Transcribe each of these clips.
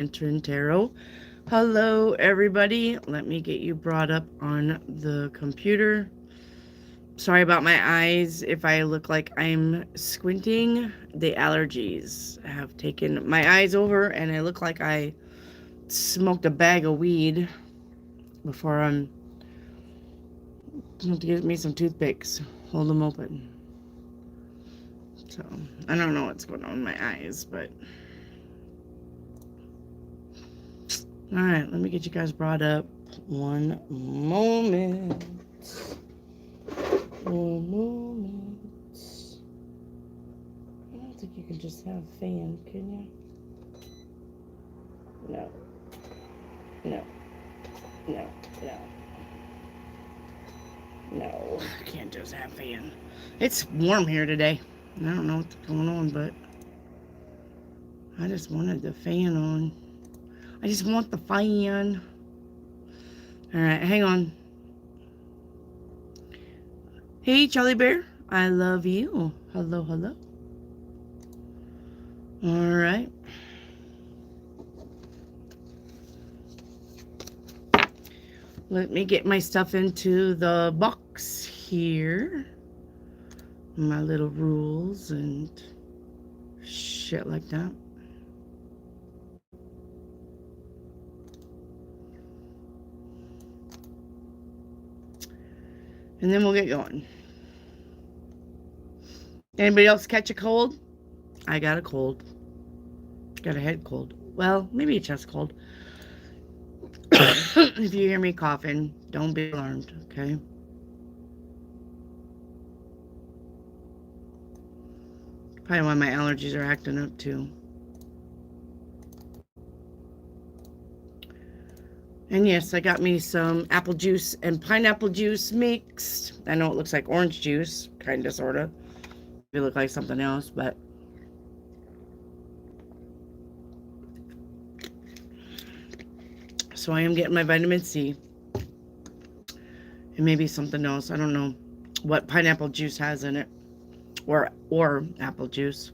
Lantern Tarot. Hello, everybody. Let me get you brought up on the computer. Sorry about my eyes. If I look like I'm squinting, the allergies have taken my eyes over, and I look like I smoked a bag of weed before I'm going to get me some toothpicks. Hold them open. So, I don't know what's going on with my eyes, but... Alright, let me get you guys brought up. One moment. One moment. I don't think you can just have a fan, can you? No. No. No. No. No. I can't just have a fan. It's warm here today. I don't know what's going on, but I just wanted the fan on. I just want the fan. Alright, hang on. Hey, Charlie Bear. I love you. Hello, hello. Alright. Let me get my stuff into the box here. My little rules and shit like that. And then we'll get going. Anybody else catch a cold? I got a cold. Got a head cold. Well, maybe a chest cold. If you hear me coughing, don't be alarmed, okay? Probably why my allergies are acting up too. And yes, I got me some apple juice and pineapple juice mixed. I know it looks like orange juice, kind of, sort of. It look like something else, but... So I am getting my vitamin C. And maybe something else. I don't know what pineapple juice has in it. Or apple juice.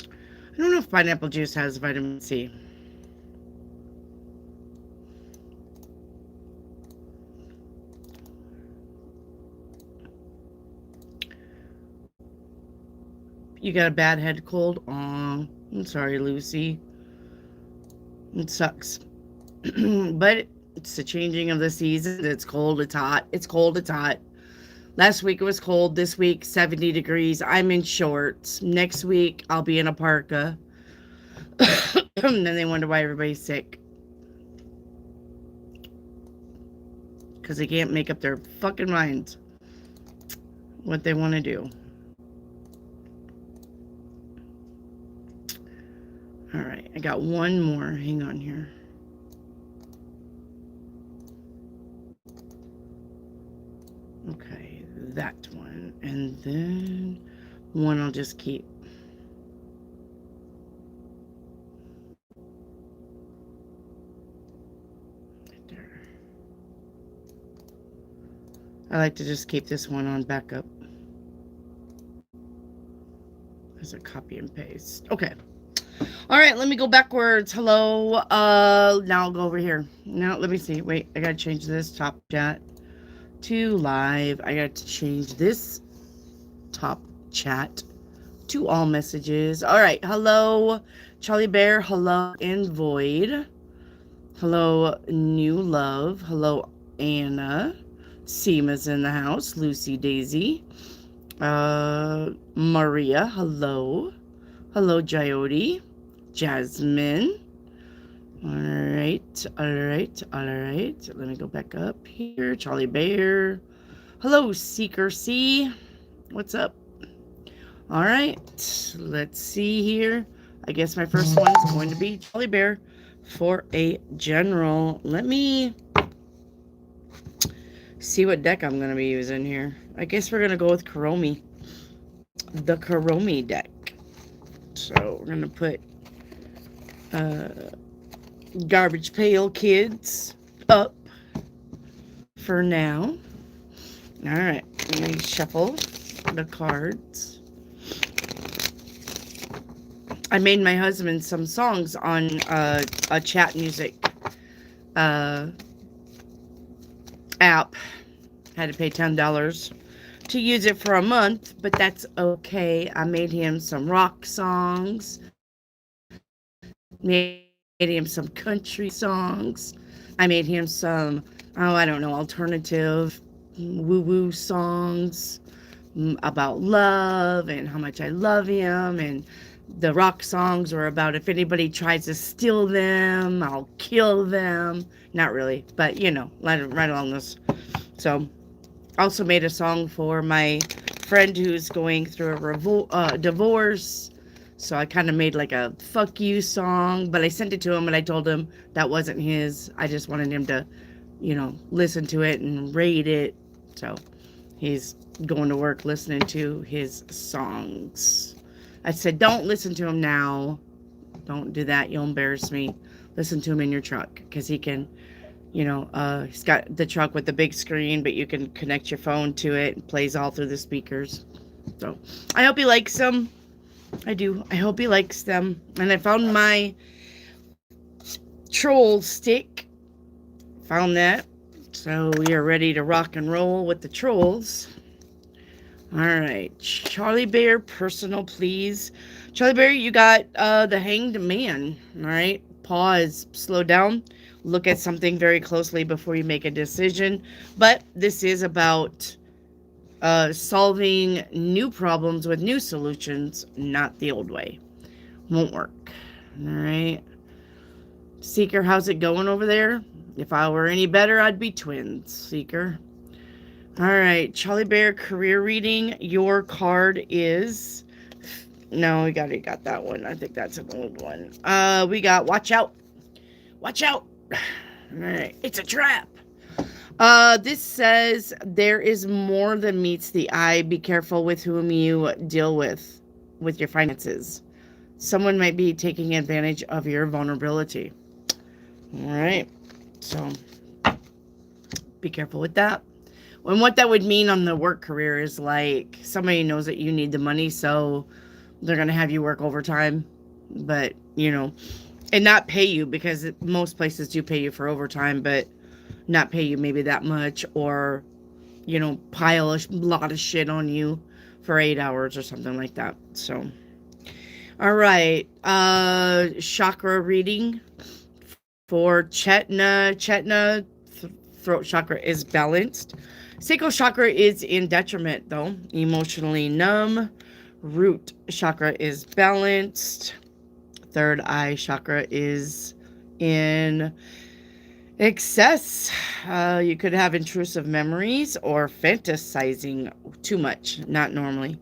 I don't know if pineapple juice has vitamin C. You got a bad head cold? Aw, I'm sorry, Lucy. It sucks. But it's the changing of the season. It's cold, it's hot. It's cold, it's hot. Last week it was cold. This week, 70 degrees. I'm in shorts. Next week, I'll be in a parka. And then they wonder why everybody's sick. Because they can't make up their fucking minds what they want to do. Alright, I got one more. Hang on here. Okay, that one. And then one I'll just keep. Right there. I like to just keep this one on backup as a copy and paste. Okay. All right, let me go backwards. Hello. Now I'll go over here. Now, let me see. Wait, I gotta change this top chat to live. I got to change this top chat to all messages. All right. Hello, Charlie Bear. Hello, and Void. Hello, New Love. Hello, Anna. Seema's in the house. Lucy Daisy. Maria. Hello. Hello, Jyoti. Jasmine. All right. Let me go back up here. Charlie Bear. Hello, Seeker C. What's up? All right. Let's see here. I guess my first one is going to be Charlie Bear for a general. Let me see what deck I'm going to be using here. I guess we're going to go with Kuromi. The Kuromi deck. So we're going to put Garbage Pail Kids up for now. All right, let me shuffle the cards. I made my husband some songs on a chat music uh, app. Had to pay $10 to use it for a month, but that's okay. I made him some rock songs, made him some country songs. I made him some, oh, I don't know, alternative woo-woo songs about love and how much I love him. And the rock songs were about if anybody tries to steal them, I'll kill them. Not really, but you know, right along this. So, also made a song for my friend who's going through a divorce. So I kind of made like a fuck you song, but I sent it to him and I told him that wasn't his. I just wanted him to, you know, listen to it and rate it. So he's going to work listening to his songs. I said, don't listen to him now. Don't do that. You'll embarrass me. Listen to him in your truck because he can, you know, he's got the truck with the big screen, but you can connect your phone to it. It plays all through the speakers. So I hope he likes them. I do. I hope he likes them. And I found my troll stick. Found that. So we are ready to rock and roll with the trolls. All right. Charlie Bear, personal, please. Charlie Bear, you got the Hanged Man. All right. Pause. Slow down. Look at something very closely before you make a decision. But this is about solving new problems with new solutions, not the old way. Won't work. All right. Seeker, how's it going over there? If I were any better, I'd be twins, Seeker. All right. Charlie Bear, career reading. Your card is... No, we already got that one. I think that's an old one. We got watch out. Watch out. All right. It's a trap. This says there is more than meets the eye. Be careful with whom you deal with your finances. Someone might be taking advantage of your vulnerability. All right. So be careful with that. And what that would mean on the work career is like somebody knows that you need the money, so they're going to have you work overtime, but you know, and not pay you, because most places do pay you for overtime, but not pay you maybe that much, or, you know, pile a lot of shit on you for 8 hours or something like that. So, all right. Chakra reading for Chetna. Chetna, throat chakra is balanced. Sacral chakra is in detriment, though. Emotionally numb. Root chakra is balanced. Third eye chakra is in excess. You could have intrusive memories or fantasizing too much. Not normally.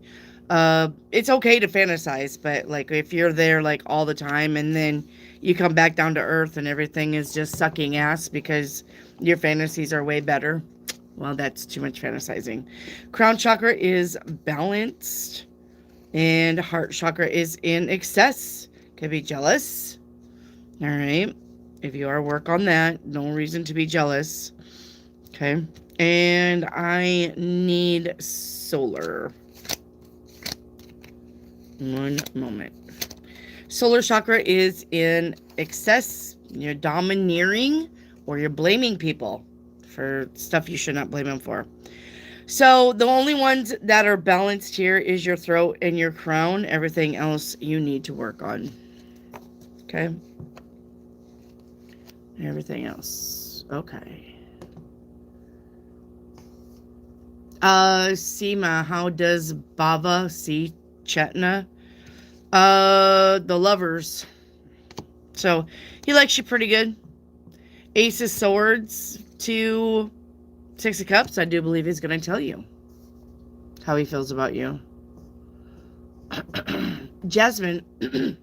It's okay to fantasize, but like if you're there like all the time and then you come back down to earth and everything is just sucking ass because your fantasies are way better, well, that's too much fantasizing. Crown chakra is balanced and heart chakra is in excess. Could be jealous. All right. If you are, work on that. No reason to be jealous. Okay. And I need solar. One moment. Solar chakra is in excess. You're domineering or you're blaming people for stuff you should not blame them for. So the only ones that are balanced here is your throat and your crown. Everything else you need to work on. Okay. Everything else. Okay. Seema, how does Bava see Chetna? The Lovers. So he likes you pretty good. Ace of Swords to Six of Cups. I do believe he's going to tell you how he feels about you. Jasmine,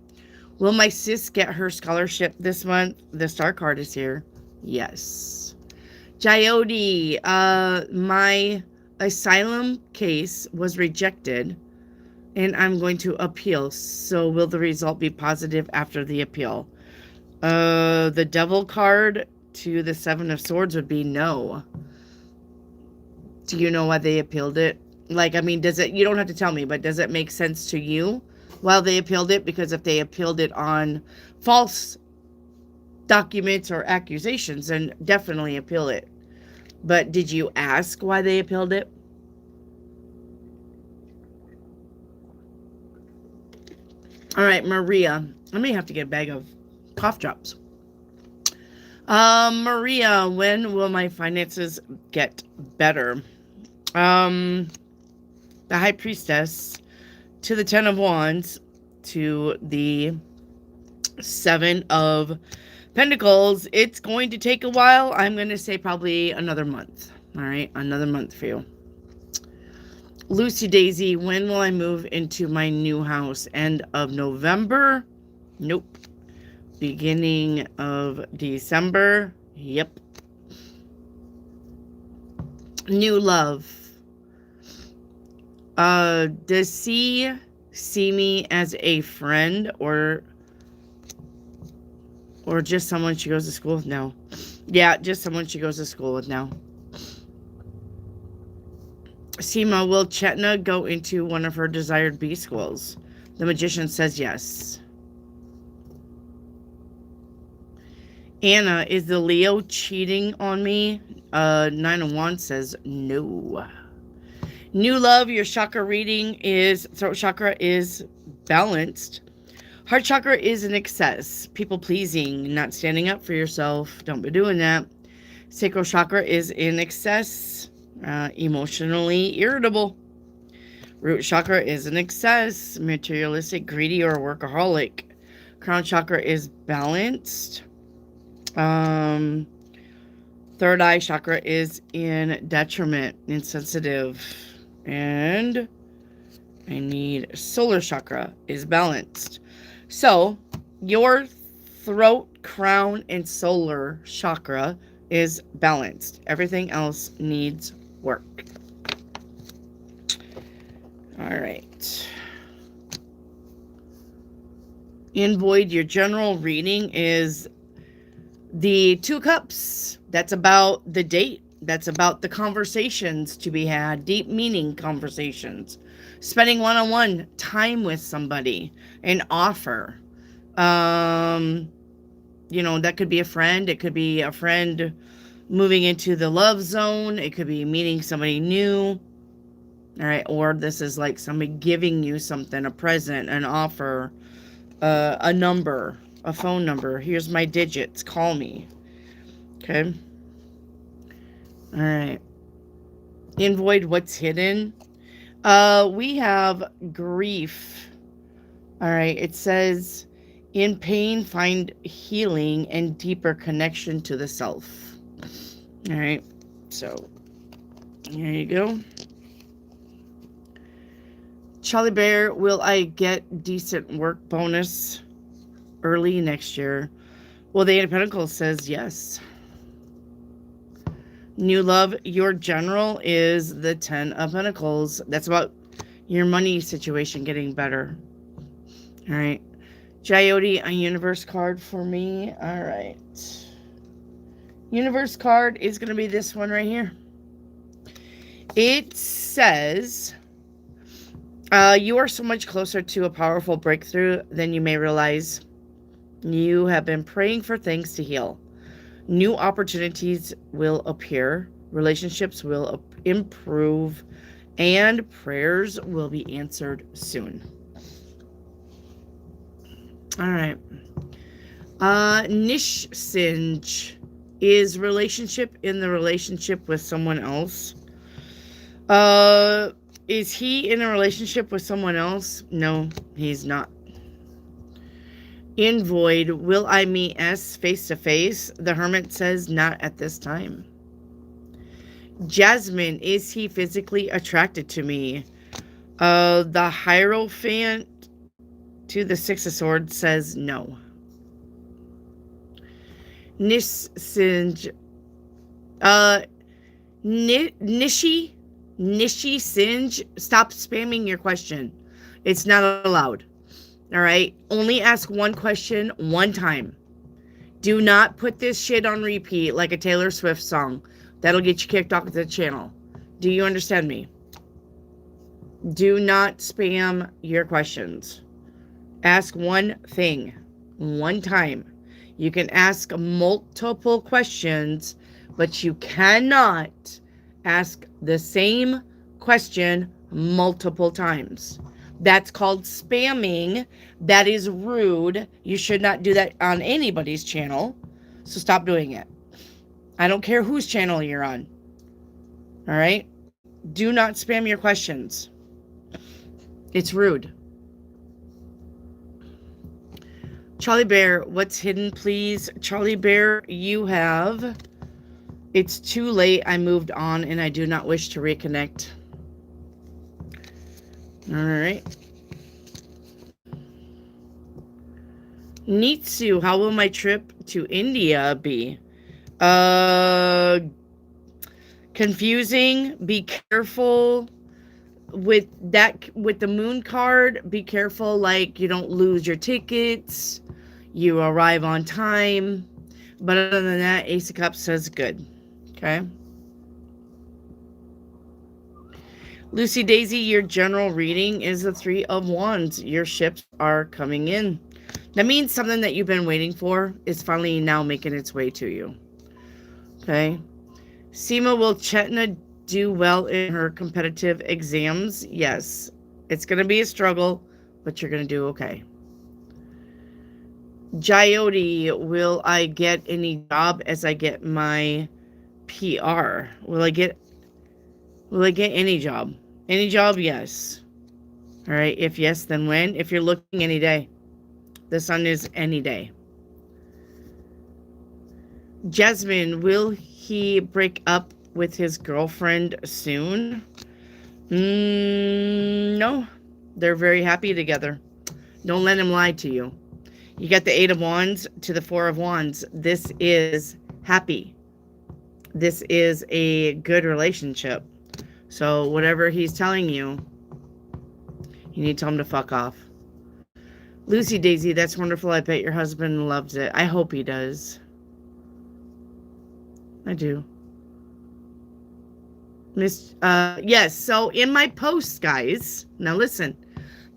will my sis get her scholarship this month? The star card is here. Yes. Jyoti, my asylum case was rejected and I'm going to appeal. So will the result be positive after the appeal? The Devil card to the Seven of Swords would be no. Do you know why they appealed it? Like, I mean, does it, you don't have to tell me, but does it make sense to you while they appealed it, because if they appealed it on false documents or accusations, then definitely appeal it. But did you ask why they appealed it? All right, Maria. I may have to get a bag of cough drops. Maria, when will my finances get better? The High Priestess to the Ten of Wands to the Seven of Pentacles. It's going to take a while. I'm going to say probably another month. All right, another month for you. Lucy Daisy, when will I move into my new house? End of November? Nope. Beginning of December? Yep. New love. Does he see me as a friend or just someone she goes to school with now? Yeah, just someone she goes to school with now. Seema, will Chetna go into one of her desired B schools? The Magician says yes. Anna, is the Leo cheating on me? Nine of Wands says no. New love, your chakra reading is, throat chakra is balanced. Heart chakra is in excess. People pleasing, not standing up for yourself. Don't be doing that. Sacral chakra is in excess. Emotionally irritable. Root chakra is in excess. Materialistic, greedy, or workaholic. Crown chakra is balanced. Third eye chakra is in detriment, insensitive. And I need solar chakra is balanced. So your throat, crown, and solar chakra is balanced. Everything else needs work. All right. In Void, your general reading is the Two Cups. That's about the date. That's about the conversations to be had, deep meaning conversations. Spending one-on-one time with somebody, an offer. You know, that could be a friend. It could be a friend moving into the love zone. It could be meeting somebody new. All right. Or this is like somebody giving you something, a present, an offer, a number, a phone number. Here's my digits. Call me. Okay. All right. In Void, what's hidden? We have grief. All right. It says, in pain, find healing and deeper connection to the self. All right. So, here you go. Charlie Bear, will I get decent work bonus early next year? Well, the Eight of Pentacles says yes. New love, your general is the Ten of Pentacles. That's about your money situation getting better. All right. Jyoti, a universe card for me. All right. Universe card is going to be this one right here. It says, you are so much closer to a powerful breakthrough than you may realize. You have been praying for things to heal. New opportunities will appear. Relationships will improve. And prayers will be answered soon. All right. Nish Sinj, is relationship in the relationship with someone else? Is he in a relationship with someone else? No, he's not. In Void, will I meet S face to face? The Hermit says not at this time. Jasmine, is he physically attracted to me? The Hierophant to the Six of Swords says no. Nishi Sinj, stop spamming your question. It's not allowed. All right? Only ask one question one time. Do not put this shit on repeat like a Taylor Swift song. That'll get you kicked off the channel. Do you understand me? Do not spam your questions. Ask one thing, one time. You can ask multiple questions, but you cannot ask the same question multiple times. That's called spamming. That is rude. You should not do that on anybody's channel. So stop doing it. I don't care whose channel you're on. All right? Do not spam your questions. It's rude. Charlie Bear, what's hidden, please? Charlie Bear, you have... It's too late. I moved on and I do not wish to reconnect. All right. Nitsu, how will my trip to India be? Confusing. Be careful with that, with the moon card. Be careful, like, you don't lose your tickets. You arrive on time. But other than that, Ace of Cups says good. Okay. Lucy Daisy, your general reading is the Three of Wands. Your ships are coming in. That means something that you've been waiting for is finally now making its way to you. Okay. Seema, will Chetna do well in her competitive exams? Yes. It's going to be a struggle, but you're going to do okay. Jyoti, will I get any job as I get my PR? Will I get any job? Any job? Yes. All right. If yes, then when? If you're looking, any day. The sun is any day. Jasmine, will he break up with his girlfriend soon? No. They're very happy together. Don't let him lie to you. You got the Eight of Wands to the Four of Wands. This is happy. This is a good relationship. So whatever he's telling you, you need to tell him to fuck off. Lucy Daisy, that's wonderful. I bet your husband loves it. I hope he does. I do. Yes, so in my post, guys, now listen.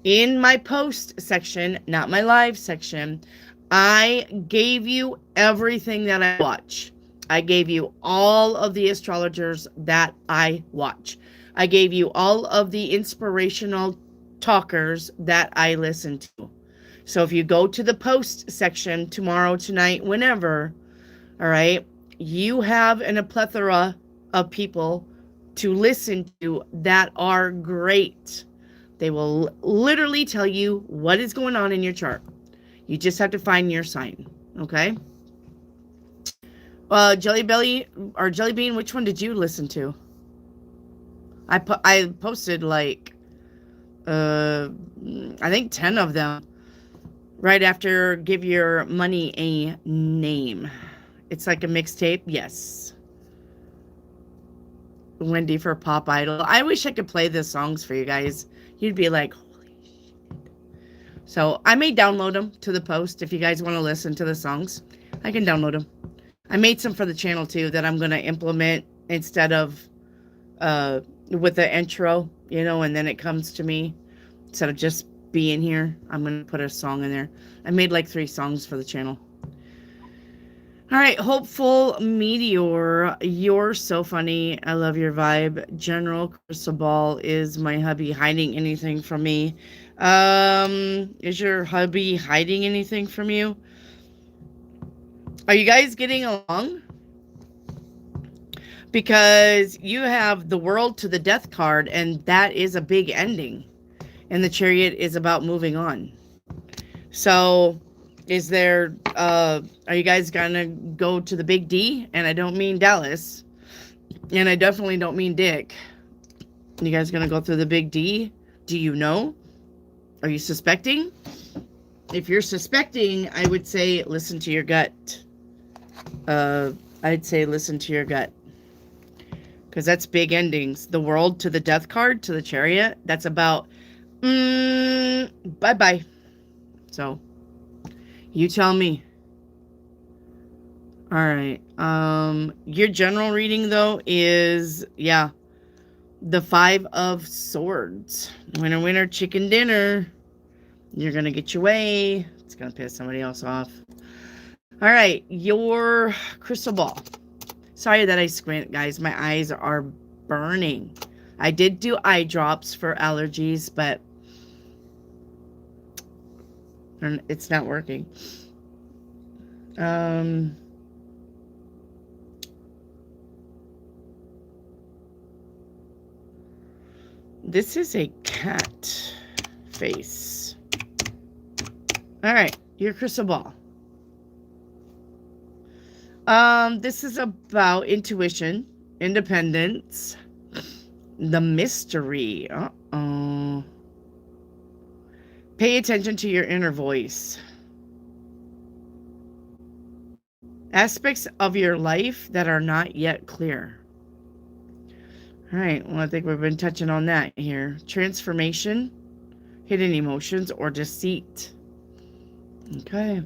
In my post section, not my live section, I gave you everything that I watch. I gave you all of the astrologers that I watch. I gave you all of the inspirational talkers that I listen to. So if you go to the post section tomorrow, tonight, whenever, all right, you have a plethora of people to listen to that are great. They will literally tell you what is going on in your chart. You just have to find your sign, okay? Jelly Belly or Jelly Bean, which one did you listen to? I posted like, I think 10 of them right after Give Your Money a Name. It's like a mixtape. Yes. Wendy for Pop Idol. I wish I could play the songs for you guys. You'd be like, holy shit. So I may download them to the post. If you guys want to listen to the songs, I can download them. I made some for the channel too that I'm going to implement instead of with the intro, you know, and then it comes to me. Instead of just being here, I'm going to put a song in there. I made like 3 songs for the channel. All right, Hopeful Meteor, you're so funny. I love your vibe. General Crystal Ball, is my hubby hiding anything from me? Is your hubby hiding anything from you? Are you guys getting along? Because you have the World to the Death card, and that is a big ending. And the Chariot is about moving on. So, is there, are you guys gonna go to the big D? And I don't mean Dallas. And I definitely don't mean Dick. You guys gonna go through the big D? Do you know? Are you suspecting? If you're suspecting, I would say listen to your gut. I'd say listen to your gut. Because that's big endings. The World to the Death card, to the Chariot, that's about, bye-bye. So, you tell me. All right. Your general reading, though, is, yeah, the 5 of Swords. Winner, winner, chicken dinner. You're going to get your way. It's going to piss somebody else off. All right, your crystal ball. Sorry that I squint, guys. My eyes are burning. I did do eye drops for allergies, but it's not working. This is a cat face. All right, your crystal ball. This is about intuition, independence, the mystery. Uh-oh. Pay attention to your inner voice. Aspects of your life that are not yet clear. All right, well, I think we've been touching on that here. Transformation, hidden emotions, or deceit. Okay.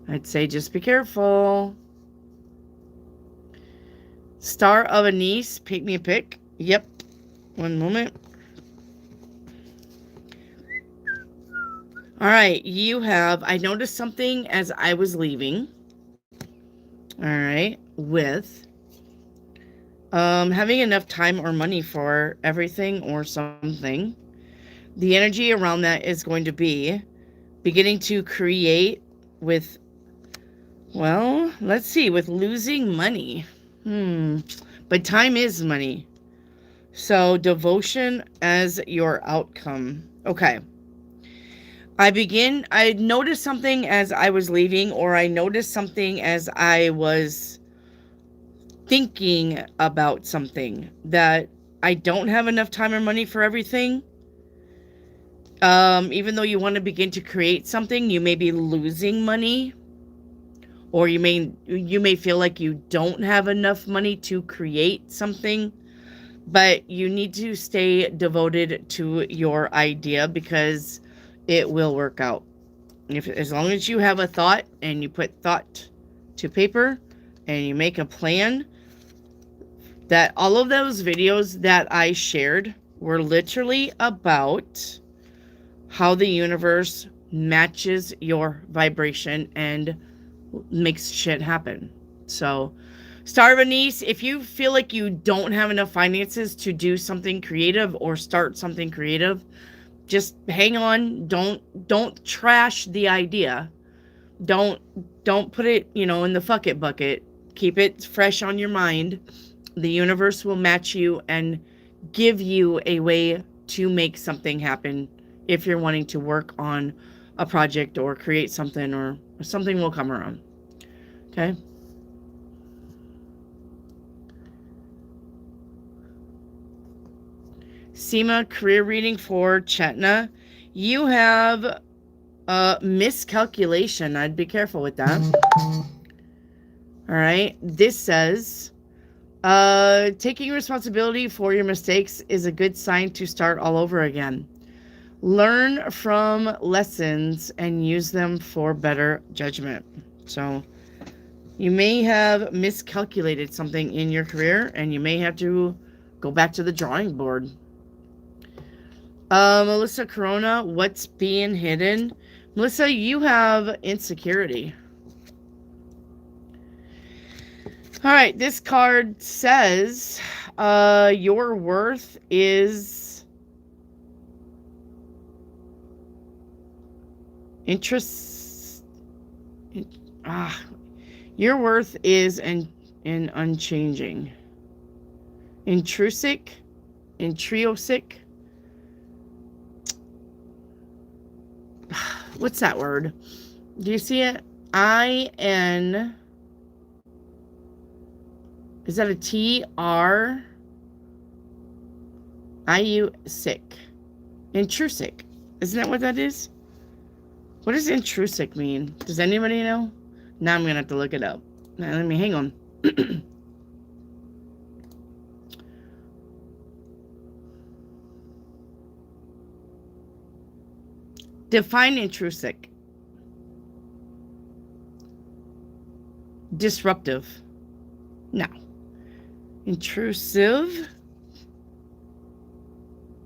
I'd say just be careful. Star of Anise, pick me a pick. Yep. One moment. All right, you have, I noticed something as I was leaving. All right, with having enough time or money for everything or something. The energy around that is going to be beginning to create with, well, let's see, with losing money. But time is money. So devotion as your outcome. Okay. I noticed something as I was leaving, or I noticed something as I was thinking about something, that I don't have enough time or money for everything. Even though you want to begin to create something, you may be losing money, or you may feel like you don't have enough money to create something, but you need to stay devoted to your idea because it will work out. As long as you have a thought and you put thought to paper and you make a plan, that all of those videos that I shared were literally about how the universe matches your vibration and makes shit happen. So, Star of Anise, if you feel like you don't have enough finances to do something creative or start something creative, just hang on. Don't trash the idea. Don't put it, in the fuck it bucket. Keep it fresh on your mind. The universe will match you and give you a way to make something happen if you're wanting to work on a project or create something, or something will come around. Okay? Seema, career reading for Chetna. You have miscalculation. I'd be careful with that. All right. This says, taking responsibility for your mistakes is a good sign to start all over again. Learn from lessons and use them for better judgment. So you may have miscalculated something in your career, and you may have to go back to the drawing board. Melissa Corona, what's being hidden? Melissa, you have insecurity. All right, this card says your worth is your worth is unchanging. Intrusic. What's that word? Do you see it? I-N. Is that a T-R-I-U-sic? Intrusic. Isn't that what that is? What does intrusic mean? Does anybody know? Now I'm going to have to look it up. Now, let me hang on. Define intrusic. Disruptive. No. Intrusive?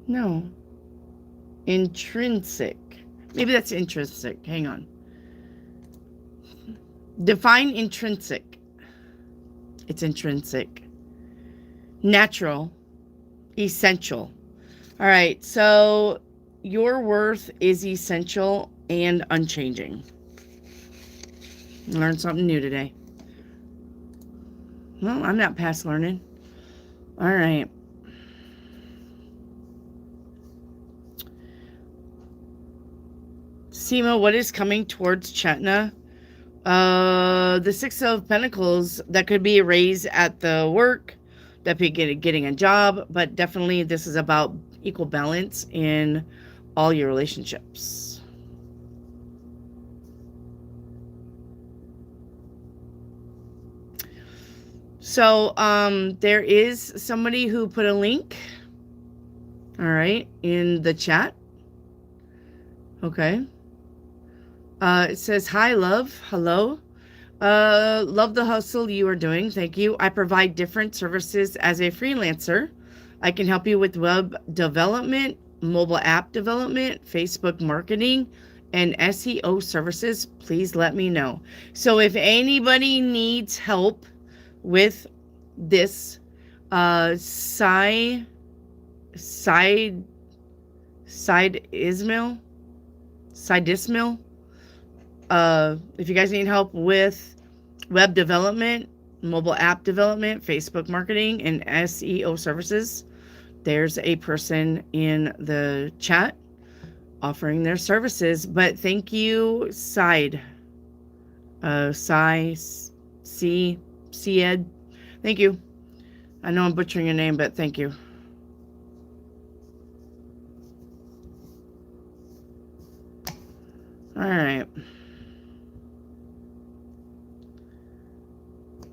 No. Intrinsic. Maybe that's intrinsic. Hang on. Define intrinsic. It's intrinsic. Natural. Essential. All right. So your worth is essential and unchanging. Learned something new today. Well, I'm not past learning. All right. Seema, what is coming towards Chetna? The Six of Pentacles, that could be a raise at the work, that could be getting a job, but definitely this is about equal balance in all your relationships. So, there is somebody who put a link, all right, in the chat. Okay. It says, hi, love. Hello. Love the hustle you are doing. Thank you. I provide different services as a freelancer. I can help you with web development, mobile app development, Facebook marketing, and SEO services. Please let me know. So if anybody needs help with this, Sidismil, if you guys need help with web development, mobile app development, Facebook marketing, and SEO services, there's a person in the chat offering their services. But thank you, Side. Ed. Thank you. I know I'm butchering your name, but thank you. All right.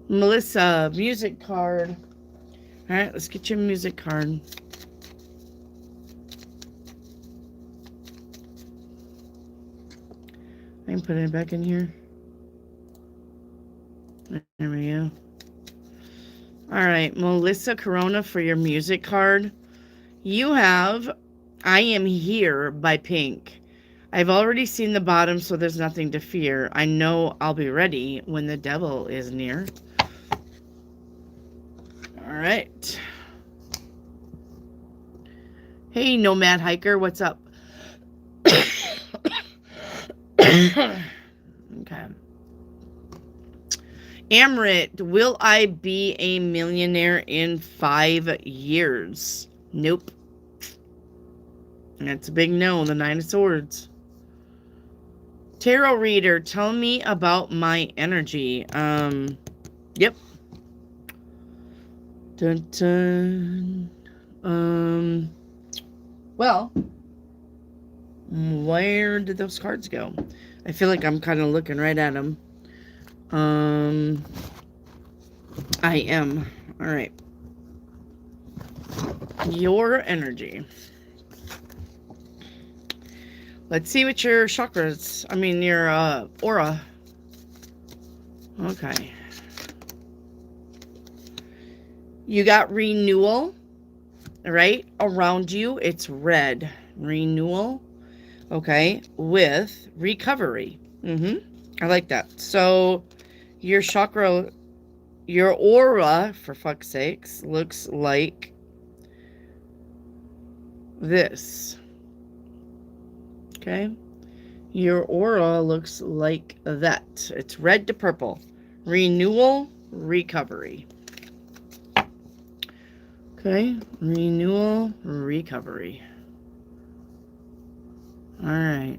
Melissa, music card. All right, let's get your music card. I can put it back in here. There we go. All right, Melissa Corona, for your music card. You have I Am Here by Pink. I've already seen the bottom, so there's nothing to fear. I know I'll be ready when the devil is near. All right. Hey, Nomad Hiker, what's up? Okay. Amrit, will I be a millionaire in 5 years? Nope. That's a big no, the 9 of Swords. Tarot reader, tell me about my energy. Yep. Dun, dun. Well, where did those cards go? I feel like I'm kind of looking right at them. I am. All right. Your energy. Let's see what your chakras, your aura. Okay. You got renewal, right? Around you, it's red. Renewal, okay, with recovery. I like that. So your chakra, your aura, for fuck's sakes, looks like this. Okay. Your aura looks like that. It's red to purple. Renewal, recovery. Okay. Renewal, recovery. All right.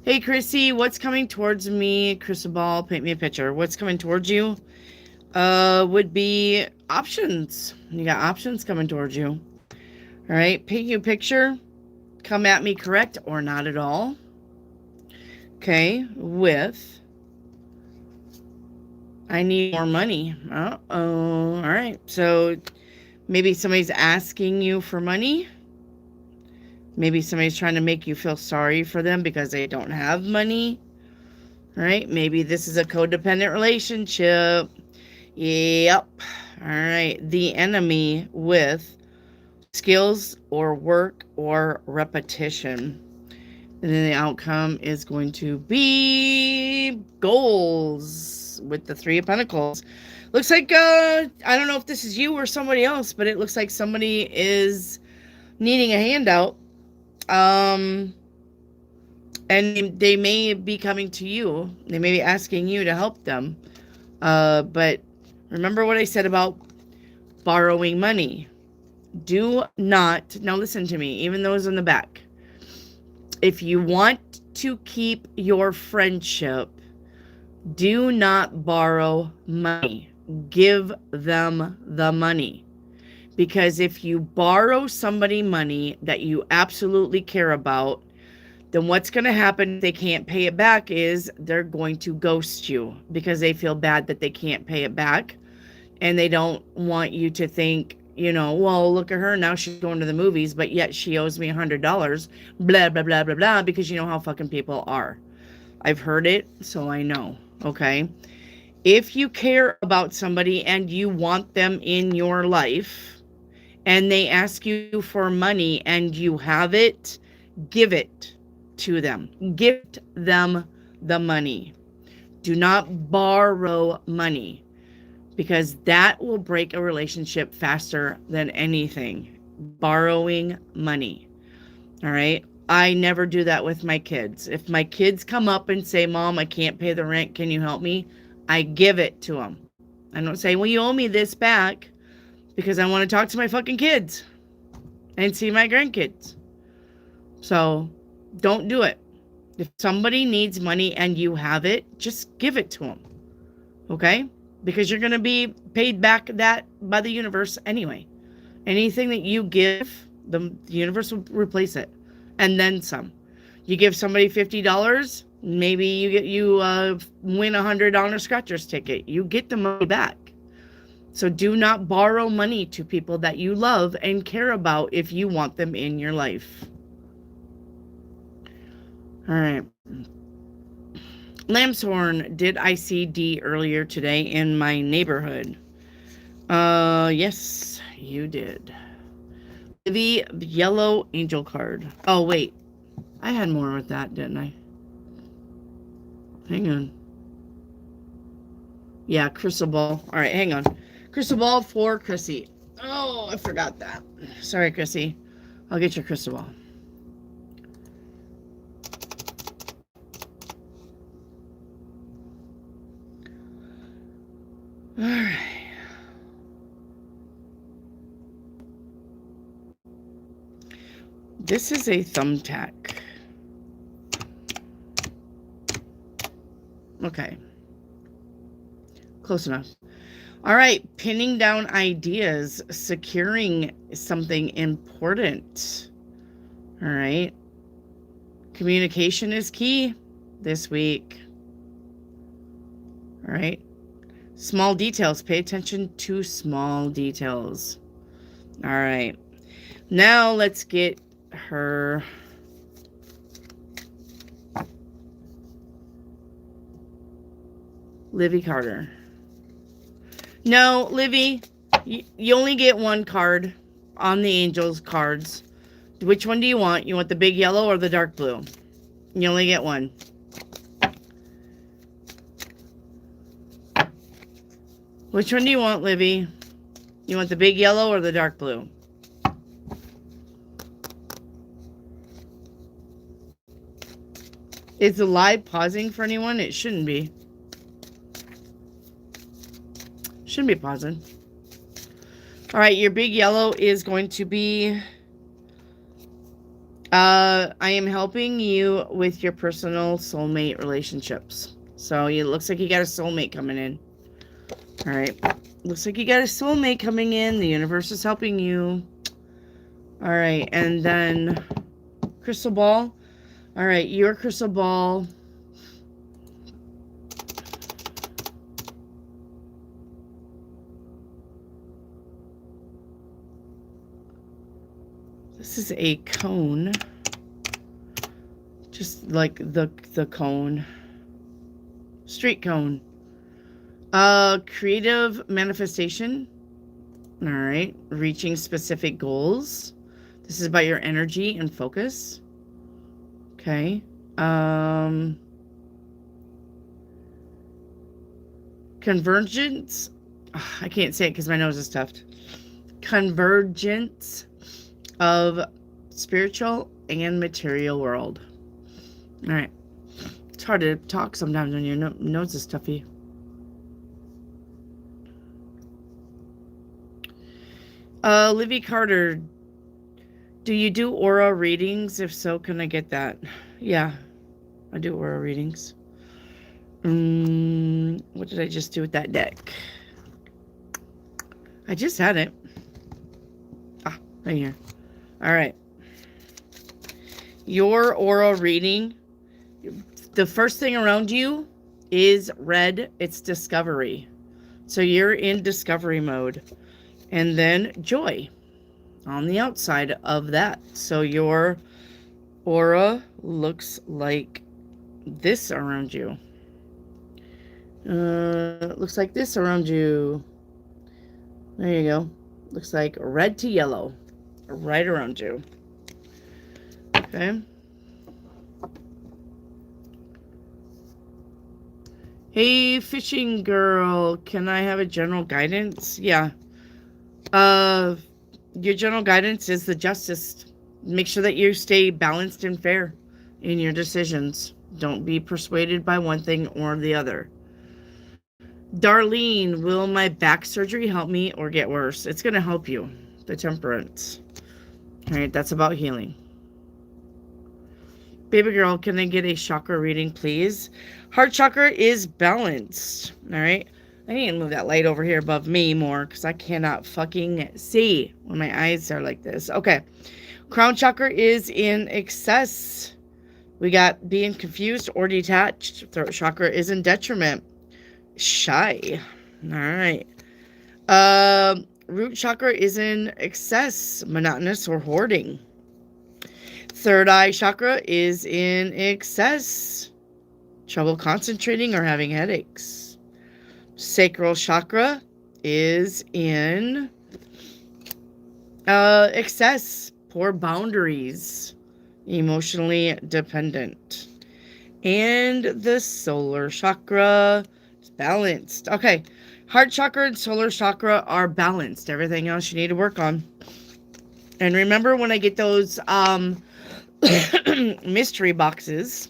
Hey, Chrissy, what's coming towards me? Crystal, paint me a picture. What's coming towards you? Would be options. You got options coming towards you. All right. Paint you a picture. Come at me correct or not at all. Okay. With I need more money. Uh-oh. All right. So maybe somebody's asking you for money. Maybe somebody's trying to make you feel sorry for them because they don't have money. Right? Maybe this is a codependent relationship. Yep. All right. The enemy with skills or work or repetition. And then the outcome is going to be goals with the Three of Pentacles. Looks like, I don't know if this is you or somebody else, but it looks like somebody is needing a handout. And they may be coming to you. They may be asking you to help them. But remember what I said about borrowing money. Do not, now listen to me, even those in the back. If you want to keep your friendship, do not borrow money. Give them the money. Because if you borrow somebody money that you absolutely care about, then what's going to happen if they can't pay it back is they're going to ghost you because they feel bad that they can't pay it back. And they don't want you to think, you know, well, look at her. Now she's going to the movies, but yet she owes me $100. Blah, blah, blah, blah, blah, because you know how fucking people are. I've heard it, so I know. Okay. If you care about somebody and you want them in your life and they ask you for money and you have it, give it to them. Gift them the money. Do not borrow money, because that will break a relationship faster than anything. Borrowing money. All right. I never do that with my kids. If my kids come up and say, Mom, I can't pay the rent, can you help me? I give it to them. I don't say, well, you owe me this back, because I want to talk to my fucking kids and see my grandkids. So don't do it. If somebody needs money and you have it, just give it to them. Okay? Because you're going to be paid back that by the universe anyway. Anything that you give, the universe will replace it. And then some. You give somebody $50, maybe you win $100 on a scratcher's ticket. You get the money back. So do not borrow money to people that you love and care about if you want them in your life. All right. Lamb's horn, did I see D earlier today in my neighborhood? Yes, you did. The yellow angel card. Oh, wait. I had more with that, didn't I? Hang on. Yeah, crystal ball. All right, hang on. Crystal ball for Chrissy. Oh, I forgot that. Sorry, Chrissy. I'll get your crystal ball. All right. This is a thumbtack. Okay. Close enough. All right. Pinning down ideas. Securing something important. All right. Communication is key this week. All right. Small details. Pay attention to small details. All right. Now let's get her Livy Carter. No, Livy, you only get one card on the Angels cards. Which one do you want? You want the big yellow or the dark blue? You only get one. Which one do you want, Livy? You want the big yellow or the dark blue? Is the live pausing for anyone? It shouldn't be. Shouldn't be pausing. All right, your big yellow is going to be... I am helping you with your personal soulmate relationships. So it looks like you got a soulmate coming in. All right. Looks like you got a soulmate coming in. The universe is helping you. All right. And then crystal ball. All right. Your crystal ball. This is a cone. Just like the cone. Street cone. Creative manifestation. All right. Reaching specific goals. This is about your energy and focus. Okay. Convergence. I can't say it because my nose is stuffed. Convergence of spiritual and material world. All right. It's hard to talk sometimes when your nose is stuffy. Livy Carter, do you do aura readings? If so, can I get that? Yeah, I do aura readings. What did I just do with that deck? I just had it. Ah, right here. All right. Your aura reading, the first thing around you is red. It's discovery. So you're in discovery mode. And then joy on the outside of that. So your aura looks like this around you. Looks like this around you. There you go. Looks like red to yellow right around you. Okay. Hey, fishing girl, can I have a general guidance? Yeah. Your general guidance is the justice. Make sure that you stay balanced and fair in your decisions. Don't be persuaded by one thing or the other. Darlene, will my back surgery help me or get worse? It's going to help you. The Temperance. All right, that's about healing. Baby girl, can I get a chakra reading, please? Heart chakra is balanced. All right. I need to move that light over here above me more because I cannot fucking see when my eyes are like this. Okay. Crown chakra is in excess. We got being confused or detached. Throat chakra is in detriment. Shy. All right. Root chakra is in excess. Monotonous or hoarding. Third eye chakra is in excess. Trouble concentrating or having headaches. Sacral chakra is in excess. Poor boundaries. Emotionally dependent. And the solar chakra is balanced. Okay. Heart chakra and solar chakra are balanced. Everything else you need to work on. And remember when I get those mystery boxes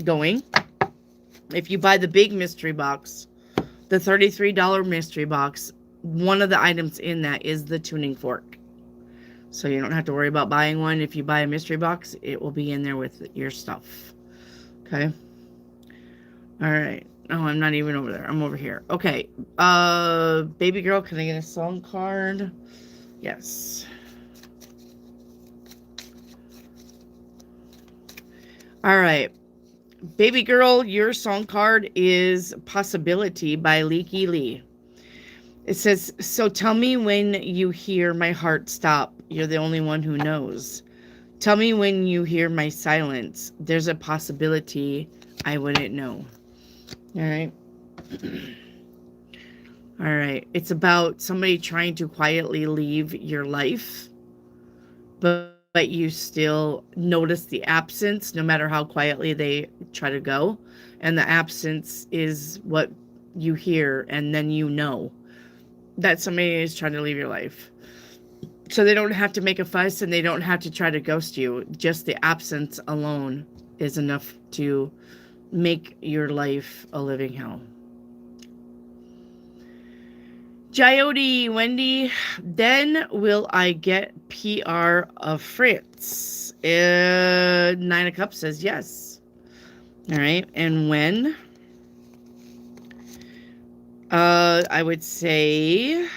going, if you buy the big mystery box, the $33 mystery box, one of the items in that is the tuning fork. So you don't have to worry about buying one. If you buy a mystery box, it will be in there with your stuff. Okay. All right. Oh, I'm not even over there. I'm over here. Okay. Baby girl, can I get a song card? Yes. All right. Baby girl, your song card is Possibility by Leaky Lee. It says, so tell me when you hear my heart stop. You're the only one who knows. Tell me when you hear my silence. There's a possibility I wouldn't know. All right. All right. It's about somebody trying to quietly leave your life, but you still notice the absence no matter how quietly they try to go. And the absence is what you hear, and then you know that somebody is trying to leave your life. So they don't have to make a fuss and they don't have to try to ghost you. Just the absence alone is enough to make your life a living hell. Jyoti, Wendy, then will I get PR of France? Nine of Cups says yes. All right. And when? I would say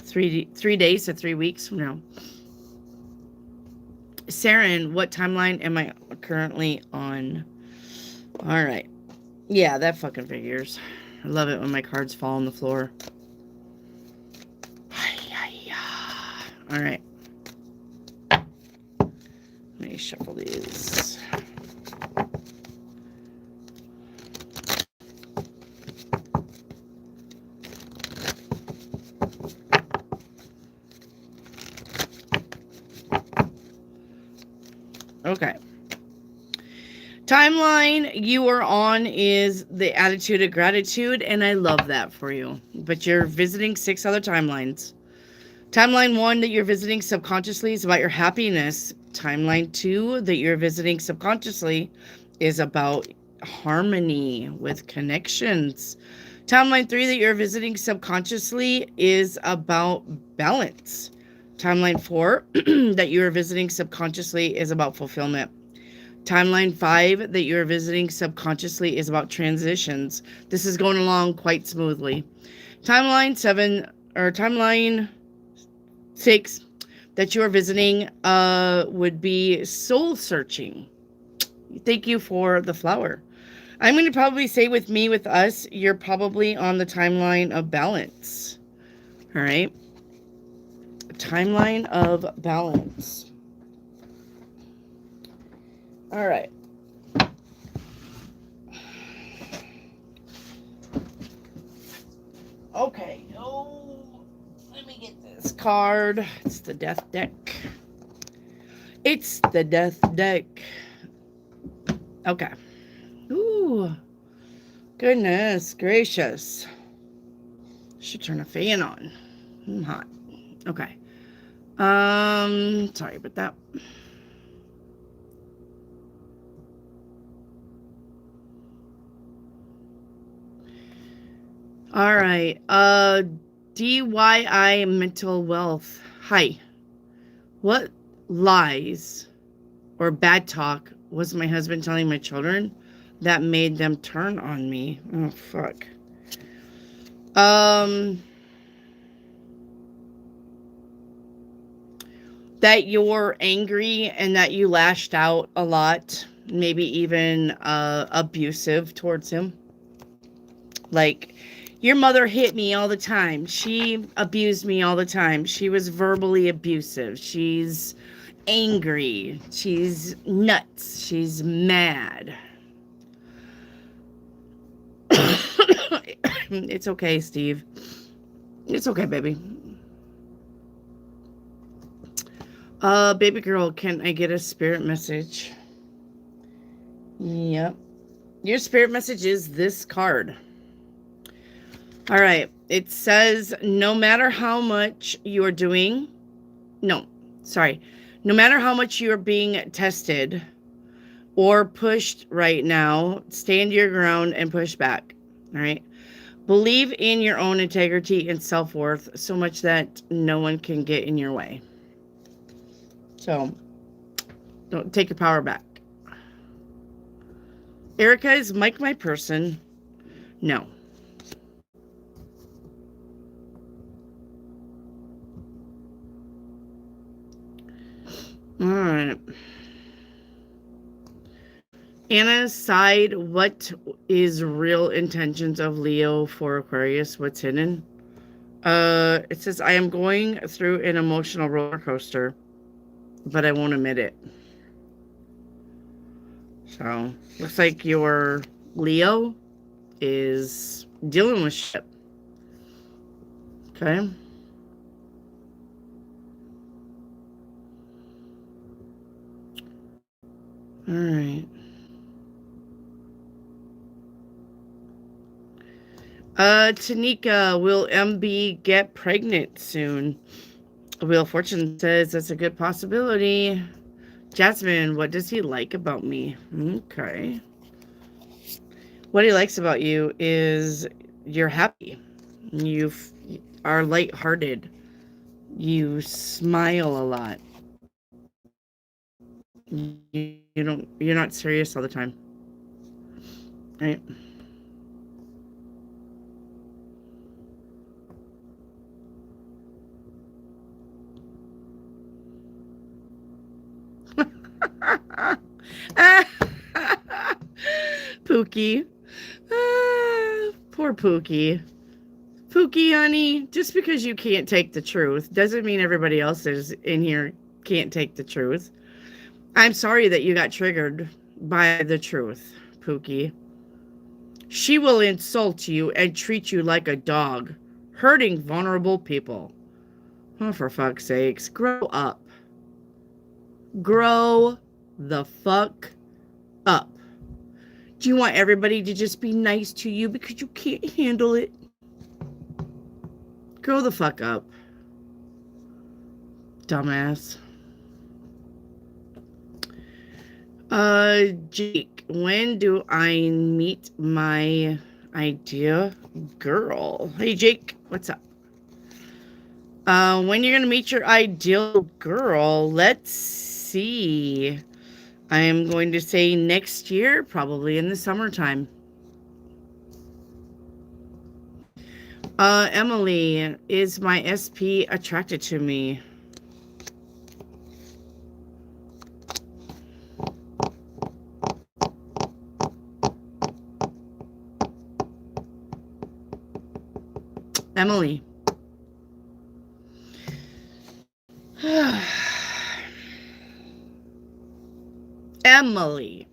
3 days to 3 weeks from now. Saren, what timeline am I currently on? All right. Yeah, that fucking figures. I love it when my cards fall on the floor. All right. Let me shuffle these. Timeline you are on is the attitude of gratitude, and I love that for you. But you're visiting 6 other timelines. Timeline 1 that you're visiting subconsciously is about your happiness. Timeline 2 that you're visiting subconsciously is about harmony with connections. Timeline 3 that you're visiting subconsciously is about balance. Timeline 4 that you are visiting subconsciously is about fulfillment. Timeline 5 that you're visiting subconsciously is about transitions. This is going along quite smoothly. Timeline 6 that you're visiting would be soul searching. Thank you for the flower. I'm going to probably say with us, you're probably on the timeline of balance. All right. Timeline of balance. All right. Okay. Oh, let me get this card. It's the death deck. It's the death deck. Okay. Ooh. Goodness gracious. Should turn a fan on. I'm hot. Okay. Sorry about that. All right. DYI Mental Wealth. Hi. What lies or bad talk was my husband telling my children that made them turn on me? Oh, fuck. That you're angry and that you lashed out a lot, maybe even abusive towards him. Like, your mother hit me all the time. She abused me all the time. She was verbally abusive. She's angry. She's nuts. She's mad. It's okay, Steve. It's okay, baby. Baby girl, can I get a spirit message? Yep. Your spirit message is this card. All right. It says, no matter how much you're doing, no matter how much you're being tested or pushed right now, stand your ground and push back. All right. Believe in your own integrity and self-worth so much that no one can get in your way. So, don't take your power back. Erica, is Mike my person? No. All right. Anna's side, what is real intentions of Leo for Aquarius? What's hidden? It says, I am going through an emotional roller coaster, but I won't admit it. So, looks like your Leo is dealing with shit. Okay. All right. Tanika, will MB get pregnant soon? Wheel of Fortune says that's a good possibility. Jasmine, what does he like about me? Okay. What he likes about you is you're happy. You are lighthearted. You smile a lot. You're not serious all the time. Right? Pookie. Poor Pookie. Pookie, honey, just because you can't take the truth doesn't mean everybody else is in here can't take the truth. I'm sorry that you got triggered by the truth, Pookie. She will insult you and treat you like a dog, hurting vulnerable people. Oh, for fuck's sakes, grow up. Grow the fuck up. Do you want everybody to just be nice to you because you can't handle it? Grow the fuck up. Dumbass. Jake, when do I meet my ideal girl? Hey, Jake, what's up? When you're gonna meet your ideal girl, let's see. I am going to say next year, probably in the summertime. Emily, is my SP attracted to me? Emily. Emily.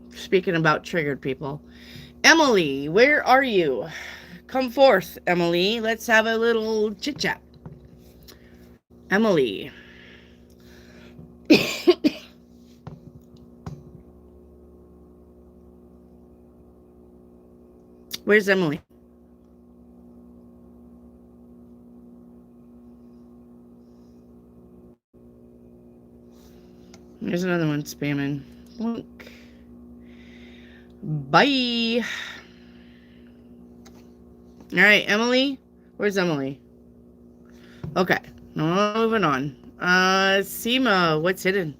Speaking about triggered people. Emily, where are you? Come forth, Emily. Let's have a little chit chat. Emily. Where's Emily? There's another one spamming. Blink. Bye. All right, Emily. Where's Emily? Okay, moving on. Seema, what's hidden?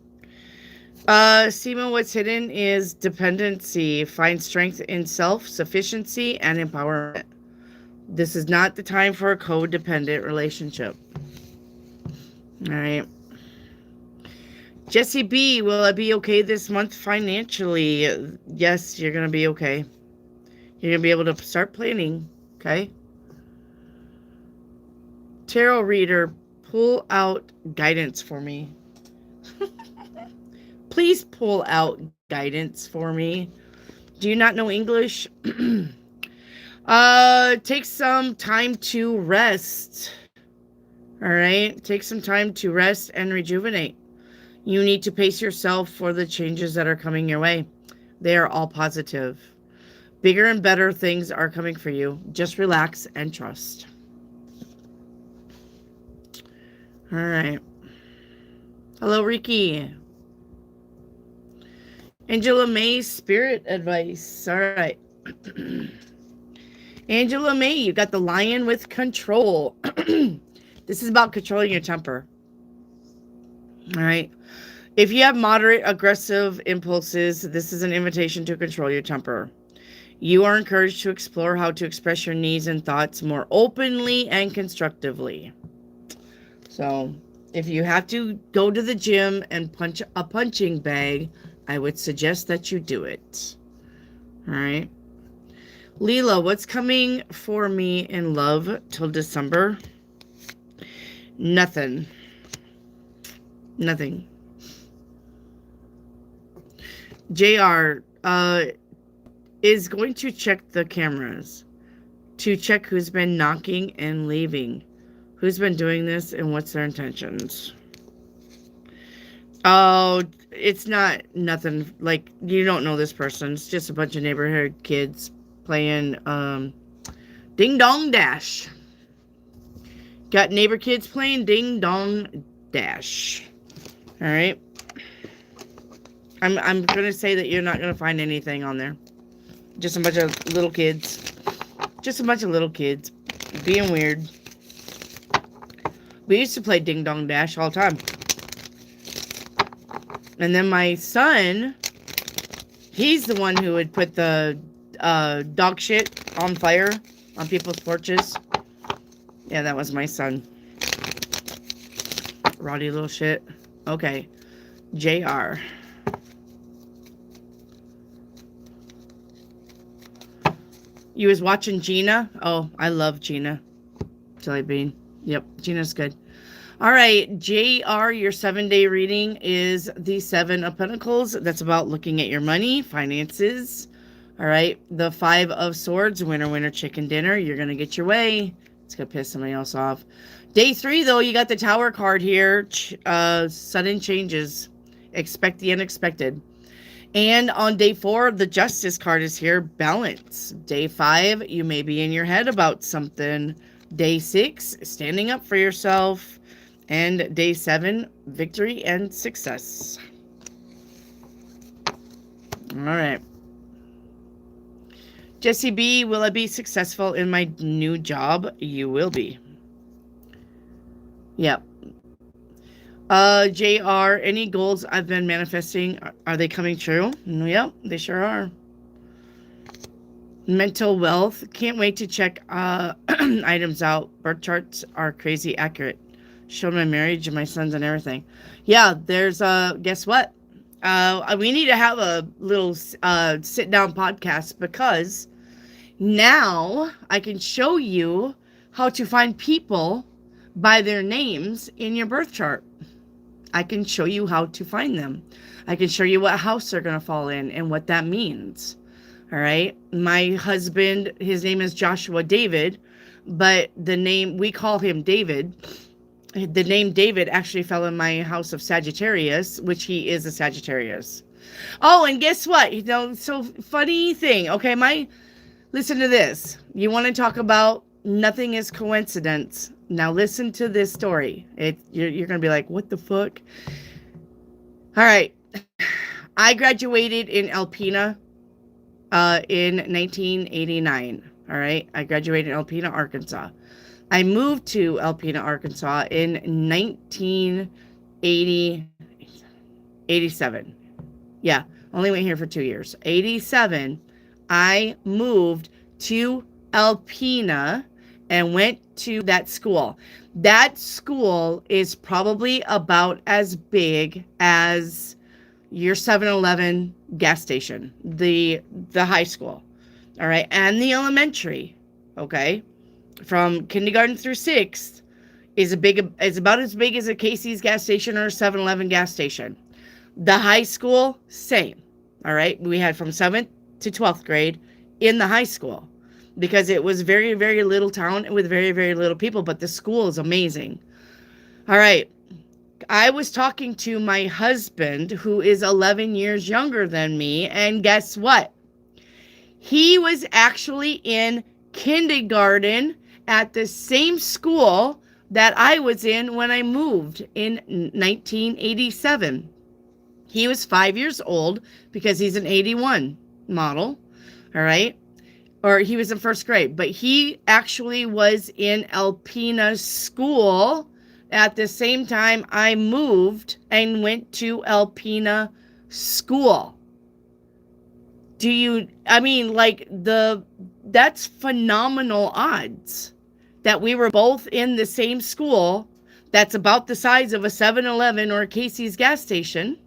Seema, what's hidden is dependency. Find strength in self-sufficiency and empowerment. This is not the time for a codependent relationship. All right. Jessie B, will I be okay this month financially? Yes, you're going to be okay. You're going to be able to start planning, okay? Tarot reader, pull out guidance for me. Please pull out guidance for me. Do you not know English? Take some time to rest. All right? Take some time to rest and rejuvenate. You need to pace yourself for the changes that are coming your way. They are all positive. Bigger and better things are coming for you. Just relax and trust. All right. Hello, Ricky. Angela May, spirit advice. All right. Angela May, you got the lion with control. This is about controlling your temper. All right. If you have moderate aggressive impulses, this is an invitation to control your temper. You are encouraged to explore how to express your needs and thoughts more openly and constructively. So, if you have to go to the gym and punch a punching bag, I would suggest that you do it. All right. Leela, what's coming for me in love till December? Nothing. Nothing. JR is going to check the cameras to check who's been knocking and leaving. Who's been doing this and what's their intentions? Oh, it's not nothing like you don't know this person. It's just a bunch of neighborhood kids playing Ding Dong Dash. Got neighbor kids playing Ding Dong Dash. All right. I'm gonna say that you're not gonna find anything on there. Just a bunch of little kids. Just a bunch of little kids being weird. We used to play Ding Dong Dash all the time. And then my son, he's the one who would put the dog shit on fire on people's porches. Yeah, that was my son. Rowdy little shit. Okay. JR. You was watching Gina? Oh, I love Gina. Jelly bean. Yep, Gina's good. All right, JR, your 7-day reading is the 7 of Pentacles. That's about looking at your money, finances. All right, the 5 of Swords, winner, winner, chicken dinner. You're going to get your way. It's going to piss somebody else off. Day 3, though, you got the Tower card here. Sudden changes. Expect the unexpected. And on day 4, the Justice card is here. Balance. Day 5, you may be in your head about something. Day 6, standing up for yourself. And day 7, victory and success. All right. Jesse B, will I be successful in my new job? You will be. Yep. JR, any goals I've been manifesting, are they coming true? Yep, they sure are. Mental wealth, can't wait to check items out. Birth charts are crazy accurate. Showed my marriage and my sons and everything. Yeah, there's, guess what? We need to have a little sit-down podcast, because now I can show you how to find people by their names in your birth chart. I can show you how to find them. I can show you what house they're going to fall in and what that means. All right. My husband, his name is Joshua David, but the name, we call him David. The name David actually fell in my house of Sagittarius, which he is a Sagittarius. Oh, and guess what? You know, so funny thing. Okay, listen to this. You want to talk about nothing is coincidence. Now listen to this story. You're going to be like, what the fuck? All right. I graduated in Alpena in 1989. All right. I graduated in Alpena, Arkansas. I moved to Alpena, Arkansas in 1987. Yeah. Only went here for 2 years. 87. I moved to Alpena and went to that school. That school is probably about as big as your 7-Eleven gas station, the high school, all right, and the elementary, okay, from kindergarten through 6th is about as big as a Casey's gas station or a 7-Eleven gas station. The high school, same, all right. We had from 7th to 12th grade in the high school, because it was very, very little town with very, very little people, but the school is amazing. All right. I was talking to my husband, who is 11 years younger than me, and guess what? He was actually in kindergarten at the same school that I was in when I moved in 1987. He was 5 years old because he's an 81 model. All right. Or he was in 1st grade, but he actually was in Alpena school at the same time I moved and went to Alpena school. That's phenomenal odds that we were both in the same school that's about the size of a 7-Eleven or a Casey's gas station.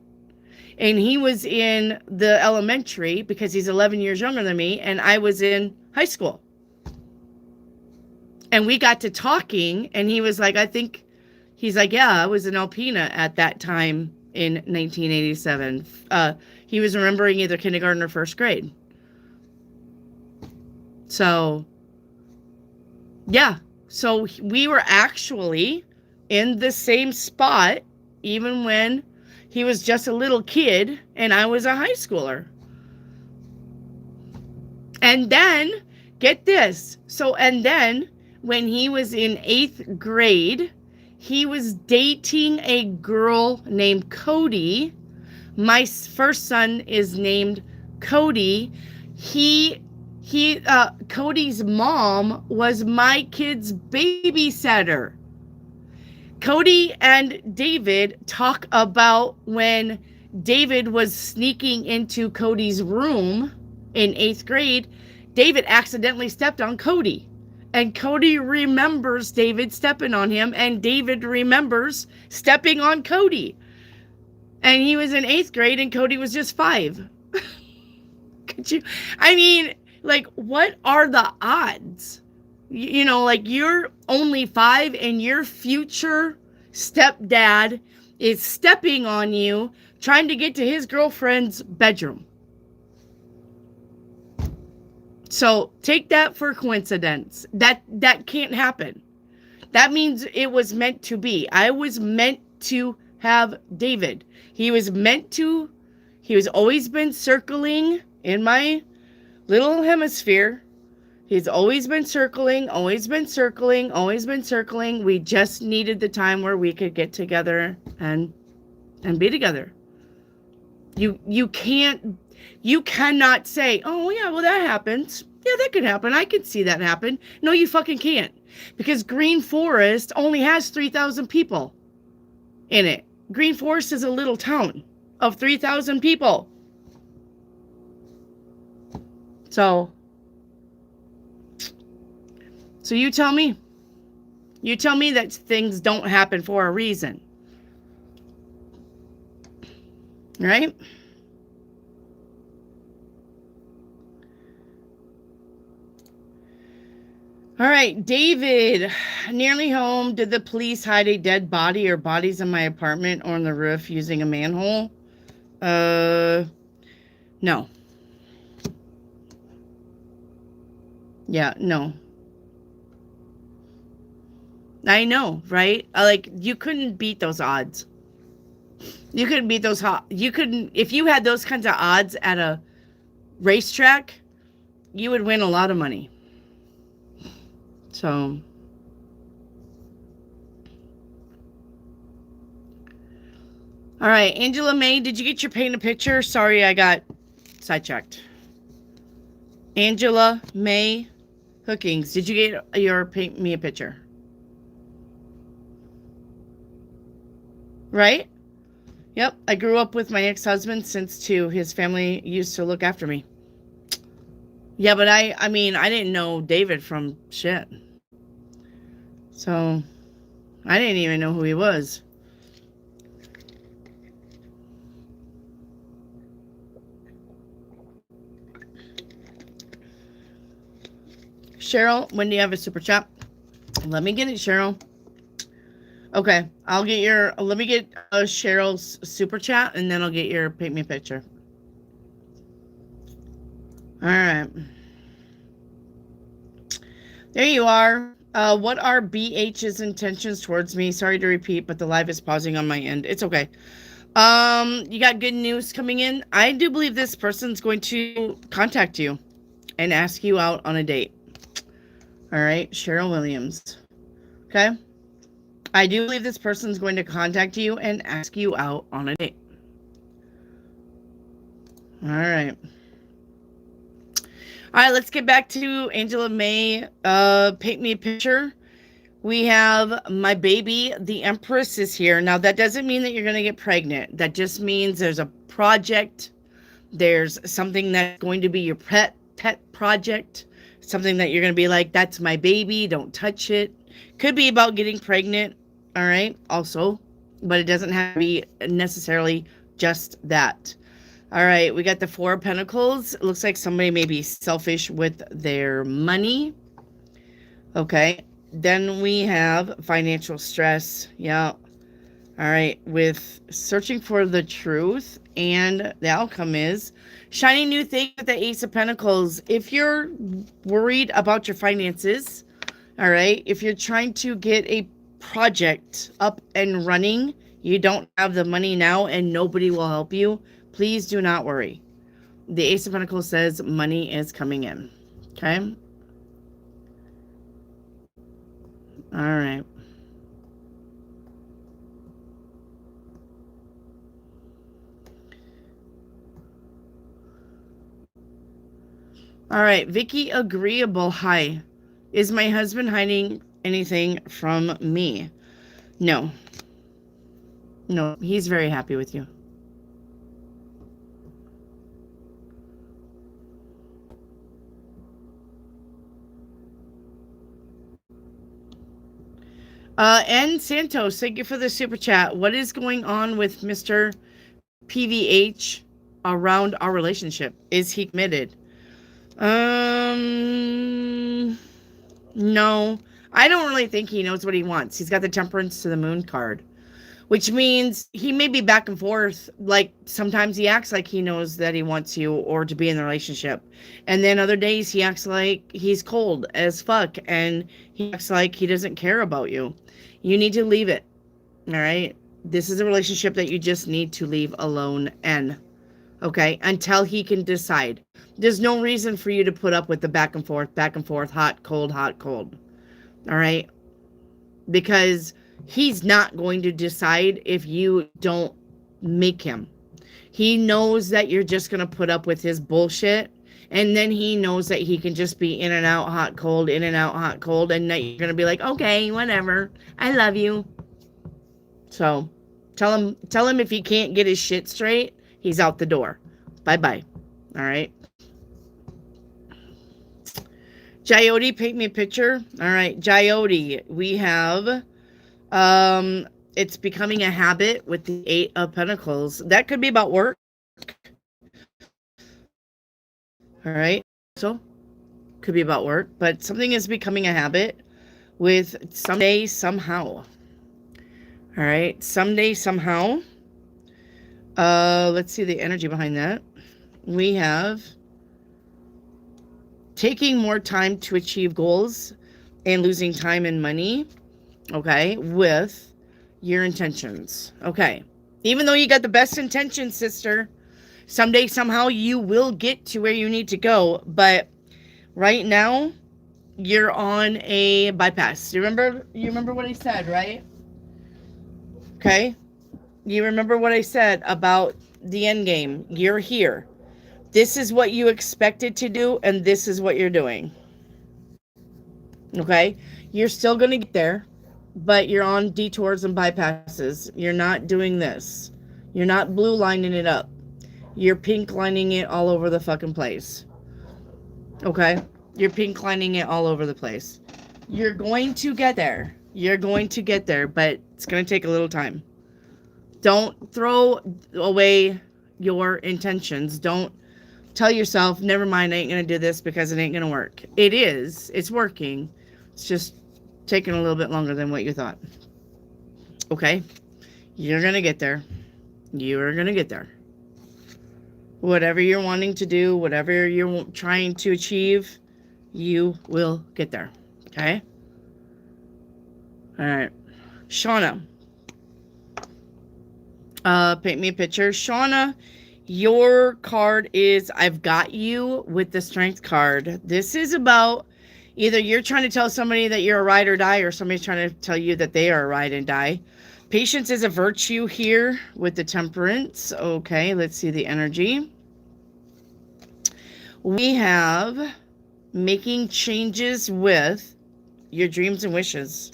And he was in the elementary because he's 11 years younger than me, and I was in high school. And we got to talking, and he was like, he's like, yeah, I was in Alpena at that time in 1987. He was remembering either kindergarten or 1st grade. So, yeah. So we were actually in the same spot, even when he was just a little kid and I was a high schooler. And then, get this. And then when he was in 8th grade, he was dating a girl named Cody. My first son is named Cody. Cody's mom was my kid's babysitter. Cody and David talk about when David was sneaking into Cody's room in 8th grade. David accidentally stepped on Cody. And Cody remembers David stepping on him, and David remembers stepping on Cody. And he was in 8th grade, and Cody was just 5. Could you? What are the odds? You're only 5, and your future stepdad is stepping on you, trying to get to his girlfriend's bedroom. So take that for coincidence. That can't happen. That means it was meant to be. I was meant to have David. He was always been circling in my little hemisphere. He's always been circling, always been circling, always been circling. We just needed the time where we could get together and be together. You cannot say, oh yeah, well that happens. Yeah, that could happen. I can see that happen. No, you fucking can't. Because Green Forest only has 3,000 people in it. Green Forest is a little town of 3,000 people. So you tell me. You tell me that things don't happen for a reason. Right? All right, David, nearly home. Did the police hide a dead body or bodies in my apartment or on the roof using a manhole? No. Yeah, no. I know, right? Like, you couldn't beat those odds. You couldn't beat those. You couldn't, if you had those kinds of odds at a racetrack, you would win a lot of money. So, all right, Angela May, did you get your paint a picture? Sorry, I got sidetracked. Angela May Hookings, did you get your paint me a picture? Right? Yep, I grew up with my ex-husband since 2. His family used to look after me. Yeah, but I mean, I didn't know David from shit. So, I didn't even know who he was. Cheryl, when do you have a super chat? Let me get it, Cheryl. Okay, let me get Cheryl's super chat, and then I'll get your paint me a picture. All right. There you are. What are BH's intentions towards me? Sorry to repeat, but the live is pausing on my end. It's okay. You got good news coming in. I do believe this person's going to contact you and ask you out on a date. All right, Cheryl Williams. Okay. I do believe this person's going to contact you and ask you out on a date. All right. All right, let's get back to Angela May. Paint me a picture. We have my baby, the Empress, is here. Now, that doesn't mean that you're going to get pregnant. That just means there's a project. There's something that's going to be your pet project. Something that you're going to be like, that's my baby, don't touch it. Could be about getting pregnant, all right, also. But it doesn't have to be necessarily just that. All right, we got the 4 of Pentacles. It looks like somebody may be selfish with their money. Okay, then we have financial stress. Yeah. All right, with searching for the truth, and the outcome is shiny new thing with the Ace of Pentacles. If you're worried about your finances, all right, if you're trying to get a project up and running, you don't have the money now and nobody will help you, please do not worry. The Ace of Pentacles says money is coming in. Okay? All right. All right, Vicky Agreeable. Hi. Is my husband hiding anything from me? No. No, he's very happy with you. N Santos, thank you for the super chat. What is going on with Mr. PVH around our relationship? Is he committed? No. I don't really think he knows what he wants. He's got the Temperance to the Moon card. which means he may be back and forth. Like sometimes he acts like he knows that he wants you or to be in the relationship. And then other days he acts like he's cold as fuck and he acts like he doesn't care about you. You need to leave it. All right. This is a relationship that you just need to leave alone and okay, until he can decide. There's no reason for you to put up with the back and forth, hot, cold, all right? Because he's not going to decide if you don't make him. He knows that you're just going to put up with his bullshit, and then he knows that he can just be in and out, hot, cold, in and out, hot, cold, and that you're going to be like, okay, whatever, I love you. So tell him if he can't get his shit straight, he's out the door. Bye-bye. All right. Jyoti, paint me a picture. All right. Jyoti, we have, it's becoming a habit with the 8 of Pentacles. That could be about work. All right. So, could be about work, but something is becoming a habit with someday, somehow. All right. Someday, somehow. Let's see the energy behind that. We have taking more time to achieve goals and losing time and money, okay, with your intentions. Okay. Even though you got the best intentions, sister, someday, somehow you will get to where you need to go. But right now, you're on a bypass. You remember what I said, right? Okay. You remember what I said about the end game. You're here. This is what you expected to do, and this is what you're doing. Okay? You're still going to get there, but you're on detours and bypasses. You're not doing this. You're not blue lining it up. You're pink lining it all over the fucking place. Okay? You're pink lining it all over the place. You're going to get there. You're going to get there, but it's going to take a little time. Don't throw away your intentions. Don't tell yourself, never mind, I ain't going to do this because it ain't going to work. It is. It's working. It's just taking a little bit longer than what you thought. Okay? You're going to get there. You're going to get there. Whatever you're wanting to do, whatever you're trying to achieve, you will get there. Okay? All right. Shauna. Paint me a picture. Shauna, your card is I've got you with the Strength card. This is about either you're trying to tell somebody that you're a ride or die, or somebody's trying to tell you that they are a ride and die. Patience is a virtue here with the Temperance. Okay, let's see the energy. We have making changes with your dreams and wishes.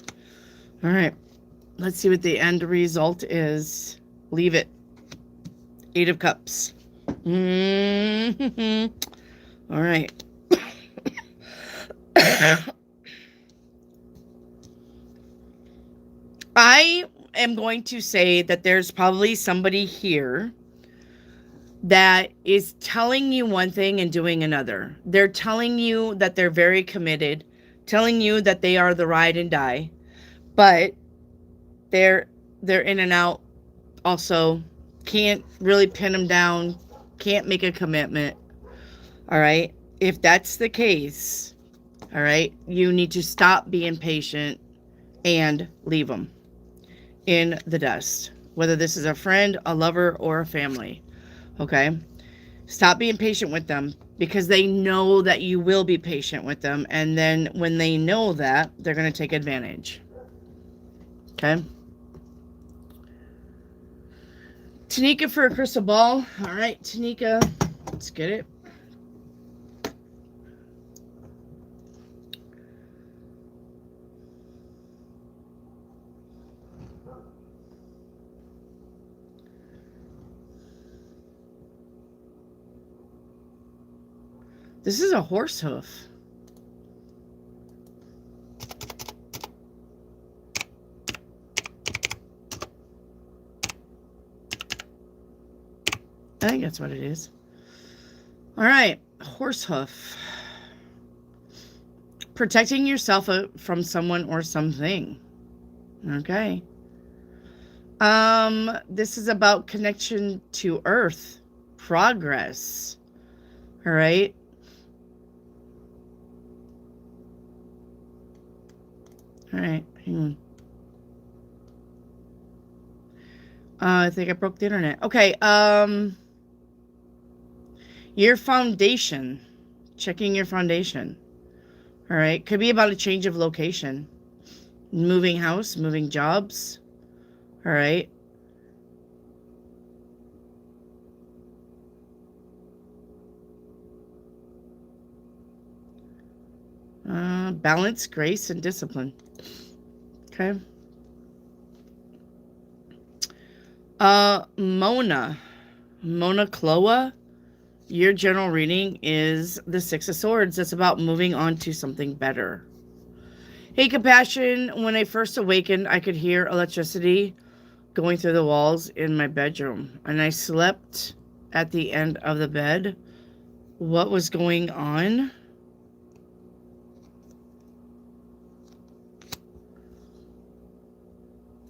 All right, let's see what the end result is. Leave it. 8 of Cups. Mm-hmm. All right. I am going to say that there's probably somebody here that is telling you one thing and doing another. They're telling you that they're very committed, telling you that they are the ride and die, but they're in and out. Also, can't really pin them down, can't make a commitment. All right. If that's the case, all right, you need to stop being patient and leave them in the dust, whether this is a friend, a lover, or a family. Okay. Stop being patient with them because they know that you will be patient with them. And then when they know that, they're going to take advantage. Okay. Tanika for a crystal ball. All right, Tanika, let's get it. This is a horse hoof. I think that's what it is. All right, horse hoof. Protecting yourself from someone or something. Okay. This is about connection to Earth, progress. All right. All right. Hang on. I think I broke the internet. Okay. Your foundation. Checking your foundation. All right. Could be about a change of location. Moving house, moving jobs. All right. Balance, grace, and discipline. Okay. Mona Cloa. Your general reading is the Six of Swords. It's about moving on to something better. Hey, Compassion. When I first awakened, I could hear electricity going through the walls in my bedroom, and I slept at the end of the bed. What was going on?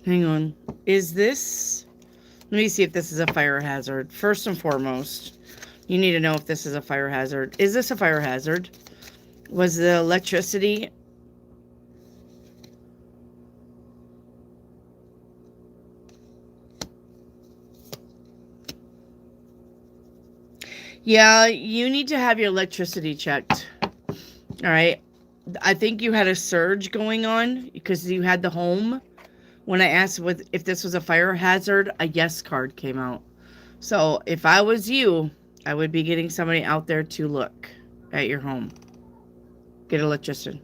Hang on. Is this... Let me see if this is a fire hazard. First and foremost, you need to know if this is a fire hazard. Is this a fire hazard? Was the electricity... Yeah, you need to have your electricity checked. All right. I think you had a surge going on because you had the home. When I asked if this was a fire hazard, a yes card came out. So if I was you, I would be getting somebody out there to look at your home. Get an electrician.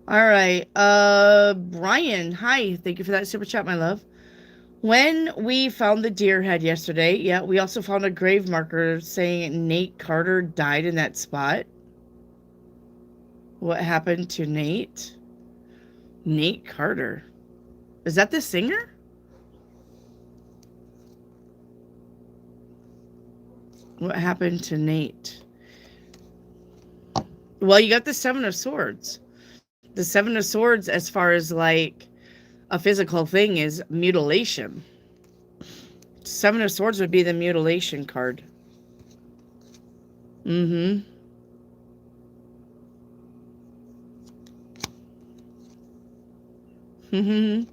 All right. Brian, hi. Thank you for that super chat, my love. When we found the deer head yesterday, yeah, we also found a grave marker saying Nate Carter died in that spot. What happened to Nate? Nate Carter. Is that the singer? What happened to Nate? Well, you got the Seven of Swords. The Seven of Swords, as far as like a physical thing, is mutilation. Seven of Swords would be the mutilation card. Mm-hmm. Mm-hmm.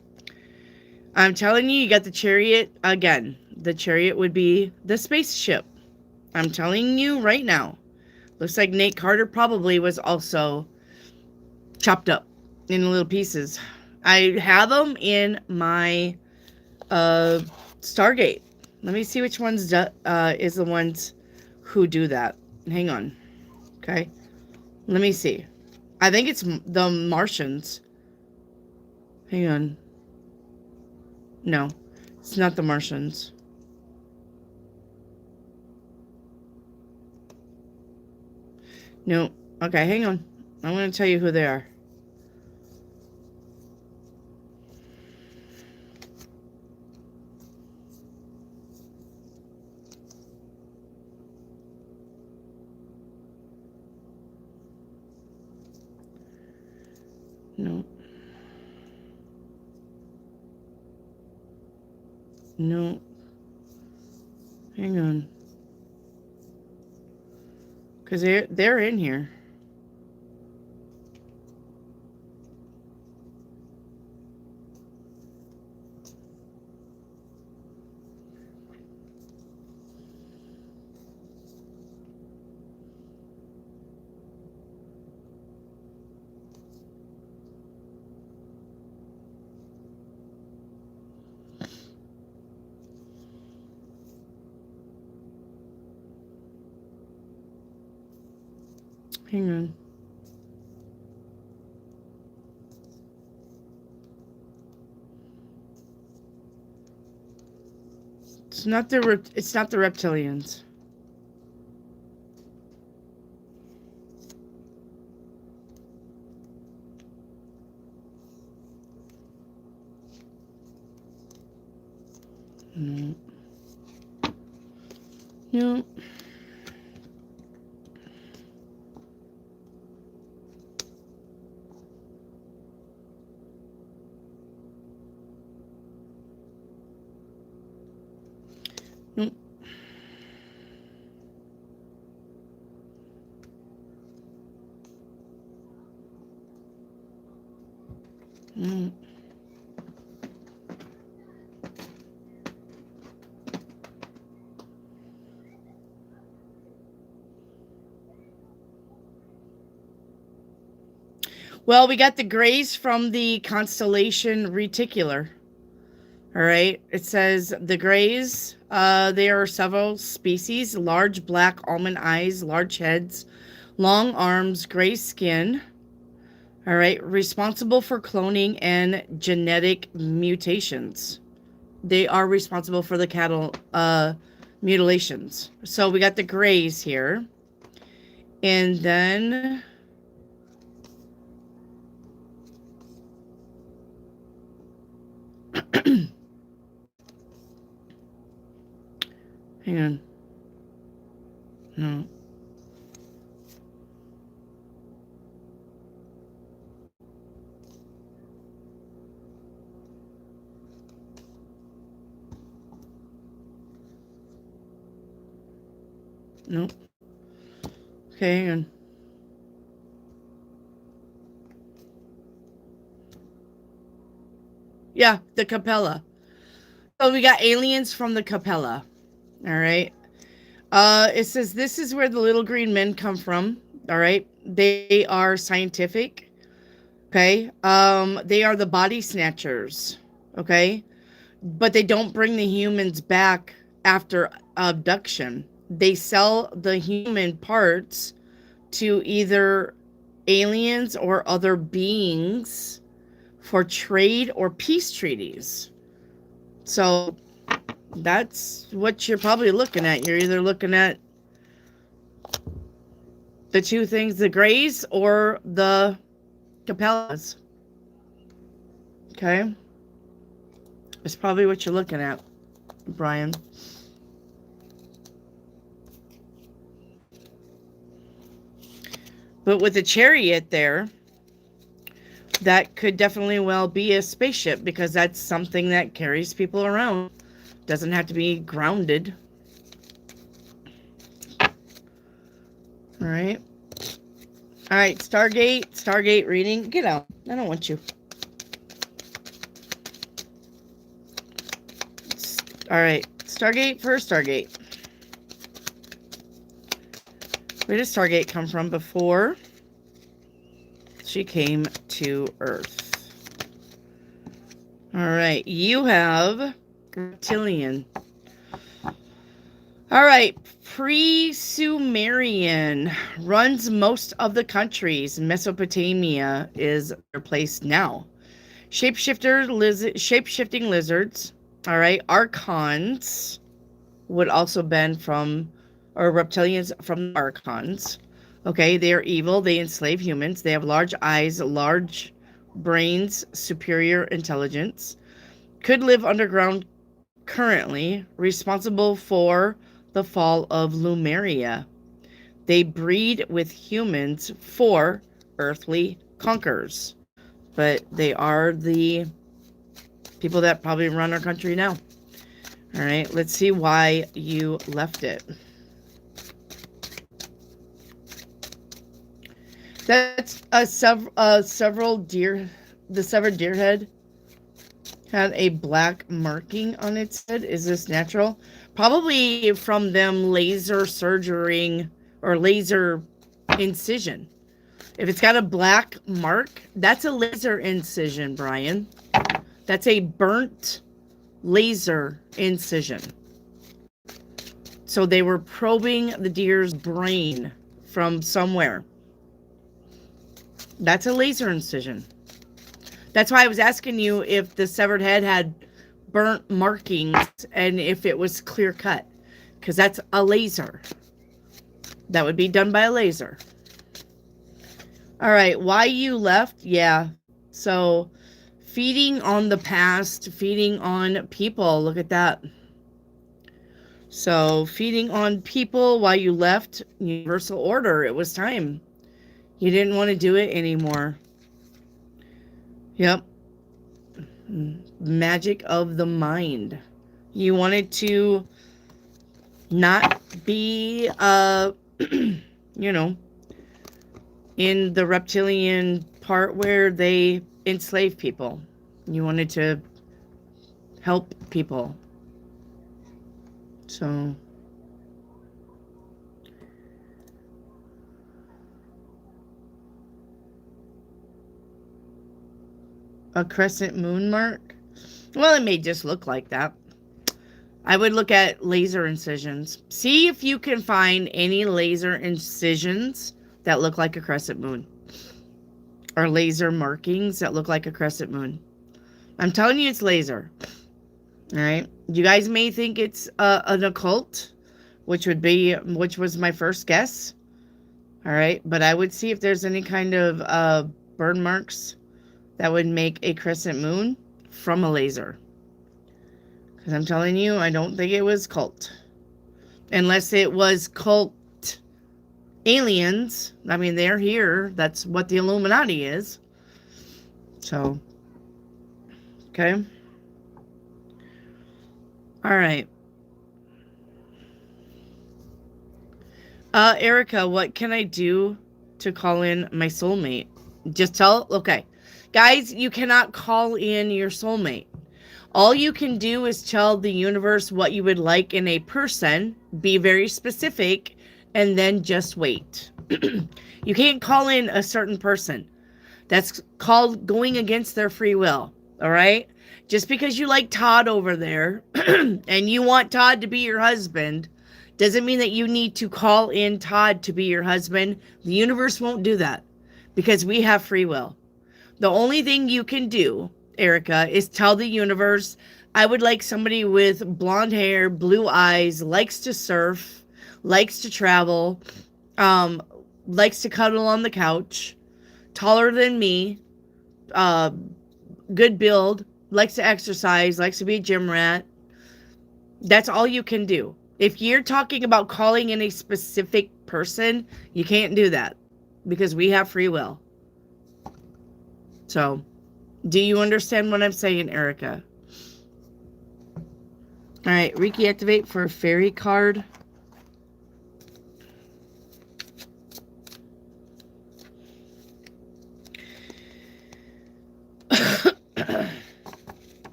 I'm telling you, you got the Chariot again. The Chariot would be the spaceship. I'm telling you right now. Looks like Nate Carter probably was also chopped up in little pieces. I have them in my Stargate. Let me see which ones is the ones who do that. Hang on. Okay. Let me see. I think it's the Martians. Hang on. No. It's not the Martians. No. Okay, hang on. I'm going to tell you who they are. No. No. Hang on. Because they're in here. Hang on. It's not the reptilians. No. No. Nope. Mm. Well, we got the grays from the constellation Reticular. All right. It says the grays, there are several species: large black almond eyes, large heads, long arms, gray skin. All right. Responsible for cloning and genetic mutations. They are responsible for the cattle mutilations. So we got the grays here. And then hang on. No. Nope. Okay, hang on. Yeah, the Capella. So we got aliens from the Capella. All right. It says this is where the little green men come from. All right. They are scientific. Okay. They are the body snatchers. Okay. But they don't bring the humans back after abduction. They sell the human parts to either aliens or other beings for trade or peace treaties. So that's what you're probably looking at. You're either looking at the two things, the grays or the Capellas. Okay? It's probably what you're looking at, Brian. But with the chariot there, that could definitely well be a spaceship, because that's something that carries people around. Doesn't have to be grounded. All right. All right, Stargate reading. Get out. I don't want you. All right, Stargate for Stargate. Where did Stargate come from before she came to Earth? All right, you have reptilian. All right, pre-Sumerian runs most of the countries. Mesopotamia is their place now. Shape-shifting lizards. All right, archons would also been from, or reptilians from the archons. Okay, they are evil. They enslave humans. They have large eyes, large brains, superior intelligence. Could live underground currently. Responsible for the fall of Lemuria. They breed with humans for earthly conquerors. But they are the people that probably run our country now. All right, let's see why you left it. That's several deer. The severed deer head had a black marking on its head. Is this natural? Probably from them laser surgerying or laser incision. If it's got a black mark, that's a laser incision, Brian. That's a burnt laser incision. So they were probing the deer's brain from somewhere. That's a laser incision. That's why I was asking you if the severed head had burnt markings and if it was clear cut, because that's a laser. That would be done by a laser. All right, why you left? Yeah. So feeding on the past, feeding on people. Look at that. So feeding on people while you left Universal Order. It was time. You didn't want to do it anymore. Yep. Magic of the mind. You wanted to not be, you know, in the reptilian part where they enslave people. You wanted to help people. So, a crescent moon mark? Well, it may just look like that. I would look at laser incisions. See if you can find any laser incisions that look like a crescent moon. Or laser markings that look like a crescent moon. I'm telling you, it's laser. All right. You guys may think it's an occult, which was my first guess. All right. But I would see if there's any kind of burn marks that would make a crescent moon from a laser. Because I'm telling you, I don't think it was cult. Unless it was cult aliens. I mean, they're here. That's what the Illuminati is. So, okay. All right. Erica, what can I do to call in my soulmate? Just tell, okay. Guys, you cannot call in your soulmate. All you can do is tell the universe what you would like in a person, be very specific, and then just wait. You can't call in a certain person. That's called going against their free will, all right? Just because you like Todd over there and you want Todd to be your husband doesn't mean that you need to call in Todd to be your husband. The universe won't do that because we have free will. The only thing you can do, Erica, is tell the universe, I would like somebody with blonde hair, blue eyes, likes to surf, likes to travel, likes to cuddle on the couch, taller than me, good build, likes to exercise, likes to be a gym rat. That's all you can do. If you're talking about calling in a specific person, you can't do that because we have free will. So, do you understand what I'm saying, Erica? All right, Reiki activate for a fairy card.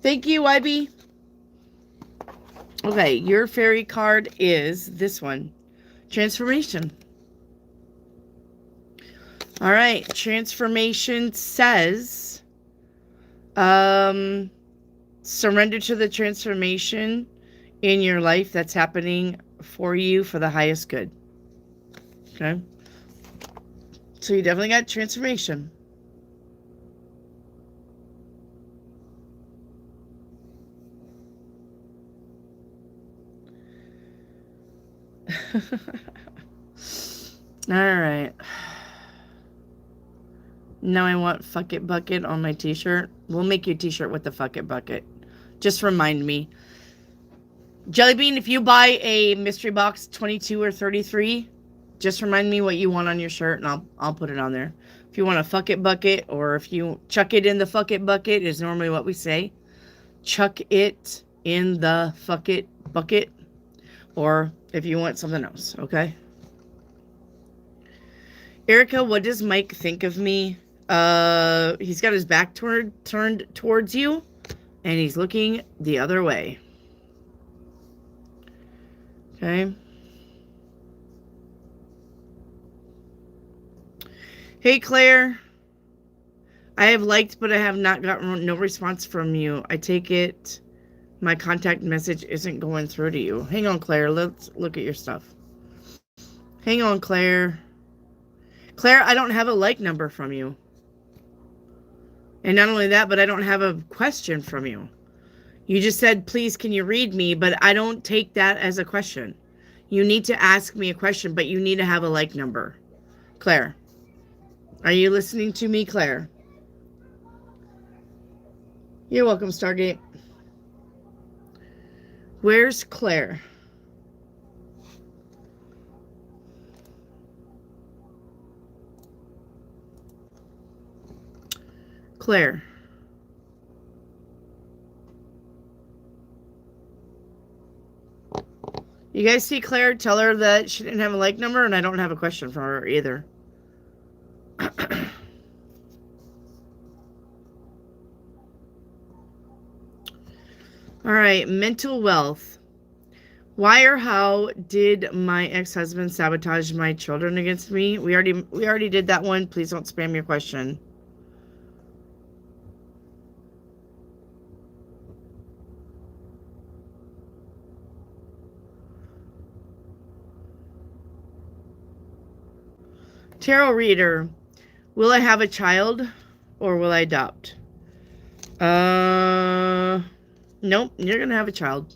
Thank you, YB. Okay, your fairy card is this one. Transformation. All right, transformation says, surrender to the transformation in your life that's happening for you for the highest good. Okay? So you definitely got transformation. All right. Now I want fuck it bucket on my t-shirt. We'll make you a t-shirt with the fuck it bucket. Just remind me. Jellybean, if you buy a mystery box 22 or 33, just remind me what you want on your shirt and I'll put it on there. If you want a fuck it bucket or if you chuck it in the fuck it bucket is normally what we say. Chuck it in the fuck it bucket. Or if you want something else, okay? Erica, what does Mike think of me? He's got his back turned towards you, and he's looking the other way. Okay. Hey, Claire. I have liked, but I have not gotten no response from you. I take it my contact message isn't going through to you. Hang on, Claire. Let's look at your stuff. Hang on, Claire. Claire, I don't have a like number from you. And not only that, but I don't have a question from you. You just said, please, can you read me? But I don't take that as a question. You need to ask me a question, but you need to have a like number. Claire, are you listening to me, Claire? You're welcome, Stargate. Where's Claire? Claire. You guys see Claire? Tell her that she didn't have a like number, and I don't have a question for her either. All right, mental wealth. Why or how did my ex-husband sabotage my children against me? We already did that one. Please don't spam your question. Tarot reader. Will I have a child or will I adopt? Nope, you're going to have a child.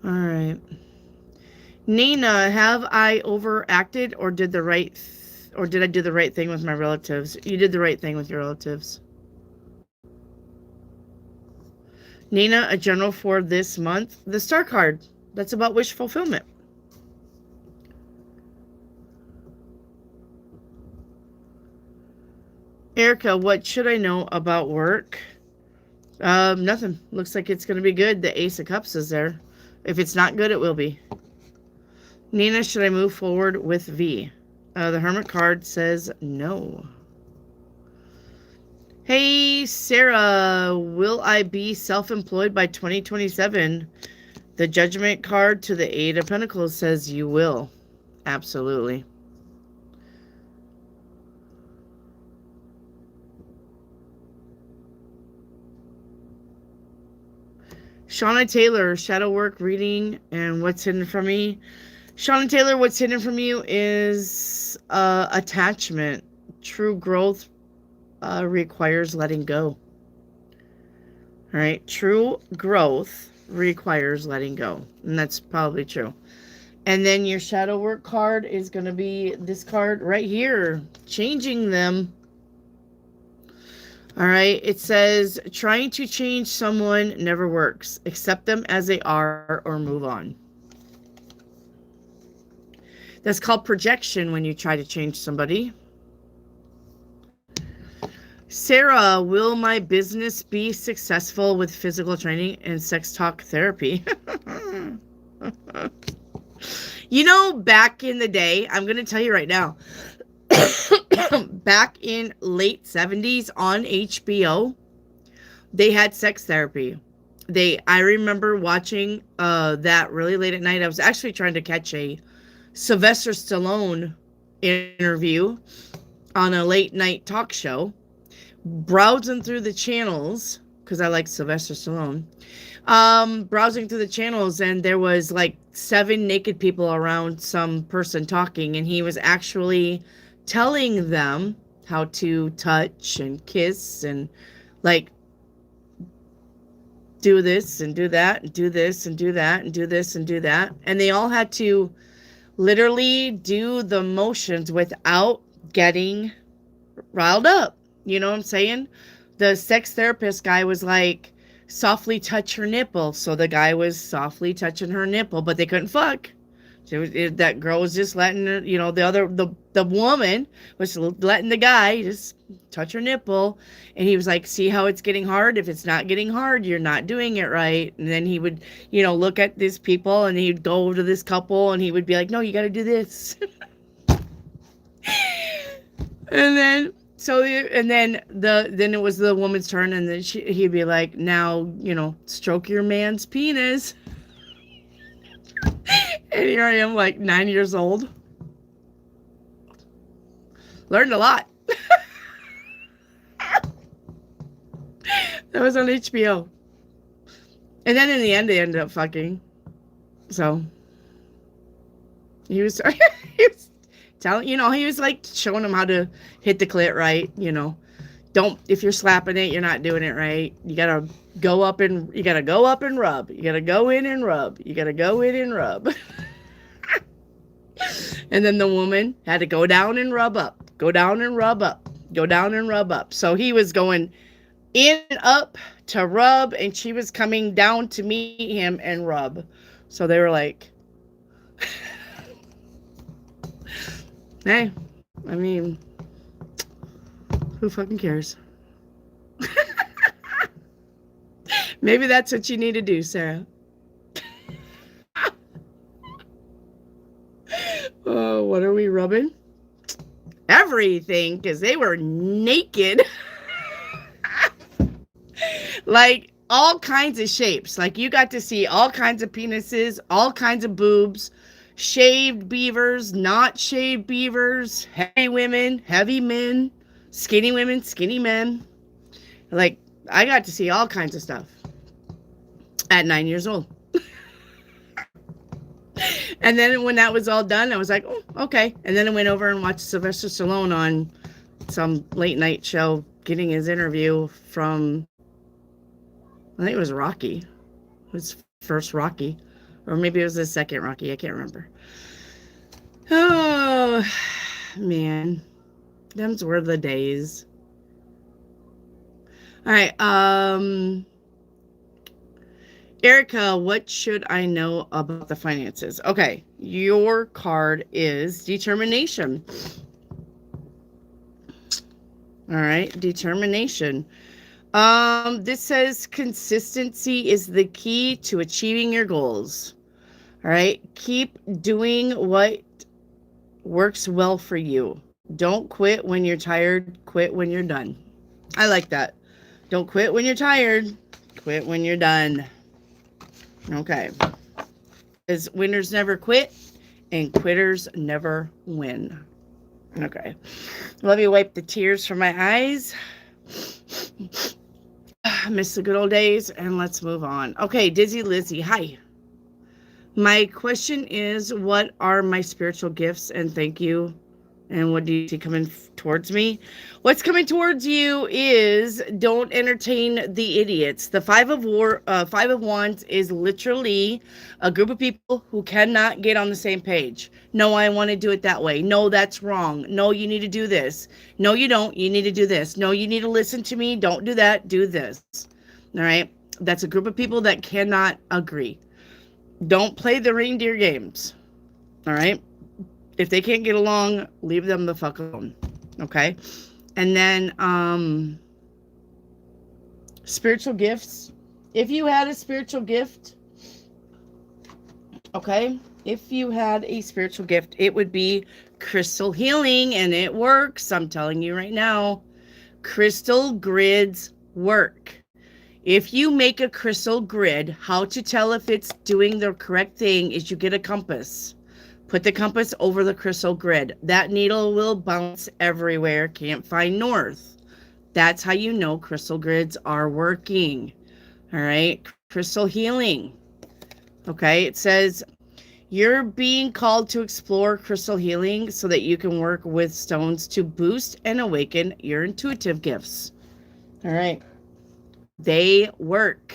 All right. Nina, have I overacted or did I do the right thing with my relatives? You did the right thing with your relatives. Nina, a general for this month. The star card. That's about wish fulfillment. Erica, what should I know about work? Nothing. Looks like it's going to be good. The Ace of Cups is there. If it's not good, it will be. Nina, should I move forward with V? The Hermit card says no. Hey, Sarah, will I be self-employed by 2027? The Judgment card to the Eight of Pentacles says you will. Absolutely. Shauna Taylor, shadow work reading, and what's hidden from me? Shauna Taylor, what's hidden from you is attachment. True growth requires letting go. All right, true growth requires letting go, and that's probably true. And then your shadow work card is going to be this card right here, changing them. All right, it says trying to change someone never works. Accept them as they are or move on. That's called projection when you try to change somebody. Sarah, will my business be successful with physical training and sex talk therapy? You know, back in the day, I'm going to tell you right now, back in late 70s on HBO, they had sex therapy. I remember watching that really late at night. I was actually trying to catch a Sylvester Stallone interview on a late night talk show, browsing through the channels because I like Sylvester Stallone. Browsing through the channels, and there was like 7 naked people around some person talking, and he was actually telling them how to touch and kiss and like do this and do that and do this and do that and do this and do that, and they all had to literally do the motions without getting riled up. You know what I'm saying? The sex therapist guy was like, softly touch her nipple. So the guy was softly touching her nipple, but they couldn't fuck. That girl was just letting her, you know, the woman was letting the guy just touch her nipple. And he was like, see how it's getting hard? If it's not getting hard, you're not doing it right. And then he would, you know, look at these people, and he'd go over to this couple and he would be like, no, you got to do this. And then then it was the woman's turn, and then he'd be like, now, you know, stroke your man's penis. And here I am, like 9 years old. Learned a lot. That was on HBO. And then in the end, they ended up fucking. So he was telling, you know, he was like showing him how to hit the clit right. You know, if you're slapping it, you're not doing it right. You gotta go up and rub. You gotta go in and rub. You gotta go in and rub. And then the woman had to go down and rub up, go down and rub up, go down and rub up. So he was going in and up to rub, and she was coming down to meet him and rub. So they were like, hey, I mean, Who fucking cares? Maybe that's what you need to do, Sarah. Oh, what are we rubbing? Everything, because they were naked. Like all kinds of shapes. Like you got to see all kinds of penises, all kinds of boobs, shaved beavers, not shaved beavers, heavy women, heavy men, skinny women, skinny men. Like I got to see all kinds of stuff at 9 years old. And then when that was all done, I was like, oh, okay. And then I went over and watched Sylvester Stallone on some late night show getting his interview from, I think it was Rocky. His first Rocky. Or maybe it was his second Rocky. I can't remember. Oh, man. Them's were the days. All right. Erica, what should I know about the finances? Okay, your card is determination. All right, determination. This says consistency is the key to achieving your goals. All right, keep doing what works well for you. Don't quit when you're tired, quit when you're done. I like that. Don't quit when you're tired, quit when you're done. Okay. Because winners never quit and quitters never win. Okay. Let me wipe the tears from my eyes. I miss the good old days and let's move on. Okay, Dizzy Lizzie, hi. My question is, what are my spiritual gifts? And thank you. And what do you see coming towards me? What's coming towards you is don't entertain the idiots. The Five of Wands is literally a group of people who cannot get on the same page. No, I want to do it that way. No, that's wrong. No, you need to do this. No, you don't. You need to do this. No, you need to listen to me. Don't do that. Do this. All right. That's a group of people that cannot agree. Don't play the reindeer games. All right. If they can't get along, leave them the fuck alone. Okay? And then, spiritual gifts. If you had a spiritual gift, okay? If you had a spiritual gift, it would be crystal healing, and it works. I'm telling you right now. Crystal grids work. If you make a crystal grid, how to tell if it's doing the correct thing is you get a compass. Put the compass over the crystal grid. That needle will bounce everywhere. Can't find north. That's how you know crystal grids are working. All right. Crystal healing. Okay. It says you're being called to explore crystal healing so that you can work with stones to boost and awaken your intuitive gifts. All right. They work.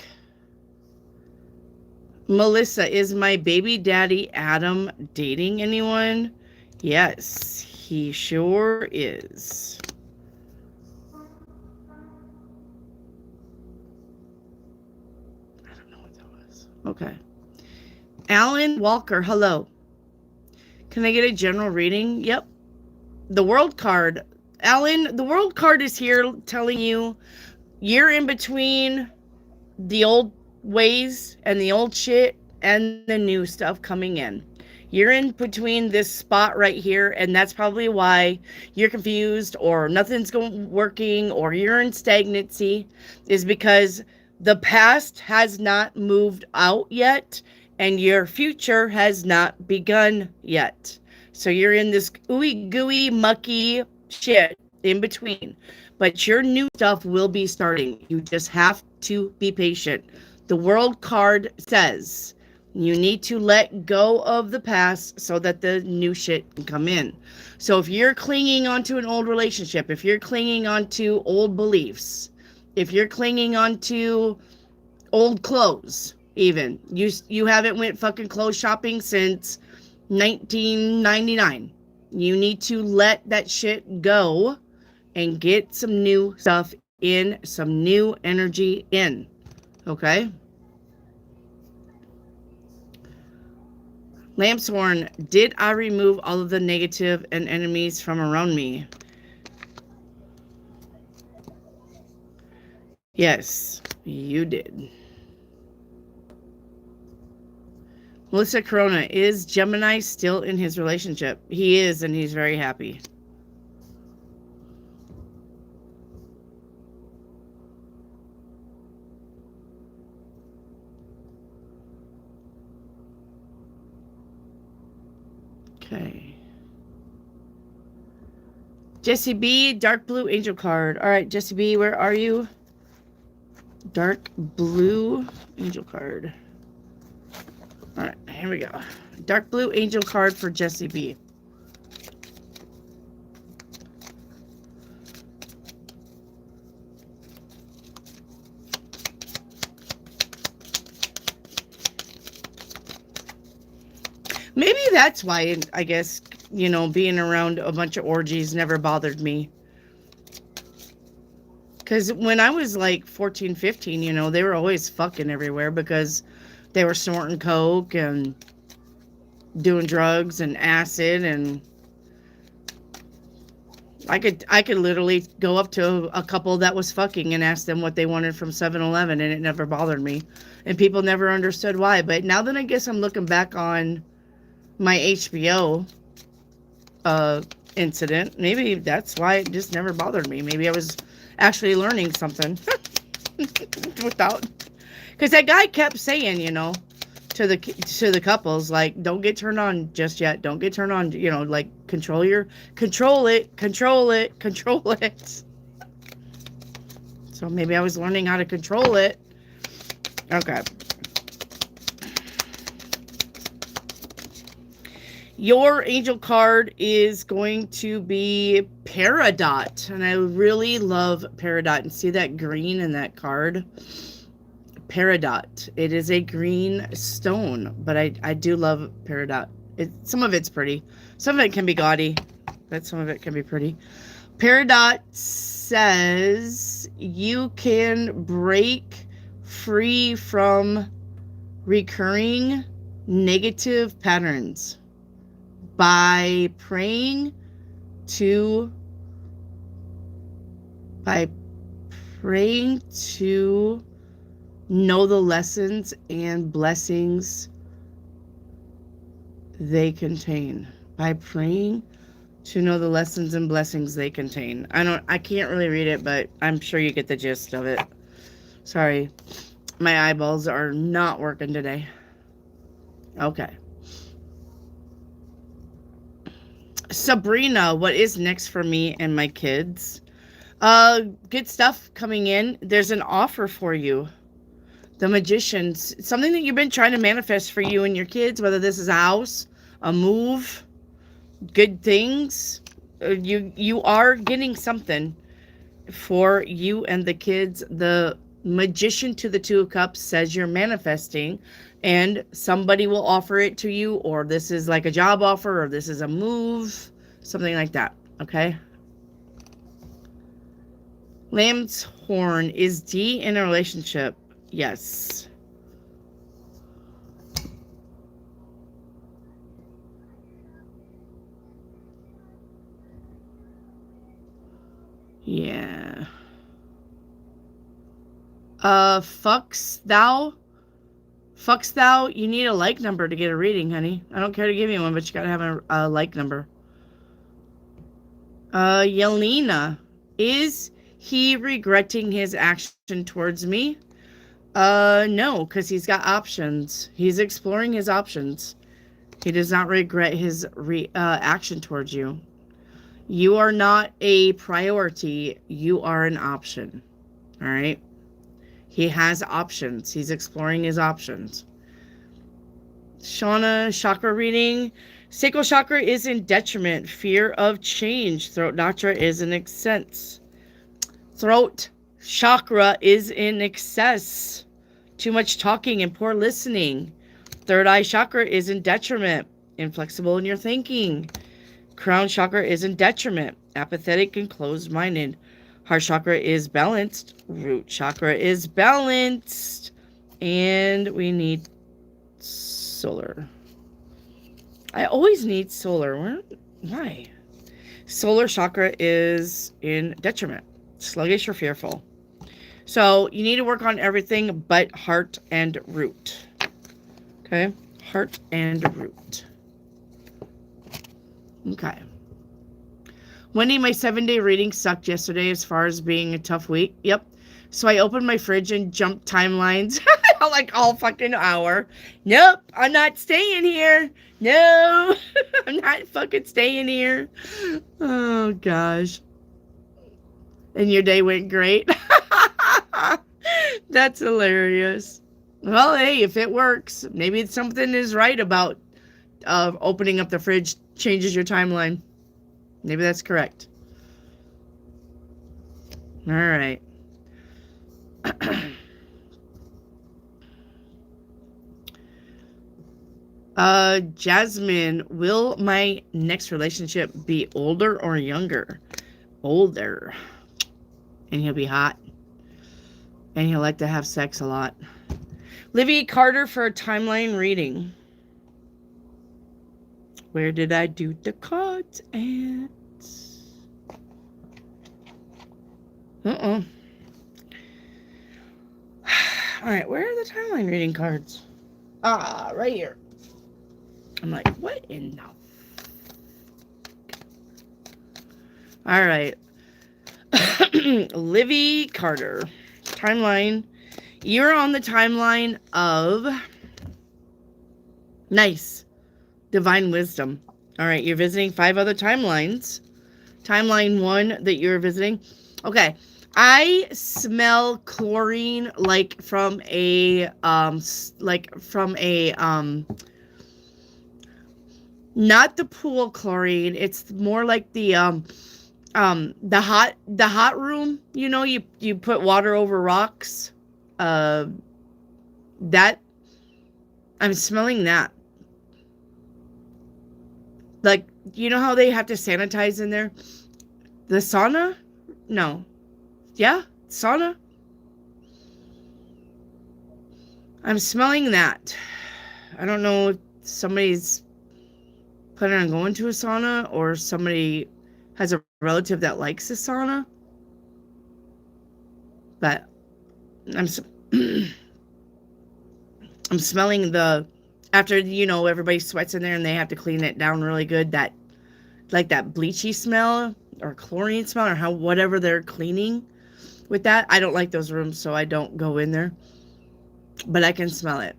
Melissa, is my baby daddy Adam dating anyone? Yes, he sure is. I don't know what that was. Okay. Alan Walker, hello. Can I get a general reading? Yep. The world card. Alan, the world card is here telling you you're in between the old ways and the old shit and the new stuff coming in. You're in between this spot right here, and that's probably why you're confused or nothing's working or you're in stagnancy, is because the past has not moved out yet and your future has not begun yet. So you're in this ooey gooey mucky shit in between, but your new stuff will be starting. You just have to be patient. The world card says you need to let go of the past so that the new shit can come in. So if you're clinging onto an old relationship, if you're clinging onto old beliefs, if you're clinging onto old clothes, even you haven't went fucking clothes shopping since 1999, you need to let that shit go and get some new stuff in, some new energy in. Okay? Lambshorn, did I remove all of the negative and enemies from around me? Yes, you did. Melissa Corona, is Gemini still in his relationship? He is, and he's very happy. Okay. Jesse B, dark blue angel card. All right, Jesse B, where are you? Dark blue angel card. All right, here we go. Dark blue angel card for Jesse B. Maybe that's why, I guess, you know, being around a bunch of orgies never bothered me. Because when I was like 14, 15, you know, they were always fucking everywhere because they were snorting coke and doing drugs and acid, and I could literally go up to a couple that was fucking and ask them what they wanted from 7-Eleven, and it never bothered me. And people never understood why. But now that I guess I'm looking back on my HBO incident, maybe that's why it just never bothered me. Maybe I was actually learning something without, because that guy kept saying, you know, to the couples, like, don't get turned on just yet, don't get turned on, you know, like, control it. So maybe I was learning how to control it. Okay. Your angel card is going to be Peridot. And I really love Peridot. And see that green in that card? Peridot. It is a green stone. But I do love Peridot. Some of it's pretty. Some of it can be gaudy. But some of it can be pretty. Peridot says you can break free from recurring negative patterns by praying to know the lessons and blessings they contain. By praying to know the lessons and blessings they contain. I can't really read it, but I'm sure you get the gist of it. Sorry, my eyeballs are not working today. Okay. Sabrina, what is next for me and my kids? Good stuff coming in. There's an offer for you. The Magician, something that you've been trying to manifest for you and your kids, whether this is a house, a move, good things. You are getting something for you and the kids. The Magician to the Two of Cups says you're manifesting, and somebody will offer it to you, or this is like a job offer, or this is a move, something like that. Okay. Lamb's Horn, is D in a relationship? Yes. Yeah. Fucks thou, you need a like number to get a reading, honey. I don't care to give you one, but you gotta have a like number. Yelena, is he regretting his action towards me? No, because he's got options. He's exploring his options. He does not regret his action towards you. You are not a priority. You are an option. All right? He has options. He's exploring his options. Shauna, chakra reading. Sacral chakra is in detriment. Fear of change. Throat chakra is in excess. Throat chakra is in excess. Too much talking and poor listening. Third eye chakra is in detriment. Inflexible in your thinking. Crown chakra is in detriment. Apathetic and closed-minded. Heart chakra is balanced. Root chakra is balanced. And we need solar. I always need solar. Why? Solar chakra is in detriment. Sluggish or fearful. So you need to work on everything but heart and root. Okay? Heart and root. Okay. Wendy, my 7-day reading sucked yesterday as far as being a tough week. Yep. So I opened my fridge and jumped timelines like all fucking hour. Nope, I'm not staying here. No, I'm not fucking staying here. Oh, gosh. And your day went great. That's hilarious. Well, hey, if it works, maybe something is right about opening up the fridge changes your timeline. Maybe that's correct. All right. Jasmine, will my next relationship be older or younger? Older. And he'll be hot. And he'll like to have sex a lot. Livy Carter for a timeline reading. Where did I do the cards at? Uh-oh. All right, where are the timeline reading cards? Ah, right here. I'm like, what in the... All right. Livy Carter. Timeline. You're on the timeline of... Nice. Divine Wisdom. All right, you're visiting 5 other timelines. Timeline 1 that you're visiting. Okay. I smell chlorine like from a not the pool chlorine. It's more like the hot room, you know, you put water over rocks. That I'm smelling that. Like, you know how they have to sanitize in there? The sauna? No. Yeah, sauna. I'm smelling that. I don't know if somebody's planning on going to a sauna or somebody has a relative that likes a sauna. But I'm I'm smelling the, after, you know, everybody sweats in there and they have to clean it down really good, that, like that bleachy smell or chlorine smell or whatever they're cleaning with that. I don't like those rooms, so I don't go in there. But I can smell it.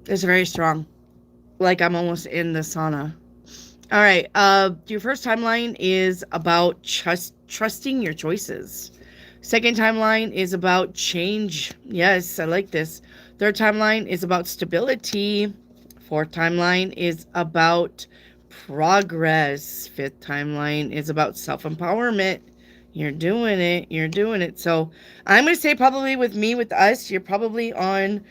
It's very strong. Like I'm almost in the sauna. All right. Your first timeline is about trusting your choices. Second timeline is about change. Yes, I like this. Third timeline is about stability. Fourth timeline is about progress. Fifth timeline is about self-empowerment. You're doing it. You're doing it. So I'm going to say probably with me, with us, you're probably on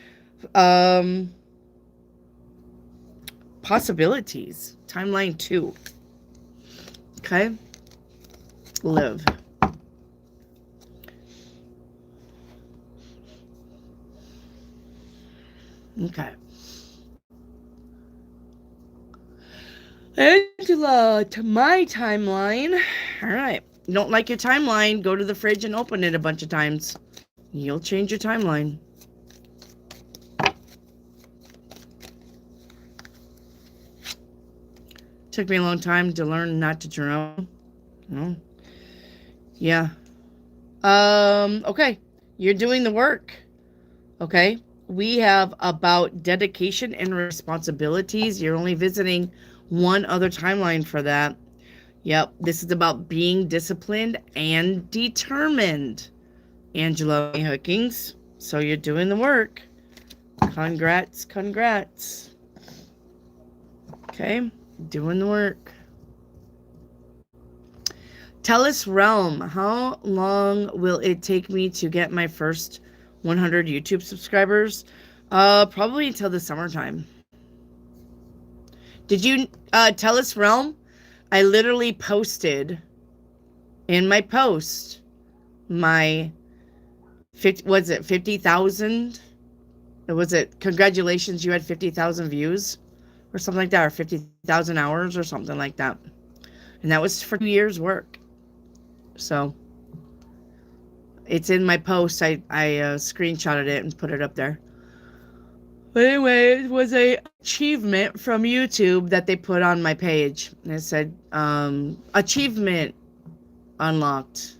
possibilities. Timeline 2. Okay. Live. Okay. Angela, to my timeline. All right. You don't like your timeline, go to the fridge and open it a bunch of times. You'll change your timeline. Took me a long time to learn not to drown. Oh. Yeah. Okay. You're doing the work. Okay. We have about dedication and responsibilities. You're only visiting one other timeline for that. Yep. This is about being disciplined and determined. Angela Hookings. So you're doing the work. Congrats. Congrats. Okay. Doing the work. Tellus Realm. How long will it take me to get my first 100 YouTube subscribers? Probably until the summertime. Did you, Tellus Realm? I literally posted in my post my 50,000? Was it congratulations, you had 50,000 views or something like that, or 50,000 hours or something like that. And that was for 2 years work. So It's in my post. I screenshotted it and put it up there. But anyway, it was a achievement from YouTube that they put on my page. And it said, achievement unlocked.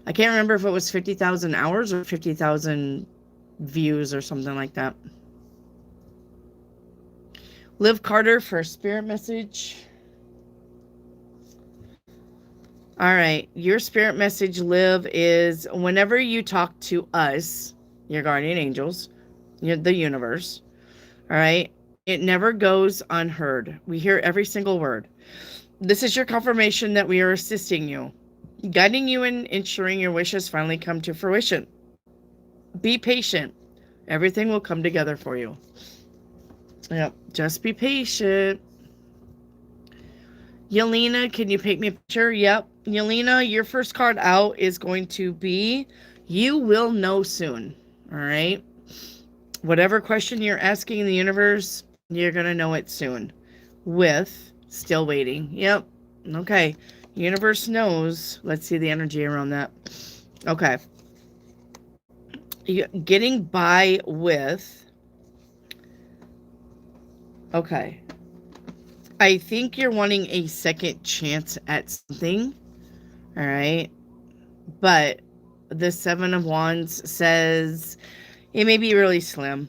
I can't remember if it was 50,000 hours or 50,000 views or something like that. Liv Carter for spirit message. All right. Your spirit message, Liv, is whenever you talk to us, your guardian angels, the universe, all right, it never goes unheard. We hear every single word. This is your confirmation that we are assisting you, guiding you in ensuring your wishes finally come to fruition. Be patient. Everything will come together for you. Yep. Just be patient. Yelena, can you paint me a picture? Yep. Yelena, your first card out is going to be, you will know soon. All right. Whatever question you're asking in the universe, you're going to know it soon. With still waiting. Yep. Okay. Universe knows. Let's see the energy around that. Okay. Getting by with. Okay. I think you're wanting a second chance at something. All right. But the Seven of Wands says it may be really slim.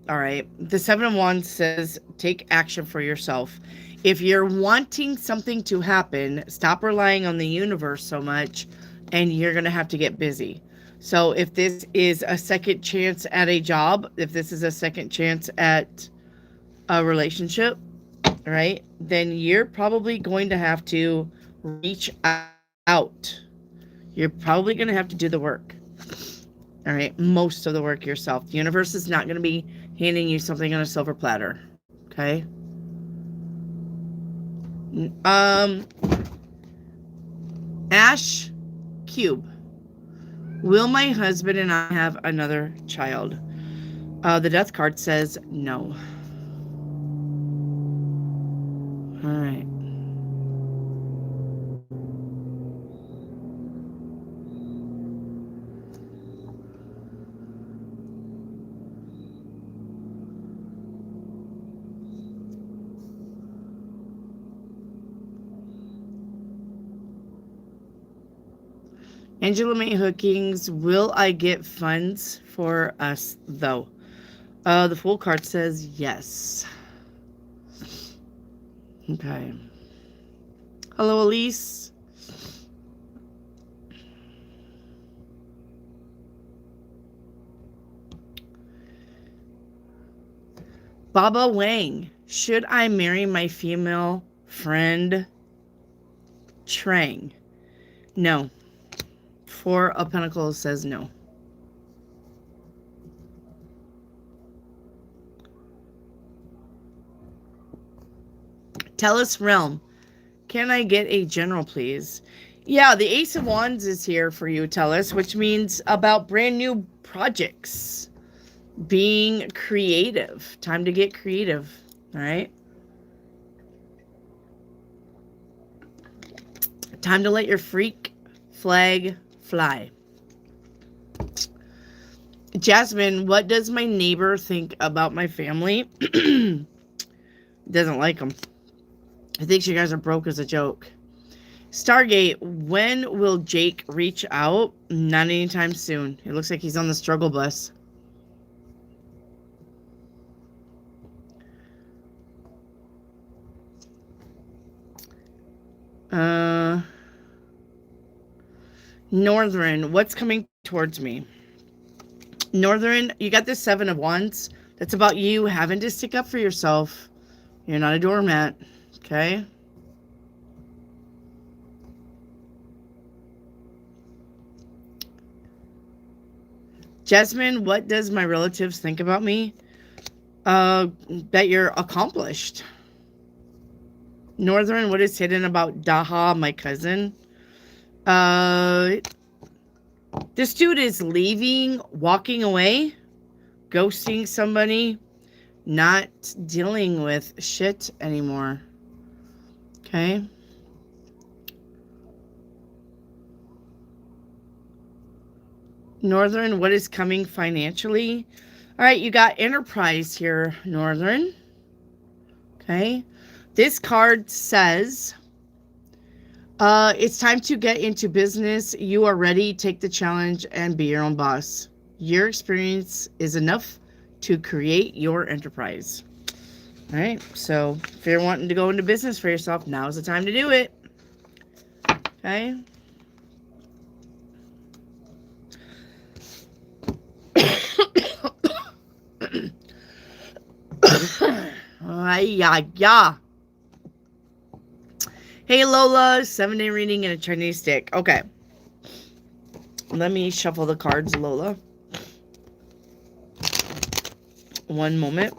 All right. The Seven of Wands says take action for yourself. If you're wanting something to happen, stop relying on the universe so much and you're going to have to get busy. So if this is a second chance at a job, if this is a second chance at a relationship, right, then you're probably going to have to reach out. You're probably going to have to do the work. All right, most of the work yourself. The universe is not going to be handing you something on a silver platter. Okay? Ash Cube. Will my husband and I have another child? The death card says no. All right. Angela May Hookings, will I get funds for us, though? The Fool card says yes. Okay. Hello, Elise. Baba Wang, should I marry my female friend Trang? No. Four of Pentacles says no. Tellus Realm, can I get a general, please? Yeah, the Ace of Wands is here for you, Tellus, which means about brand new projects. Being creative. Time to get creative. All right? Time to let your freak flag fly. Jasmine, what does my neighbor think about my family? Doesn't like them. I think you guys are broke as a joke. Stargate, when will Jake reach out? Not anytime soon. It looks like he's on the struggle bus. Northern, what's coming towards me? Northern, you got this Seven of Wands. That's about you having to stick up for yourself. You're not a doormat. Okay? Jasmine, what does my relatives think about me? That you're accomplished. Northern, what is hidden about Daha, my cousin? This dude is leaving, walking away, ghosting somebody, not dealing with shit anymore. Okay? Northern, what is coming financially? All right, you got Enterprise here, Northern. Okay. This card says, it's time to get into business. You are ready. Take the challenge and be your own boss. Your experience is enough to create your enterprise. All right. So if you're wanting to go into business for yourself, now's the time to do it. Okay. Yeah. Hey Lola, 7-day reading and a Chinese stick. Okay. Let me shuffle the cards, Lola. One moment.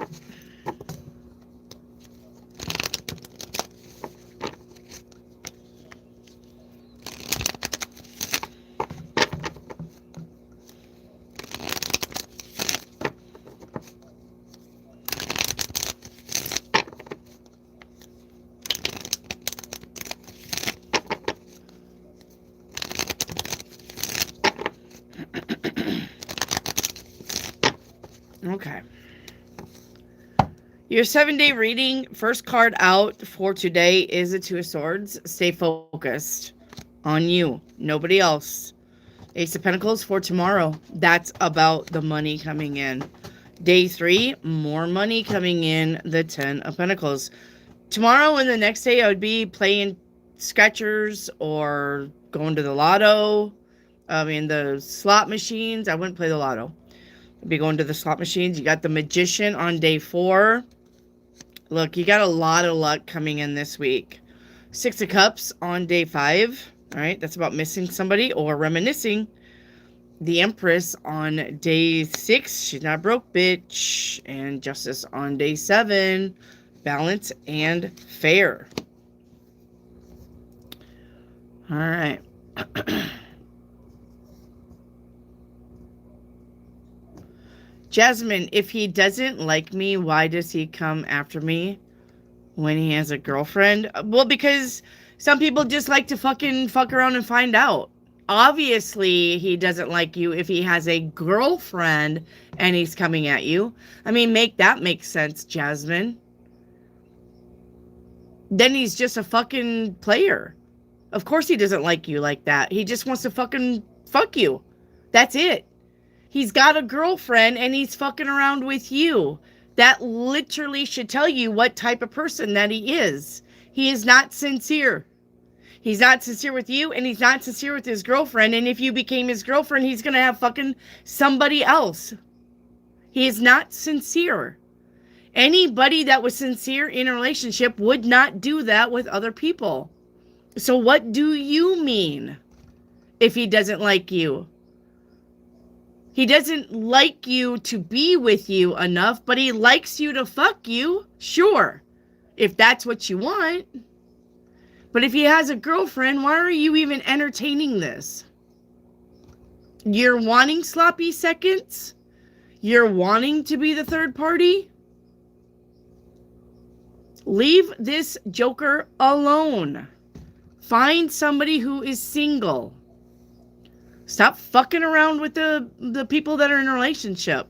Okay. Your 7-day reading, first card out for today is a 2 of Swords. Stay focused on you, nobody else. Ace of Pentacles for tomorrow. That's about the money coming in. Day 3, more money coming in, the 10 of Pentacles. Tomorrow and the next day, I would be playing scratchers or going to the lotto. I mean, the slot machines. I wouldn't play the lotto. I'd be going to the slot machines. You got the Magician on day 4. Look, you got a lot of luck coming in this week. 6 of Cups on day 5. All right, that's about missing somebody or reminiscing. The Empress on day 6. She's not broke, bitch. And Justice on day 7. Balance and fair. All right. Jasmine, if he doesn't like me, why does he come after me when he has a girlfriend? Well, because some people just like to fucking fuck around and find out. Obviously, he doesn't like you if he has a girlfriend and he's coming at you. I mean, make that make sense, Jasmine. Then he's just a fucking player. Of course he doesn't like you like that. He just wants to fucking fuck you. That's it. He's got a girlfriend and he's fucking around with you. That literally should tell you what type of person that he is. He is not sincere. He's not sincere with you and he's not sincere with his girlfriend. And if you became his girlfriend, he's going to have fucking somebody else. He is not sincere. Anybody that was sincere in a relationship would not do that with other people. So what do you mean if he doesn't like you? He doesn't like you to be with you enough, but he likes you to fuck you. Sure, if that's what you want. But if he has a girlfriend, why are you even entertaining this? You're wanting sloppy seconds? You're wanting to be the third party? Leave this joker alone. Find somebody who is single. Stop fucking around with the people that are in a relationship.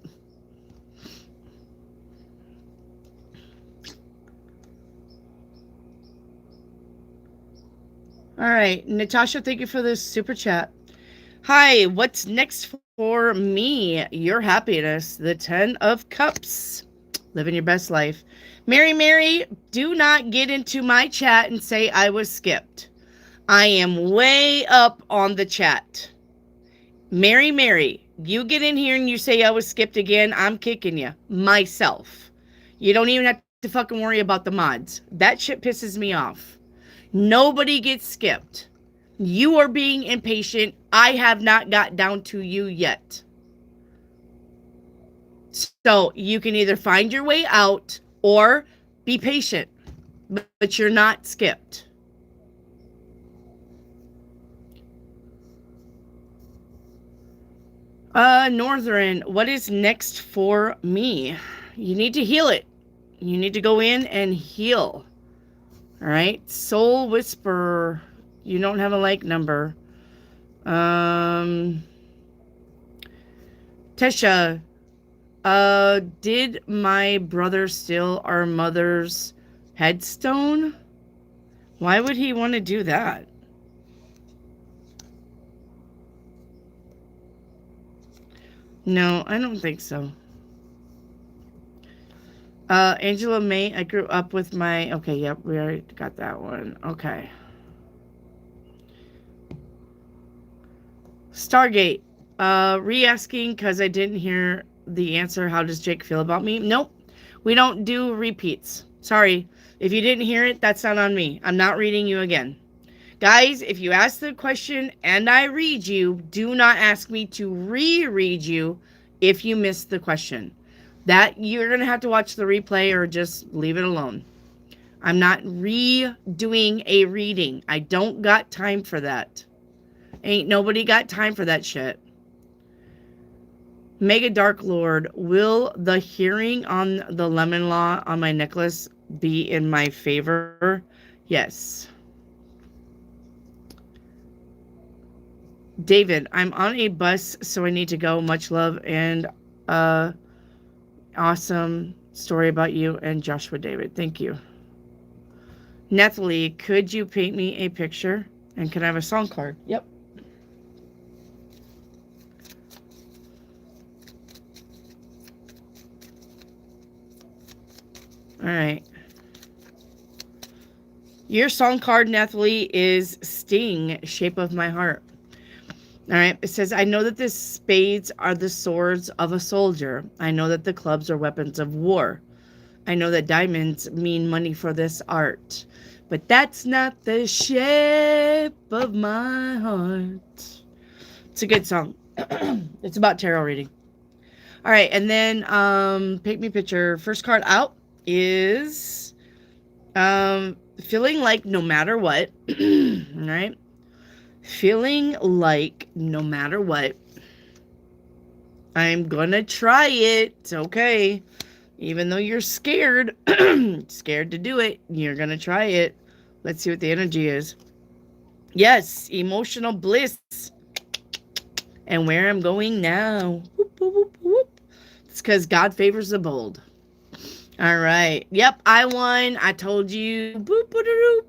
All right, Natasha, thank you for this super chat. Hi, what's next for me? Your happiness, the 10 of Cups. Living your best life. Mary, do not get into my chat and say I was skipped. I am way up on the chat. Mary, you get in here and you say I was skipped again, I'm kicking you. Myself. You don't even have to fucking worry about the mods. That shit pisses me off. Nobody gets skipped. You are being impatient. I have not got down to you yet. So you can either find your way out or be patient. But you're not skipped. Northern, what is next for me? You need to heal it. You need to go in and heal. All right. Soul Whisperer. You don't have a like number. Tesha, did my brother steal our mother's headstone? Why would he want to do that? No, I don't think so. Angela May, I grew up with my... Okay, yep, we already got that one. Okay. Stargate. Re-asking because I didn't hear the answer. How does Jake feel about me? Nope. We don't do repeats. Sorry. If you didn't hear it, that's not on me. I'm not reading you again. Guys, if you ask the question and I read you, do not ask me to reread you if you missed the question. That you're going to have to watch the replay or just leave it alone. I'm not redoing a reading. I don't got time for that. Ain't nobody got time for that shit. Mega Dark Lord, will the hearing on the lemon law on my necklace be in my favor? Yes. David, I'm on a bus, so I need to go. Much love and awesome story about you and Joshua David. Thank you. Nathalie, could you paint me a picture? And can I have a song card? Yep. All right. Your song card, Nathalie, is Sting, Shape of My Heart. All right. It says, I know that the spades are the swords of a soldier. I know that the clubs are weapons of war. I know that diamonds mean money for this art. But that's not the shape of my heart. It's a good song. It's about tarot reading. All right. And then paint me picture. First card out is feeling like no matter what. All right. Feeling like no matter what, I'm gonna try it. Okay. Even though you're scared, scared to do it, you're gonna try it. Let's see what the energy is. Yes, emotional bliss. And where I'm going now. Whoop, whoop, whoop, whoop. It's because God favors the bold. All right. Yep, I won. I told you. Boop, boop, boop.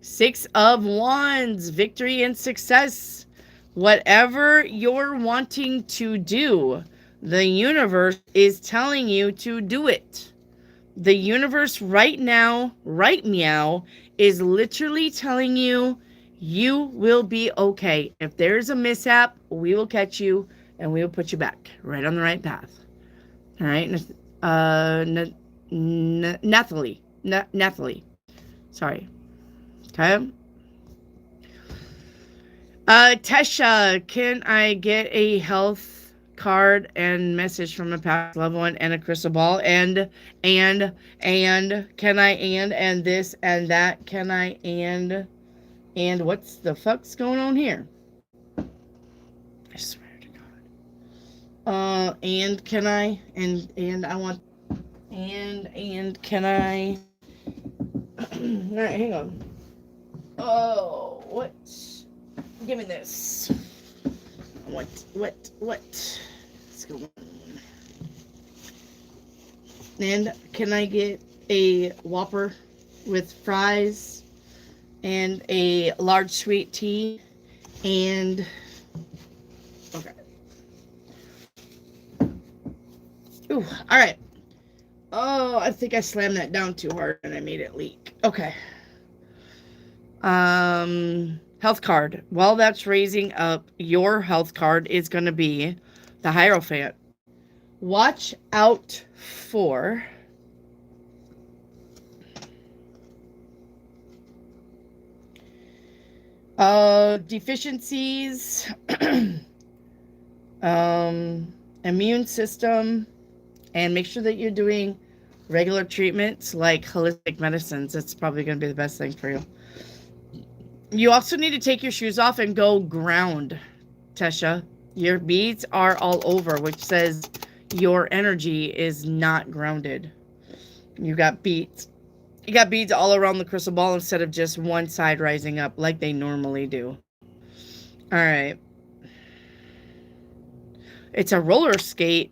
6 of Wands, victory and success. Whatever you're wanting to do, the universe is telling you to do it. The universe right now, right meow, is literally telling you, you will be okay. If there's a mishap, we will catch you and we will put you back right on the right path. All right. Nathalie. Nathalie. Sorry. Okay. Tesha, can I get a health card and message from a past loved one and a crystal ball? And can I and this and that? Can I and what's the fuck's going on here? I swear to God. And can I and I want and can I? All right, hang on. Oh, what? Give me this. What? Let's go. And can I get a Whopper with fries and a large sweet tea and okay. Ooh, all right. Oh, I think I slammed that down too hard and I made it leak. Okay. Health card. While that's raising up, your health card is going to be the Hierophant. Watch out for deficiencies, immune system, and make sure that you're doing regular treatments like holistic medicines. That's probably going to be the best thing for you. You also need to take your shoes off and go ground, Tesha. Your beads are all over, which says your energy is not grounded. You got beads. You got beads all around the crystal ball instead of just one side rising up like they normally do. All right. It's a roller skate.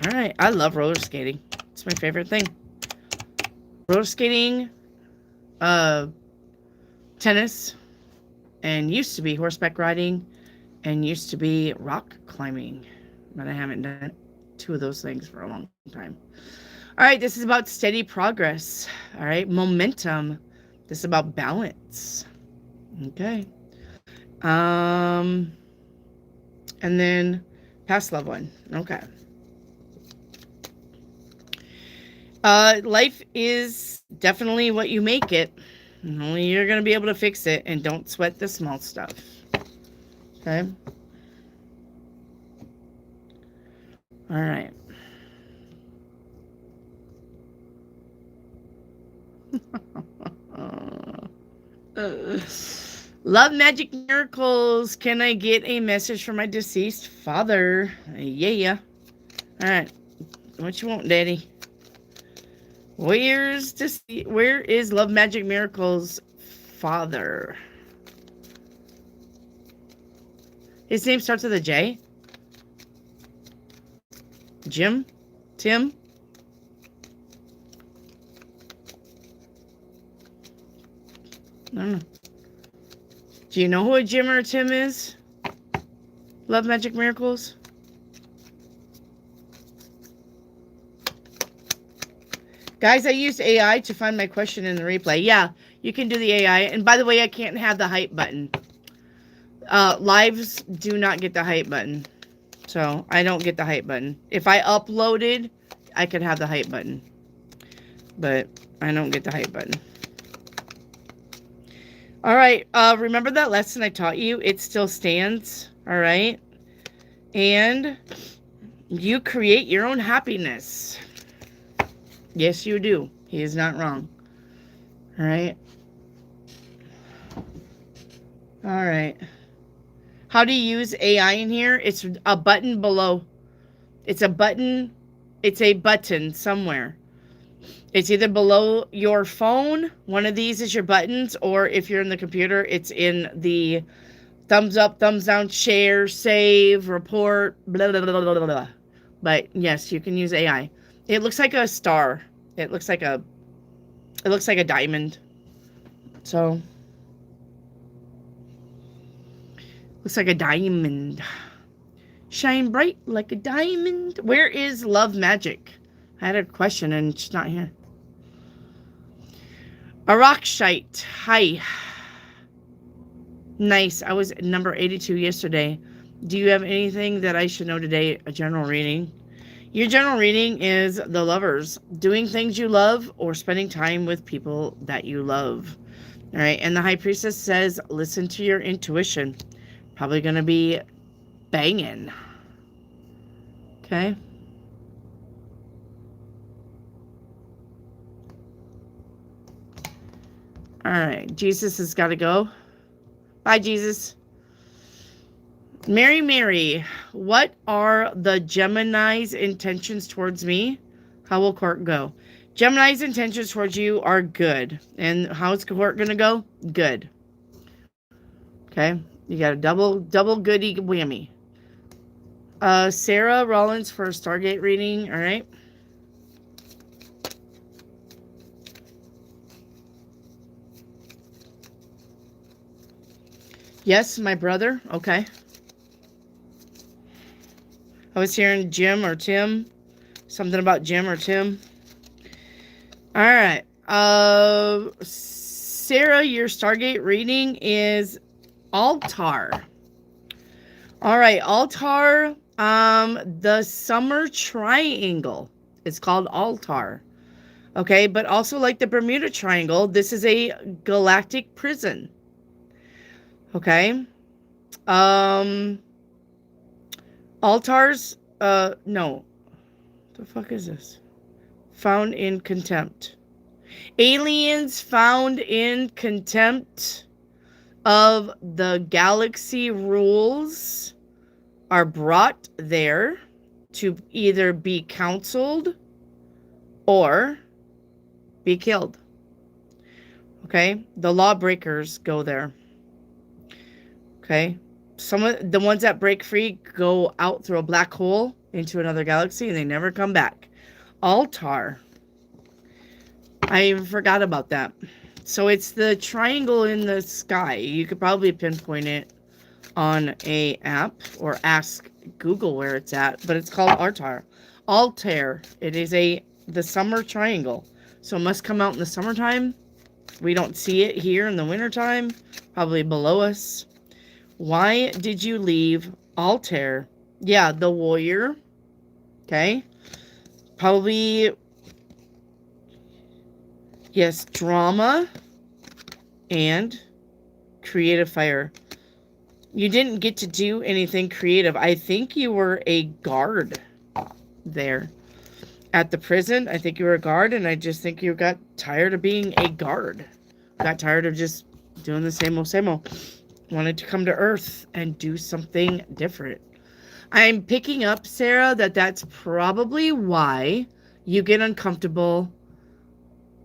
All right. I love roller skating. It's my favorite thing. Roller skating, tennis, and used to be horseback riding, and used to be rock climbing. But I haven't done 2 of those things for a long time. All right. This is about steady progress. All right. Momentum. This is about balance. Okay. And then past loved one. Okay. Life is definitely what you make it. Only you're going to be able to fix it, and don't sweat the small stuff. Okay? All right. Love, magic, miracles. Can I get a message from my deceased father? Yeah. All right. What you want, Daddy? Where is Love, Magic, Miracles father? His name starts with a J? Jim? Tim? I don't know. Do you know who a Jim or a Tim is? Love, Magic, Miracles? Guys, I used AI to find my question in the replay. Yeah, you can do the AI. And by the way, I can't have the hype button. Lives do not get the hype button. So, I don't get the hype button. If I uploaded, I could have the hype button. But I don't get the hype button. All right. Remember that lesson I taught you? It still stands. All right. And you create your own happiness. Yes, you do. He is not wrong. All right. All right. How do you use AI in here? It's a button below. It's a button. It's a button somewhere. It's either below your phone. One of these is your buttons. Or if you're in the computer, it's in the thumbs up, thumbs down, share, save, report, blah, blah, blah, blah, blah. But yes, you can use AI. It looks like a star. It looks like a diamond. So, looks like a diamond. Shine bright like a diamond. Where is Love Magic? I had a question and she's not here. Arakshite. Hi. Nice. I was number 82 yesterday. Do you have anything that I should know today? A general reading. Your general reading is the lovers. Doing things you love or spending time with people that you love. All right. And the High Priestess says, listen to your intuition. Probably going to be banging. Okay. All right. Jesus has got to go. Bye, Jesus. Mary, what are the Gemini's intentions towards me? How will court go? Gemini's intentions towards you are good. And how is court going to go? Good. Okay. You got a double goody whammy. Sarah Rollins for a Stargate reading. All right. Yes, my brother. Okay. I was hearing Jim or Tim. Something about Jim or Tim. All right. Sarah, your Stargate reading is Altar. All right. Altar. The Summer Triangle. It's called Altar. Okay. But also like the Bermuda Triangle, this is a galactic prison. Okay. Altars, no. The fuck is this? Found in contempt. Aliens found in contempt of the galaxy rules are brought there to either be counseled or be killed. Okay? The lawbreakers go there. Okay? Some of the ones that break free go out through a black hole into another galaxy and they never come back. Altar. I even forgot about that. So it's the triangle in the sky. You could probably pinpoint it on a app or ask Google where it's at, but it's called Altar. Altair. It is the summer triangle. So it must come out in the summertime. We don't see it here in the wintertime, probably below us. Why did you leave Altair? Yeah, the warrior. Okay. Probably, yes, drama and creative fire. You didn't get to do anything creative. I think you were a guard there at the prison. I think you were a guard, and I just think you got tired of being a guard. Got tired of just doing the same old. Wanted to come to Earth and do something different. I'm picking up, Sarah, that's probably why you get uncomfortable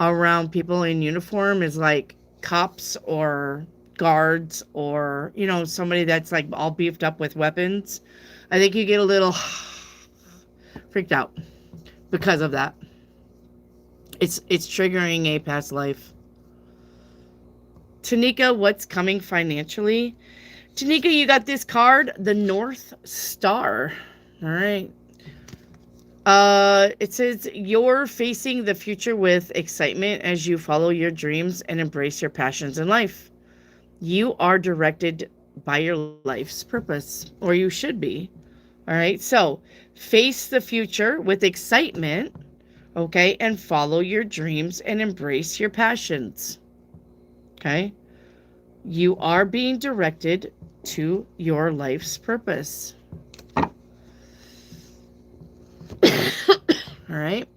around people in uniform, is like cops or guards or, you know, somebody that's like all beefed up with weapons. I think you get a little freaked out because of that. It's triggering a past life. Tanika, what's coming financially? Tanika, you got this card, the North Star. All right. It says you're facing the future with excitement as you follow your dreams and embrace your passions in life. You are directed by your life's purpose, or you should be. All right. So face the future with excitement, okay, and follow your dreams and embrace your passions. Okay. You are being directed to your life's purpose. All right.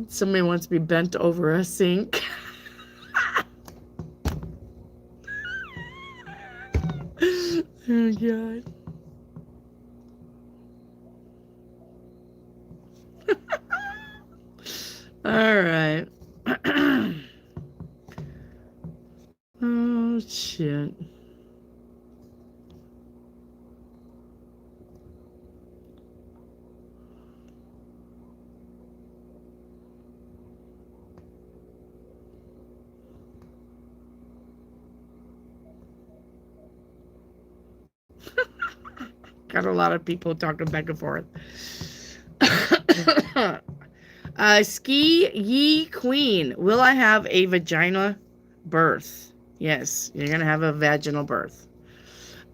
Somebody wants to be bent over a sink. Oh, God. All right. Oh, shit. Got a lot of people talking back and forth. Ski Ye Queen. Will I have a vagina birth? Yes, you're going to have a vaginal birth.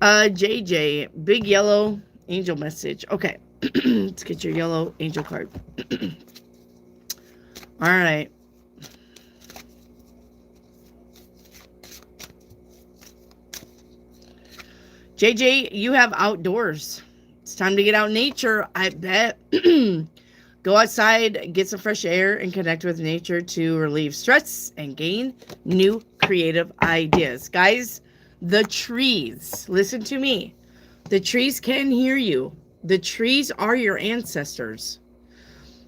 JJ, big yellow angel message. Okay, let's get your yellow angel card. All right. JJ, you have outdoors. It's time to get out in nature, I bet. Go outside, get some fresh air, and connect with nature to relieve stress and gain new creative ideas. Guys, the trees, listen to me. The trees can hear you. The trees are your ancestors.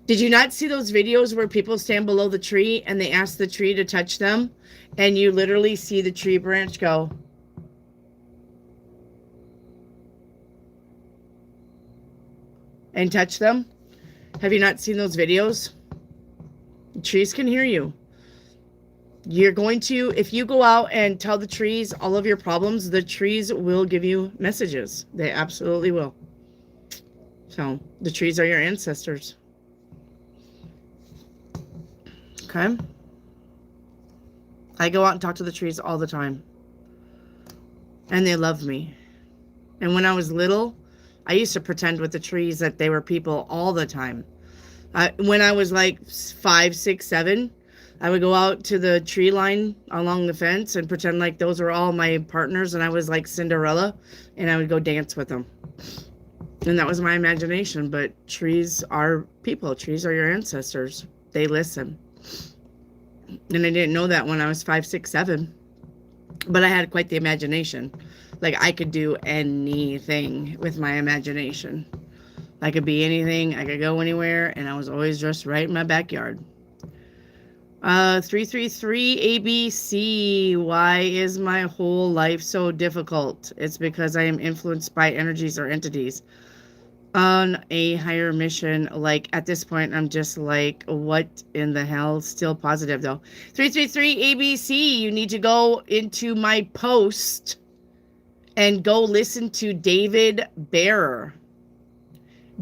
Did you not see those videos where people stand below the tree and they ask the tree to touch them? And you literally see the tree branch go. And touch them? Have you not seen those videos? Trees can hear you. You're going to, if you go out and tell the trees all of your problems, the trees will give you messages. They absolutely will. So, the trees are your ancestors. Okay? I go out and talk to the trees all the time. And they love me. And when I was little, I used to pretend with the trees that they were people all the time. When I was like 5, 6, 7, I would go out to the tree line along the fence and pretend like those were all my partners and I was like Cinderella and I would go dance with them. And that was my imagination. But trees are people. Trees are your ancestors. They listen. And I didn't know that when I was 5, 6, 7. But I had quite the imagination. Like, I could do anything with my imagination. I could be anything. I could go anywhere. And I was always just right in my backyard. 333 ABC. Why is my whole life so difficult? It's because I am influenced by energies or entities on a higher mission. Like, at this point, I'm just like, what in the hell? Still positive though. 333 ABC. You need to go into my post and go listen to David Bearer.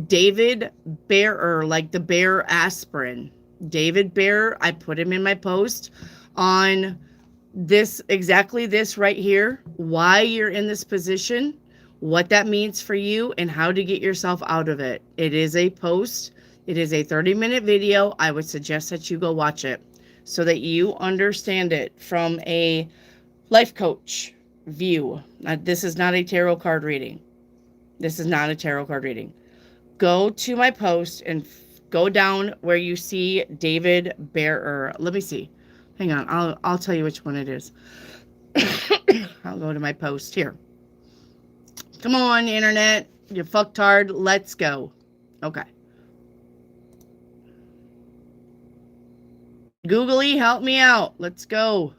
David Bearer, like the bear aspirin. David Bear, I put him in my post on this, exactly this right here, why you're in this position, what that means for you, and how to get yourself out of it. It is a post. It is a 30-minute video. I would suggest that you go watch it so that you understand it from a life coach view. This is not a tarot card reading. This is not a tarot card reading. Go to my post and go down where you see David Bearer. Let me see. Hang on. I'll tell you which one it is. I'll go to my post here. Come on, internet. You fucktard. Let's go. Okay. Googly, help me out. Let's go.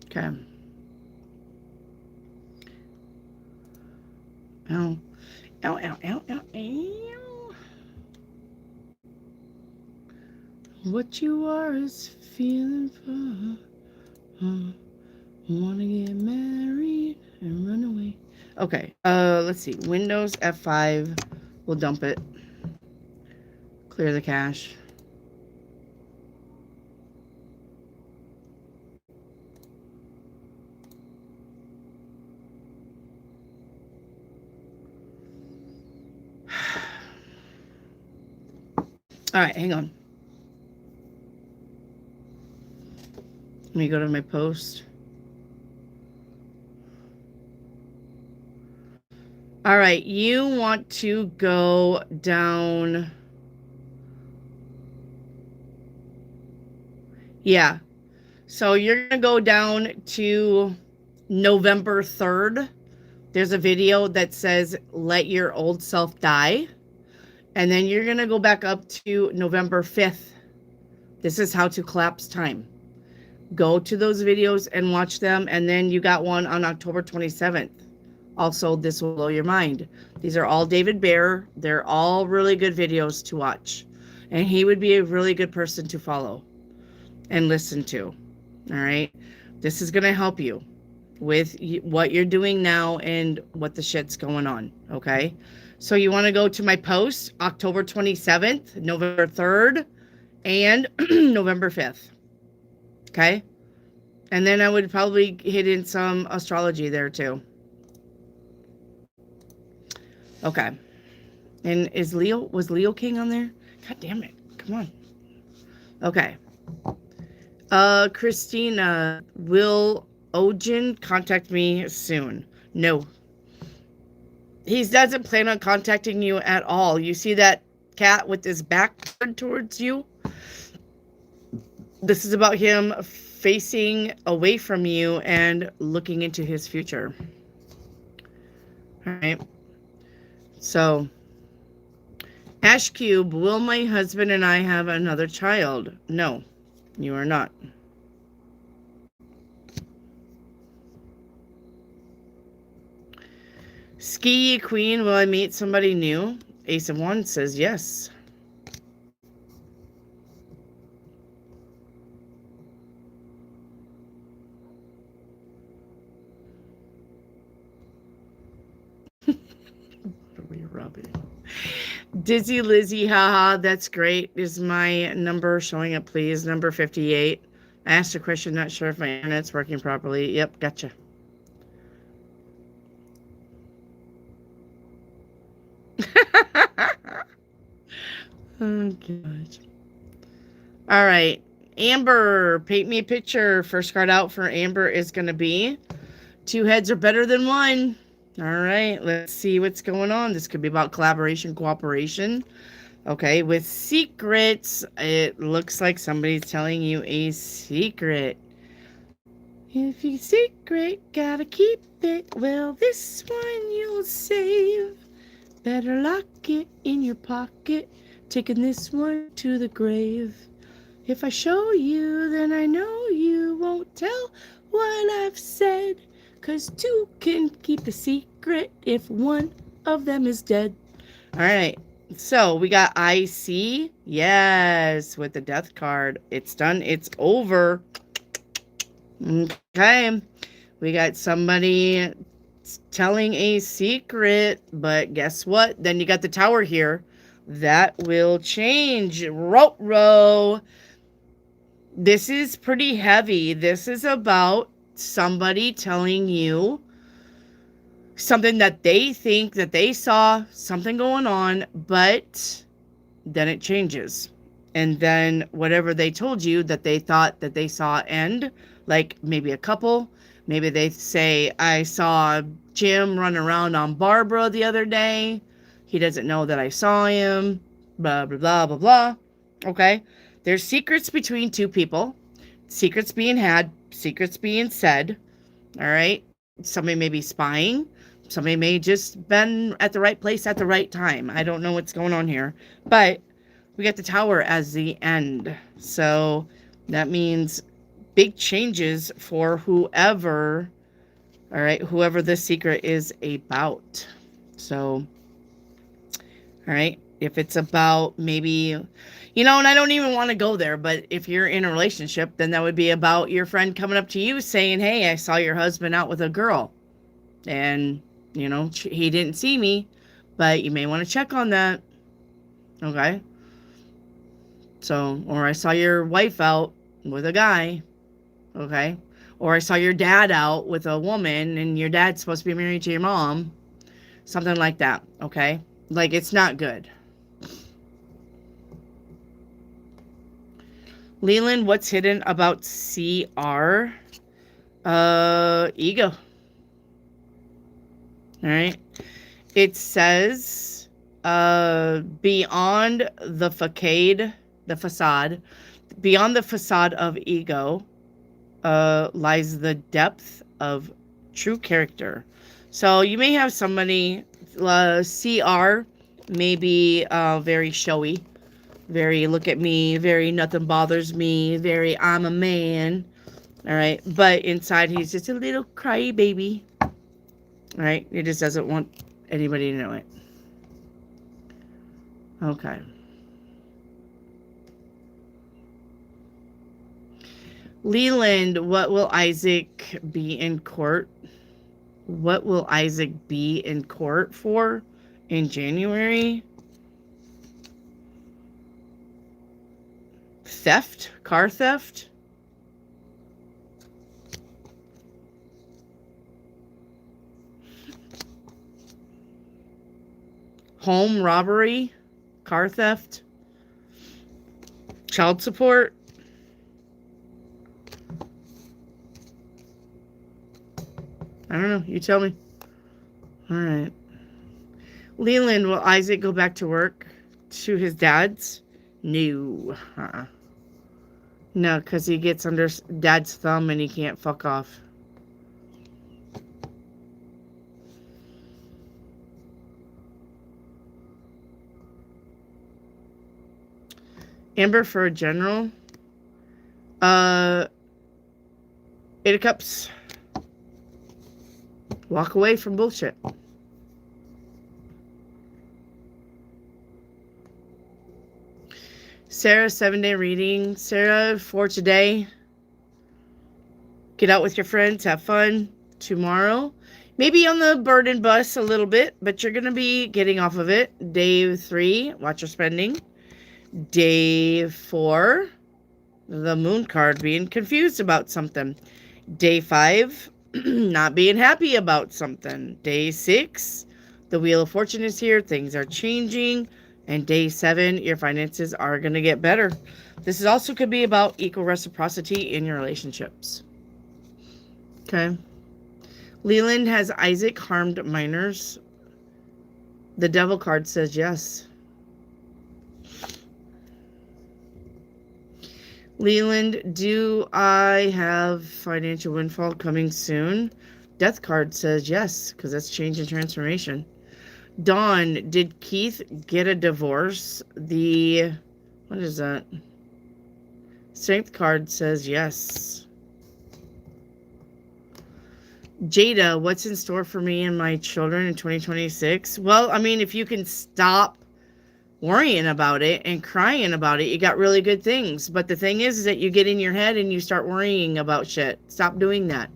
Okay. Ow. Ow, ow, ow, ow, ow. What you are is feeling for. Wanna get married and run away. Okay. Let's see. Windows F5. We'll dump it. Clear the cache. All right, hang on. Let me go to my post. All right, you want to go down. Yeah. So you're going to go down to November 3rd. There's a video that says, let your old self die. And then you're going to go back up to November 5th. This is how to collapse time. Go to those videos and watch them. And then you got one on October 27th. Also, this will blow your mind. These are all David Bear. They're all really good videos to watch. And he would be a really good person to follow and listen to. All right. This is going to help you with what you're doing now and what the shit's going on. Okay. So you want to go to my post, October 27th, November 3rd, and November 5th. Okay. And then I would probably hit in some astrology there too. Okay. And was Leo King on there? God damn it. Come on. Okay. Christina, will Ojin contact me soon? No. He doesn't plan on contacting you at all. You see that cat with his back turned towards you? This is about him facing away from you and looking into his future. All right. So, Ash Cube, will my husband and I have another child? No, you are not. Ski Queen, will I meet somebody new? Ace of Wands says yes. What are we rubbing? Dizzy Lizzie, haha, that's great. Is my number showing up, please? Number 58. I asked a question, not sure if my internet's working properly. Yep, gotcha. Oh, gosh. All right. Amber, paint me a picture. First card out for Amber is going to be 2 heads are better than 1. All right. Let's see what's going on. This could be about collaboration, cooperation. Okay, with secrets, it looks like somebody's telling you a secret. If your secret, gotta keep it. Well, this one you'll save. Better lock it in your pocket. Taking this one to the grave. If I show you, then I know you won't tell what I've said. 'Cause two can keep a secret if one of them is dead. All right. So we got IC. Yes, with the death card. It's done. It's over. Okay. We got somebody telling a secret, but guess what? Then you got the tower here. That will change. Row. This is pretty heavy. This is about somebody telling you something that they think that they saw something going on, but then it changes. And then whatever they told you that they thought that they saw end, like maybe a couple, maybe they say, I saw Jim run around on Barbara the other day. He doesn't know that I saw him, blah, blah, blah, blah, blah. Okay. There's secrets between two people, secrets being had, secrets being said. All right. Somebody may be spying. Somebody may just been at the right place at the right time. I don't know what's going on here, but we got the tower as the end. So that means big changes for whoever, all right, whoever this secret is about. So, all right, if it's about maybe, and I don't even want to go there, but if you're in a relationship, then that would be about your friend coming up to you saying, hey, I saw your husband out with a girl. And, he didn't see me, but you may want to check on that. Okay. So, or I saw your wife out with a guy. Okay. Or I saw your dad out with a woman and your dad's supposed to be married to your mom. Something like that. Okay. Like, it's not good. Leland, what's hidden about CR? Ego. All right. It says, beyond the facade, beyond the facade of ego, lies the depth of true character. So you may have somebody, CR, maybe very showy, very look at me, very nothing bothers me, very I'm a man. All right. But inside he's just a little cry baby. All right. He just doesn't want anybody to know it. Okay. Leland, what will Isaac be in court? What will Isaac be in court for in January? Theft? Car theft? Home robbery? Car theft? Child support? I don't know. You tell me. All right. Leland, will Isaac go back to work to his dad's? No. No, because he gets under dad's thumb and he can't fuck off. Amber for a general. Eight of Cups. Walk away from bullshit. Sarah, 7-day reading. Sarah, for today, get out with your friends, have fun. Tomorrow, maybe on the burden bus a little bit, but you're going to be getting off of it. Day 3, watch your spending. Day 4, the moon card, being confused about something. Day 5, not being happy about something. Day 6, the Wheel of Fortune is here. Things are changing. And day 7, your finances are going to get better. This is also could be about equal reciprocity in your relationships. Okay. Leland, has Isaac harmed minors? The Devil card says yes. Leland, do I have financial windfall coming soon? Death card says yes, because that's change and transformation. Dawn, did Keith get a divorce? What is that? Strength card says yes. Jada, what's in store for me and my children in 2026? Well, I mean, if you can stop worrying about it and crying about it, you got really good things. But the thing is that you get in your head and you start worrying about shit. Stop doing that.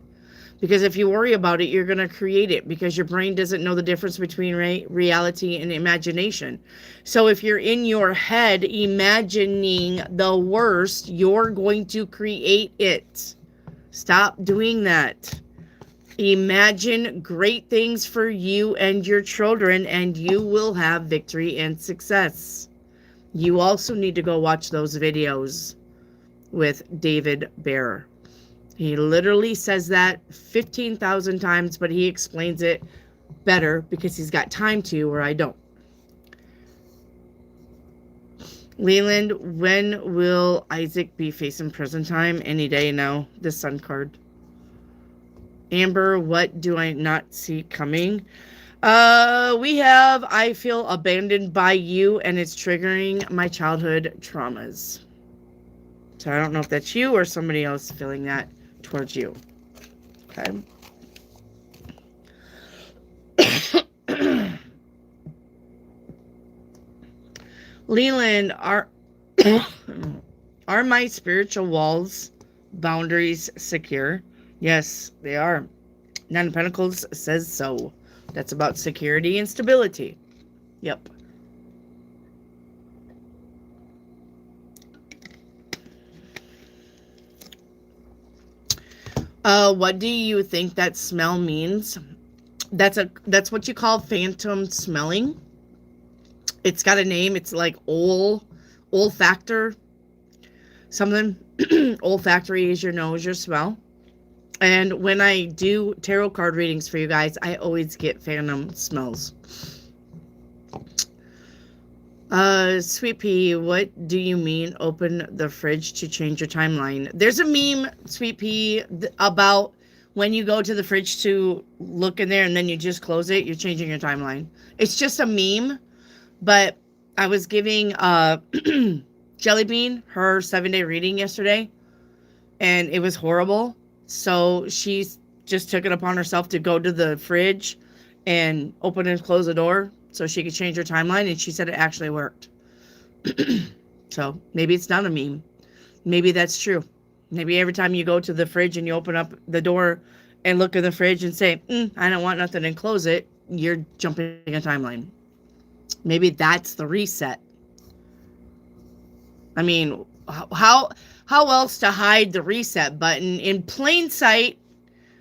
Because if you worry about it, you're going to create it, because your brain doesn't know the difference between reality and imagination. So if you're in your head imagining the worst, you're going to create it. Stop doing that. Imagine great things for you and your children, and you will have victory and success. You also need to go watch those videos with David Bear. He literally says that 15,000 times, but he explains it better because he's got time to, where I don't. Leland, when will Isaac be facing prison time? Any day now. The Sun card. Amber, what do I not see coming? We have, I feel abandoned by you, and it's triggering my childhood traumas. So I don't know if that's you or somebody else feeling that towards you. Okay. Leland, are my spiritual walls, boundaries secure? Yes, they are. Nine of Pentacles says so. That's about security and stability. Yep. What do you think that smell means? That's what you call phantom smelling. It's got a name. It's like olfactor. Something. Olfactory is your nose, your smell. And when I do tarot card readings for you guys, I always get phantom smells. Sweet Pea, what do you mean open the fridge to change your timeline? There's a meme, Sweet Pea, about when you go to the fridge to look in there and then you just close it, you're changing your timeline. It's just a meme, but I was giving Jelly Bean her 7-day reading yesterday, and it was horrible. So she just took it upon herself to go to the fridge and open and close the door so she could change her timeline, and she said it actually worked. So maybe it's not a meme. Maybe that's true. Maybe every time you go to the fridge and you open up the door and look in the fridge and say, I don't want nothing, and close it, you're jumping a timeline. Maybe that's the reset. I mean, how else to hide the reset button in plain sight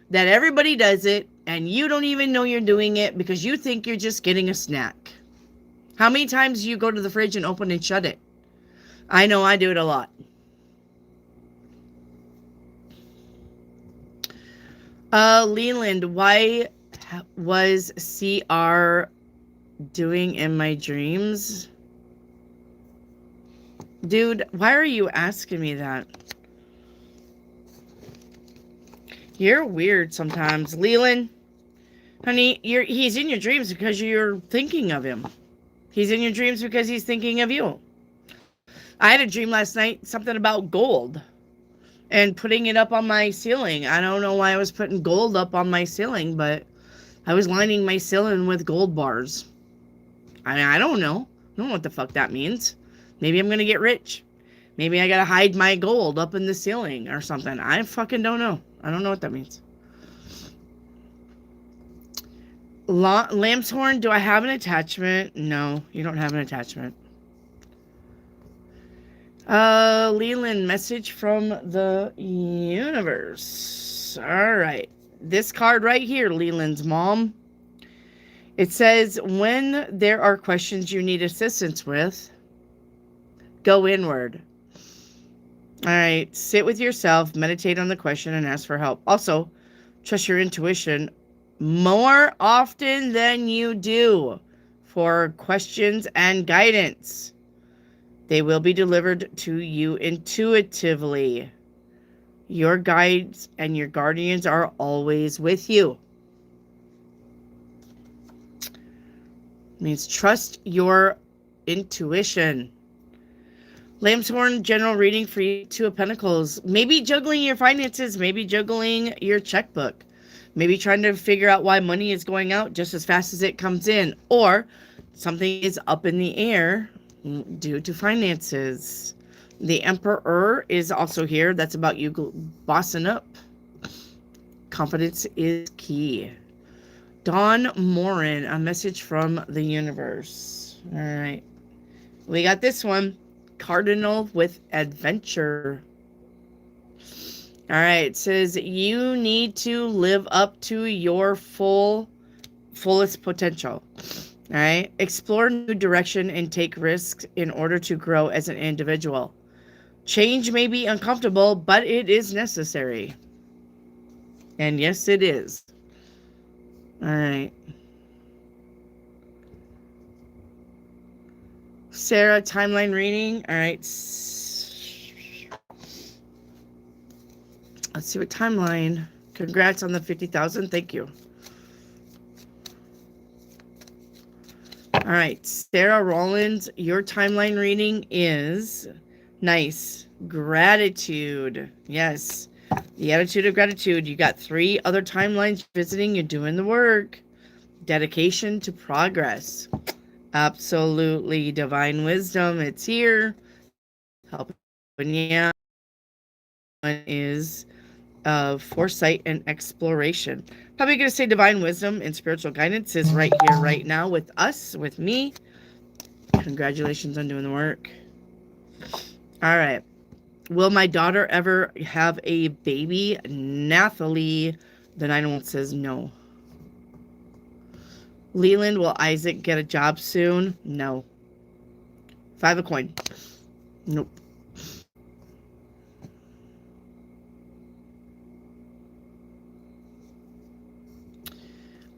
that everybody does it and you don't even know you're doing it because you think you're just getting a snack? How many times do you go to the fridge and open and shut it? I know I do it a lot. Leland, why was CR doing in my dreams? Dude, why are you asking me that? You're weird sometimes. Leland, honey, he's in your dreams because you're thinking of him. He's in your dreams because he's thinking of you. I had a dream last night, something about gold and putting it up on my ceiling. I don't know why I was putting gold up on my ceiling, but I was lining my ceiling with gold bars. I don't know. I don't know what the fuck that means. Maybe I'm going to get rich. Maybe I got to hide my gold up in the ceiling or something. I fucking don't know. I don't know what that means. Lamb's horn, do I have an attachment? No, you don't have an attachment. Leland, message from the universe. All right. This card right here, Leland's mom. It says, when there are questions you need assistance with, go inward. All right. Sit with yourself, meditate on the question, and ask for help. Also, trust your intuition more often than you do for questions and guidance. They will be delivered to you intuitively. Your guides and your guardians are always with you. Means trust your intuition. Lambshorn general reading for you, Two of Pentacles. Maybe juggling your finances, maybe juggling your checkbook. Maybe trying to figure out why money is going out just as fast as it comes in. Or something is up in the air due to finances. The Emperor is also here. That's about you bossing up. Confidence is key. Dawn Morin, a message from the universe. All right. We got this one. Cardinal with adventure. All right. It says you need to live up to your fullest potential. All right. Explore new direction and take risks in order to grow as an individual. Change may be uncomfortable, but it is necessary. And yes, it is. All right. Sarah, timeline reading. All right. Let's see what timeline. Congrats on the 50,000. Thank you. All right. Sarah Rollins, your timeline reading is nice. Gratitude. Yes. The attitude of gratitude. You got 3 other timelines visiting. You're doing the work. Dedication to progress. Absolutely. Divine wisdom. It's here. Helping you out. One is foresight and exploration. Probably going to say divine wisdom and spiritual guidance is right here, right now with us, with me. Congratulations on doing the work. All right. Will my daughter ever have a baby? Nathalie, the 9-1 says no. Leland, will Isaac get a job soon? No. 5 of coin. Nope.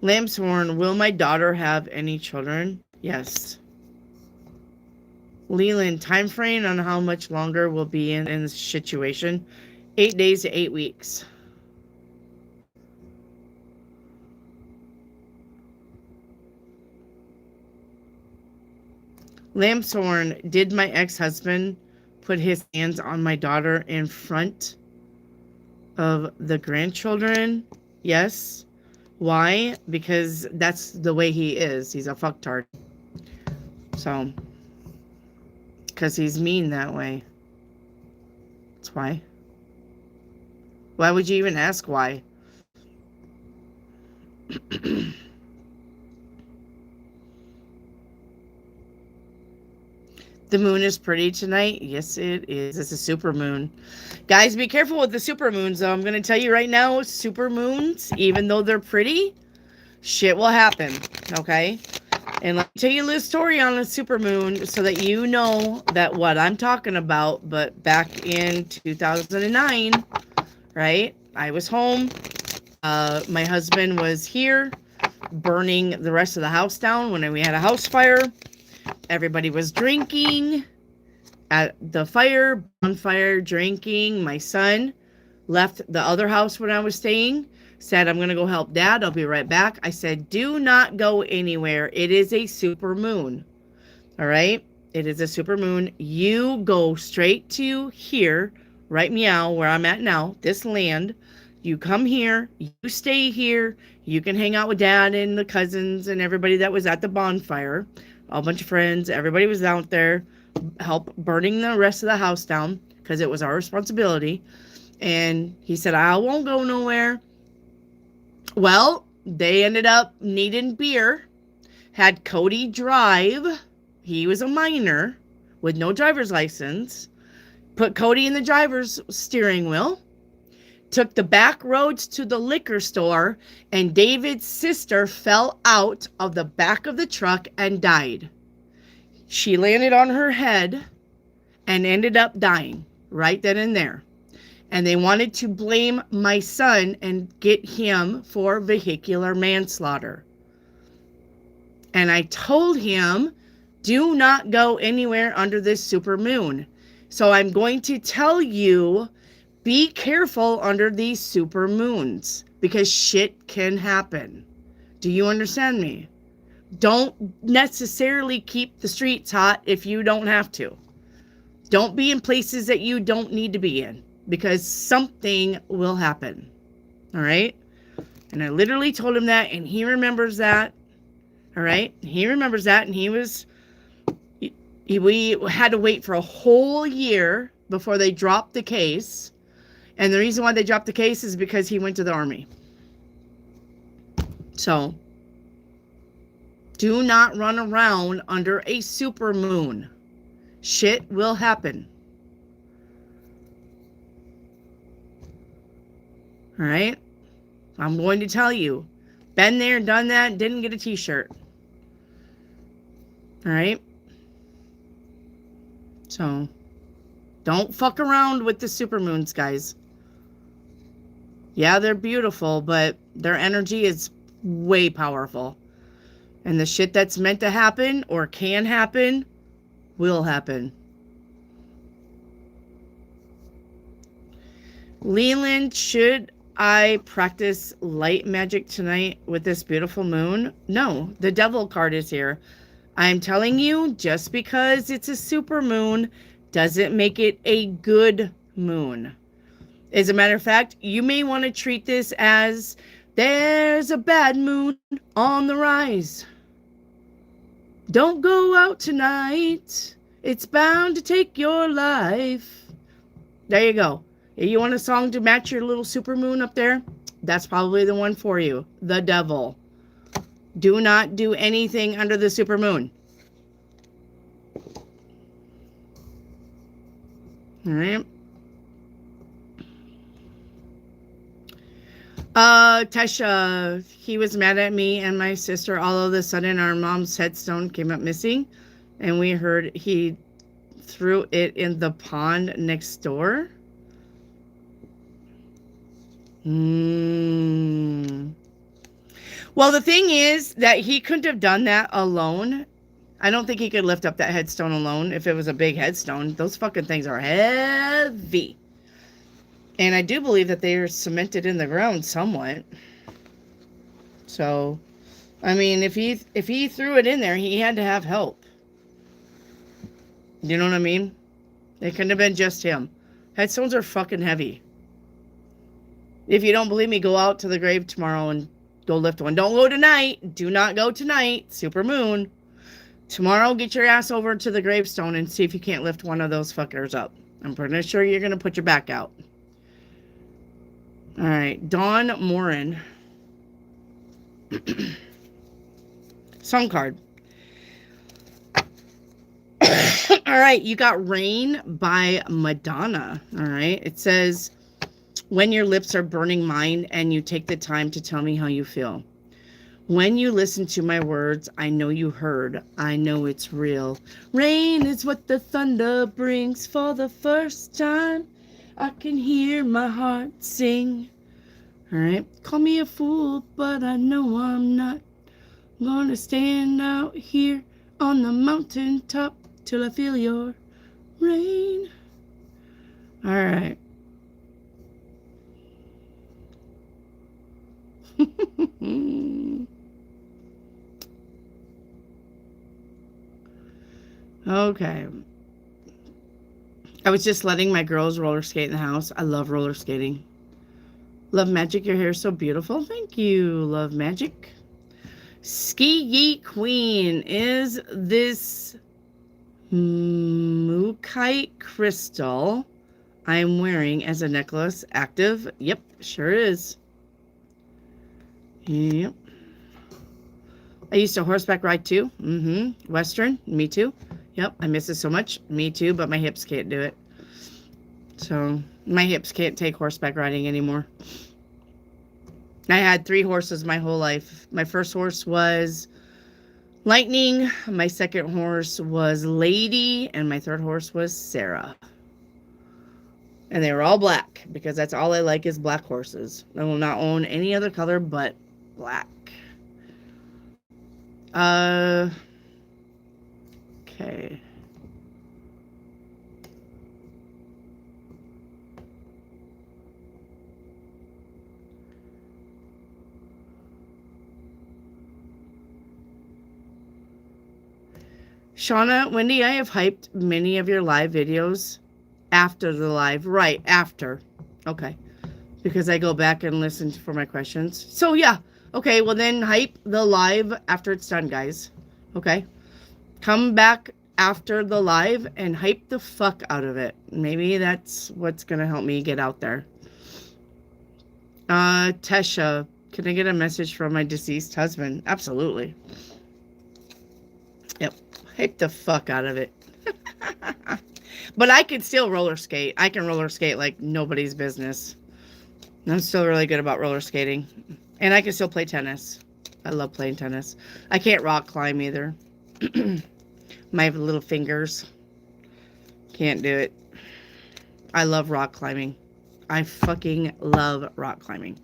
Lambshorn, will my daughter have any children? Yes. Leland, time frame on how much longer we'll be in this situation? 8 days to 8 weeks. Lambshorn, did my ex-husband put his hands on my daughter in front of the grandchildren? Yes. Why? Because that's the way he is. He's a fucktard. So, because he's mean that way. That's why. Why would you even ask why? The moon is pretty tonight. Yes, it is. It's a super moon. Guys, be careful with the super moons, though. I'm going to tell you right now, super moons, even though they're pretty, shit will happen. Okay? And let me tell you a little story on a super moon so that you know that what I'm talking about. But back in 2009, right? I was home. My husband was here burning the rest of the house down when we had a house fire. Everybody was drinking at the fire, bonfire, drinking. My son left the other house when I was staying, said, I'm going to go help Dad. I'll be right back. I said, do not go anywhere. It is a super moon. All right? It is a super moon. You go straight to here, right meow, where I'm at now, this land. You come here. You stay here. You can hang out with Dad and the cousins and everybody that was at the bonfire. A bunch of friends, everybody was out there, help burning the rest of the house down because it was our responsibility. And he said, I won't go nowhere. Well, they ended up needing beer, had Cody drive. He was a minor with no driver's license. Put Cody in the driver's steering wheel. Took the back roads to the liquor store, and David's sister fell out of the back of the truck and died. She landed on her head and ended up dying right then and there. And they wanted to blame my son and get him for vehicular manslaughter. And I told him, Do not go anywhere under this super moon. So I'm going to tell you, be careful under these super moons because shit can happen. Do you understand me? Don't necessarily keep the streets hot if you don't have to. Don't be in places that you don't need to be in because something will happen. All right? And I literally told him that, and he remembers that. All right? He remembers that, and we had to wait for a whole year before they dropped the case. And the reason why they dropped the case is because he went to the army. So, do not run around under a super moon. Shit will happen. All right? I'm going to tell you. Been there, done that, didn't get a t-shirt. All right? So, don't fuck around with the supermoons, guys. Yeah, they're beautiful, but their energy is way powerful. And the shit that's meant to happen or can happen will happen. Leland, should I practice light magic tonight with this beautiful moon? No, the devil card is here. I'm telling you, just because it's a super moon doesn't make it a good moon. As a matter of fact, you may want to treat this as there's a bad moon on the rise. Don't go out tonight. It's bound to take your life. There you go. If you want a song to match your little super moon up there, that's probably the one for you. The devil. Do not do anything under the super moon. All right. Tesha, he was mad at me and my sister. All of a sudden, our mom's headstone came up missing, and we heard he threw it in the pond next door. Well, the thing is that he couldn't have done that alone. I don't think he could lift up that headstone alone if it was a big headstone. Those fucking things are heavy. And I do believe that they are cemented in the ground somewhat. So, I mean, if he threw it in there, he had to have help. You know what I mean? It couldn't have been just him. Headstones are fucking heavy. If you don't believe me, go out to the grave tomorrow and go lift one. Don't go tonight. Do not go tonight. Super moon. Tomorrow, get your ass over to the gravestone and see if you can't lift one of those fuckers up. I'm pretty sure you're going to put your back out. All right. Dawn Morin. Song card. All right. You got Rain by Madonna. All right. It says, when your lips are burning mine and you take the time to tell me how you feel. When you listen to my words, I know you heard. I know it's real. Rain is what the thunder brings. For the first time, I can hear my heart sing. All right. Call me a fool, but I know I'm not. I'm gonna stand out here on the mountaintop till I feel your rain. All right. Okay. I was just letting my girls roller skate in the house. I love roller skating. Love Magic, your hair is so beautiful. Thank you, Love Magic. Ski Yeet Queen, is this Mookaite crystal I'm wearing as a necklace active? Yep, sure is. Yep. I used to horseback ride too. Western, me too. Yep, I miss it so much. Me too, but my hips can't do it. So, my hips can't take horseback riding anymore. I had 3 horses my whole life. My first horse was Lightning. My second horse was Lady. And my third horse was Sarah. And they were all black because that's all I like is black horses. I will not own any other color but black. Okay. Shauna, Wendy, I have hyped many of your live videos after the live. Right, after. Okay. Because I go back and listen for my questions. So, yeah. Okay, well then hype the live after it's done, guys. Okay? Come back after the live and hype the fuck out of it. Maybe that's what's going to help me get out there. Tesha, can I get a message from my deceased husband? Absolutely. Yep. Hype the fuck out of it. But I can still roller skate. I can roller skate like nobody's business. I'm still really good about roller skating. And I can still play tennis. I love playing tennis. I can't rock climb either. My little fingers. Can't do it. I love rock climbing. I fucking love rock climbing.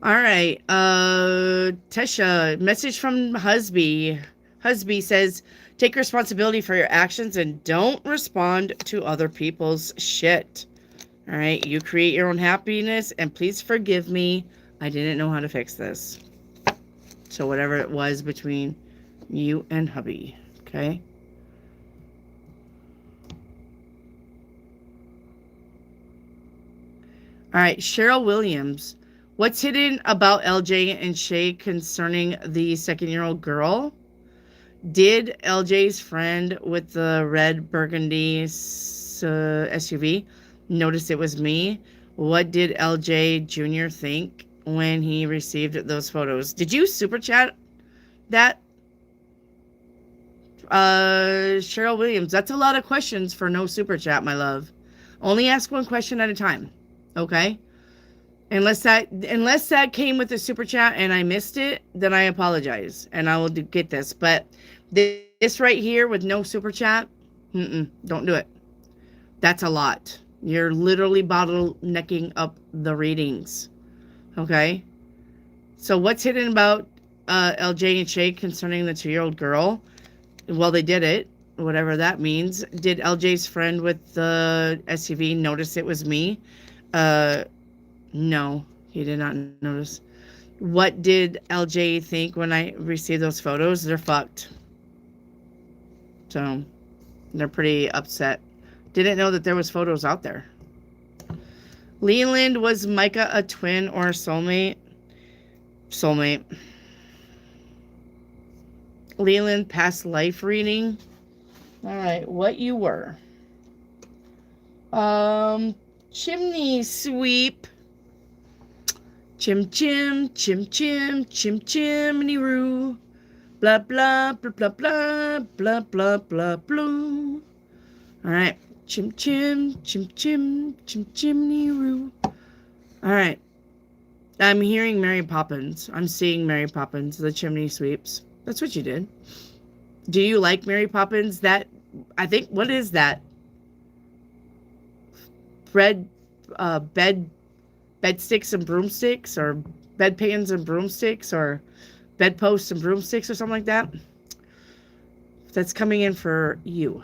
All right. Tesha, message from Husby. Husby says, take responsibility for your actions and don't respond to other people's shit. All right. You create your own happiness and please forgive me. I didn't know how to fix this. So whatever it was between you and hubby. Okay. All right, Cheryl Williams. What's hidden about LJ and Shay concerning the second-year-old girl? Did LJ's friend with the red burgundy SUV notice it was me? What did LJ Jr. think when he received those photos? Did you super chat that? Cheryl Williams. That's a lot of questions for no super chat, my love. Only ask one question at a time. Okay? Unless that came with a super chat and I missed it, then I apologize and I will get this. But this right here with no super chat, don't do it. That's a lot. You're literally bottlenecking up the readings. Okay? So what's hidden about LJ and Shay concerning the 2-year-old girl? Well, they did it. Whatever that means. Did LJ's friend with the SUV notice it was me? No, he did not notice. What did LJ think when I received those photos? They're fucked. So, they're pretty upset. Didn't know that there was photos out there. Leland, was Micah a twin or a soulmate? Soulmate. Leland, past life reading. All right, what you were. Chimney sweep. Chim chim, chim chim, chim chimney roo. Blah blah blah blah blah blah blah blah blue. All right. Chim chim, chim chim, chim chimney roo. All right. I'm hearing Mary Poppins. I'm seeing Mary Poppins, the chimney sweeps. That's what you did. Do you like Mary Poppins? That, I think, what is that? Bed sticks and broomsticks, or bedpans and broomsticks, or bedposts and broomsticks, or something like that. That's coming in for you.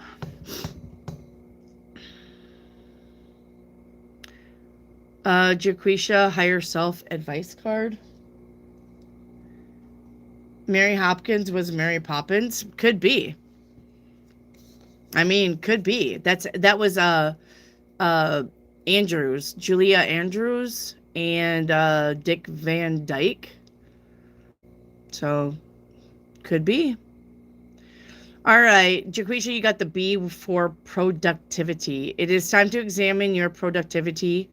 Jaquisha, higher self advice card. Mary Hopkins was Mary Poppins. Could be. I mean, could be. That was Andrews, Julia Andrews, and Dick Van Dyke. So, could be. All right, Jaquisha, you got the B for productivity. It is time to examine your productivity.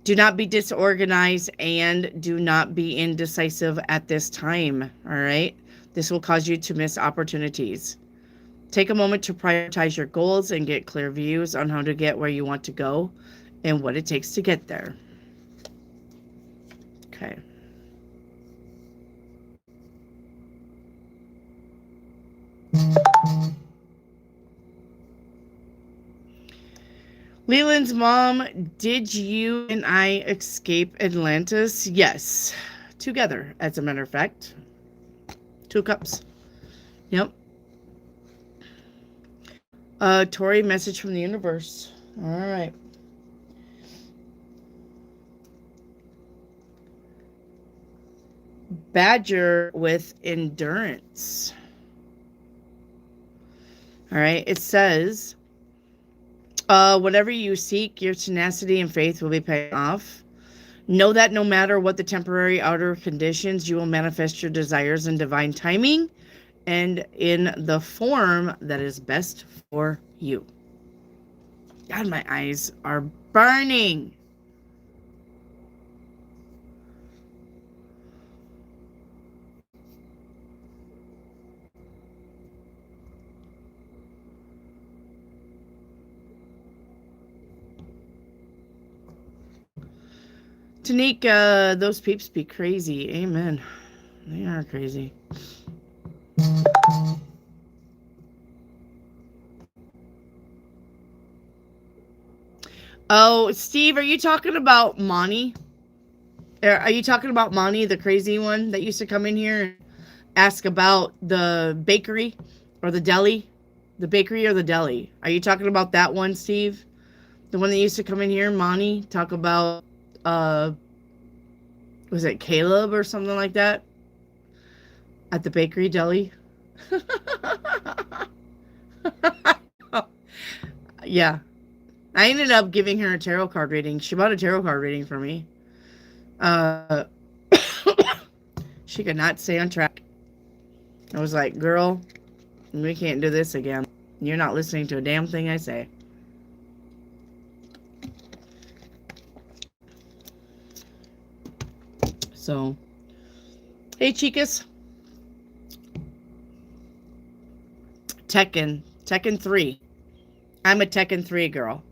Do not be disorganized and do not be indecisive at this time. All right, this will cause you to miss opportunities. Take a moment to prioritize your goals and get clear views on how to get where you want to go and what it takes to get there. Okay. Leland's mom, did you and I escape Atlantis? Yes. Together, as a matter of fact. 2 cups. Yep. Tori, message from the universe. All right. Badger with endurance. All right. It says, whatever you seek, your tenacity and faith will be paying off. Know that no matter what the temporary outer conditions, you will manifest your desires in divine timing and in the form that is best for you. God, my eyes are burning. Tanika, those peeps be crazy. Amen. They are crazy. Oh, Steve, are you talking about Monty? Are you talking about Monty, the crazy one that used to come in here and ask about the bakery or the deli? The bakery or the deli? Are you talking about that one, Steve? The one that used to come in here, Monty, talk about, was it Caleb or something like that? At the bakery deli? Yeah. I ended up giving her a tarot card reading. She bought a tarot card reading for me. Uh, she could not stay on track. I was like, girl, we can't do this again. You're not listening to a damn thing I say. So, hey, chicas. Tekken 3. I'm a Tekken 3 girl.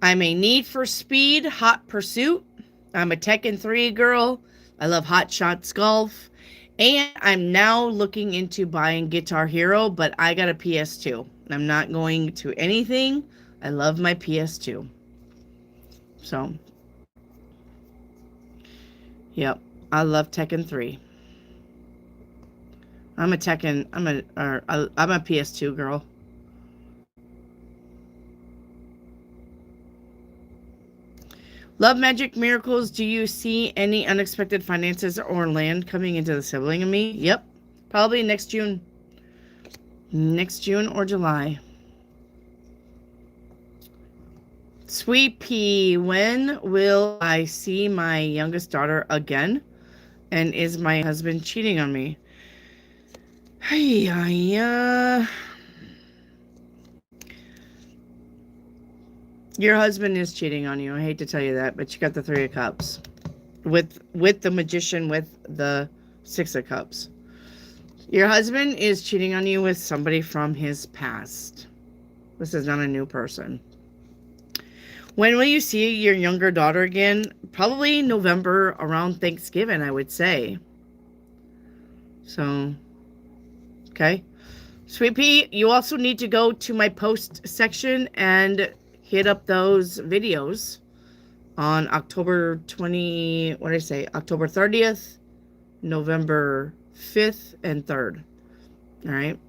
I'm a Need for Speed Hot Pursuit. I'm a Tekken 3 girl. I love Hot Shots Golf. And I'm now looking into buying Guitar Hero, but I got a PS2. I'm not going to anything. I love my PS2. So, yep. I love Tekken 3. I'm a PS2 girl. Love, magic, miracles. Do you see any unexpected finances or land coming into the sibling of me? Yep. Probably next June. Next June or July. Sweet Pea, when will I see my youngest daughter again? And is my husband cheating on me? Your husband is cheating on you. I hate to tell you that, but you got the 3 of Cups. With the Magician with the 6 of Cups. Your husband is cheating on you with somebody from his past. This is not a new person. When will you see your younger daughter again? Probably November, around Thanksgiving, I would say. So, okay. Sweet Pea, you also need to go to my post section and hit up those videos on October 20, what did I say? October 30th, November 5th, and 3rd. All right.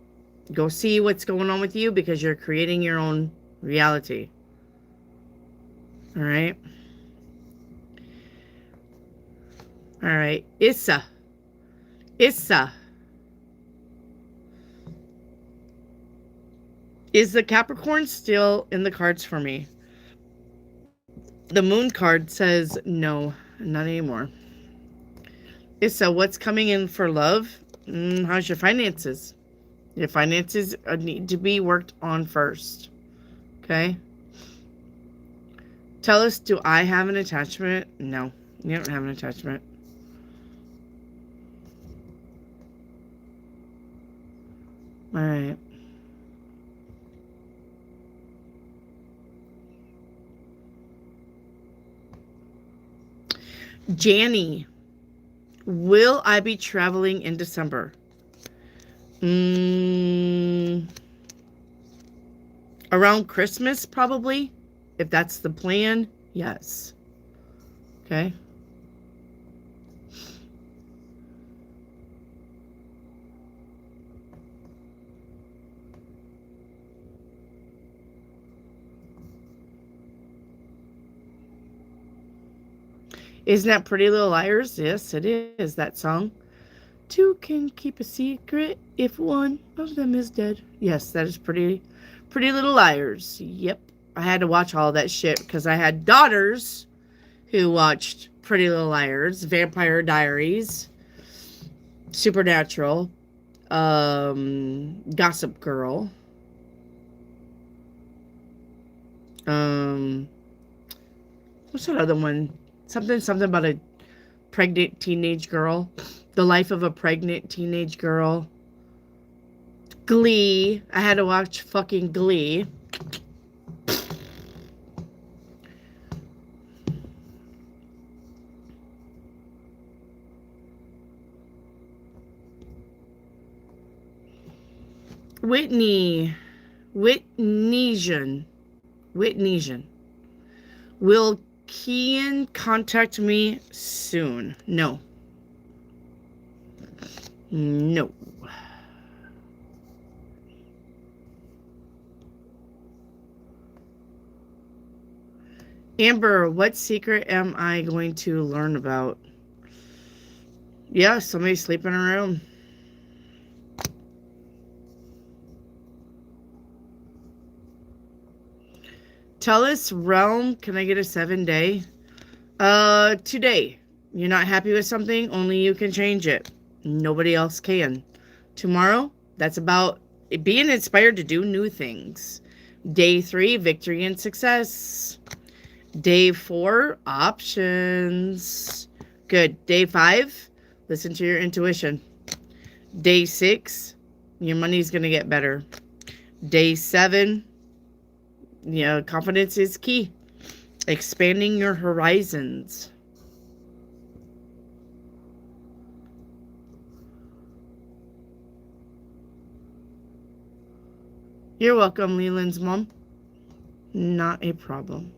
Go see what's going on with you because you're creating your own reality. All right. All right. Issa. Is the Capricorn still in the cards for me? The Moon card says no, not anymore. Issa, what's coming in for love? How's your finances? Your finances need to be worked on first. Okay? Tell us, do I have an attachment? No, you don't have an attachment. All right. Janny, will I be traveling in December? Around Christmas, probably. If that's the plan, yes. Okay. Isn't that Pretty Little Liars? Yes, it is, that song. Two can keep a secret if one of them is dead. Yes, that is Pretty Little Liars. Yep. I had to watch all that shit because I had daughters who watched Pretty Little Liars, Vampire Diaries, Supernatural, Gossip Girl, what's that other one? Something about a pregnant teenage girl. The Life of a Pregnant Teenage Girl. Glee. I had to watch fucking Glee. Whitneysian. Will Kian contact me soon? No. No. Amber, what secret am I going to learn about? Yeah, somebody sleeping around. Tell us, realm, can I get a 7-day? Today. You're not happy with something, only you can change it. Nobody else can. Tomorrow, that's about being inspired to do new things. Day 3, victory and success. Day 4, options. Good. Day 5, listen to your intuition. Day 6, your money's going to get better. Day 7, confidence is key. Expanding your horizons. You're welcome, Leland's mom. Not a problem.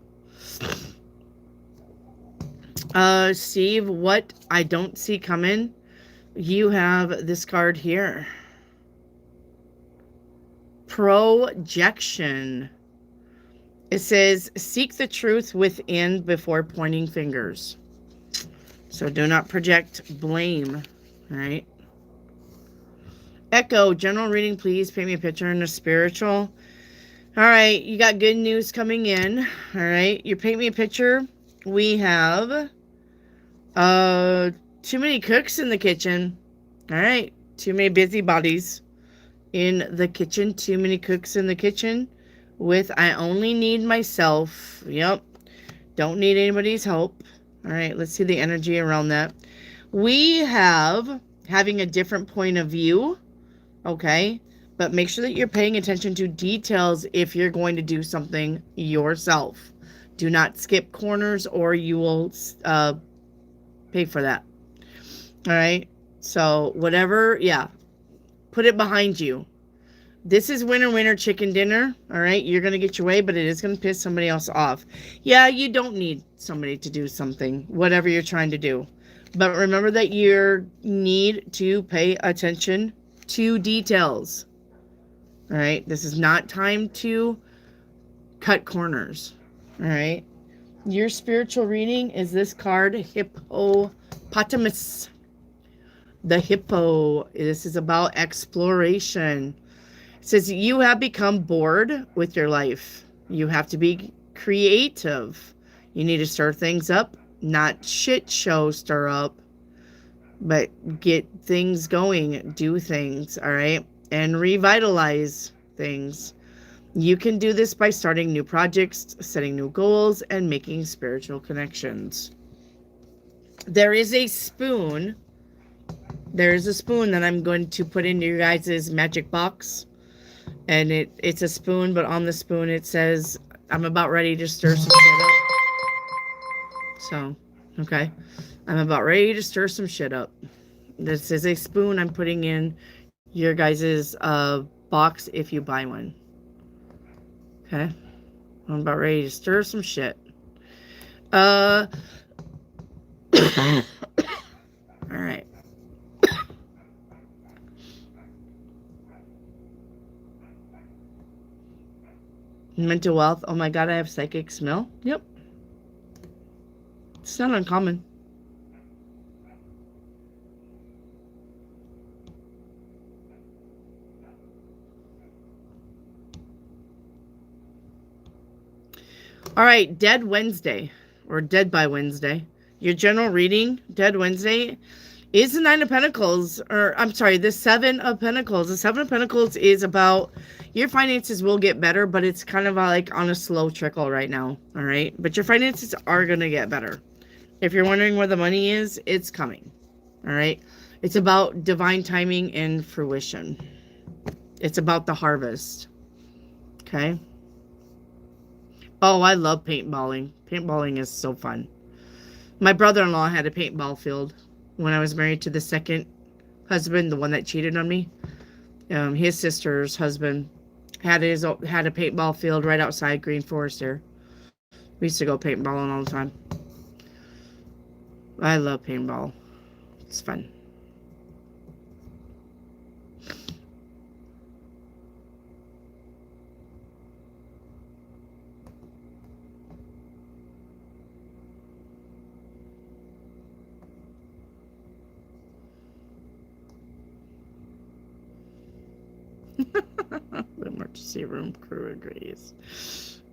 Steve, what I don't see coming, you have this card here. Projection. It says, seek the truth within before pointing fingers. So do not project blame, right? Echo, general reading, please. Paint me a picture in the spiritual. All right, you got good news coming in. All right, you paint me a picture. We have too many cooks in the kitchen. All right, too many busybodies in the kitchen. Too many cooks in the kitchen. With I only need myself. Yep, don't need anybody's help. All right, let's see the energy around that. We have having a different point of view. Okay, but make sure that you're paying attention to details if you're going to do something yourself. Do not skip corners or you will pay for that. All right, so whatever, yeah, put it behind you. This is winner chicken dinner. All right, you're going to get your way, but it is going to piss somebody else off. Yeah, you don't need somebody to do something, whatever you're trying to do. But remember that you need to pay attention to details. All right, this is not time to cut corners. All right, your spiritual reading is this card, Hippopotamus. The hippo. This is about exploration. It says you have become bored with your life. You have to be creative. You need to stir things up, not shit show stir up, but get things going, do things, all right? And revitalize things. You can do this by starting new projects, setting new goals, and making spiritual connections. There is a spoon. There is a spoon that I'm going to put into your guys' magic box. And it's a spoon, but on the spoon it says, I'm about ready to stir some shit up. So, okay. I'm about ready to stir some shit up. This is a spoon I'm putting in your guys' box if you buy one. Okay. I'm about ready to stir some shit. All right. Mental wealth. Oh my god, I have psychic smell. Yep. It's not uncommon. All right, Dead Wednesday or Dead by Wednesday. Your general reading, Dead Wednesday, is the Nine of Pentacles, or I'm sorry, the Seven of Pentacles. The Seven of Pentacles is about your finances will get better, but it's kind of like on a slow trickle right now. All right, but your finances are going to get better. If you're wondering where the money is, it's coming. All right, it's about divine timing and fruition. It's about the harvest. Okay. Oh, I love paintballing. Paintballing is so fun. My brother-in-law had a paintball field when I was married to the second husband, the one that cheated on me. His sister's husband had a paintball field right outside Green Forest here. We used to go paintballing all the time. I love paintball. It's fun. The emergency room crew agrees.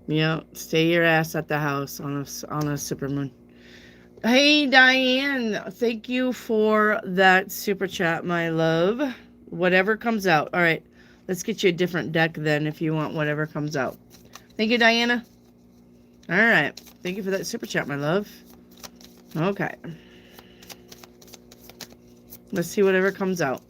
Yeah, stay your ass at the house on a supermoon. Hey, Diane, thank you for that super chat, my love. Whatever comes out. All right, let's get you a different deck then if you want whatever comes out. Thank you, Diana. All right, thank you for that super chat, my love. Okay. Let's see whatever comes out.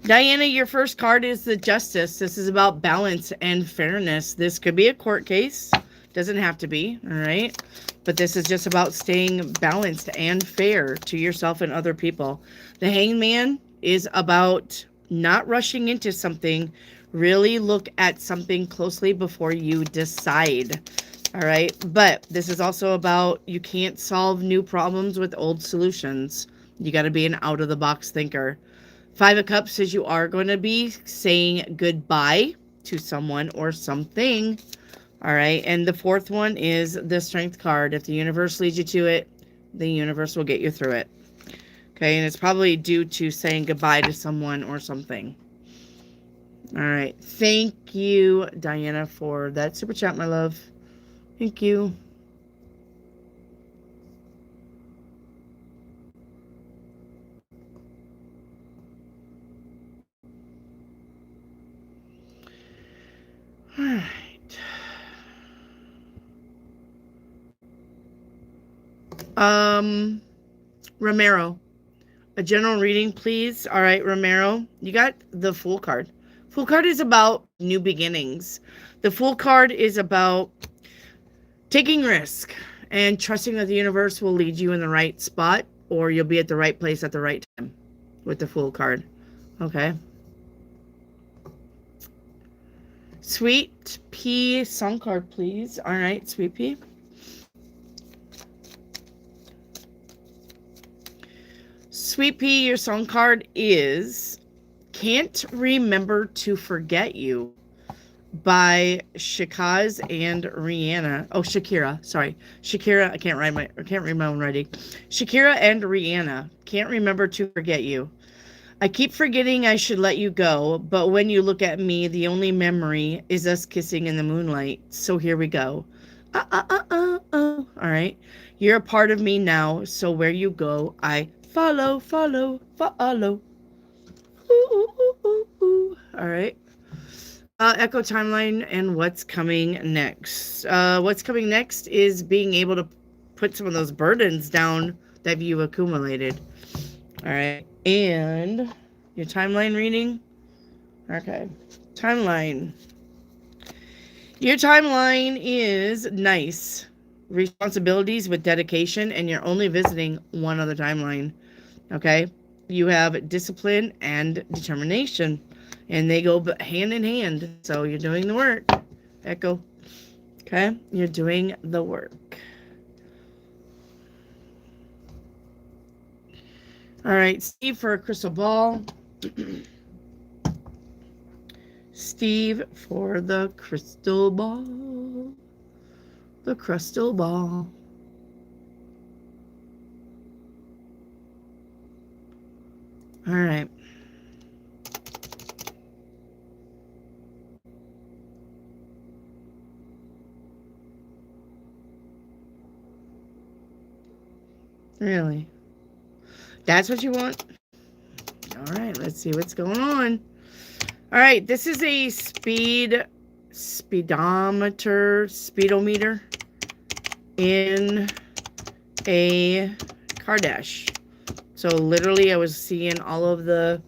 Diana, your first card is the Justice. This is about balance and fairness. This could be a court case. Doesn't have to be, all right? But this is just about staying balanced and fair to yourself and other people. The Hangman is about not rushing into something. Really look at something closely before you decide, all right? But this is also about you can't solve new problems with old solutions. You got to be an out-of-the-box thinker. Five of Cups says you are going to be saying goodbye to someone or something. All right. And the fourth one is the Strength card. If the universe leads you to it, the universe will get you through it. Okay. And it's probably due to saying goodbye to someone or something. All right. Thank you, Diana, for that super chat, my love. Thank you. All right. Romero, a general reading, please. All right, Romero, you got the Fool card. Fool card is about new beginnings. The Fool card is about taking risk and trusting that the universe will lead you in the right spot, or you'll be at the right place at the right time with the Fool card. Okay. Sweet Pea song card, please. All right, Sweet Pea. Sweet Pea, your song card is Can't Remember to Forget You by Shakaz and Rihanna. Oh, Shakira. Sorry. Shakira. I can't read my own writing. Shakira and Rihanna. Can't remember to forget you. I keep forgetting I should let you go, but when you look at me, the only memory is us kissing in the moonlight. So here we go. All right. You're a part of me now, so where you go, I follow, follow, follow. Ooh, ooh, ooh, ooh. All right. Echo timeline and what's coming next. What's coming next is being able to put some of those burdens down that you've accumulated. All right. And your timeline reading. Okay. Timeline. Your timeline is nice. Responsibilities with dedication, and you're only visiting one other timeline. Okay. You have discipline and determination, and they go hand in hand. So you're doing the work, Echo. Okay. You're doing the work. All right, Steve for a crystal ball. Steve for the crystal ball. The crystal ball. All right. Really? That's what you want? All right, let's see what's going on. All right, this is a speedometer in a car dash. So literally I was seeing all of the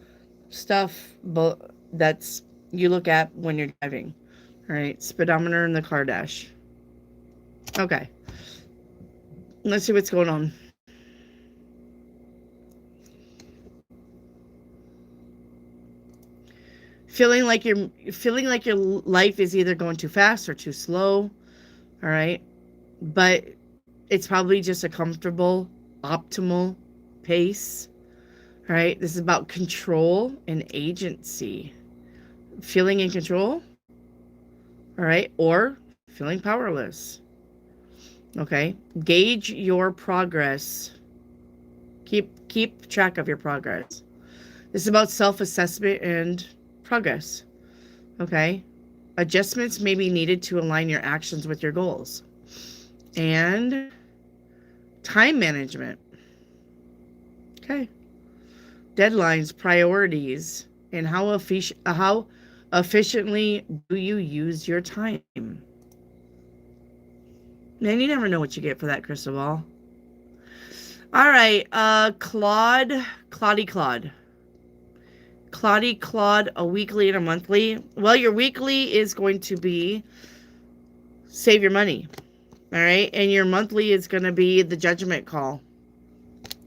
stuff that's you look at when you're driving. All right, speedometer in the car dash. Okay. Let's see what's going on. Feeling like your life is either going too fast or too slow. All right. But it's probably just a comfortable, optimal pace. All right. This is about control and agency. Feeling in control. All right. Or feeling powerless. Okay. Gauge your progress. Keep track of your progress. This is about self-assessment and progress. Okay. Adjustments may be needed to align your actions with your goals. And time management. Okay. Deadlines, priorities, and how efficiently do you use your time? Man, you never know what you get for that crystal ball. All right, Claude, a weekly and a monthly. Well, your weekly is going to be save your money. All right, and your monthly is going to be the judgment call.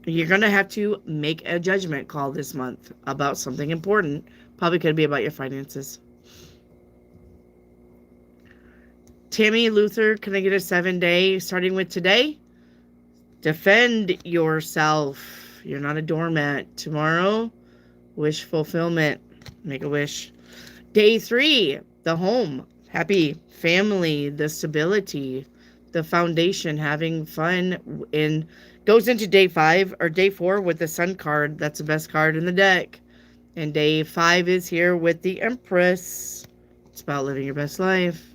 You're going to have to make a judgment call this month about something important. Probably could be about your finances. Tammy Luther, can I get a 7-day starting with today? Defend yourself. You're not a doormat. Tomorrow, wish fulfillment. Make a wish. Day 3, the home. Happy family, the stability, the foundation, having fun. And goes into day 5 or day 4 with the Sun card. That's the best card in the deck. And day 5 is here with the Empress. It's about living your best life.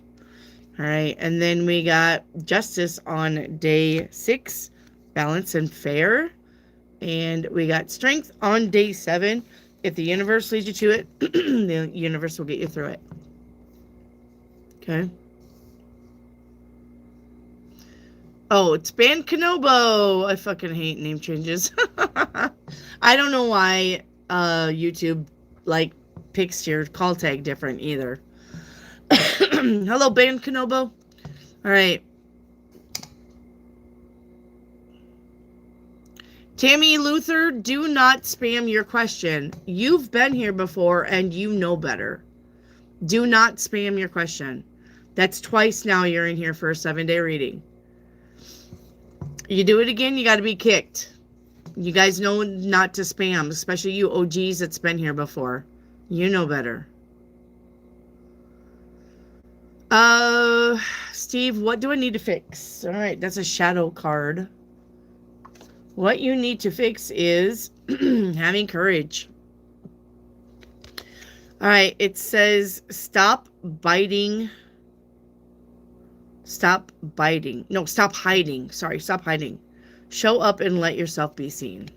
All right. And then we got Justice on day 6. Balance and fair. And we got Strength on day 7. If the universe leads you to it, the universe will get you through it. Okay. Oh, it's Ban Kenobo. I fucking hate name changes. I don't know why YouTube picks your call tag different either. Hello, Ban Kenobo. All right. Tammy Luther, do not spam your question. You've been here before and you know better. Do not spam your question. That's twice now you're in here for a 7-day reading. You do it again, you got to be kicked. You guys know not to spam, especially you OGs that's been here before. You know better. Steve, what do I need to fix? All right, that's a shadow card. What you need to fix is having courage. All right, it says stop biting. Stop biting. No, stop hiding. Sorry, stop hiding. Show up and let yourself be seen.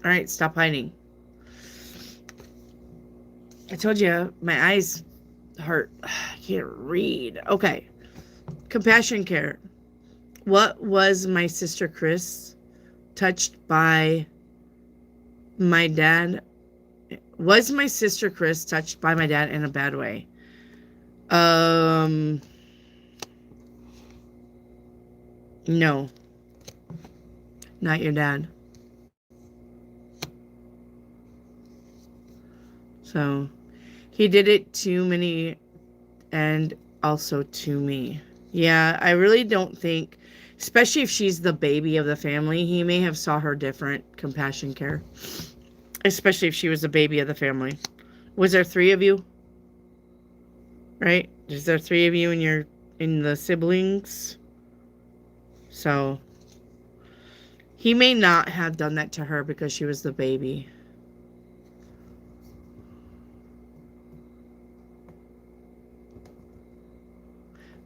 All right, stop hiding. I told you, my eyes hurt. I can't read. Okay. Compassion care. What was my sister Chris touched by my dad? Was my sister Chris touched by my dad in a bad way? No. Not your dad. So, he did it to many and also to me. Yeah, I really don't think, especially if she's the baby of the family, he may have saw her different. Compassion care. Especially if she was the baby of the family. Was there 3 of you? Right? Is there 3 of you in the siblings? So, he may not have done that to her because she was the baby.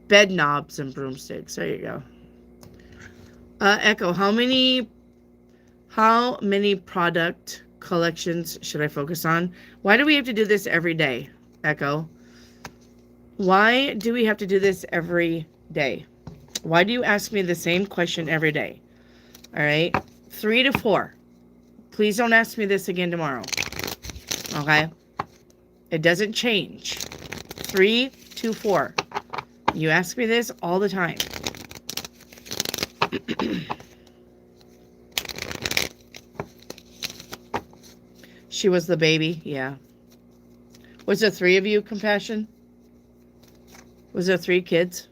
Bed knobs and broomsticks. There you go. Echo, how many product collections should I focus on? Why do we have to do this every day, Echo? Why do we have to do this every day? Why do you ask me the same question every day? All right. 3 to 4. Please don't ask me this again tomorrow. Okay? It doesn't change. 3 to 4. You ask me this all the time. She was the baby. Yeah. Was there 3 of you, Compassion? Was there 3 kids?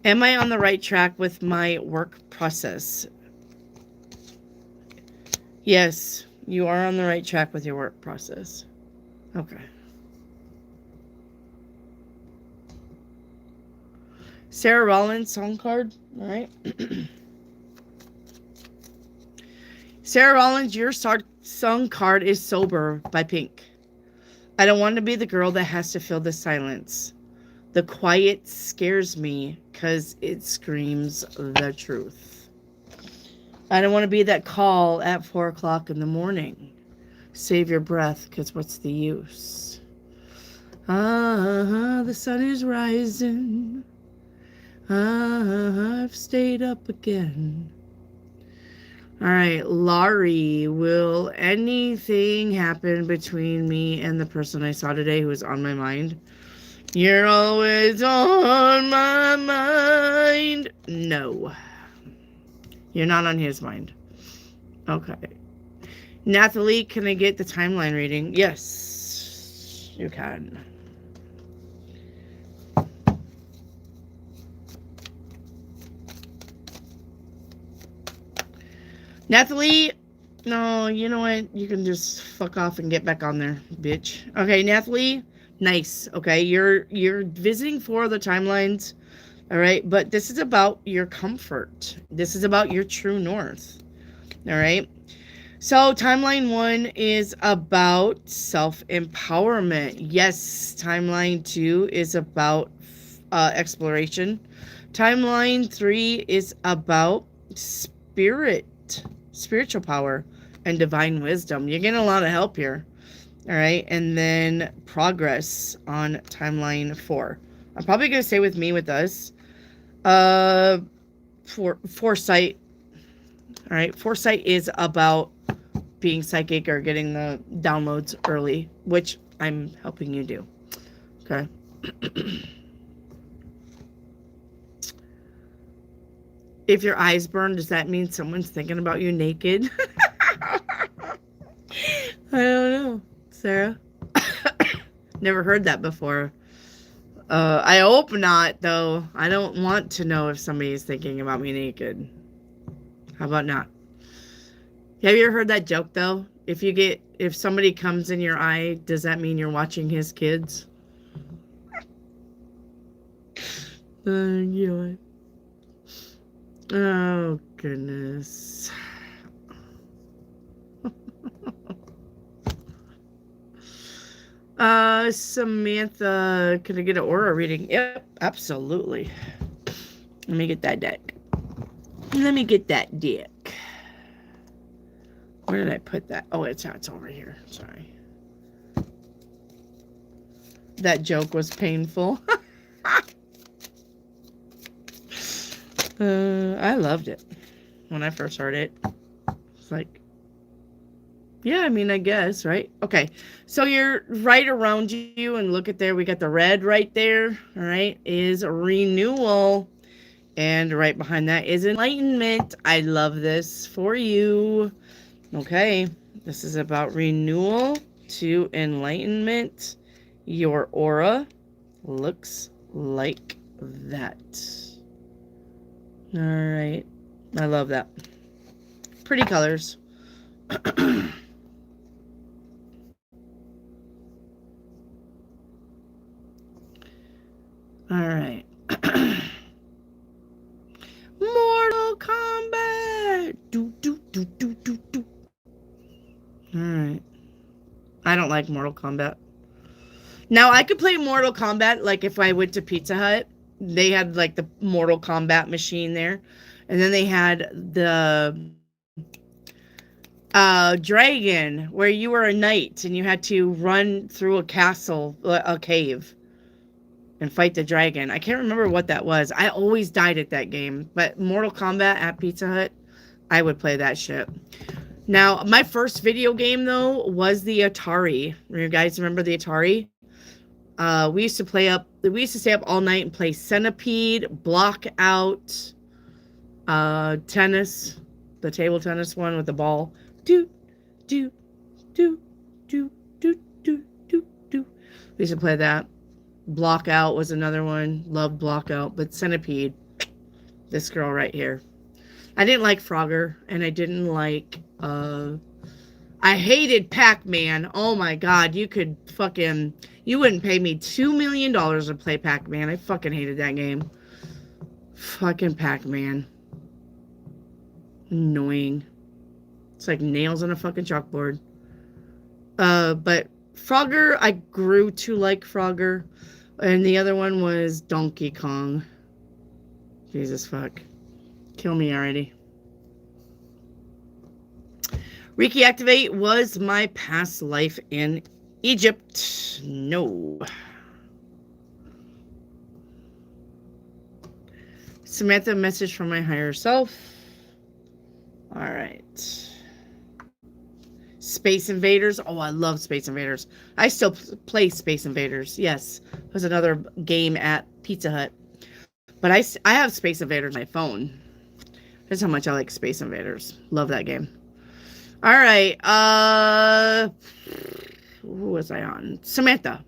Am I on the right track with my work process? Yes, you are on the right track with your work process. Okay. Sarah Rollins song card. All right. Sarah Rollins, your song card is Sober by Pink. I don't want to be the girl that has to fill the silence. The quiet scares me because it screams the truth. I don't want to be that call at 4 o'clock in the morning. Save your breath, because what's the use? The sun is rising. I've stayed up again. All right, Laurie, will anything happen between me and the person I saw today who was on my mind? You're always on my mind. No. You're not on his mind. Okay. Nathalie, can I get the timeline reading? Yes, you can. Nathalie, no, you know what? You can just fuck off and get back on there, bitch. Okay, Nathalie, nice. Okay, you're visiting 4 of the timelines. All right, but this is about your comfort. This is about your true north. All right. So timeline 1 is about self-empowerment. Yes, timeline 2 is about exploration. Timeline 3 is about spiritual power and divine wisdom. You're getting a lot of help here. All right. And then progress on timeline 4. I'm probably going to stay with me with us. Foresight. All right. Foresight is about being psychic or getting the downloads early, which I'm helping you do. Okay. If your eyes burn, does that mean someone's thinking about you naked? I don't know, Sarah. Never heard that before. I hope not, though. I don't want to know if somebody is thinking about me naked. How about not? Have you ever heard that joke, though? If somebody comes in your eye, does that mean you're watching his kids? You know. Oh, goodness. Samantha, can I get an aura reading? Yep, absolutely. Let me get that deck. Let me get that deck. Where did I put that? Oh, it's over here. Sorry. That joke was painful. I loved it when I first heard it. It's like, yeah, I mean, I guess, right? Okay, so you're right around you, and look at there. We got the red right there, all right, is renewal. And right behind that is enlightenment. I love this for you. Okay, this is about renewal to enlightenment. Your aura looks like that. All right, I love that. Pretty colors. All right. Mortal Kombat. Do, do, do, do, do, do. All right. I don't like Mortal Kombat. Now, I could play Mortal Kombat, like if I went to Pizza Hut. They had like the Mortal Kombat machine there. And then they had the dragon where you were a knight and you had to run through a castle, a cave, and fight the dragon. I can't remember what that was. I always died at that game. But Mortal Kombat at Pizza Hut, I would play that shit. Now, my first video game, though, was the Atari. You guys remember the Atari? We used to stay up all night and play Centipede, Block Out, tennis, the table tennis one with the ball. Do, do, do, do, do, do, do, do. We used to play that. Block Out was another one. Loved Block Out. But Centipede, this girl right here. I didn't like Frogger, and I didn't like, I hated Pac-Man. Oh my God, you wouldn't pay me $2 million to play Pac-Man. I fucking hated that game. Fucking Pac-Man. Annoying. It's like nails on a fucking chalkboard. But Frogger, I grew to like Frogger. And the other one was Donkey Kong. Jesus fuck. Kill me already. Reiki Activate was my past life in Egypt. No. Samantha, message from my higher self. All right. Space Invaders. Oh, I love Space Invaders. I still play Space Invaders. Yes. It was another game at Pizza Hut. But I have Space Invaders on my phone. That's how much I like Space Invaders. Love that game. All right. Who was I on? Samantha.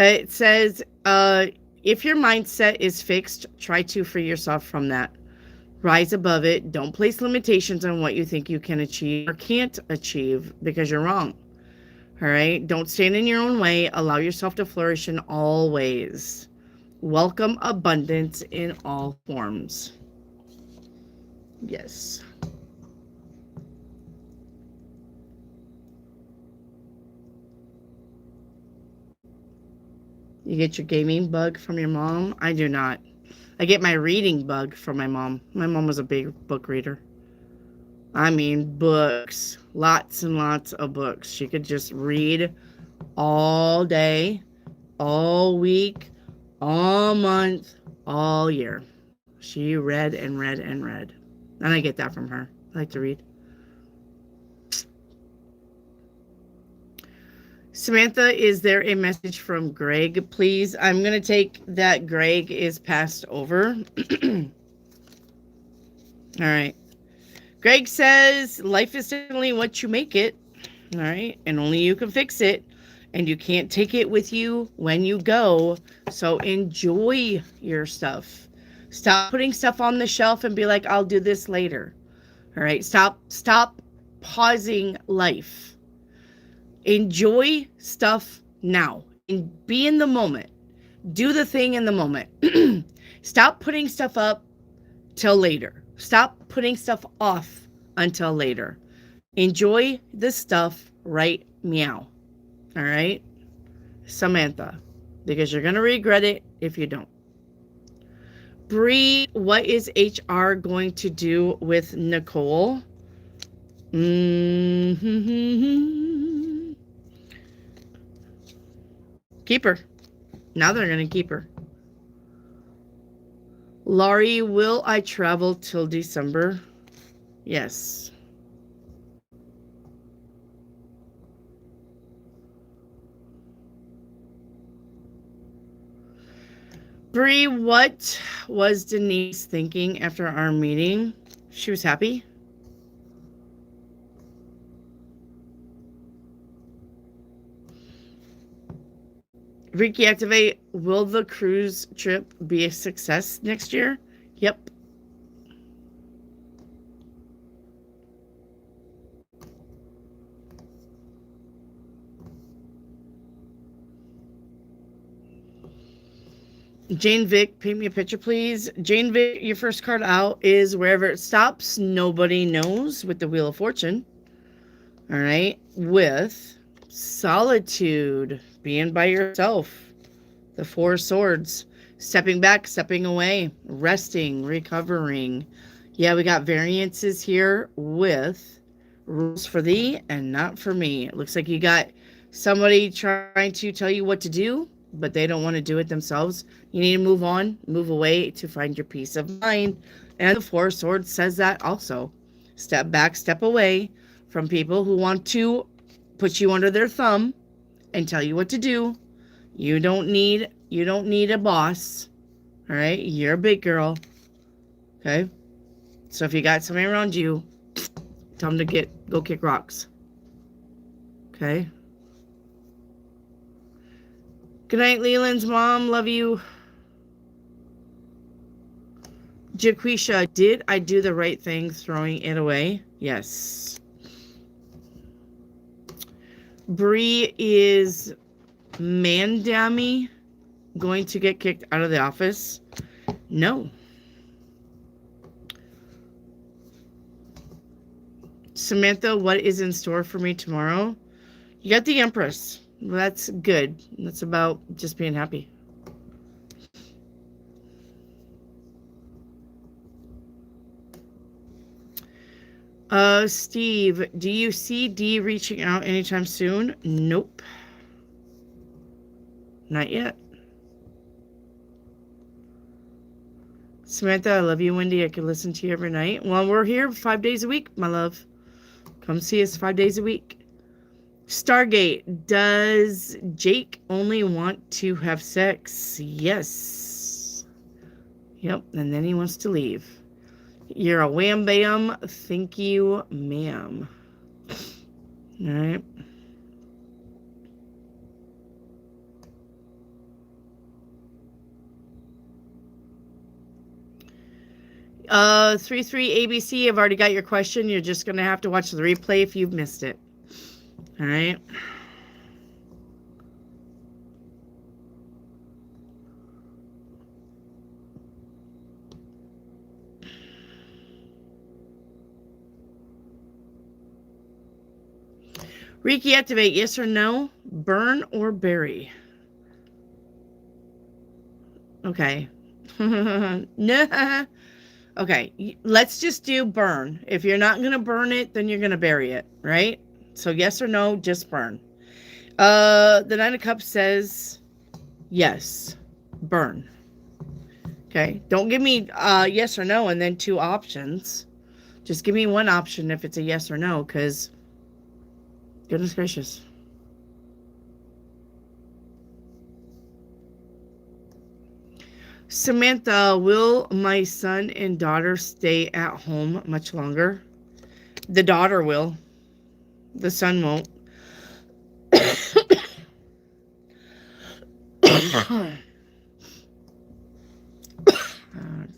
It says, if your mindset is fixed, try to free yourself from that. Rise above it. Don't place limitations on what you think you can achieve or can't achieve because you're wrong. All right. Don't stand in your own way. Allow yourself to flourish in all ways. Welcome abundance in all forms. Yes. You get your gaming bug from your mom? I do not. I get my reading bug from my mom. My mom was a big book reader. I mean, books. Lots and lots of books. She could just read all day, all week, all month, all year. She read and read and read. And I get that from her. I like to read. Samantha, is there a message from Greg, please? I'm going to take that Greg is passed over. All right. Greg says, life is definitely what you make it. All right. And only you can fix it. And you can't take it with you when you go. So enjoy your stuff. Stop putting stuff on the shelf and be like, I'll do this later. All right. Stop pausing life. Enjoy stuff now and be in the moment. Do the thing in the moment. Stop putting stuff up till later. Stop putting stuff off until later. Enjoy the stuff right meow. All right? Samantha, because you're going to regret it if you don't. Bree, what is HR going to do with Nicole? Keep her. Now they're going to keep her. Laurie, will I travel till December? Yes. Bree, what was Denise thinking after our meeting? She was happy. Reiki Activate, will the cruise trip be a success next year? Yep. Jane Vick, paint me a picture, please. Jane Vick, your first card out is Wherever It Stops, Nobody Knows with the Wheel of Fortune. All right. With Solitude. Being by yourself. The Four of Swords. Stepping back, stepping away. Resting, recovering. Yeah, we got variances here with rules for thee and not for me. It looks like you got somebody trying to tell you what to do, but they don't want to do it themselves. You need to move on, move away to find your peace of mind. And the Four of Swords says that also. Step back, step away from people who want to put you under their thumb and tell you what to do. You don't need a boss. All right? You're a big girl. Okay? So if you got somebody around you, tell them to go kick rocks. Okay? Good night, Leland's mom. Love you. Jaquisha, did I do the right thing throwing it away? Yes. Bree, is Mandami going to get kicked out of the office? No. Samantha, what is in store for me tomorrow? You got the Empress. Well, that's good. That's about just being happy. Steve, do you see Dee reaching out anytime soon? Nope. Not yet. Samantha, I love you, Wendy. I can listen to you every night. Well, we're here 5 days a week, my love. Come see us 5 days a week. Stargate, does Jake only want to have sex? Yes. Yep, and then he wants to leave. You're a wham bam. Thank you, ma'am. All right. Uh, 33 ABC, I've already got your question. You're just going to have to watch the replay if you've missed it. All right. Reiki activate, yes or no? Burn or bury? Okay. No. Okay, let's just do burn. If you're not going to burn it, then you're going to bury it, right? So yes or no, just burn. The Nine of Cups says yes, burn. Okay, don't give me yes or no and then two options. Just give me one option if it's a yes or no, because goodness gracious. Samantha, will my son and daughter stay at home much longer? The daughter will. The son won't.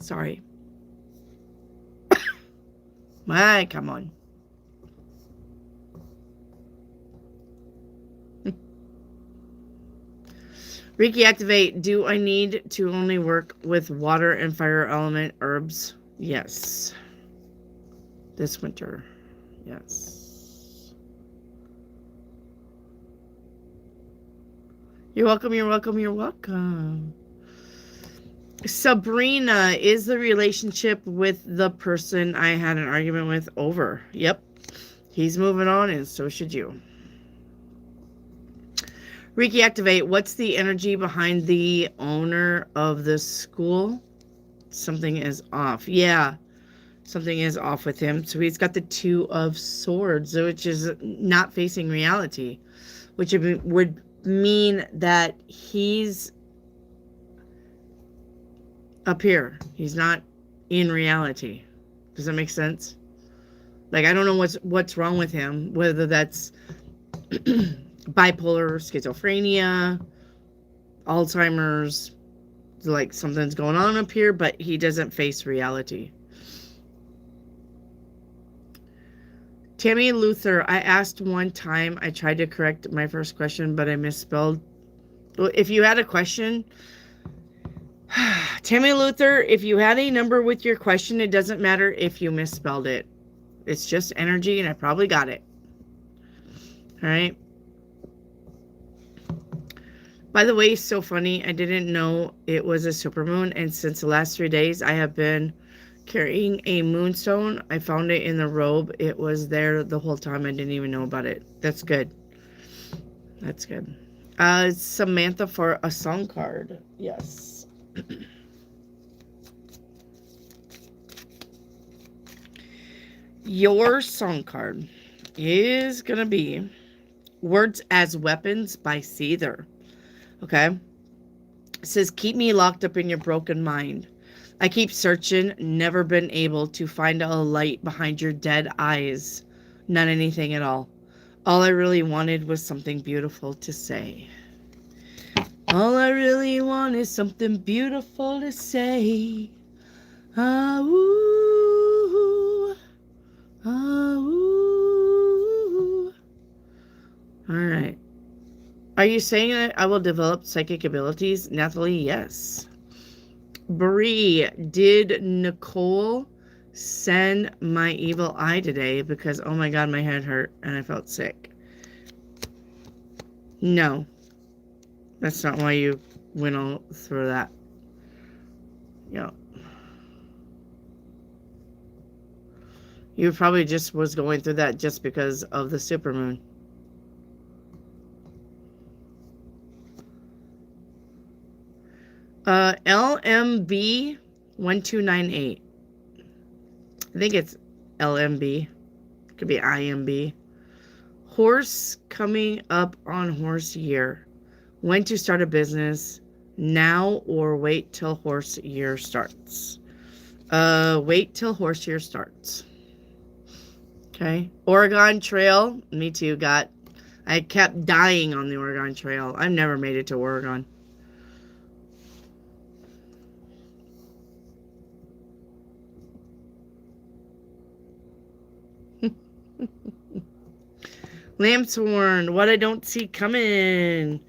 Sorry. My, come on. Reiki activate. Do I need to only work with water and fire element herbs? Yes. This winter. Yes. You're welcome, you're welcome, you're welcome. Sabrina, is the relationship with the person I had an argument with over? Yep. He's moving on and so should you. Reiki activate. What's the energy behind the owner of the school? Something is off. Yeah. Something is off with him. So he's got the Two of Swords, which is not facing reality, which would mean that he's up here. He's not in reality. Does that make sense? Like, I don't know what's wrong with him, whether that's bipolar, schizophrenia, Alzheimer's, like something's going on up here, but he doesn't face reality. Tammy Luther, I asked one time, I tried to correct my first question, but I misspelled. Well, if you had a question, Tammy Luther, if you had a number with your question, it doesn't matter if you misspelled it. It's just energy, and I probably got it. All right. By the way, it's so funny. I didn't know it was a supermoon, and since the last 3 days, I have been carrying a moonstone. I found it in the robe. It was there the whole time. I didn't even know about it. That's good. That's good. Samantha for a song card. Yes. Your song card is going to be Words as Weapons by Seether. Okay? It says, keep me locked up in your broken mind. I keep searching, never been able to find a light behind your dead eyes. Not anything at all. All I really wanted was something beautiful to say. All I really want is something beautiful to say. Ah, ooh, ah, ooh. All right. Are you saying that I will develop psychic abilities? Nathalie, yes. Bree, did Nicole send my evil eye today? Because, oh my God, my head hurt and I felt sick. No. That's not why you went all through that. Yeah. You probably just was going through that just because of the supermoon. LMB 1298. I think it's LMB. Could be IMB. Horse coming up on horse year. When to start a business, now or wait till horse year starts. Wait till horse year starts. Okay. Oregon Trail. Me too. I kept dying on the Oregon Trail. I've never made it to Oregon. Lambsworn, what I don't see coming.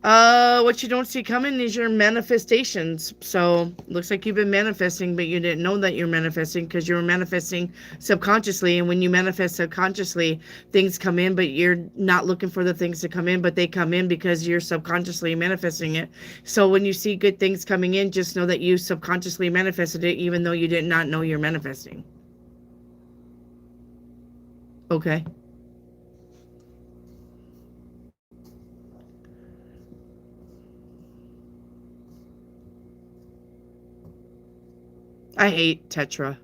What you don't see coming is your manifestations. So, looks like you've been manifesting, but you didn't know that you're manifesting because you were manifesting subconsciously. And when you manifest subconsciously, things come in, but you're not looking for the things to come in, but they come in because you're subconsciously manifesting it. So, when you see good things coming in, just know that you subconsciously manifested it, even though you did not know you're manifesting. Okay. I hate Tetra.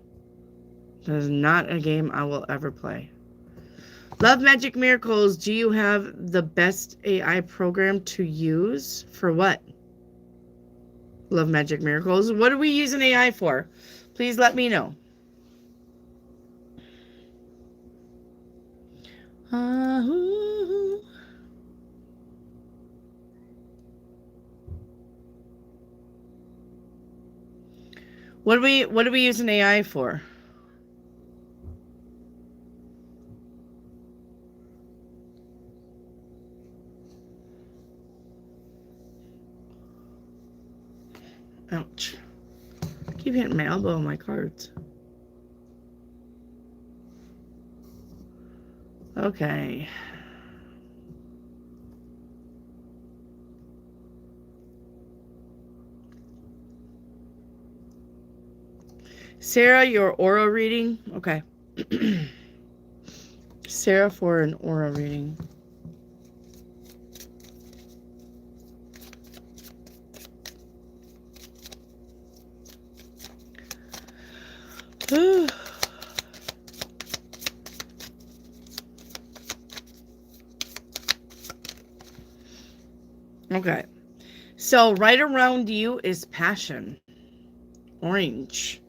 That is not a game I will ever play. Love Magic Miracles. Do you have the best AI program to use? For what? Love Magic Miracles. What are we using AI for? Please let me know. What are we using AI for? Ouch. I keep hitting my elbow on my cards. Okay. Sarah, your aura reading? Okay. Sarah for an aura reading. Okay. So right around you is passion. Orange.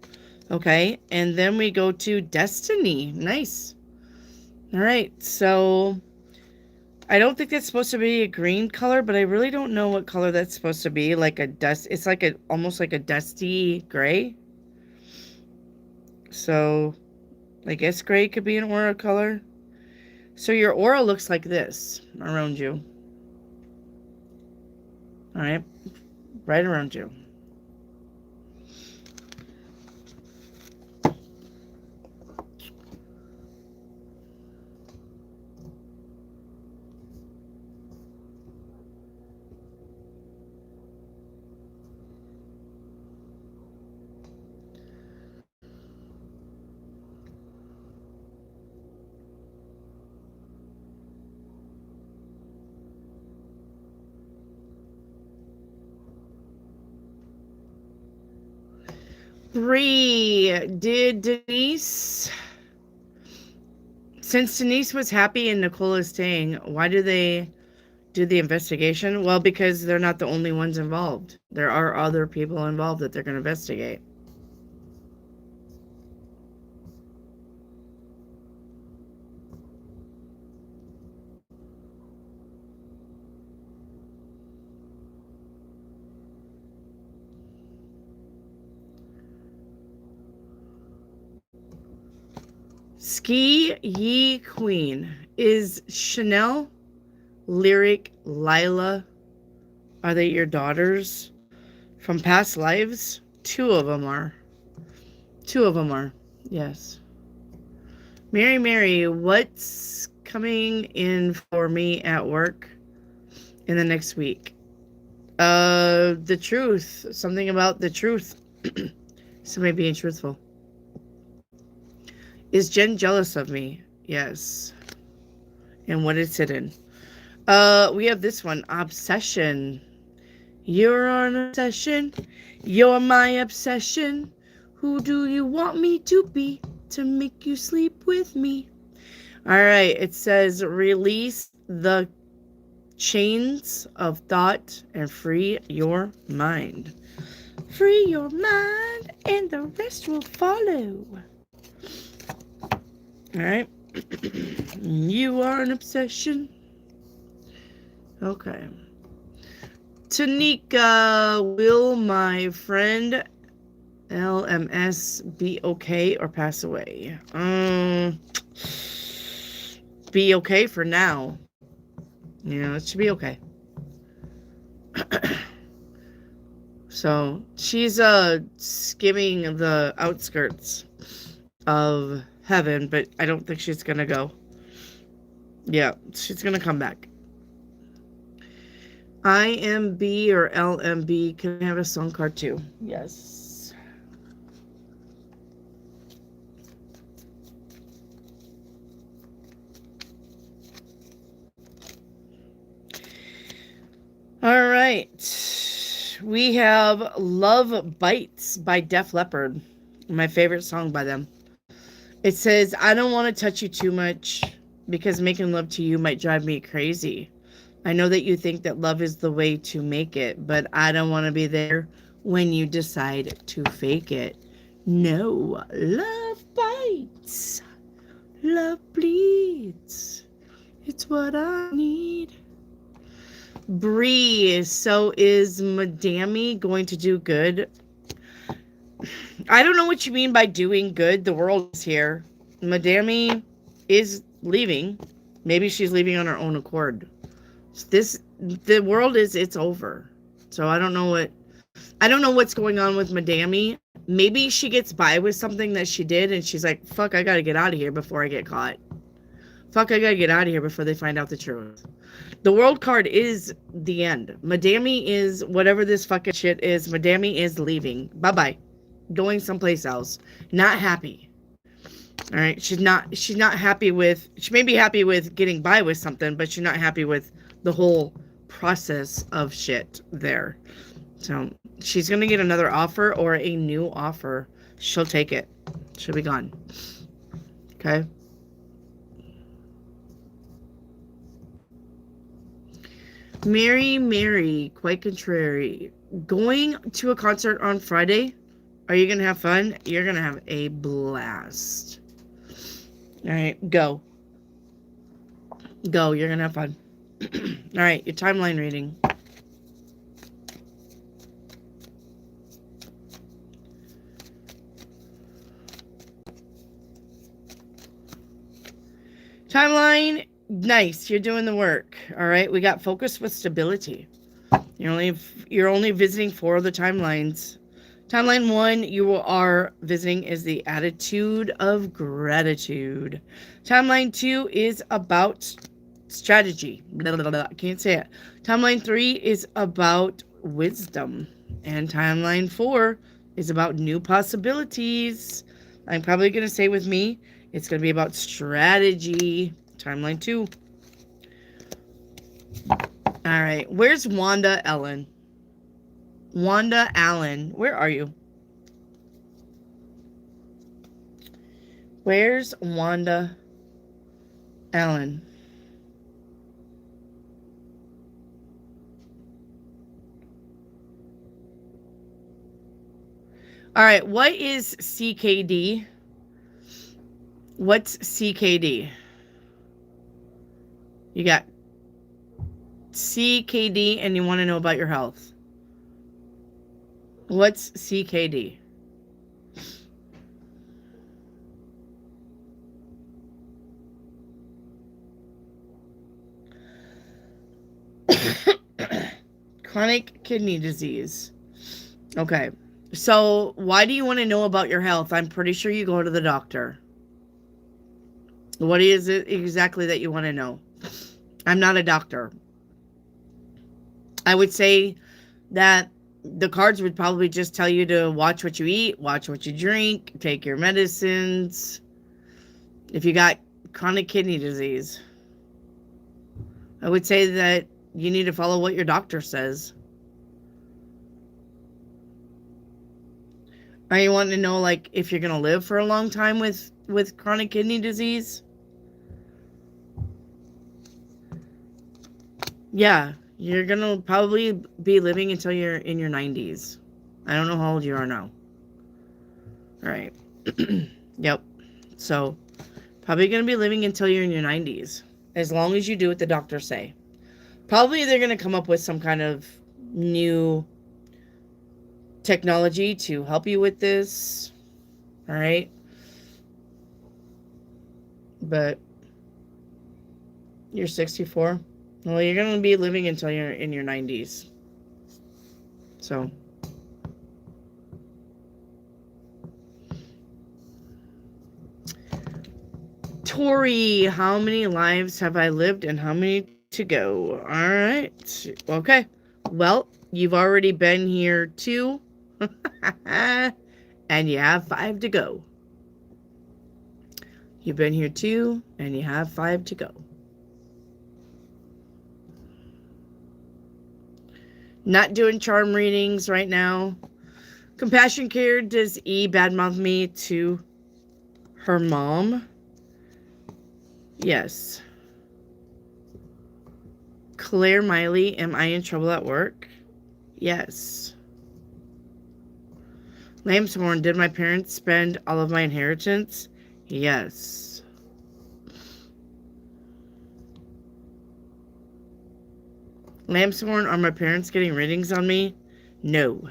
Okay. And then we go to destiny. Nice. All right. So I don't think that's supposed to be a green color, but I really don't know what color that's supposed to be. Like a dust. It's like almost like a dusty gray. So I guess gray could be an aura color. So your aura looks like this around you. All right. Right around you. Bree, did Denise... Since Denise was happy and Nicole is staying, why do they do the investigation? Well, because they're not the only ones involved. There are other people involved that they're going to investigate. Ski Ye Queen. Is Chanel, Lyric, Lila, are they your daughters from past lives? Two of them are. Yes. Mary, what's coming in for me at work in the next week? The truth. Something about the truth. Somebody being truthful. Is Jen jealous of me? Yes. And what is hidden? We have this one. Obsession. You're an obsession. You're my obsession. Who do you want me to be to make you sleep with me? All right. It says release the chains of thought and free your mind. Free your mind and the rest will follow. All right. You are an obsession. Okay. Tanika, will my friend LMS be okay or pass away? Be okay for now. You know, it should be okay. So she's skimming the outskirts of heaven, but I don't think she's gonna go. Yeah, she's gonna come back. IMB or LMB, can I have a song card too? Yes. All right. We have Love Bites by Def Leppard. My favorite song by them. It says, I don't want to touch you too much because making love to you might drive me crazy. I know that you think that love is the way to make it, but I don't want to be there when you decide to fake it. No, love bites. Love bleeds. It's what I need. Bree, so is Madame going to do good? I don't know what you mean by doing good. The world is here. Madame is leaving. Maybe she's leaving on her own accord. The world is, it's over. So I don't know what's going on with Madame. Maybe she gets by with something that she did and she's like, fuck, I gotta get out of here before I get caught. Fuck, I gotta get out of here before they find out the truth. The world card is the end. Madame is, whatever this fucking shit is, Madame is leaving. Bye-bye. Going someplace else. Not happy. All right? She's not happy with, she may be happy with getting by with something, but she's not happy with the whole process of shit there. So she's going to get another offer or a new offer. She'll take it. She'll be gone. Okay? Mary, quite contrary. Going to a concert on Friday. Are you going to have fun? You're going to have a blast. All right, go. Go, you're going to have fun. All right, your timeline reading. Timeline, nice. You're doing the work. All right, we got focus with stability. You're only visiting 4 of the timelines. Timeline 1 you are visiting is the attitude of gratitude. Timeline 2 is about strategy. Blah, blah, blah. I can't say it. Timeline 3 is about wisdom. And timeline 4 is about new possibilities. I'm probably going to say with me, it's going to be about strategy. Timeline 2. All right. Where's Wanda Ellen? Wanda Allen, where are you? Where's Wanda Allen? All right, what is CKD? What's CKD? You got CKD and you want to know about your health. What's CKD? Chronic kidney disease. Okay. So, why do you want to know about your health? I'm pretty sure you go to the doctor. What is it exactly that you want to know? I'm not a doctor. I would say that the cards would probably just tell you to watch what you eat, watch what you drink, take your medicines. If you got chronic kidney disease, I would say that you need to follow what your doctor says. Are you wanting to know, like, if you're going to live for a long time with chronic kidney disease? Yeah, you're going to probably be living until you're in your 90s. I don't know how old you are now. All right. Yep. So, probably going to be living until you're in your 90s. As long as you do what the doctors say. Probably they're going to come up with some kind of new technology to help you with this. All right. But you're 64. Well, you're going to be living until you're in your 90s. So. Tori, how many lives have I lived and how many to go? All right. Okay. Well, you've already been here 2. And you have 5 to go. You've been here 2 and you have 5 to go. Not doing charm readings right now. Compassion care, does E badmouth me to her mom? Yes. Claire Miley, am I in trouble at work? Yes. Lambshorn, did my parents spend all of my inheritance? Yes. Lambshorn, are my parents getting readings on me? No.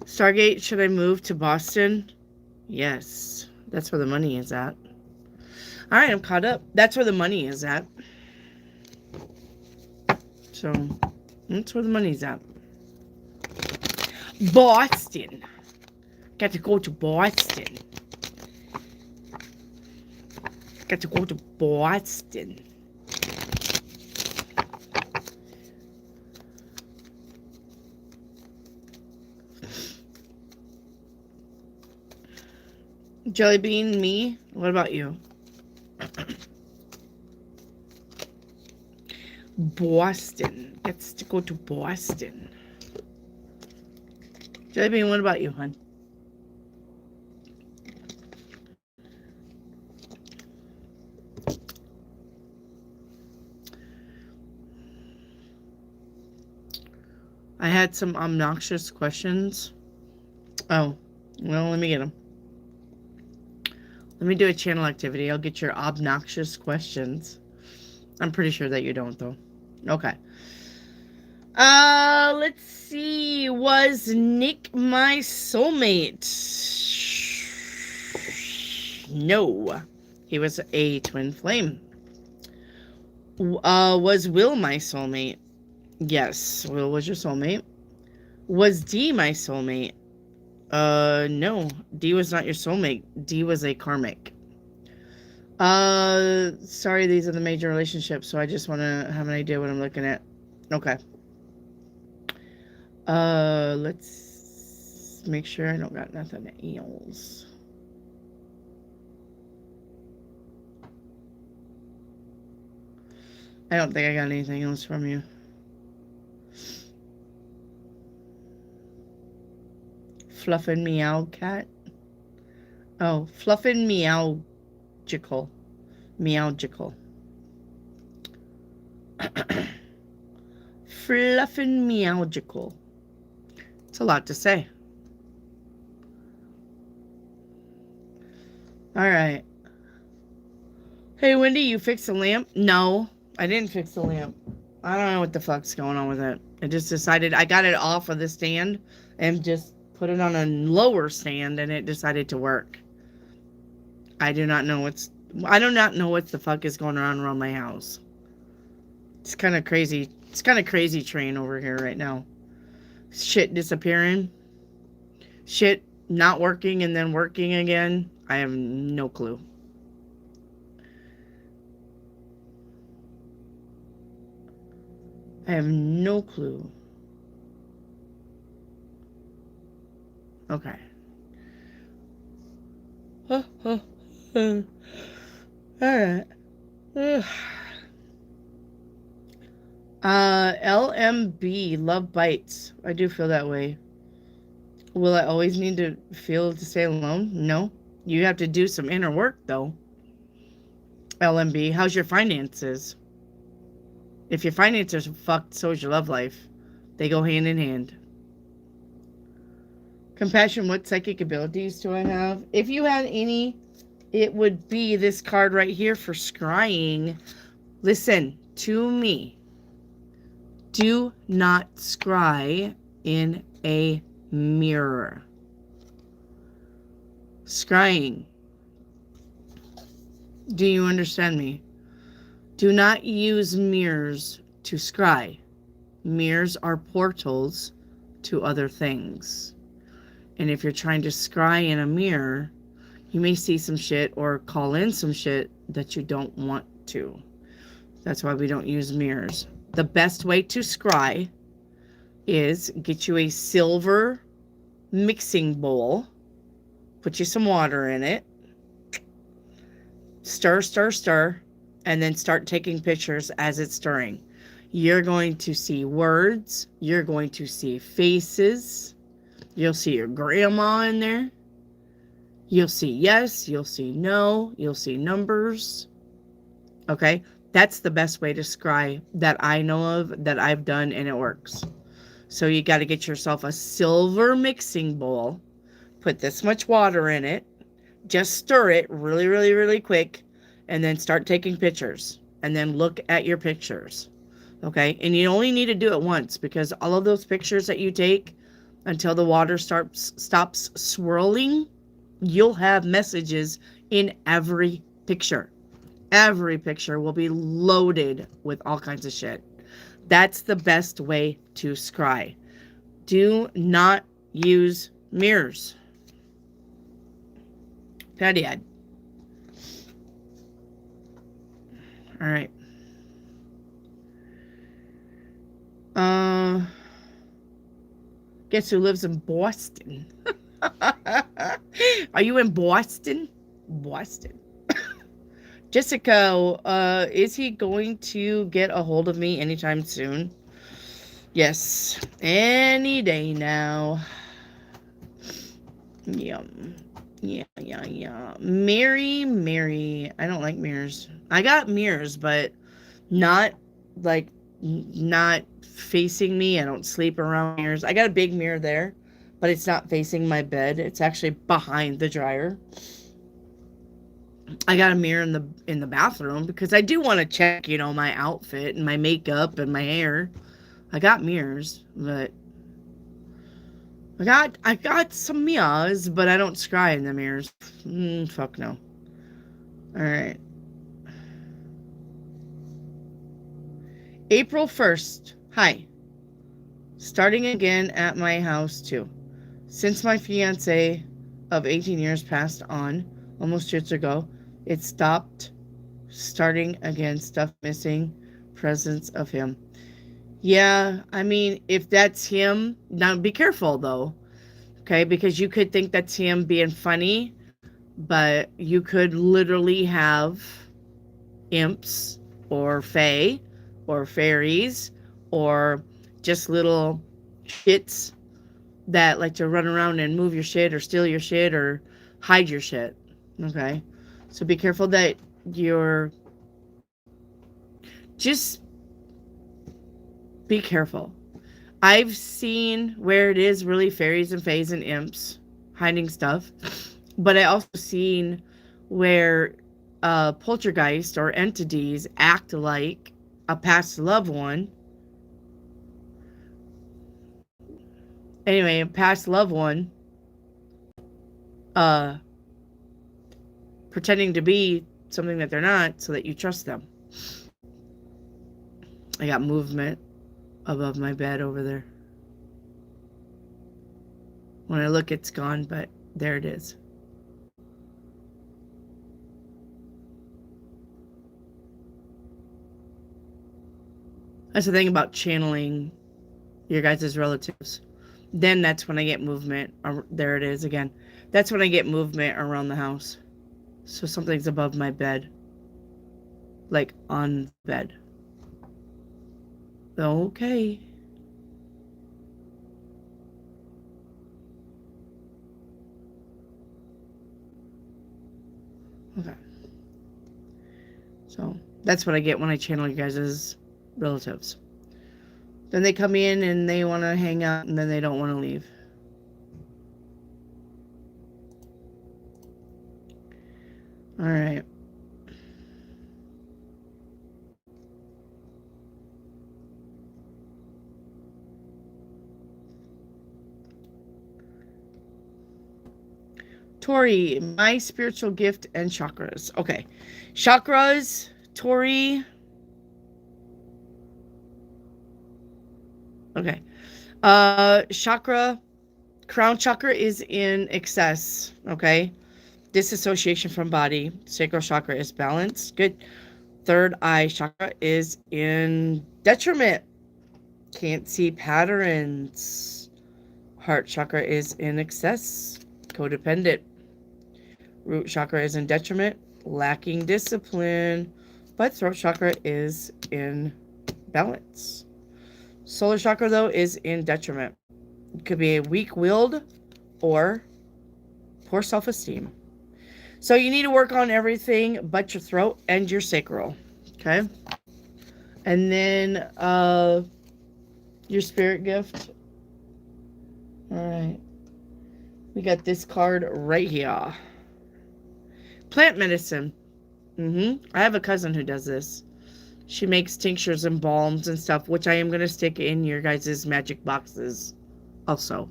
Stargate, should I move to Boston? Yes. That's where the money is at. All right, I'm caught up. That's where the money is at. So, that's where the money's at. Boston. Got to go to Boston. Got to go to Boston. Jelly bean, me? What about you? Boston. Gets to go to Boston. Jelly bean, what about you, hon? I had some obnoxious questions. Oh, well, let me get them. Let me do a channel activity. I'll get your obnoxious questions. I'm pretty sure that you don't, though. Okay. Let's see. Was Nick my soulmate? No. He was a twin flame. Was Will my soulmate? Yes. Will was your soulmate. Was D my soulmate? No. D was not your soulmate. D was a karmic. Sorry, these are the major relationships, so I just want to have an idea what I'm looking at. Okay. Let's make sure I don't got nothing else. I don't think I got anything else from you. Fluffin' meow cat. Oh, fluffin' meowgical. Meowgical. Fluffin' meowgical. It's a lot to say. Alright. Hey, Wendy, you fixed the lamp? No, I didn't fix the lamp. I don't know what the fuck's going on with it. I just decided I got it off of the stand and just put it on a lower stand and it decided to work. I do not know what the fuck is going on around my house. It's kind of crazy. It's kind of crazy train over here right now. Shit disappearing. Shit not working and then working again. I have no clue. I have no clue. Okay. Alright. LMB, love bites. I do feel that way. Will I always need to feel to stay alone? No. You have to do some inner work, though. LMB, how's your finances? If your finances are fucked, so is your love life. They go hand in hand. Compassion, what psychic abilities do I have? If you had any, it would be this card right here for scrying. Listen to me. Do not scry in a mirror. Scrying. Do you understand me? Do not use mirrors to scry. Mirrors are portals to other things. And if you're trying to scry in a mirror, you may see some shit or call in some shit that you don't want to. That's why we don't use mirrors. The best way to scry is get you a silver mixing bowl, put you some water in it, stir, stir, stir, and then start taking pictures as it's stirring. You're going to see words. You're going to see faces. You'll see your grandma in there. You'll see yes. You'll see no. You'll see numbers. Okay? That's the best way to scry that I know of, that I've done, and it works. So you got to get yourself a silver mixing bowl. Put this much water in it. Just stir it really, really, really quick. And then start taking pictures. And then look at your pictures. Okay? And you only need to do it once, because all of those pictures that you take until the water stops swirling, you'll have messages in every picture. Every picture will be loaded with all kinds of shit. That's the best way to scry. Do not use mirrors. Period. All right. Guess who lives in Boston? Are you in Boston? Boston. Jessica, is he going to get a hold of me anytime soon? Yes. Any day now. Yum. Yeah. Mary. I don't like mirrors. I got mirrors, but not facing me. I don't sleep around mirrors. I got a big mirror there, but it's not facing my bed. It's actually behind the dryer. I got a mirror in the bathroom because I do want to check, my outfit and my makeup and my hair. I got mirrors, but I got some mirrors, but I don't scry in the mirrors. Fuck no. All right. April 1st. Hi. Starting again at my house too. Since my fiance of 18 years passed on almost years ago, it stopped. Starting again, stuff missing, presence of him. Yeah, I mean, if that's him, now be careful though, okay? Because you could think that's him being funny, but you could literally have imps or fae or fairies or just little shits that like to run around and move your shit or steal your shit or hide your shit. Okay? So be careful that you're just be careful. I've seen where it is really fairies and fays and imps hiding stuff, but I also seen where poltergeist or entities act like a past loved one. Anyway, a past loved one, uh, pretending to be something that they're not, so that you trust them. I got movement above my bed over there. When I look, it's gone, but there it is. That's the thing about channeling your guys' relatives. Then that's when I get movement. There it is again. That's when I get movement around the house. So something's above my bed. Like on the bed. Okay. Okay. So that's what I get when I channel you guys' relatives. Then they come in and they want to hang out and then they don't want to leave. All right. Tori, my spiritual gift and chakras. Okay. Chakras, Tori. Okay. Chakra, crown chakra is in excess. Okay. Disassociation from body. Sacral chakra is balanced. Good. Third eye chakra is in detriment. Can't see patterns. Heart chakra is in excess. Codependent. Root chakra is in detriment. Lacking discipline. But throat chakra is in balance. Solar chakra, though, is in detriment. It could be a weak-willed or poor self-esteem. So you need to work on everything but your throat and your sacral. Okay? And then your spirit gift. All right. We got this card right here. Plant medicine. I have a cousin who does this. She makes tinctures and balms and stuff, which I am going to stick in your guys' magic boxes also.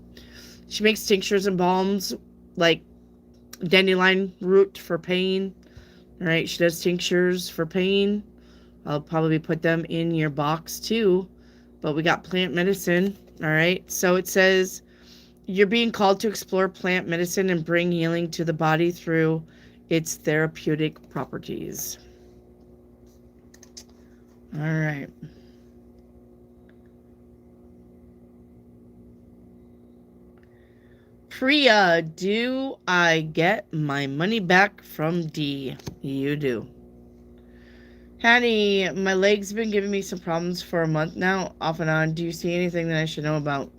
She makes tinctures and balms like dandelion root for pain. All right, she does tinctures for pain. I'll probably put them in your box too. But we got plant medicine. All right, so it says you're being called to explore plant medicine and bring healing to the body through its therapeutic properties. All right. Priya, do I get my money back from D? You do. Hattie, my leg's been giving me some problems for a month now, off and on. Do you see anything that I should know about?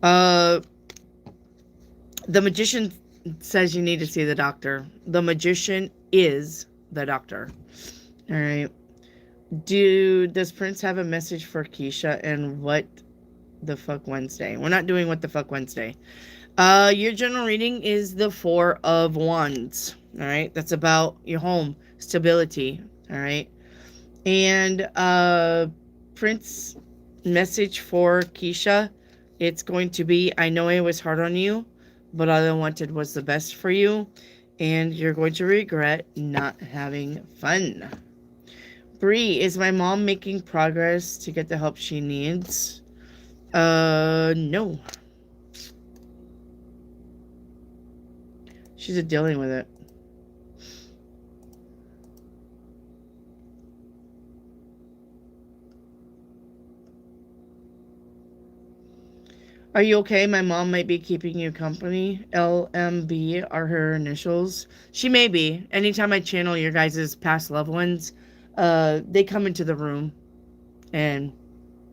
The magician says you need to see the doctor. The magician is the doctor. All right. Does Prince have a message for Keisha and what the fuck Wednesday? We're not doing what the fuck Wednesday. Your general reading is the Four of Wands. All right. That's about your home, stability. All right. And Prince message for Keisha. It's going to be, I know I was hard on you, but all I wanted was the best for you. And you're going to regret not having fun. Bree, is my mom making progress to get the help she needs? No. She's dealing with it. Are you okay? My mom might be keeping you company. LMB are her initials. She may be. Anytime I channel your guys' past loved ones, they come into the room and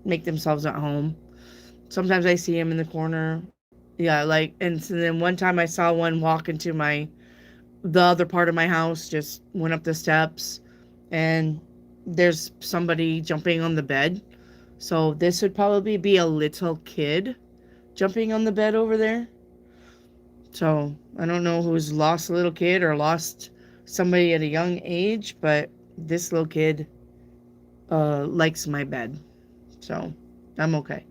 make themselves at home. Sometimes I see them in the corner. Yeah, like, and so then one time I saw one walk into the other part of my house, just went up the steps, and there's somebody jumping on the bed. So this would probably be a little kid jumping on the bed over there. So I don't know who's lost a little kid or lost somebody at a young age, but this little kid likes my bed. So I'm okay.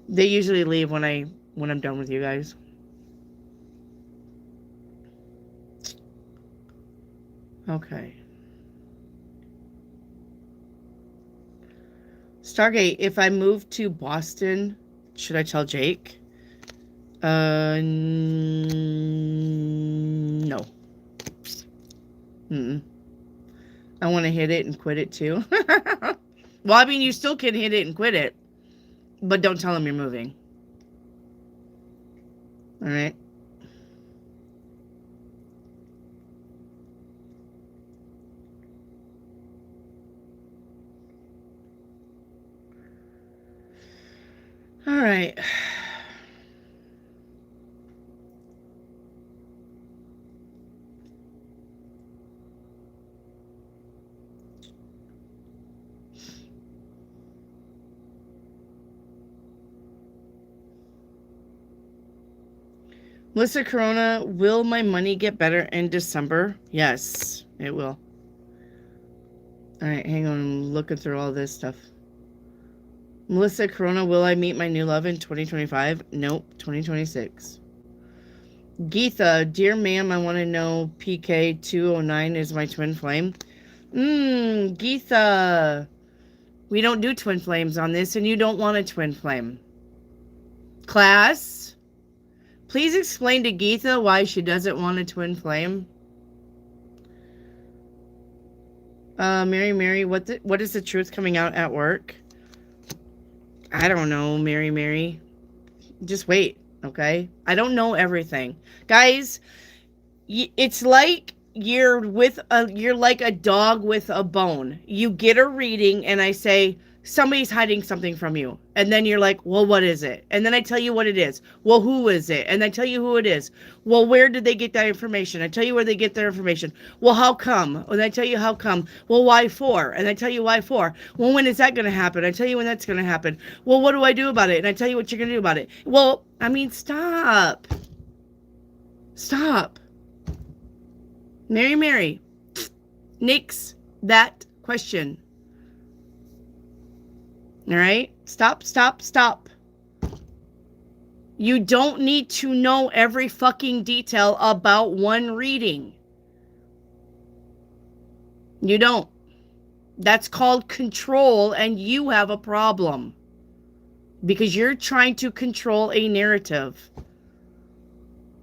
They usually leave when I'm done with you guys. Okay. Stargate, if I move to Boston, should I tell Jake? No. Mm-mm. I want to hit it and quit it too. Well, I mean, you still can hit it and quit it, but don't tell him you're moving. All right. All right. Melissa Corona, will my money get better in December? Yes, it will. All right, hang on. I'm looking through all this stuff. Melissa Corona, will I meet my new love in 2025? Nope, 2026. Geetha, dear ma'am, I want to know PK209 is my twin flame. Geetha, we don't do twin flames on this, and you don't want a twin flame. Class, please explain to Geetha why she doesn't want a twin flame. Mary, what is the truth coming out at work? I don't know, Mary. Just wait, okay? I don't know everything. Guys, it's like you're like a dog with a bone. You get a reading and I say, somebody's hiding something from you. And then you're like, well, what is it? And then I tell you what it is. Well, who is it? And I tell you who it is. Well, where did they get that information? I tell you where they get their information. Well, how come? And I tell you how come. Well, why for? And I tell you why for. Well, when is that going to happen? I tell you when that's going to happen. Well, what do I do about it? And I tell you what you're going to do about it. Well, I mean, stop. Stop. Mary, nix that question. All right? Stop. You don't need to know every fucking detail about one reading. You don't. That's called control, and you have a problem. Because you're trying to control a narrative.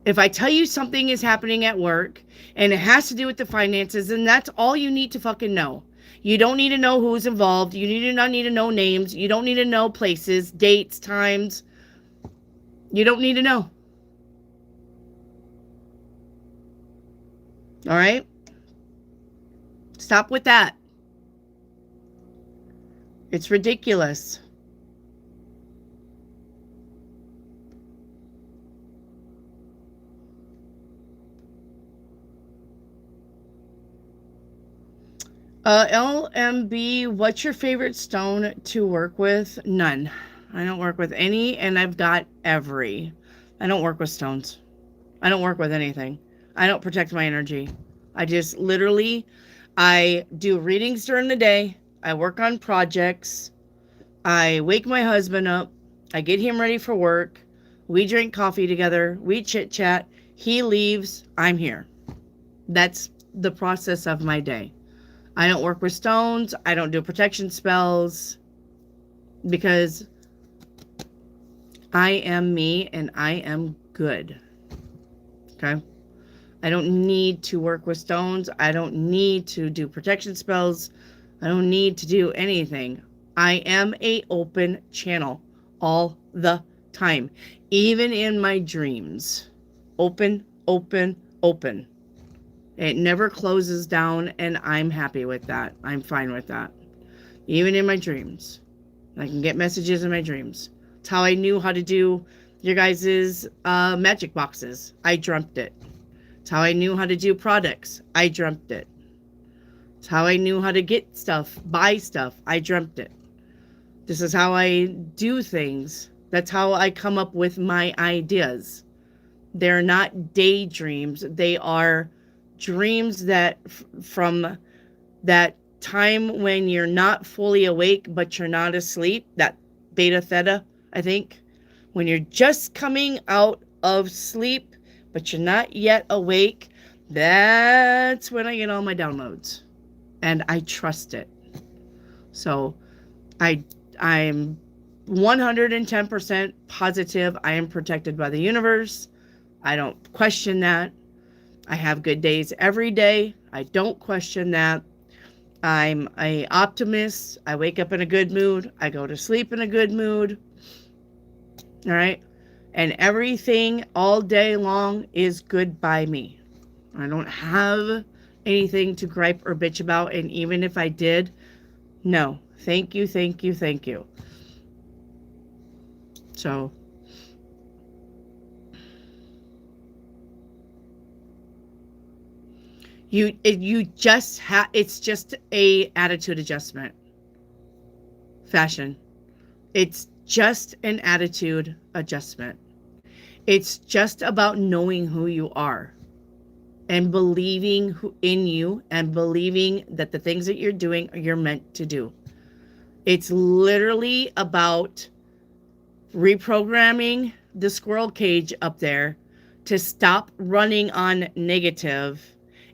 If I tell you something is happening at work, and it has to do with the finances, then that's all you need to fucking know. You don't need to know who's involved. You do not need to know names. You don't need to know places, dates, times. You don't need to know. All right? Stop with that. It's ridiculous. LMB, what's your favorite stone to work with? None. I don't work with any, and I've got every. I don't work with stones. I don't work with anything. I don't protect my energy. I just literally, I do readings during the day. I work on projects. I wake my husband up. I get him ready for work. We drink coffee together. We chit chat. He leaves. I'm here. That's the process of my day. I don't work with stones. I don't do protection spells because I am me and I am good. Okay? I don't need to work with stones. I don't need to do protection spells. I don't need to do anything. I am an open channel all the time. Even in my dreams. Open. It never closes down, and I'm happy with that. I'm fine with that. Even in my dreams. I can get messages in my dreams. It's how I knew how to do your guys' magic boxes. I dreamt it. It's how I knew how to do products. I dreamt it. It's how I knew how to get stuff, buy stuff. I dreamt it. This is how I do things. That's how I come up with my ideas. They're not daydreams. They are dreams that from that time when you're not fully awake, but you're not asleep. That beta theta, I think. When you're just coming out of sleep, but you're not yet awake, that's when I get all my downloads. And I trust it. So I'm 110% positive I am protected by the universe. I don't question that. I have good days every day. I don't question that. I'm an optimist. I wake up in a good mood. I go to sleep in a good mood. All right. And everything all day long is good by me. I don't have anything to gripe or bitch about. And even if I did, no. Thank you, thank you, thank you. So, it's just a attitude adjustment. Fashion. It's just an attitude adjustment. It's just about knowing who you are and believing in you and believing that the things that you're doing you're meant to do. It's literally about reprogramming the squirrel cage up there to stop running on negative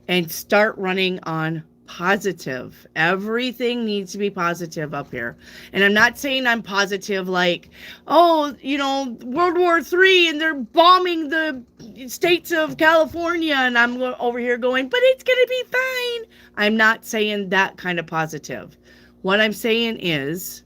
and start running on positive. Everything needs to be positive up here. And I'm not saying I'm positive like, oh, World War III and they're bombing the states of California and I'm over here going, but it's going to be fine. I'm not saying that kind of positive. What I'm saying is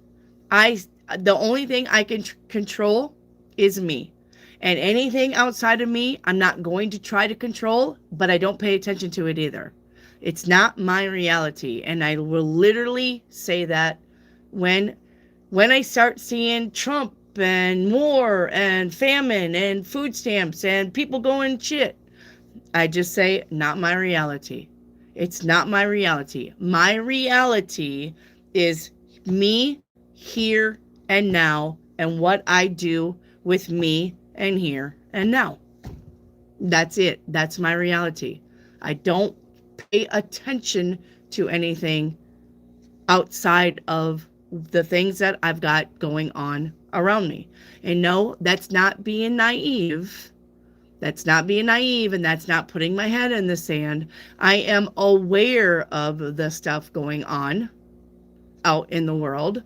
the only thing I can control is me. And anything outside of me, I'm not going to try to control, but I don't pay attention to it either. It's not my reality. And I will literally say that when I start seeing Trump and war and famine and food stamps and people going shit, I just say, not my reality. It's not my reality. My reality is me here and now and what I do with me and here and now. That's it. That's my reality. I don't pay attention to anything outside of the things that I've got going on around me. And no, that's not being naive. That's not being naive, and that's not putting my head in the sand. I am aware of the stuff going on out in the world.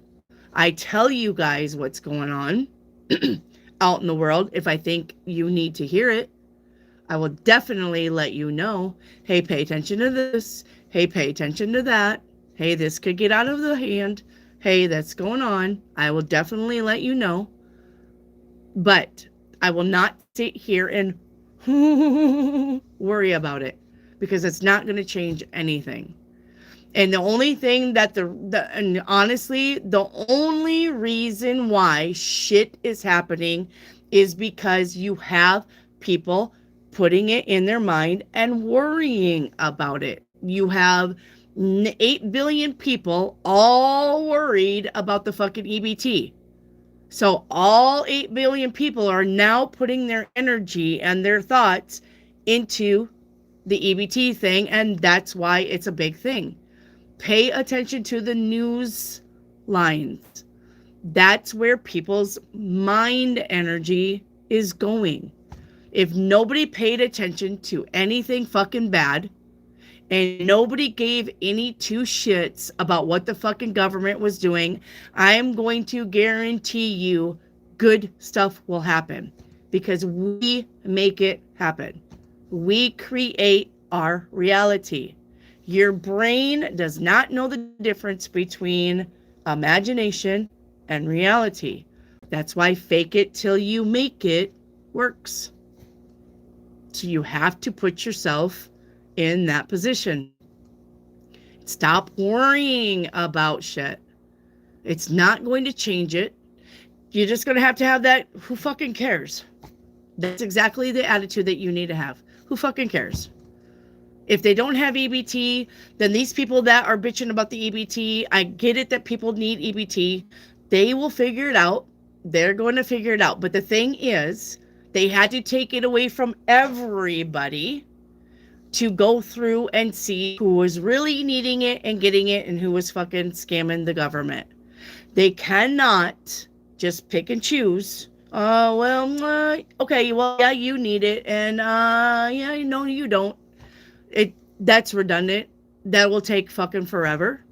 I tell you guys what's going on out in the world if I think you need to hear it. I will definitely let you know, hey, pay attention to this. Hey, pay attention to that. Hey, this could get out of the hand. Hey, that's going on. I will definitely let you know. But I will not sit here and worry about it because it's not going to change anything. And the only thing that and honestly, the only reason why shit is happening is because you have people putting it in their mind and worrying about it. You have 8 billion people all worried about the fucking EBT. So all 8 billion people are now putting their energy and their thoughts into the EBT thing, and that's why it's a big thing. Pay attention to the news lines. That's where people's mind energy is going. If nobody paid attention to anything fucking bad and nobody gave any two shits about what the fucking government was doing, I am going to guarantee you good stuff will happen because we make it happen. We create our reality. Your brain does not know the difference between imagination and reality. That's why fake it till you make it works. So you have to put yourself in that position. Stop worrying about shit. It's not going to change it. You're just going to have that, who fucking cares? That's exactly the attitude that you need to have. Who fucking cares? If they don't have EBT, then these people that are bitching about the EBT, I get it that people need EBT. They will figure it out. They're going to figure it out. But the thing is, they had to take it away from everybody to go through and see who was really needing it and getting it and who was fucking scamming the government. They cannot just pick and choose. Okay, well, yeah, you need it. And, yeah, no, you don't. That's redundant. That will take fucking forever.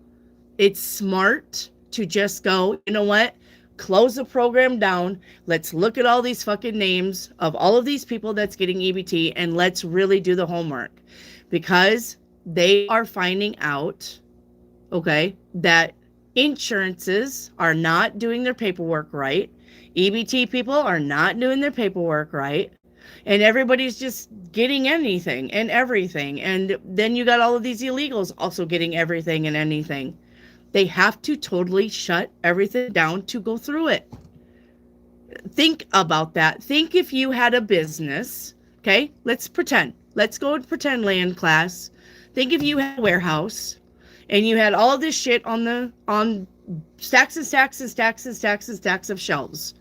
It's smart to just go, you know what? Close the program down. Let's look at all these fucking names of all of these people that's getting EBT and let's really do the homework, because they are finding out, okay, that insurances are not doing their paperwork right. EBT people are not doing their paperwork right. And everybody's just getting anything and everything. And then you got all of these illegals also getting everything and anything. They have to totally shut everything down to go through it. Think about that. Think if you had a business, okay? Let's pretend. Let's go and pretend land class. Think if you had a warehouse and you had all of this shit on stacks and stacks and stacks and stacks and stacks of shelves.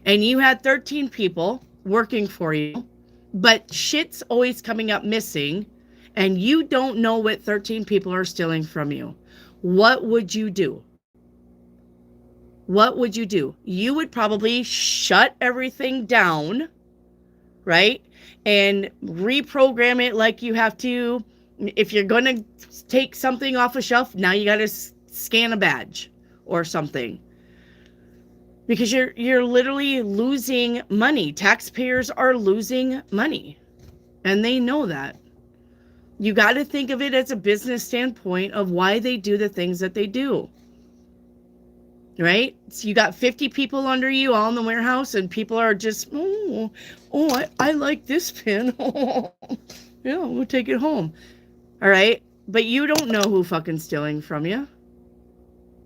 And you had 13 people working for you, but shit's always coming up missing, and you don't know what 13 people are stealing from you. What would you do? What would you do? You would probably shut everything down, right? And reprogram it like you have to. If you're going to take something off a shelf, now you got to scan a badge or something. Because you're literally losing money. Taxpayers are losing money. And they know that. You got to think of it as a business standpoint of why they do the things that they do. Right? So you got 50 people under you all in the warehouse, and people are just, I like this pin. Yeah, we'll take it home. All right? But you don't know who fucking stealing from you.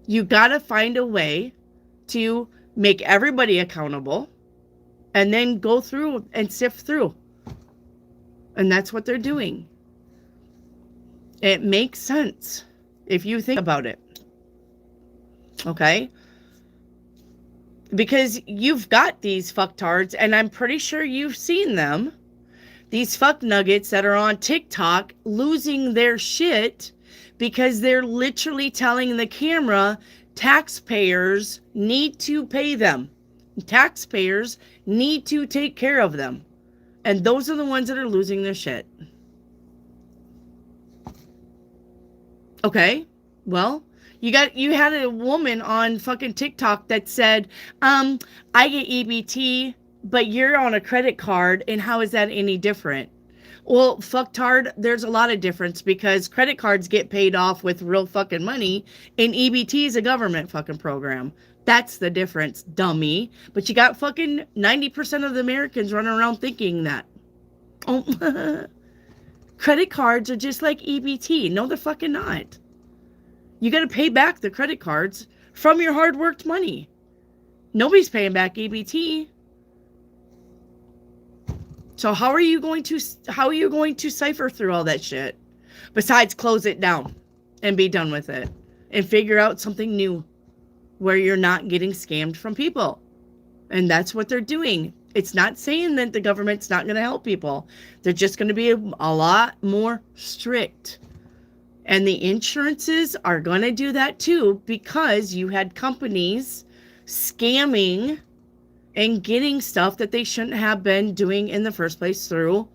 You got to find a way to make everybody accountable, and then go through and sift through. And that's what they're doing. It makes sense if you think about it. Okay? Because you've got these fucktards, and I'm pretty sure you've seen them. These fuck nuggets that are on TikTok losing their shit because they're literally telling the camera, taxpayers need to pay them. Taxpayers need to take care of them. And those are the ones that are losing their shit. Okay, well, you had a woman on fucking TikTok that said, I get EBT, but you're on a credit card, and how is that any different? Well, fucktard, there's a lot of difference, because credit cards get paid off with real fucking money, and EBT is a government fucking program. That's the difference, dummy. But you got fucking 90% of the Americans running around thinking that. Oh, credit cards are just like EBT. No, they're fucking not. You got to pay back the credit cards from your hard-worked money. Nobody's paying back EBT. So how are you going to cipher through all that shit? Besides close it down and be done with it and figure out something new where you're not getting scammed from people. And that's what they're doing. It's not saying that the government's not going to help people. They're just going to be a lot more strict. And the insurances are going to do that too, because you had companies scamming and getting stuff that they shouldn't have been doing in the first place through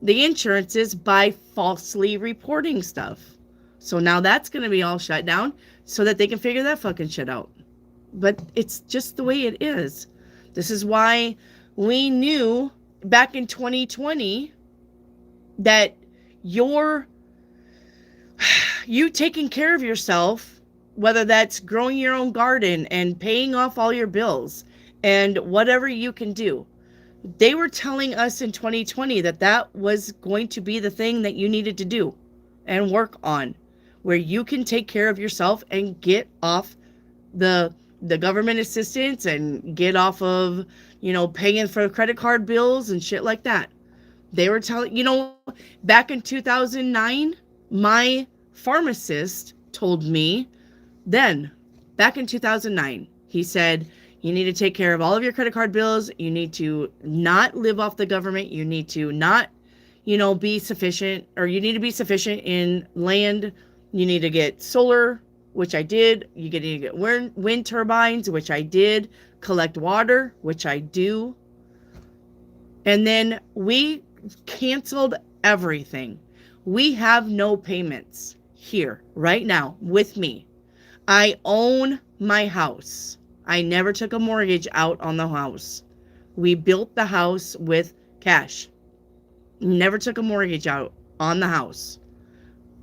the insurances by falsely reporting stuff. So now that's going to be all shut down so that they can figure that fucking shit out. But it's just the way it is. This is why we knew back in 2020 that you taking care of yourself, whether that's growing your own garden and paying off all your bills and whatever you can do. They were telling us in 2020 that that was going to be the thing that you needed to do and work on, where you can take care of yourself and get off the the government assistance and get off of, paying for credit card bills and shit like that. They were telling, back in 2009, my pharmacist told me then, back in 2009, he said, you need to take care of all of your credit card bills. You need to not live off the government. You need to not, be sufficient, or you need to be sufficient in land. You need to get solar, which I did. You need to get wind turbines, which I did. Collect water, which I do. And then we canceled everything. We have no payments here right now with me. I own my house. I never took a mortgage out on the house. We built the house with cash. Never took a mortgage out on the house.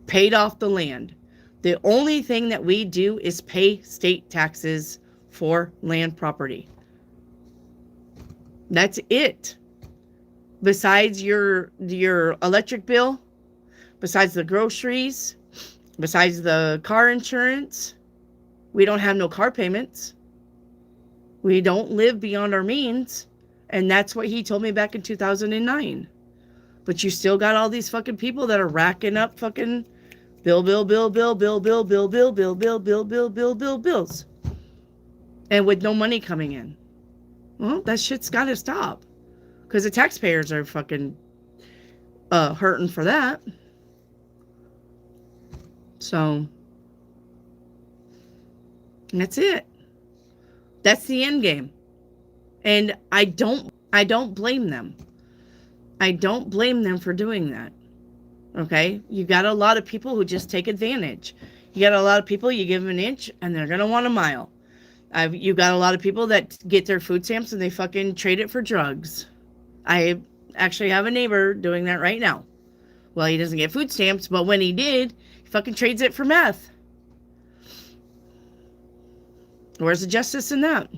Paid off the land. The only thing that we do is pay state taxes for land property. That's it. Besides your electric bill, besides the groceries, besides the car insurance, we don't have no car payments. We don't live beyond our means. And that's what he told me back in 2009. But you still got all these fucking people that are racking up fucking bills. And with no money coming in. Well, that shit's got to stop. Because the taxpayers are fucking hurting for that. So, that's it. That's the end game. And I don't blame them. I don't blame them for doing that. Okay? You got a lot of people who just take advantage. You got a lot of people, you give them an inch and they're going to want a mile. You got a lot of people that get their food stamps and they fucking trade it for drugs. I actually have a neighbor doing that right now. Well, he doesn't get food stamps, but when he did, he fucking trades it for meth. Where's the justice in that?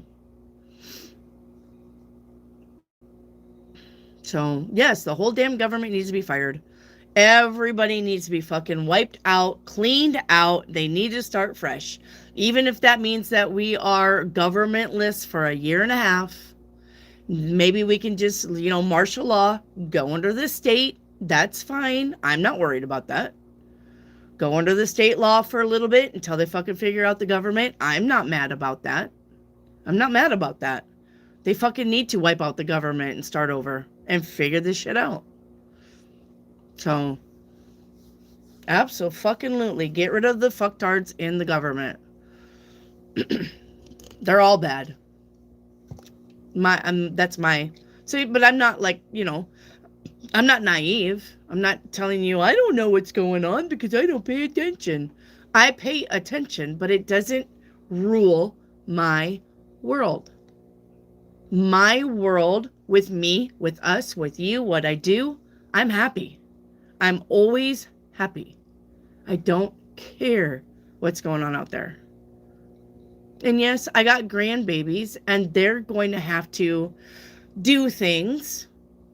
So, yes, the whole damn government needs to be fired. Everybody needs to be fucking wiped out, cleaned out. They need to start fresh. Even if that means that we are governmentless for a year and a half. Maybe we can just, martial law, go under the state. That's fine. I'm not worried about that. Go under the state law for a little bit until they fucking figure out the government. I'm not mad about that. I'm not mad about that. They fucking need to wipe out the government and start over and figure this shit out. So, absolutely, get rid of the fucktards in the government. They're all bad. That's my... See, but I'm not like, I'm not naive. I'm not telling you I don't know what's going on because I don't pay attention. I pay attention, but it doesn't rule my world. My world, with me, with us, with you, what I do, I'm happy. I'm always happy. I don't care what's going on out there. And yes, I got grandbabies, and they're going to have to do things.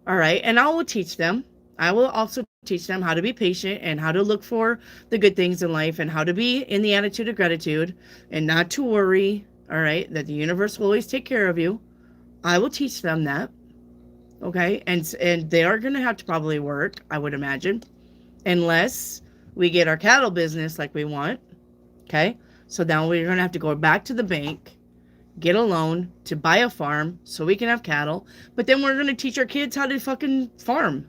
All right. And I will teach them. I will also teach them how to be patient and how to look for the good things in life and how to be in the attitude of gratitude and not to worry. All right. That the universe will always take care of you. I will teach them that. Okay. And they are going to have to probably work, I would imagine, unless we get our cattle business like we want. Okay. So now we're going to have to go back to the bank, get a loan to buy a farm so we can have cattle. But then we're going to teach our kids how to fucking farm.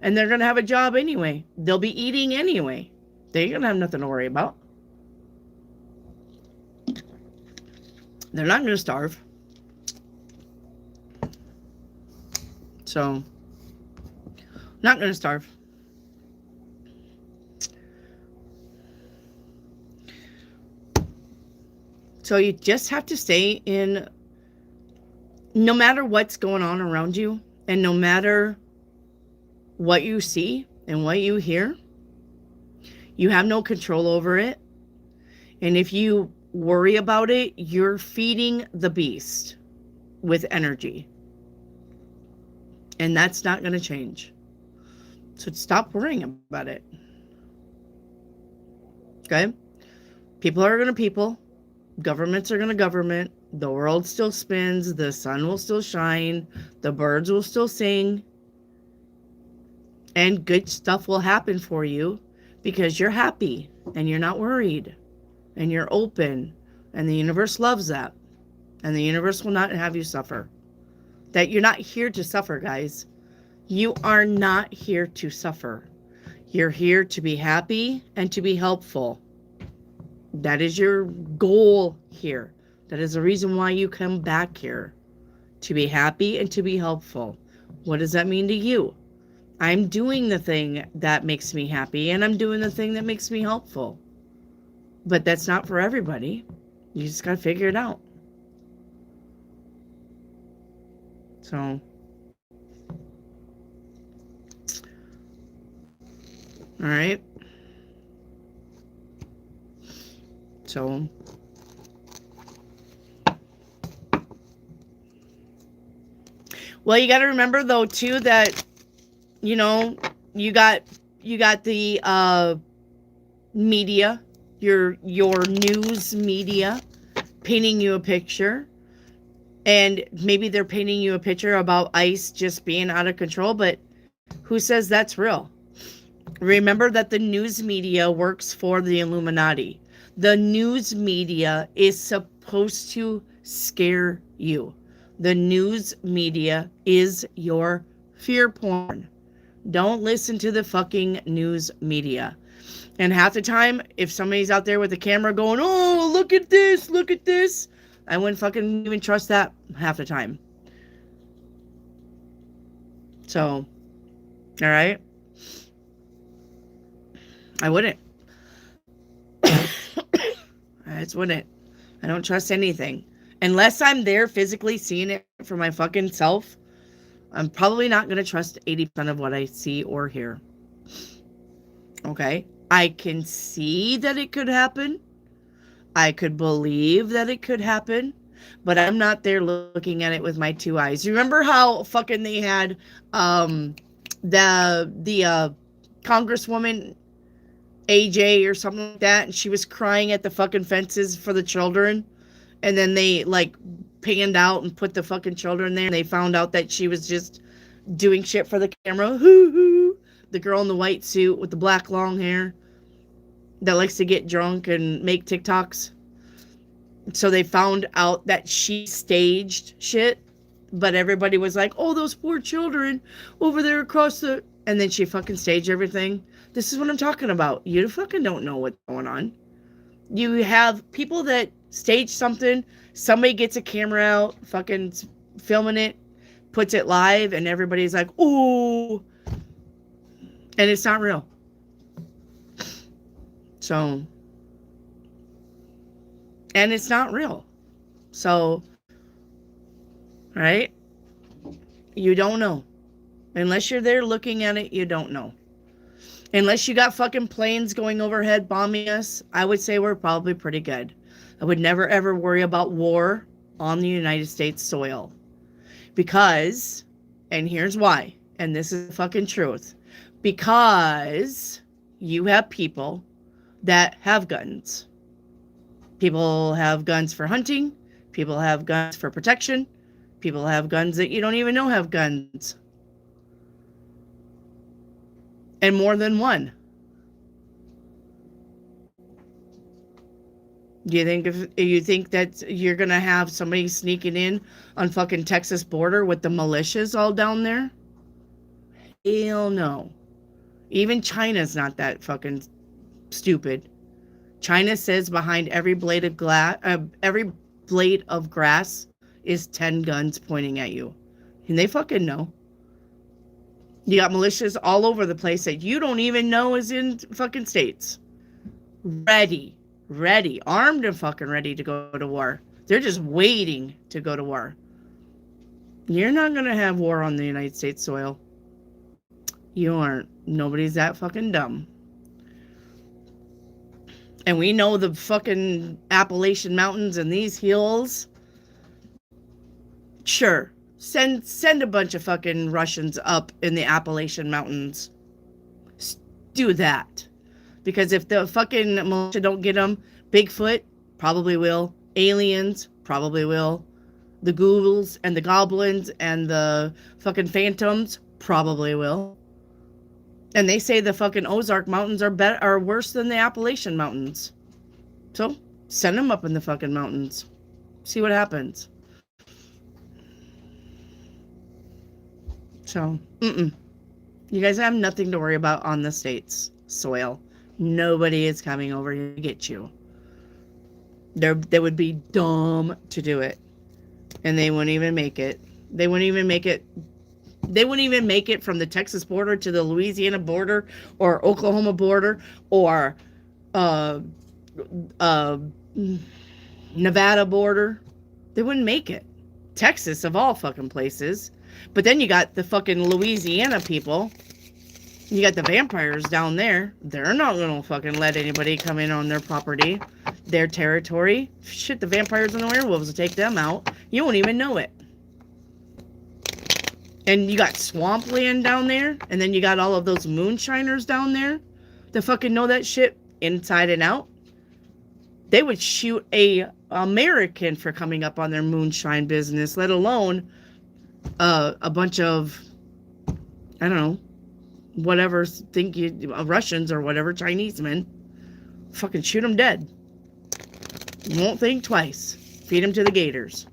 And they're going to have a job anyway. They'll be eating anyway. They're going to have nothing to worry about. They're not going to starve. So, not going to starve. So you just have to stay in, no matter what's going on around you, and no matter what you see and what you hear, you have no control over it. And if you worry about it, you're feeding the beast with energy. And that's not going to change. So stop worrying about it. Okay? People are going to people. Governments are going to government. The world still spins. The sun will still shine. The birds will still sing. And good stuff will happen for you because you're happy and you're not worried and you're open. And the universe loves that. And the universe will not have you suffer. That you're not here to suffer, guys. You are not here to suffer. You're here to be happy and to be helpful. That is your goal here. That is the reason why you come back here. To be happy and to be helpful. What does that mean to you? I'm doing the thing that makes me happy and I'm doing the thing that makes me helpful. But that's not for everybody. You just got to figure it out. So, all right. So, well, you got to remember though too that, you know, you got the media, your news media painting you a picture. And maybe they're painting you a picture about ICE just being out of control, but who says that's real? Remember that the news media works for the Illuminati. The news media is supposed to scare you. The news media is your fear porn. Don't listen to the fucking news media. And half the time, if somebody's out there with a camera going, oh, look at this, I wouldn't fucking even trust that half the time. So, all right. I wouldn't. I just wouldn't. I don't trust anything. Unless I'm there physically seeing it for my fucking self, I'm probably not going to trust 80% of what I see or hear. Okay? I can see that it could happen. I could believe that it could happen, but I'm not there looking at it with my two eyes. Remember how fucking they had the Congresswoman AJ or something like that, and she was crying at the fucking fences for the children, and then they like panned out and put the fucking children there, and they found out that she was just doing shit for the camera. The girl in the white suit with the black long hair that likes to get drunk and make TikToks. So they found out that she staged shit, but everybody was like, oh, those poor children over there across the... And then she fucking staged everything. This is what I'm talking about. You fucking don't know what's going on. You have people that stage something, somebody gets a camera out, fucking filming it, puts it live, and everybody's like, ooh. And it's not real. So, and it's not real. So, right? You don't know. Unless you're there looking at it, you don't know. Unless you got fucking planes going overhead bombing us, I would say we're probably pretty good. I would never ever worry about war on the United States soil. Because, and here's why, and this is the fucking truth. Because you have people that have guns. People have guns for hunting. People have guns for protection. People have guns that you don't even know have guns. And more than one. Do you think that you're going to have somebody sneaking in on fucking Texas border with the militias all down there? Hell no. Even China's not that fucking stupid. China says behind every blade of grass is 10 guns pointing at you. And they fucking know. You got militias all over the place that you don't even know is in fucking states. Ready, armed and fucking ready to go to war. They're just waiting to go to war. You're not going to have war on the United States soil. You aren't. Nobody's that fucking dumb. And we know the fucking Appalachian Mountains and these hills. Sure. Send a bunch of fucking Russians up in the Appalachian Mountains. Do that. Because if the fucking militia don't get them, Bigfoot probably will. Aliens probably will. The ghouls and the goblins and the fucking phantoms probably will. And they say the fucking Ozark Mountains are worse than the Appalachian Mountains. So send them up in the fucking mountains. See what happens. So, you guys have nothing to worry about on the state's soil. Nobody is coming over here to get you. They would be dumb to do it. And they wouldn't even make it. They wouldn't even make it. They wouldn't even make it from the Texas border to the Louisiana border or Oklahoma border or Nevada border. They wouldn't make it. Texas, of all fucking places. But then you got the fucking Louisiana people. You got the vampires down there. They're not going to fucking let anybody come in on their property, their territory. Shit, the vampires and the werewolves will take them out. You won't even know it. And you got swampland down there. And then you got all of those moonshiners down there that fucking know that shit inside and out. They would shoot a American for coming up on their moonshine business, let alone a bunch of, I don't know, whatever, Russians or whatever, Chinese men. Fucking shoot them dead. You won't think twice. Feed them to the gators.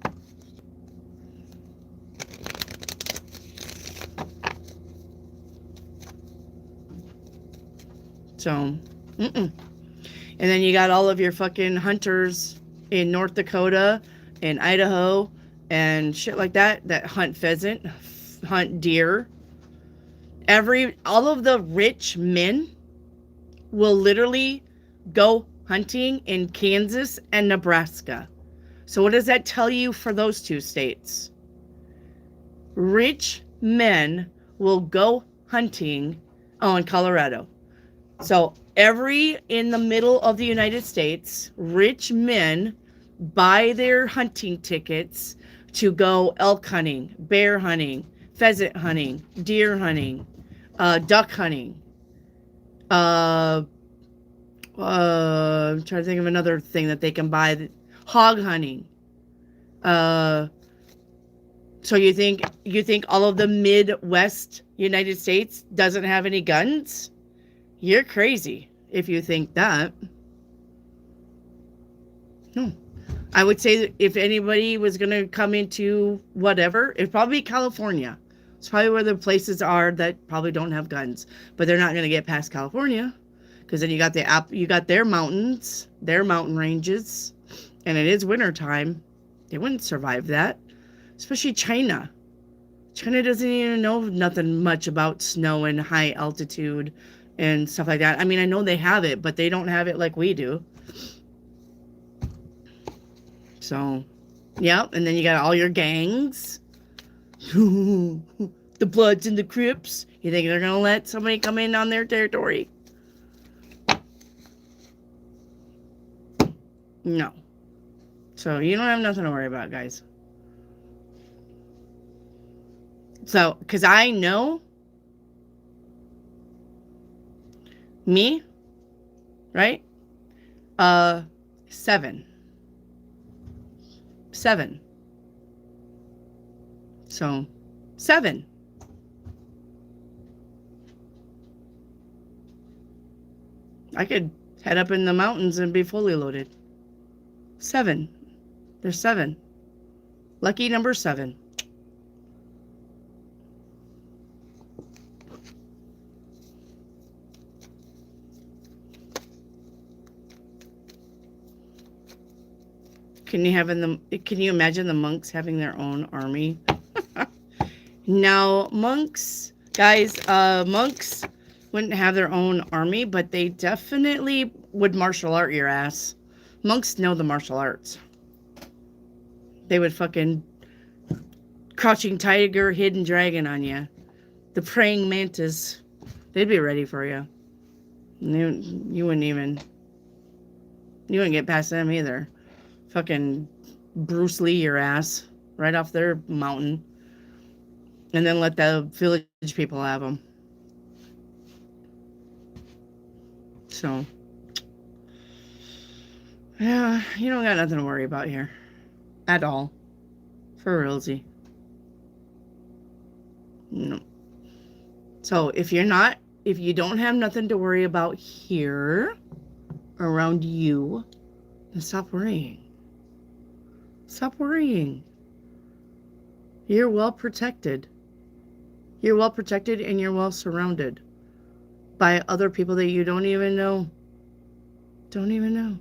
So, And then you got all of your fucking hunters in North Dakota and Idaho and shit like that hunt pheasant, hunt deer. All of the rich men will literally go hunting in Kansas and Nebraska. So what does that tell you for those two states? Rich men will go hunting in Colorado. So in the middle of the United States, rich men buy their hunting tickets to go elk hunting, bear hunting, pheasant hunting, deer hunting, duck hunting. I'm trying to think of another thing that they can buy. Hog hunting. So you think all of the Midwest United States doesn't have any guns? You're crazy if you think that. No. I would say that if anybody was going to come into whatever, it'd probably be California. It's probably where the places are that probably don't have guns. But they're not going to get past California. Because then you got their mountains, their mountain ranges. And it is wintertime. They wouldn't survive that. Especially China. China doesn't even know nothing much about snow and high altitude and stuff like that. I mean, I know they have it, but they don't have it like we do. So, yeah. And then you got all your gangs. The Bloods and the Crips. You think they're going to let somebody come in on their territory? No. So, you don't have nothing to worry about, guys. So, because I know me, right? 7. So, 7. I could head up in the mountains and be fully loaded. 7. There's 7. Lucky number 7. Can you imagine the monks having their own army? Now, monks wouldn't have their own army, but they definitely would martial art your ass. Monks know the martial arts. They would fucking crouching tiger, hidden dragon on you. The praying mantis. They'd be ready for you. You wouldn't get past them either. Fucking Bruce Lee your ass right off their mountain. And then let the village people have them. So. Yeah, you don't got nothing to worry about here. At all. For realsy. No. So if you don't have nothing to worry about here, around you, then stop worrying. Stop worrying. You're well protected. You're well protected and you're well surrounded by other people that you don't even know. Don't even know.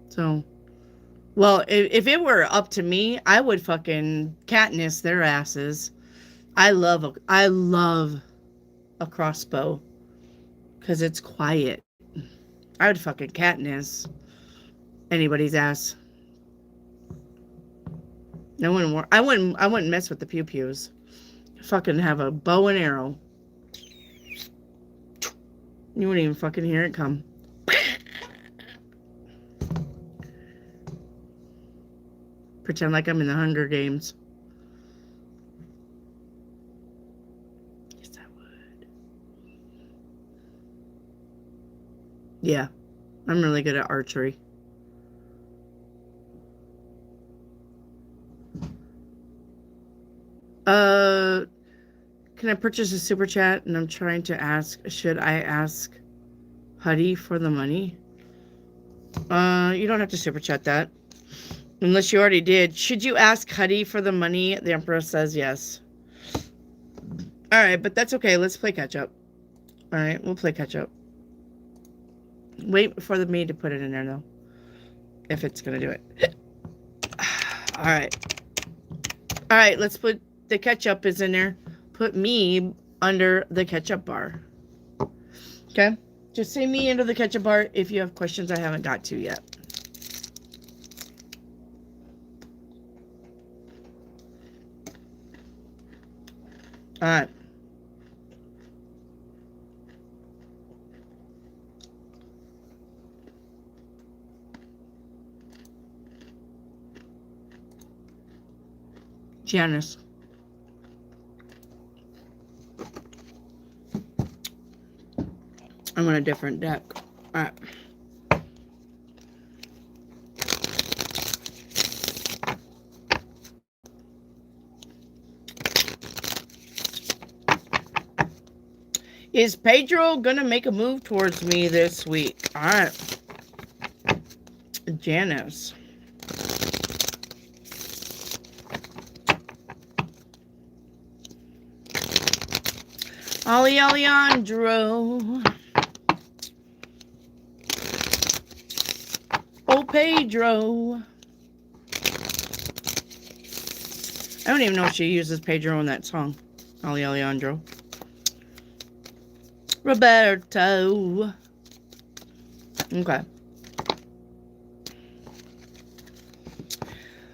So, well, if it were up to me, I would fucking Katniss their asses. I love a crossbow because it's quiet. I would fucking Katniss anybody's ass. I wouldn't mess with the pew pews. Fucking have a bow and arrow. You wouldn't even fucking hear it come. Pretend like I'm in the Hunger Games. Yes, I would. Yeah, I'm really good at archery. Can I purchase a super chat? And I'm trying to ask, should I ask Huddy for the money? You don't have to super chat that. Unless you already did. Should you ask Huddy for the money? The Emperor says yes. Alright, but that's okay. Let's play catch up. Alright, we'll play catch up. Wait for me to put it in there, though. If it's going to do it. Alright. Alright, let's put the ketchup is in there. Put me under the ketchup bar. Okay? Just say me under the ketchup bar if you have questions I haven't got to yet. Alright. Janice. I'm on a different deck. Alright. Is Pedro gonna make a move towards me this week? Alright. Janice. Alejandro. Oh, Pedro. I don't even know if she uses Pedro in that song. Alejandro. Roberto. Okay.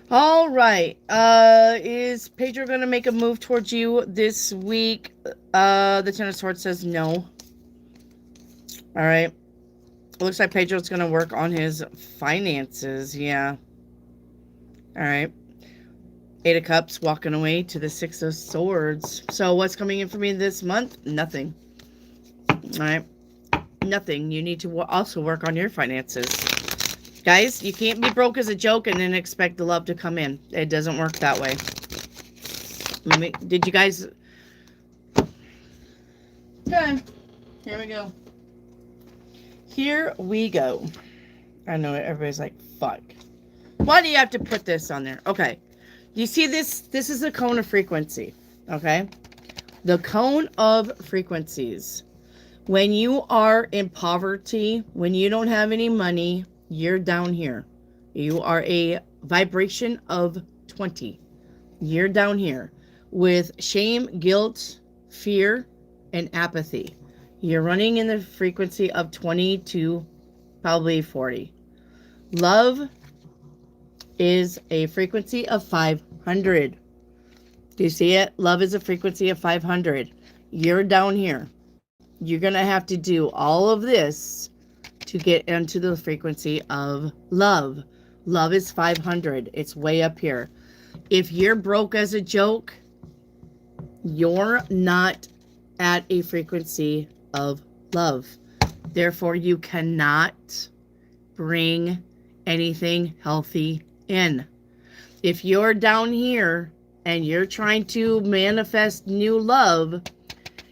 All right. Is Pedro going to make a move towards you this week? The Ten of Swords says no. All right. It looks like Pedro's going to work on his finances. Yeah. All right. Eight of Cups walking away to the Six of Swords. So what's coming in for me this month? Nothing. All right. Nothing. You need to also work on your finances. Guys, you can't be broke as a joke and then expect the love to come in. It doesn't work that way. Did you guys... Okay. Here we go. Here we go. I know everybody's like, fuck. Why do you have to put this on there? Okay. You see this? This is a cone of frequency. Okay? The cone of frequencies. When you are in poverty, when you don't have any money, you're down here. You are a vibration of 20. You're down here with shame, guilt, fear, and apathy. You're running in the frequency of 20 to probably 40. Love is a frequency of 500. Do you see it? Love is a frequency of 500. You're down here. You're going to have to do all of this to get into the frequency of love. Love is 500. It's way up here. If you're broke as a joke, you're not at a frequency of love. Therefore, you cannot bring anything healthy in. If you're down here and you're trying to manifest new love,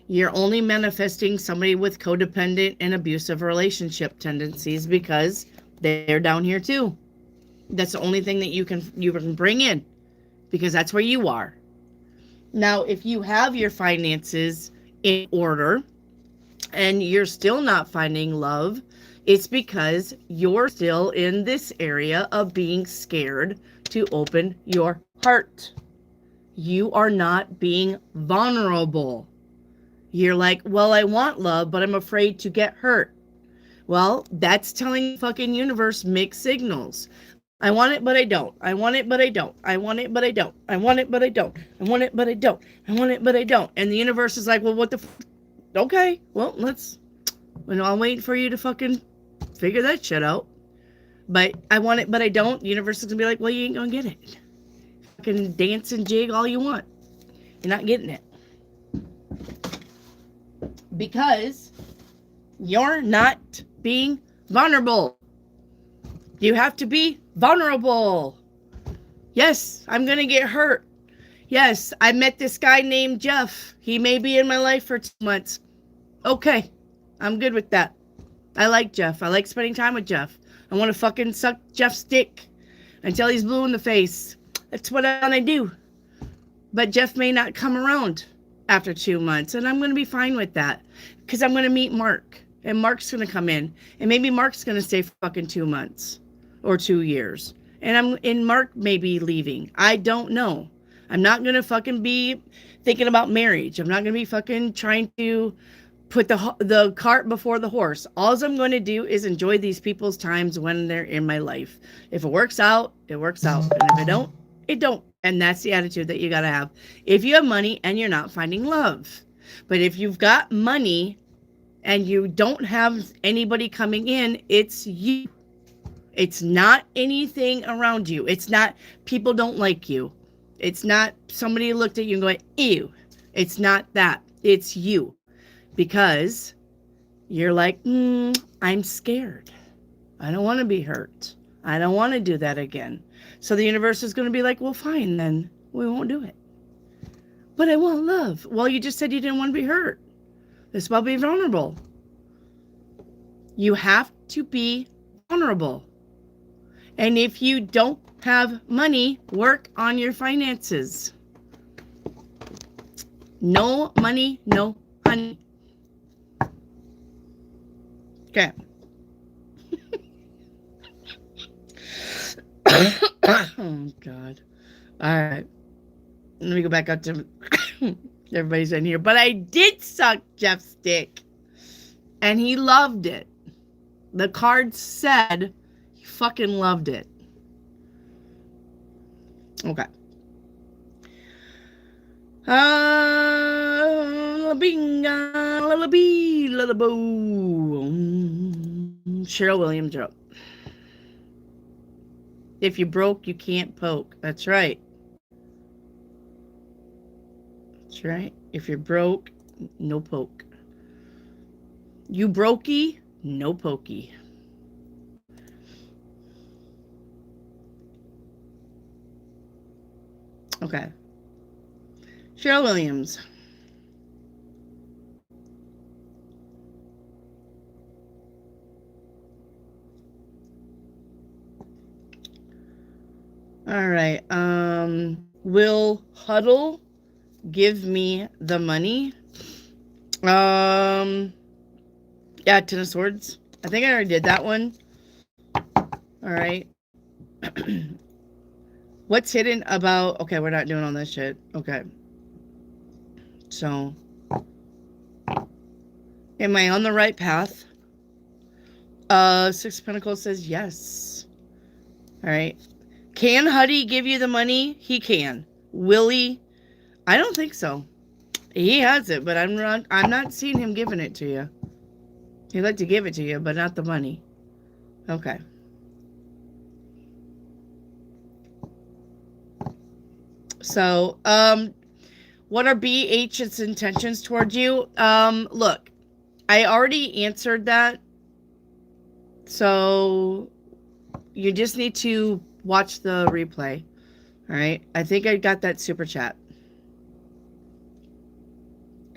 you're only manifesting somebody with codependent and abusive relationship tendencies because they're down here too. That's the only thing that you can bring in, because that's where you are. Now, if you have your finances in order and you're still not finding love, it's because you're still in this area of being scared to open your heart. You are not being vulnerable. You're like, well, I want love, but I'm afraid to get hurt. Well, that's telling the fucking universe mixed signals. I want it, but I don't. I want it, but I don't. I want it, but I don't. I want it, but I don't. I want it, but I don't. I want it, but I don't. And the universe is like, well, what the okay, well, I'll wait for you to fucking figure that shit out. But I want it, but I don't. The universe is gonna be like, well, you ain't gonna get it. Fucking dance and jig all you want. You're not getting it. Because you're not being vulnerable. You have to be vulnerable. Yes, I'm going to get hurt. Yes, I met this guy named Jeff. He may be in my life for 2 months. Okay, I'm good with that. I like Jeff. I like spending time with Jeff. I want to fucking suck Jeff's dick until he's blue in the face. That's what I want to do. But Jeff may not come around after 2 months, and I'm going to be fine with that because I'm going to meet Mark, and Mark's going to come in, and maybe Mark's going to stay for fucking 2 months or 2 years, and Mark may be leaving. I don't know. I'm not going to fucking be thinking about marriage. I'm not going to be fucking trying to put the cart before the horse. All I'm going to do is enjoy these people's times when they're in my life. If it works out, it works out, and if it don't, it don't. And that's the attitude that you got to have if you have money and you're not finding love. But if you've got money and you don't have anybody coming in, it's you. It's not anything around you. It's not people don't like you. It's not somebody looked at you and going, ew. It's not that. It's you. Because you're like, I'm scared. I don't want to be hurt. I don't want to do that again. So the universe is going to be like, well, fine, then we won't do it. But I want love. Well, you just said you didn't want to be hurt. It's about being vulnerable. You have to be vulnerable. And if you don't have money, work on your finances. No money, no honey. Okay. Oh, God. All right. Let me go back up to everybody's in here. But I did suck Jeff's dick. And he loved it. The card said he fucking loved it. Okay. Cheryl Williams up. If you broke, you can't poke. That's right. That's right. If you're broke, no poke. You brokey, no pokey. Okay. Cheryl Williams. All right. Will Huddle give me the money? Yeah, Ten of Swords. I think I already did that one. All right. What's hidden about... Okay, we're not doing all that shit. Okay. So, am I on the right path? Six of Pentacles says yes. All right. Can Huddy give you the money? He can. Will he? I don't think so. He has it, but I'm not seeing him giving it to you. He'd like to give it to you, but not the money. Okay. So, What are BH's intentions towards you? Look, I already answered that. So you just need to watch the replay. All right. I think I got that super chat.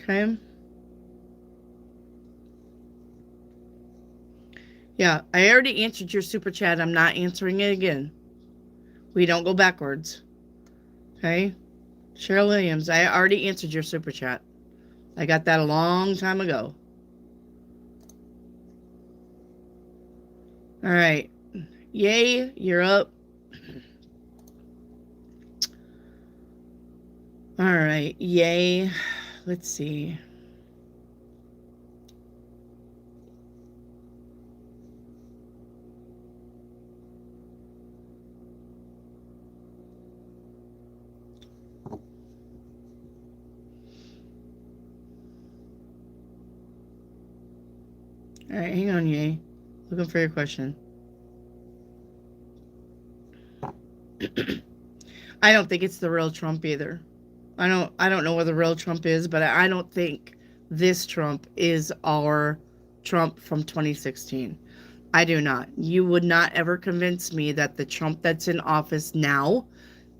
Okay. Yeah, I already answered your super chat. I'm not answering it again. We don't go backwards. Okay. Cheryl Williams, I already answered your super chat. I got that a long time ago. All right. Yay, you're up. All right. Yay. Let's see. All right, hang on, Yay. Looking for your question. I don't think it's the real Trump either. I don't know where the real Trump is, but I don't think this Trump is our Trump from 2016. I do not. You would not ever convince me that the Trump that's in office now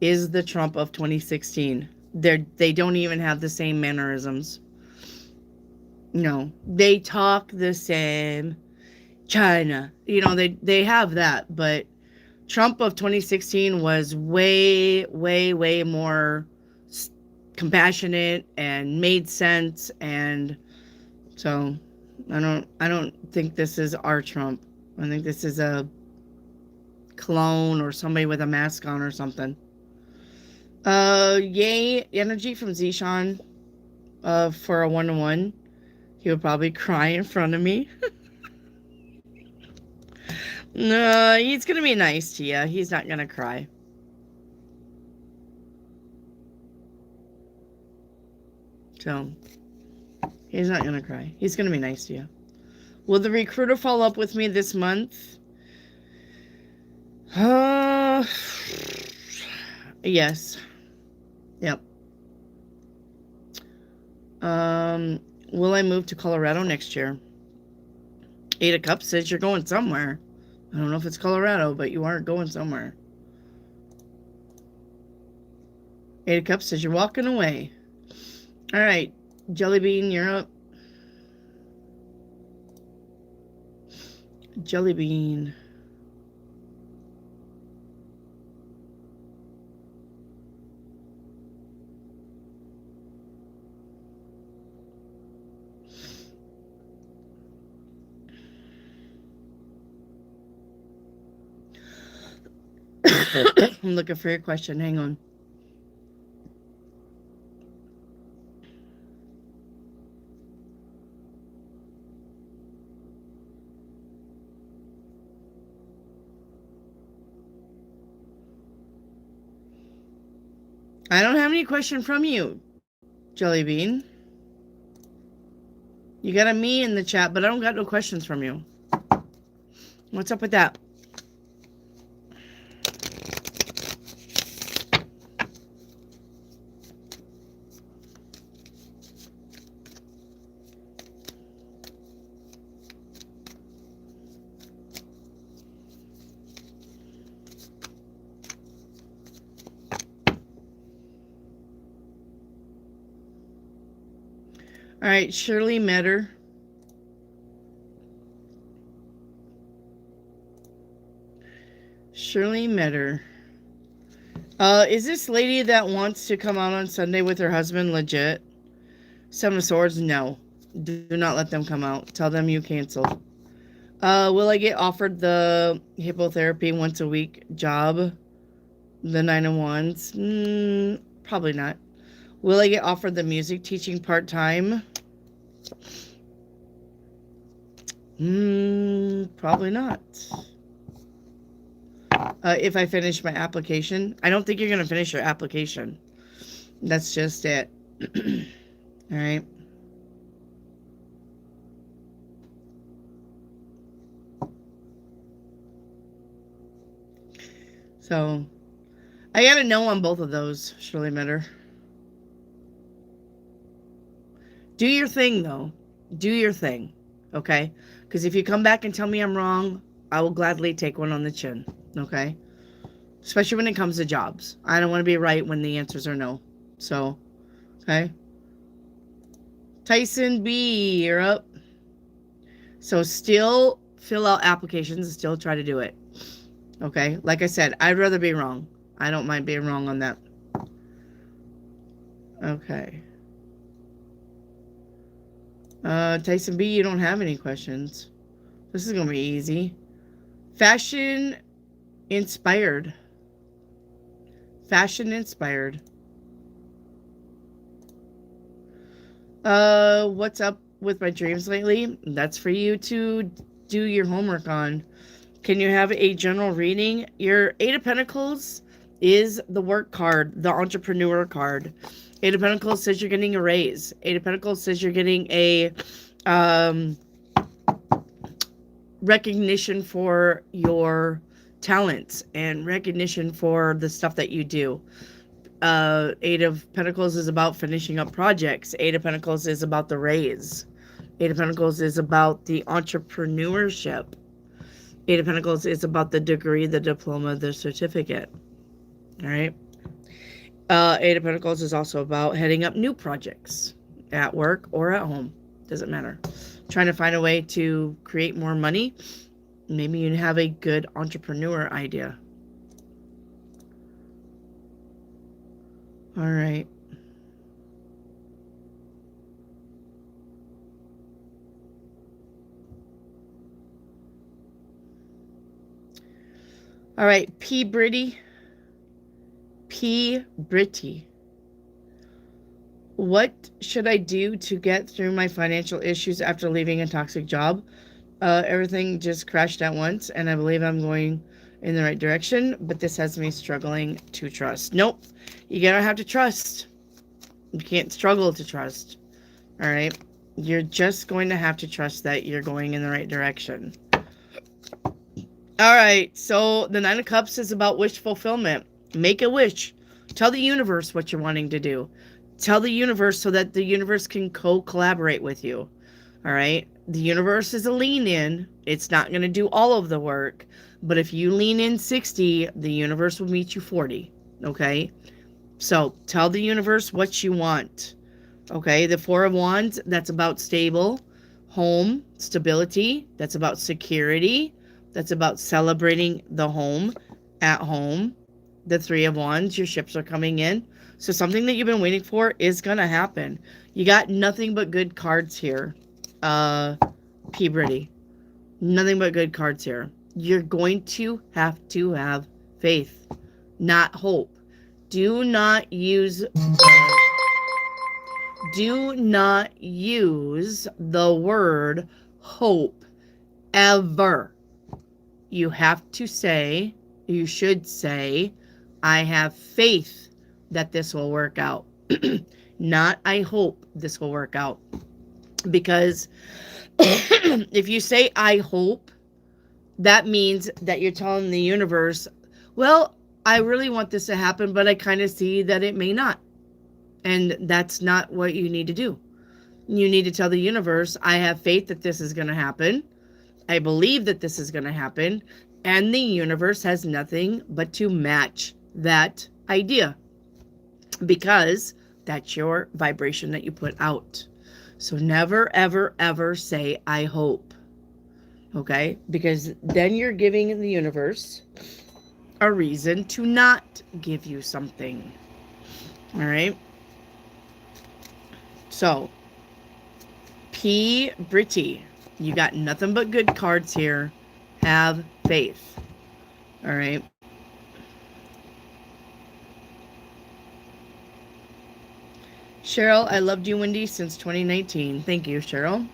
is the Trump of 2016. They don't even have the same mannerisms. No, they talk the same. China, they have that, but Trump of 2016 was way, way, way more compassionate and made sense, and so I don't think this is our Trump. I think this is a clone or somebody with a mask on or something. Yay energy from Zishan for a 1-to-1. He would probably cry in front of me. No, he's gonna be nice to you. He's not gonna cry. So, he's not gonna cry. He's gonna be nice to you. Will the recruiter follow up with me this month? Yes. Yep. Will I move to Colorado next year? 8 of Cups says you're going somewhere. I don't know if it's Colorado, but you aren't going somewhere. 8 of Cups says you're walking away. All right, Jellybean, you're up. Jellybean. I'm looking for your question. Hang on. I don't have any question from you, Jellybean. You got a me in the chat, but I don't got no questions from you. What's up with that? All right, Shirley Metter. Shirley Metter. Is this lady that wants to come out on Sunday with her husband legit? 7 of Swords, no. Do not let them come out. Tell them you canceled. Will I get offered the hippotherapy once a week job? The 9 of Wands? Probably not. Will I get offered the music teaching part-time? Probably not. If I finish my application. I don't think you're going to finish your application. That's just it. All right. So, I got a no on both of those, Shirley Metter. Do your thing, though. Do your thing, okay? Because if you come back and tell me I'm wrong, I will gladly take one on the chin, okay? Especially when it comes to jobs. I don't want to be right when the answers are no. So, okay? Tyson B, you're up. So still fill out applications and still try to do it. Okay? Like I said, I'd rather be wrong. I don't mind being wrong on that. Okay. Tyson B, you don't have any questions. This is going to be easy. Fashion inspired. Fashion inspired. What's up with my dreams lately? That's for you to do your homework on. Can you have a general reading? Your Eight of Pentacles is the work card, the entrepreneur card. Eight of Pentacles says you're getting a raise. Eight of Pentacles says you're getting a recognition for your talents and recognition for the stuff that you do. Eight of Pentacles is about finishing up projects. Eight of Pentacles is about the raise. Eight of Pentacles is about the entrepreneurship. Eight of Pentacles is about the degree, the diploma, the certificate. All right. Eight of Pentacles is also about heading up new projects at work or at home. Doesn't matter. Trying to find a way to create more money. Maybe you have a good entrepreneur idea. All right. All right, P. Britty. P. Britty. What should I do to get through my financial issues after leaving a toxic job? Everything just crashed at once, and I believe I'm going in the right direction, but this has me struggling to trust. Nope. You're going to have to trust. You can't struggle to trust. All right? You're just going to have to trust that you're going in the right direction. All right. So the Nine of Cups is about wish fulfillment. Make a wish. Tell the universe what you're wanting to do. Tell the universe so that the universe can co-collaborate with you. All right? The universe is a lean in. It's not going to do all of the work. But if you lean in 60, the universe will meet you 40. Okay? So tell the universe what you want. Okay? The Four of Wands, that's about stable. Home, stability. That's about security. That's about celebrating the home, at home. The Three of Wands, your ships are coming in. So something that you've been waiting for is going to happen. You got nothing but good cards here. P. Britty. Nothing but good cards here. You're going to have faith, not hope. Do not use the word hope ever. You should say, I have faith that this will work out. Not, I hope this will work out. Because if you say, I hope, that means that you're telling the universe, well, I really want this to happen, but I kind of see that it may not. And that's not what you need to do. You need to tell the universe, I have faith that this is going to happen. I believe that this is going to happen. And the universe has nothing but to match that idea. Because that's your vibration that you put out. So never, ever, ever say, I hope. Okay? Because then you're giving the universe a reason to not give you something. All right? So, P. Britty, you got nothing but good cards here. Have faith. All right? Cheryl, I loved you, Wendy, since 2019. Thank you, Cheryl.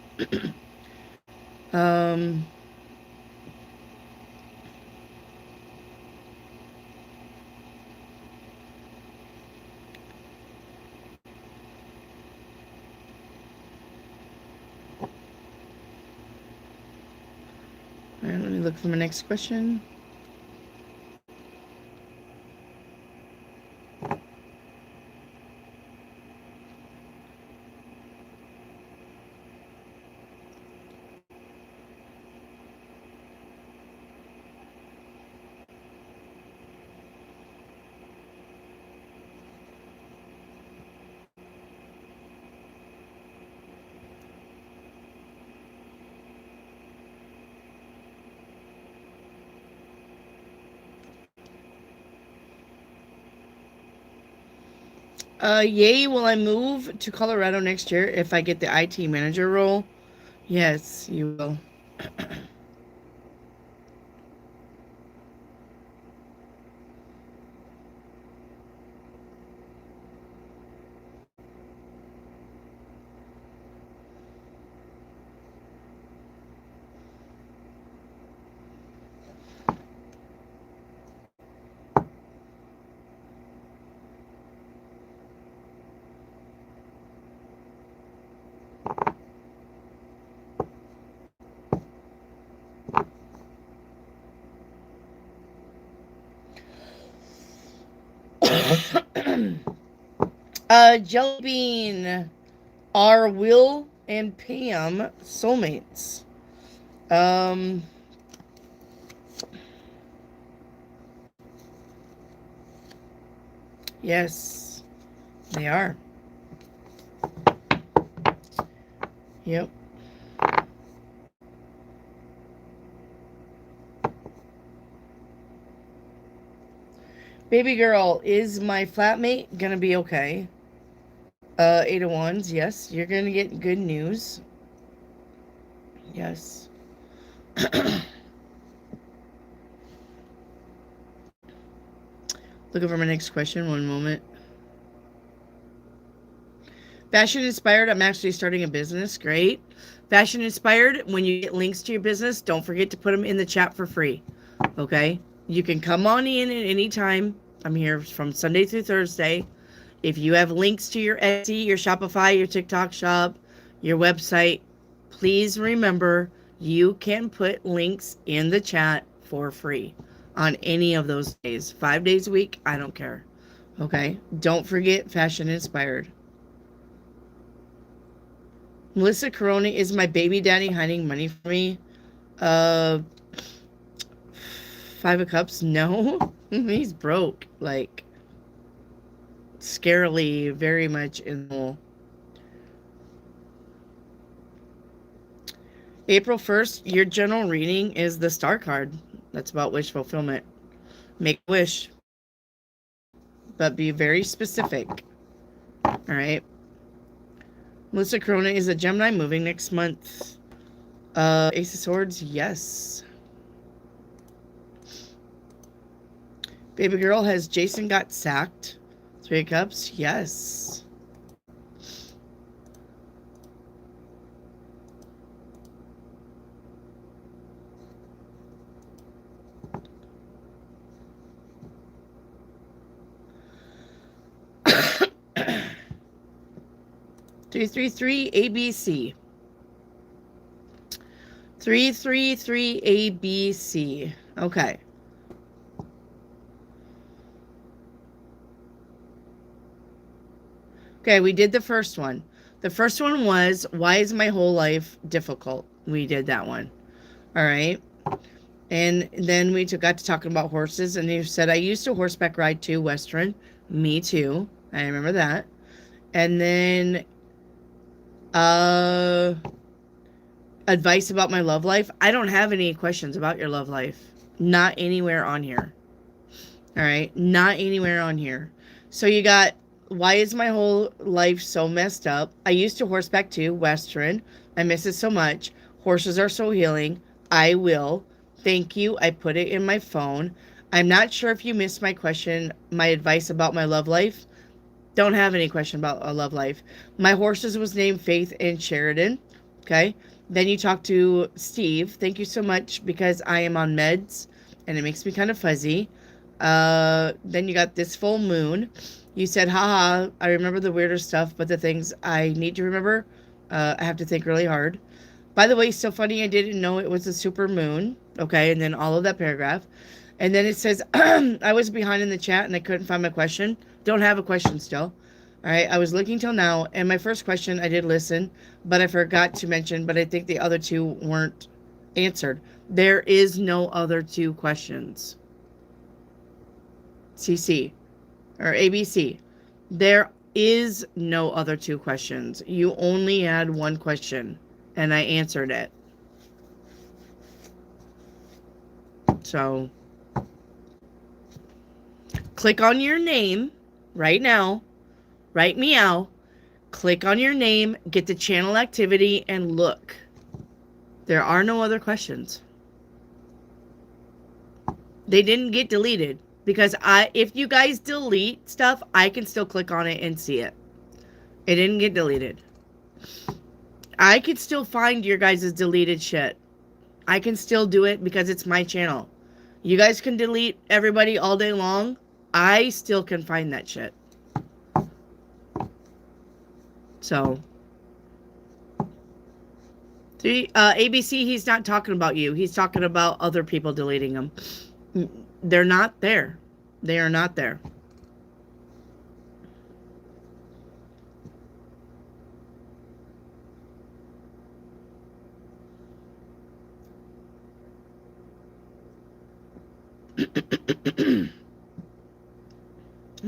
All right, let me look for my next question. Yay, will I move to Colorado next year if I get the IT manager role? Yes, you will. Jelly Bean are Will and Pam soulmates? Um, yes, they are. Yep. Baby girl, is my flatmate gonna be okay? Eight of Wands, yes. You're gonna get good news. Yes. Looking for my next question. One moment. Fashion inspired. I'm actually starting a business. Great. Fashion inspired. When you get links to your business, don't forget to put them in the chat for free. Okay? You can come on in at any time. I'm here from Sunday through Thursday. If you have links to your Etsy, your Shopify, your TikTok shop, your website, please remember you can put links in the chat for free on any of those days. 5 days a week, I don't care. Okay? Don't forget fashion inspired. Melissa Corona, is my baby daddy hiding money from me? Uh, Five of Cups, no. He's broke. Like, scarily, very much in the hole. April 1st, your general reading is the star card. That's about wish fulfillment. Make a wish, but be very specific. All right. Melissa Corona, is a Gemini moving next month? Ace of Swords, yes. Baby girl, has Jason got sacked? Three of Cups, yes. Three ABC. 333 ABC. Okay. Okay, we did the first one. The first one was, why is my whole life difficult? We did that one. All right. And then we got to talking about horses, and you said, I used to horseback ride too, Western. Me too. I remember that. And then advice about my love life. I don't have any questions about your love life. Not anywhere on here. All right. Not anywhere on here. So you got, why is my whole life so messed up? I used to horseback too, Western. I miss it so much. Horses are so healing. I will. Thank you. I put it in my phone. I'm not sure if you missed my question, my advice about my love life. Don't have any question about a love life. My horses was named Faith and Sheridan. Okay. Then you talk to Steve. Thank you so much, because I am on meds and it makes me kind of fuzzy. Then you got this full moon. You said, haha, I remember the weirder stuff, but the things I need to remember, I have to think really hard. By the way, so funny, I didn't know it was a super moon. Okay, and then all of that paragraph. And then it says, I was behind in the chat and I couldn't find my question. Don't have a question still. All right, I was looking till now, and my first question, I did listen, but I forgot to mention, but I think the other two weren't answered. There is no other two questions. CC or ABC. There is no other two questions. You only had one question, and I answered it. So click on your name right now Write meow, click on your name, get the channel activity, and look. There are no other questions. They didn't get deleted because if you guys delete stuff, I can still click on it and see it. It didn't get deleted. I could still find your guys' deleted shit. I can still do it because it's my channel. You guys can delete everybody all day long. I still can find that shit. So, see, ABC, he's not talking about you. He's talking about other people deleting them. They're not there. They are not there.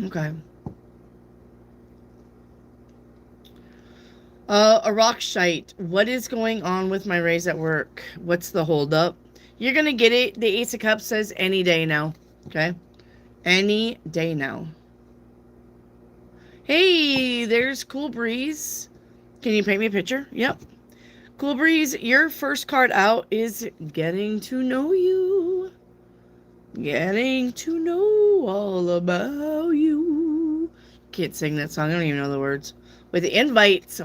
Okay. A rock shite. What is going on with my raise at work? What's the holdup? You're going to get it. The Ace of Cups says any day now. Okay? Any day now. Hey, there's Cool Breeze. Can you paint me a picture? Yep. Cool Breeze, your first card out is Getting to Know You. Getting to know all about you. Can't sing that song. I don't even know the words. With the invites,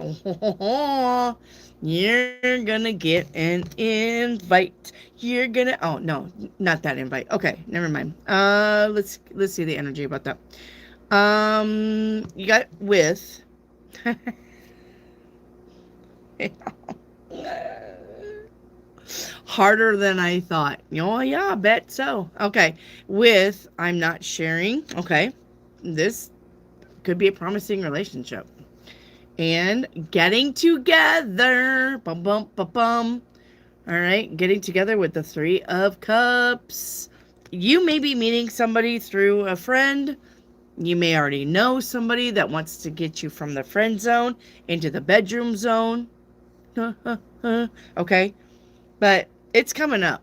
you're gonna get an invite. You're gonna, oh no, not that invite. Okay, never mind. Let's see the energy about that. You got with. Harder than I thought. Oh yeah, I bet so. Okay, with I'm not sharing. Okay, this could be a promising relationship. And getting together. Bum, bum, bum, bum. All right. Getting together with the Three of Cups. You may be meeting somebody through a friend. You may already know somebody that wants to get you from the friend zone into the bedroom zone. Okay. But it's coming up.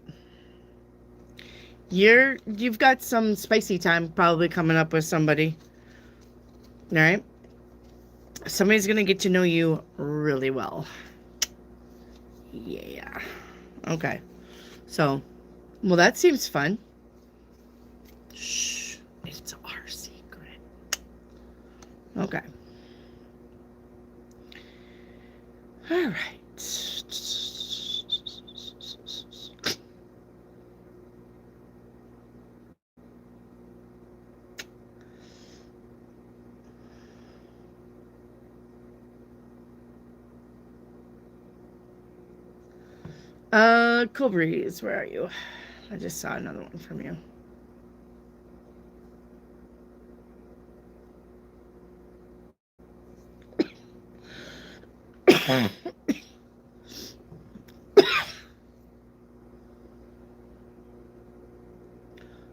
You've got some spicy time probably coming up with somebody. All right. Somebody's going to get to know you really well. Yeah. Okay. So, well, that seems fun. Shh. It's our secret. Okay. All right. Cool Breeze, where are you? I just saw another one from you.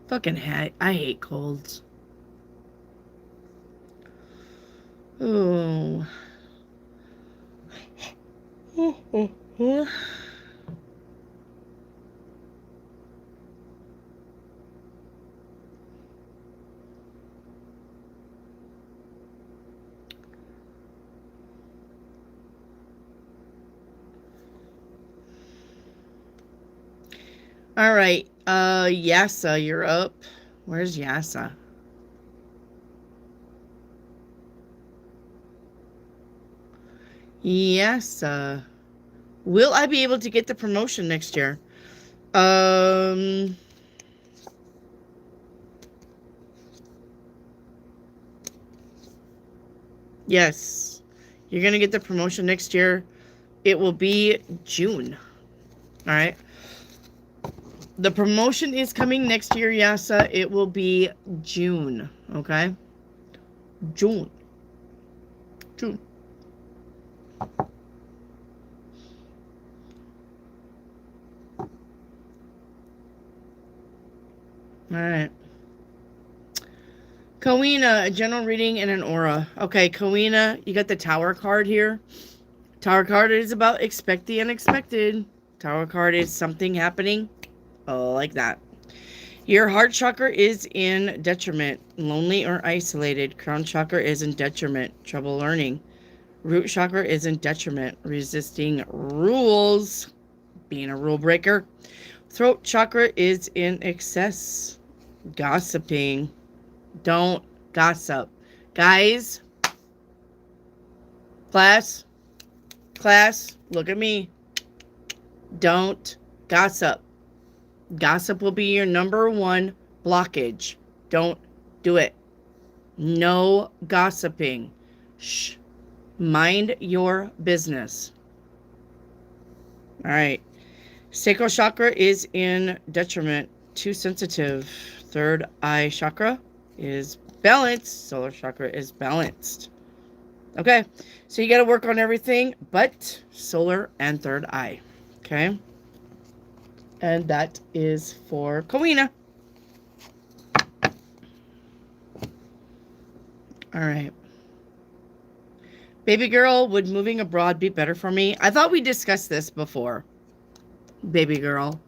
Fucking I hate colds. Oh. All right. Yasa, you're up. Where's Yasa? Yasa. Will I be able to get the promotion next year? Yes. You're going to get the promotion next year. It will be June. All right. The promotion is coming next year, Yasa. It will be June. Okay? June. June. All right. Kowina, a general reading and an aura. Okay, Kowina, you got the Tower card here. Tower card is about expect the unexpected. Tower card is something happening like that. Your heart chakra is in detriment, lonely or isolated. Crown chakra is in detriment, trouble learning. Root chakra is in detriment, resisting rules, being a rule breaker. Throat chakra is in excess, gossiping. Don't gossip. Guys, class, look at me. Don't gossip. Gossip will be your number one blockage. Don't do it. No gossiping. Shh. Mind your business. All right. Sacral chakra is in detriment. Too sensitive. Third eye chakra is balanced. Solar chakra is balanced. Okay. So you got to work on everything but solar and third eye. Okay. And that is for Kowina. All right. Baby girl, would moving abroad be better for me? I thought we discussed this before. Baby girl.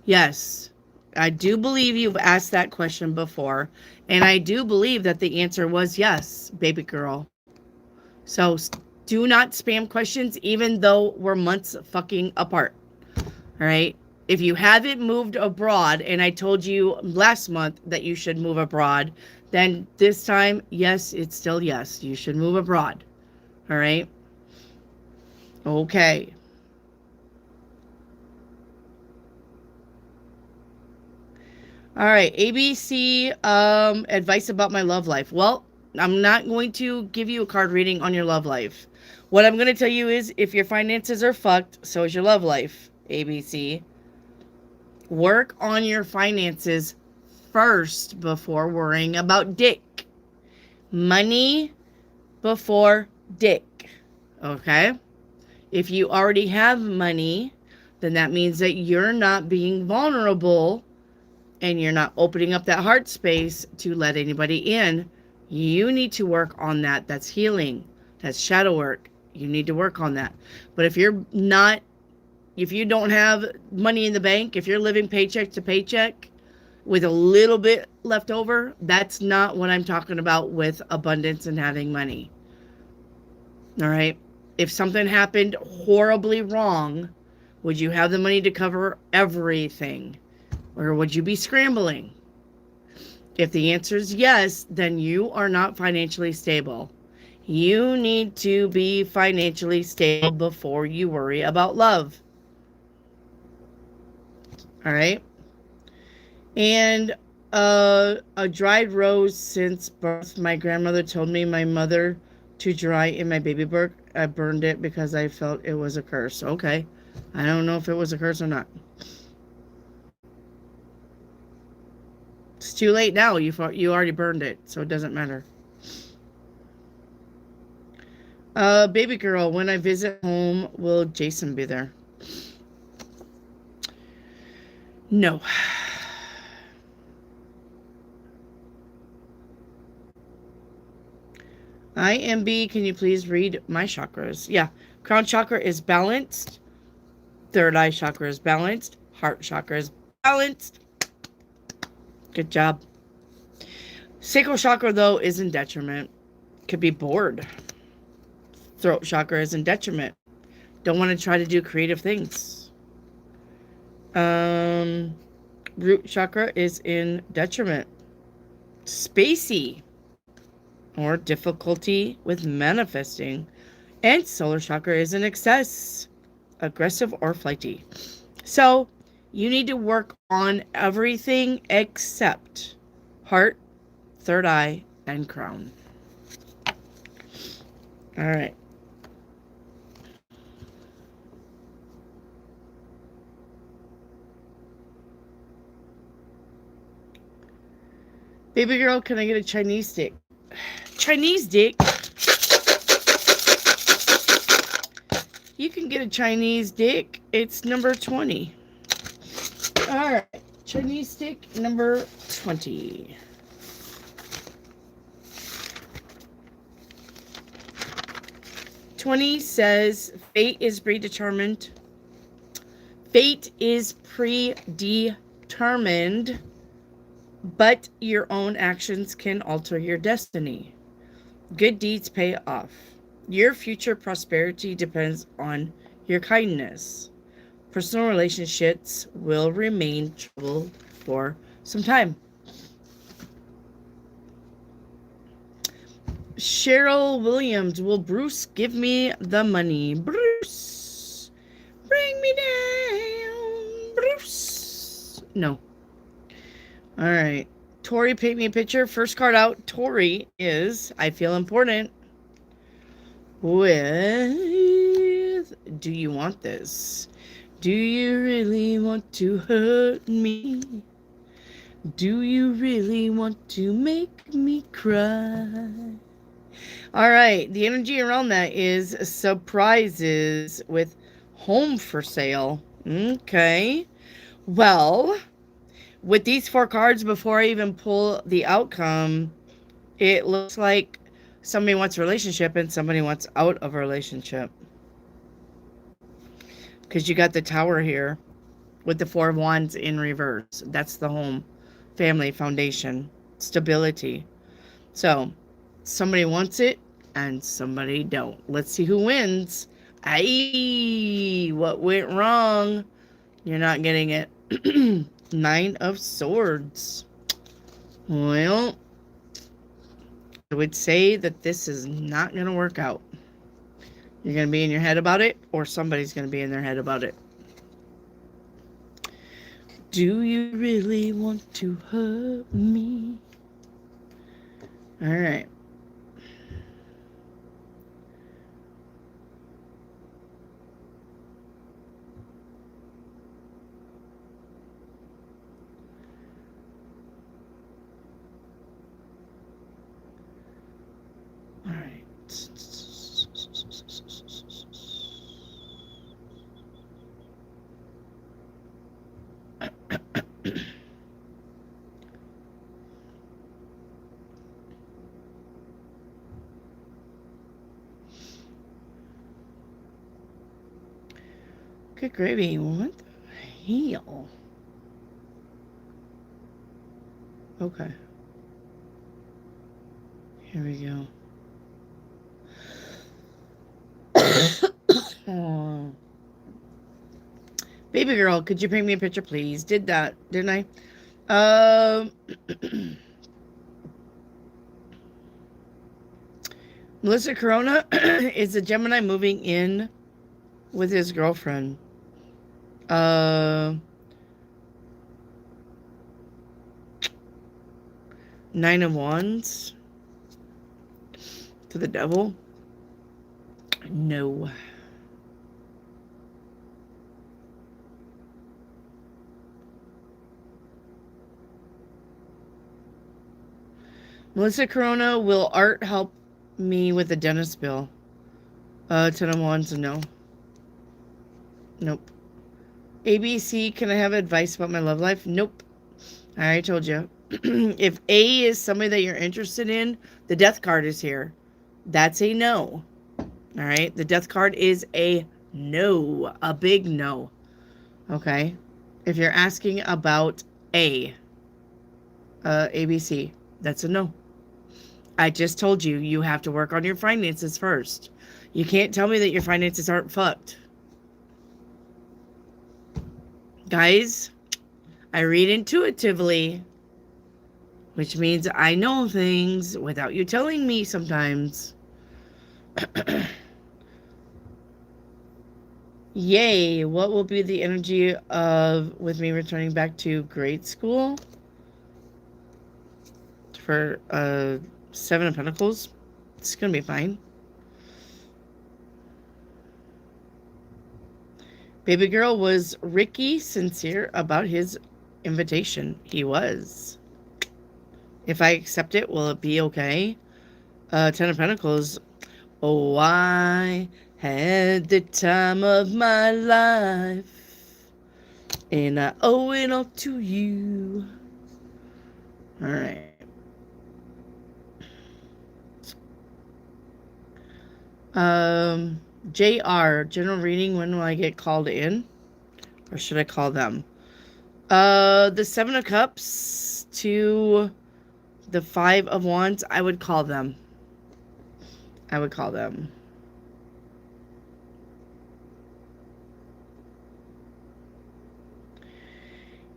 Yes. I do believe you've asked that question before. And I do believe that the answer was yes, baby girl. So do not spam questions even though we're months fucking apart. All right. If you haven't moved abroad, and I told you last month that you should move abroad, then this time, yes, it's still yes. You should move abroad. All right? Okay. All right. ABC advice about my love life. Well, I'm not going to give you a card reading on your love life. What I'm going to tell you is if your finances are fucked, so is your love life, ABC. Work on your finances first before worrying about dick. Money before dick. Okay? If you already have money, then that means that you're not being vulnerable and you're not opening up that heart space to let anybody in. You need to work on that. That's healing. That's shadow work. You need to work on that. But if you don't have money in the bank, if you're living paycheck to paycheck with a little bit left over, that's not what I'm talking about with abundance and having money. All right. If something happened horribly wrong, would you have the money to cover everything? Or would you be scrambling? If the answer is yes, then you are not financially stable. You need to be financially stable before you worry about love. All right. And a dried rose since birth. My grandmother told me my mother to dry in my baby book. I burned it because I felt it was a curse. Okay. I don't know if it was a curse or not. It's too late now. You already burned it, so it doesn't matter. Baby girl, when I visit home, will Jason be there? No. IMB, can you please read my chakras? Yeah. Crown chakra is balanced. Third eye chakra is balanced. Heart chakra is balanced. Good job. Sacral chakra, though, is in detriment. Could be bored. Throat chakra is in detriment. Don't want to try to do creative things. Root chakra is in detriment. Spacey. Or difficulty with manifesting. And solar chakra is in excess. Aggressive or flighty. So, you need to work on everything except heart, third eye, and crown. All right. Baby girl, can I get a Chinese stick? Chinese dick? You can get a Chinese dick. It's number 20. All right. Chinese stick number 20. '20 says fate is predetermined. Fate is predetermined. but your own actions can alter your destiny. Good deeds pay off. Your future prosperity depends on your kindness. Personal relationships will remain troubled for some time. Cheryl Williams, will Bruce give me the money? Bruce, bring me down. Bruce. No. All right. Tori, paint me a picture. First card out. Tori is I feel important. With do you want this? Do you really want to hurt me? Do you really want to make me cry? All right, the energy around that is surprises with home for sale. Okay. Well, with these 4 cards, before I even pull the outcome, it looks like somebody wants a relationship and somebody wants out of a relationship. Because you got the Tower here with the 4 of Wands in reverse. That's the home, family, foundation, stability. So, somebody wants it and somebody don't. Let's see who wins. Aye, what went wrong? You're not getting it. 9 of Swords. Well, I would say that this is not going to work out. You're going to be in your head about it, or somebody's going to be in their head about it. Do you really want to hurt me? All right. All right. Good gravy. What the hell? Okay. Here we go. Oh. Baby girl, could you paint me a picture, please? Did that, didn't I? Melissa Corona is a Gemini moving in with his girlfriend. 9 of Wands to the Devil. No. Melissa Corona, will art help me with the dentist bill? 10 of Wands, no. Nope. ABC, can I have advice about my love life? Nope. I already told you. If A is somebody that you're interested in, the death card is here. That's a no. All right. The death card is a no. A big no. Okay. If you're asking about ABC, that's a no. I just told you, you have to work on your finances first. You can't tell me that your finances aren't fucked. Guys, I read intuitively, which means I know things without you telling me sometimes. Yay, what will be the energy of with me returning back to grade school? For 7 of Pentacles. It's going to be fine. Baby girl, was Ricky sincere about his invitation? He was. If I accept it, will it be okay? 10 of Pentacles. Oh, I had the time of my life, and I owe it all to you. All right. JR, general reading, when will I get called in? Or should I call them? The Seven of Cups to the Five of Wands, I would call them. I would call them.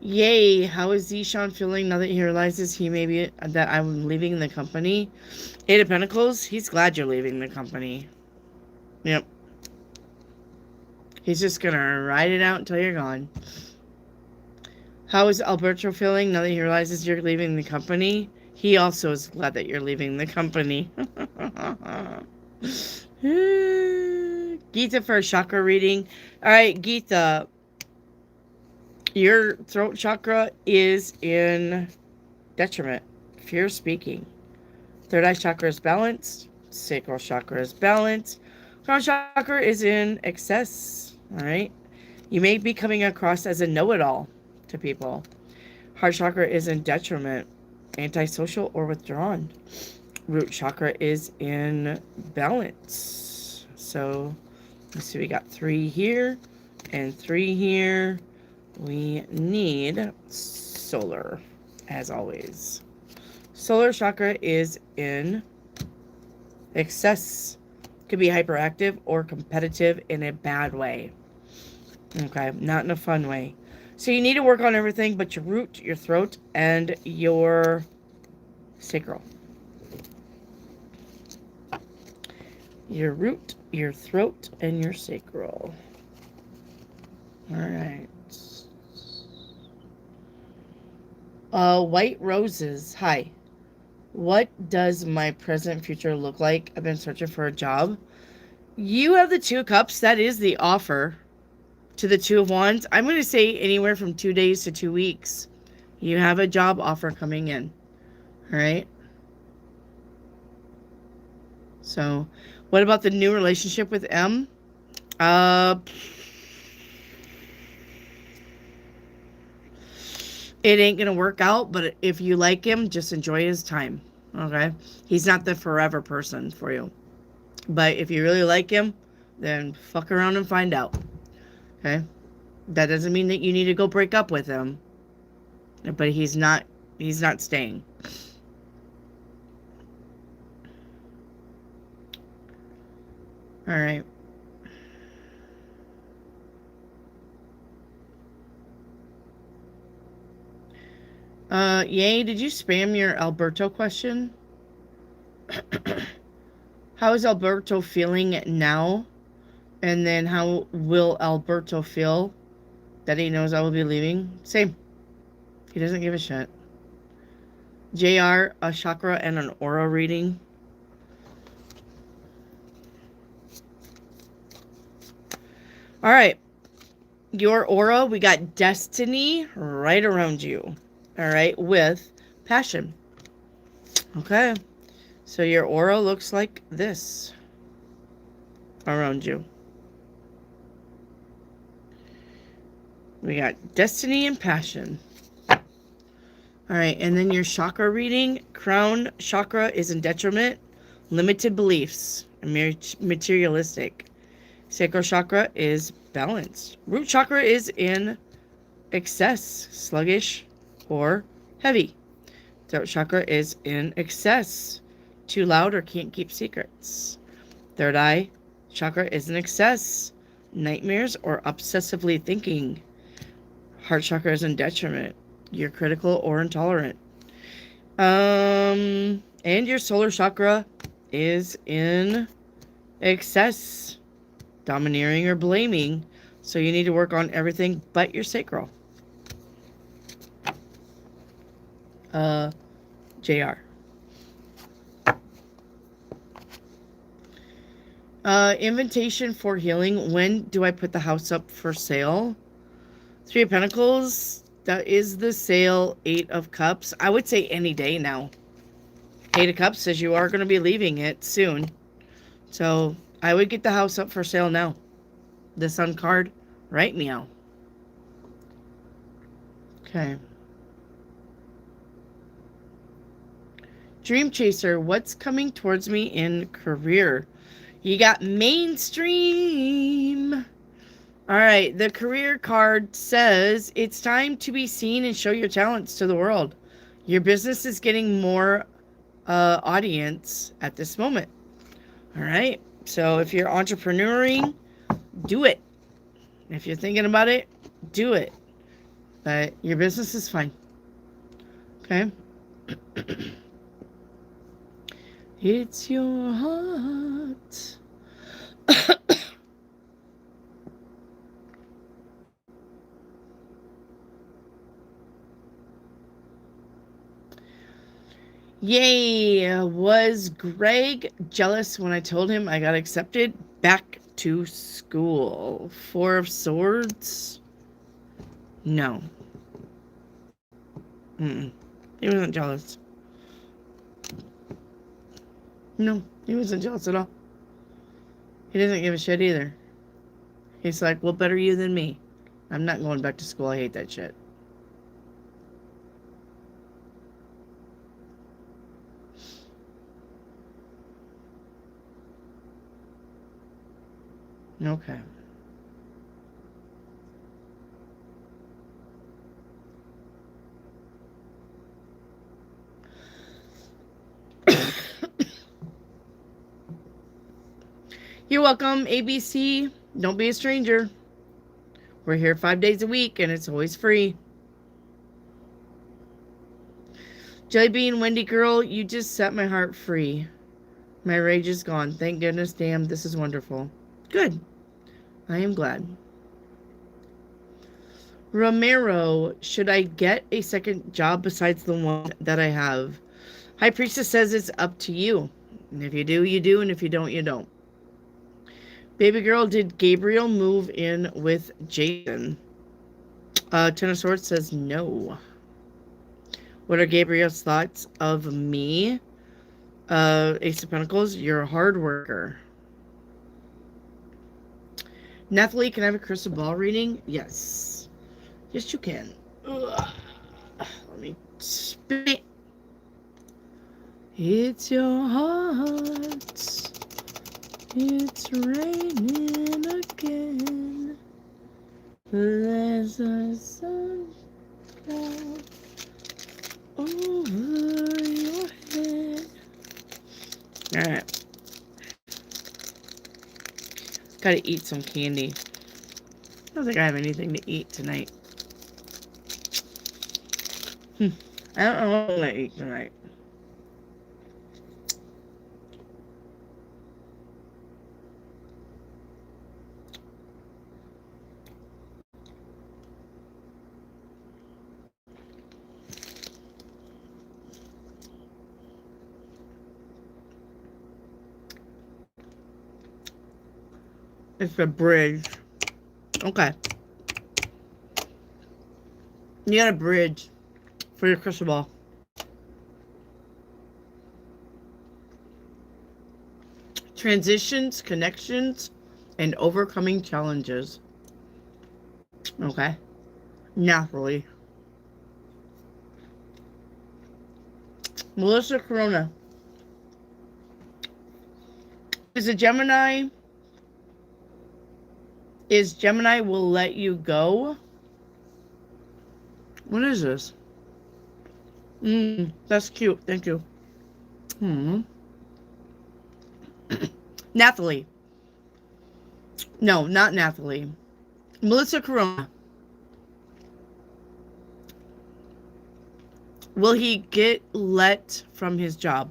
Yay, how is Zishan feeling now that he realizes he may be that I'm leaving the company? Eight of Pentacles, he's glad you're leaving the company. Yep. He's just gonna ride it out until you're gone. How is Alberto feeling now that he realizes you're leaving the company? He also is glad that you're leaving the company. Geeta for a chakra reading. Alright, Geeta. Your throat chakra is in detriment. Fear of speaking. Third eye chakra is balanced. Sacral chakra is balanced. Crown chakra is in excess. Alright. You may be coming across as a know-it-all to people. Heart chakra is in detriment. Antisocial or withdrawn. Root chakra is in balance. So, let's see. We got 3 here and 3 here. We need solar, as always. Solar chakra is in excess. Could be hyperactive or competitive in a bad way. Okay, not in a fun way. So you need to work on everything but your root, your throat, and your sacral. Your root, your throat, and your sacral. Alright. White Roses. Hi. What does my present future look like? I've been searching for a job. You have the 2 cups. That is the offer. To the 2 of Wands. I'm going to say anywhere from 2 days to 2 weeks. You have a job offer coming in. Alright. So, what about the new relationship with M? It ain't gonna work out, but if you like him, just enjoy his time. Okay? He's not the forever person for you. But if you really like him, then fuck around and find out. Okay? That doesn't mean that you need to go break up with him. But he's not staying. Alright. Yay, did you spam your Alberto question? How is Alberto feeling now? And then how will Alberto feel that he knows I will be leaving? Same. He doesn't give a shit. JR, a chakra and an aura reading. Alright. Your aura, we got destiny right around you. Alright, with passion. Okay. So your aura looks like this around you. We got destiny and passion. Alright, and then your chakra reading. Crown chakra is in detriment. Limited beliefs. Materialistic. Sacral chakra is balanced. Root chakra is in excess. Sluggish or heavy. Throat chakra is in excess. Too loud or can't keep secrets. Third eye chakra is in excess. Nightmares or obsessively thinking. Heart chakra is in detriment. You're critical or intolerant. And your solar chakra is in excess. Domineering or blaming. So you need to work on everything but your sacral. JR. Invitation for healing. When do I put the house up for sale? 3 of Pentacles. That is the sale. 8 of Cups. I would say any day now. 8 of Cups says you are going to be leaving it soon. So I would get the house up for sale now. The Sun card. Right meow. Okay. Dream Chaser. What's coming towards me in career? You got mainstream. All right, the career card says it's time to be seen and show your talents to the world. Your business is getting more audience at this moment. All right, so if you're entrepreneuring, do it. If you're thinking about it, do it. But your business is fine. Okay? It's your heart. Yay! Was Greg jealous when I told him I got accepted back to school? Four of Swords? No. Mm-mm. He wasn't jealous. No, he wasn't jealous at all. He doesn't give a shit either. He's like, well, better you than me. I'm not going back to school. I hate that shit. Okay. You're welcome, ABC. Don't be a stranger. We're here 5 days a week, and it's always free. Jellybean Wendy girl, you just set my heart free. My rage is gone. Thank goodness. Damn, this is wonderful. Good. I am glad. Romero, should I get a second job besides the one that I have? High Priestess says it's up to you. And if you do, you do. And if you don't, you don't. Baby girl, did Gabriel move in with Jason? Ten of Swords says no. What are Gabriel's thoughts of me? Ace of Pentacles, you're a hard worker. Nathalie, can I have a crystal ball reading? Yes. Yes, you can. Ugh. Let me spin it. It's your heart. It's raining again. There's a sun cloud over your head. Alright. Gotta eat some candy. I don't think I have anything to eat tonight. I don't know what I'm gonna eat tonight. It's a bridge. Okay. You got a bridge for your crystal ball. Transitions, connections, and overcoming challenges. Okay. Nathalie. Melissa Corona. Is a Gemini... Is Gemini will let you go? What is this? That's cute. Thank you. Nathalie. No, not Nathalie. Melissa Corona. Will he get let from his job?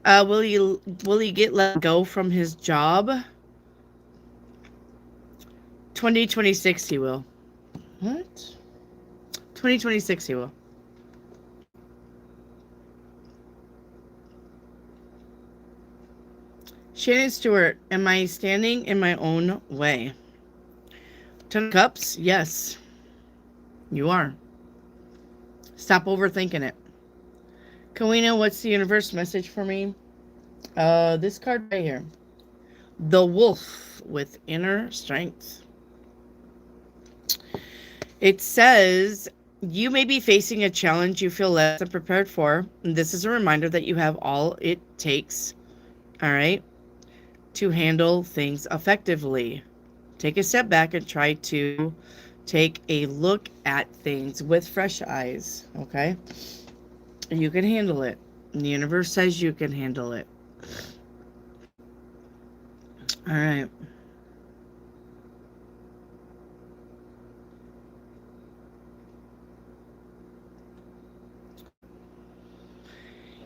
Will he get let go from his job? 2026 he will. What? 2026 he will. Shannon Stewart, am I standing in my own way? 10 of Cups, yes. You are. Stop overthinking it. Kawina, what's the universe message for me? This card right here. The Wolf with Inner Strength. It says, you may be facing a challenge you feel less than prepared for. And this is a reminder that you have all it takes, all right, to handle things effectively. Take a step back and try to take a look at things with fresh eyes, okay? You can handle it. The universe says you can handle it. All right.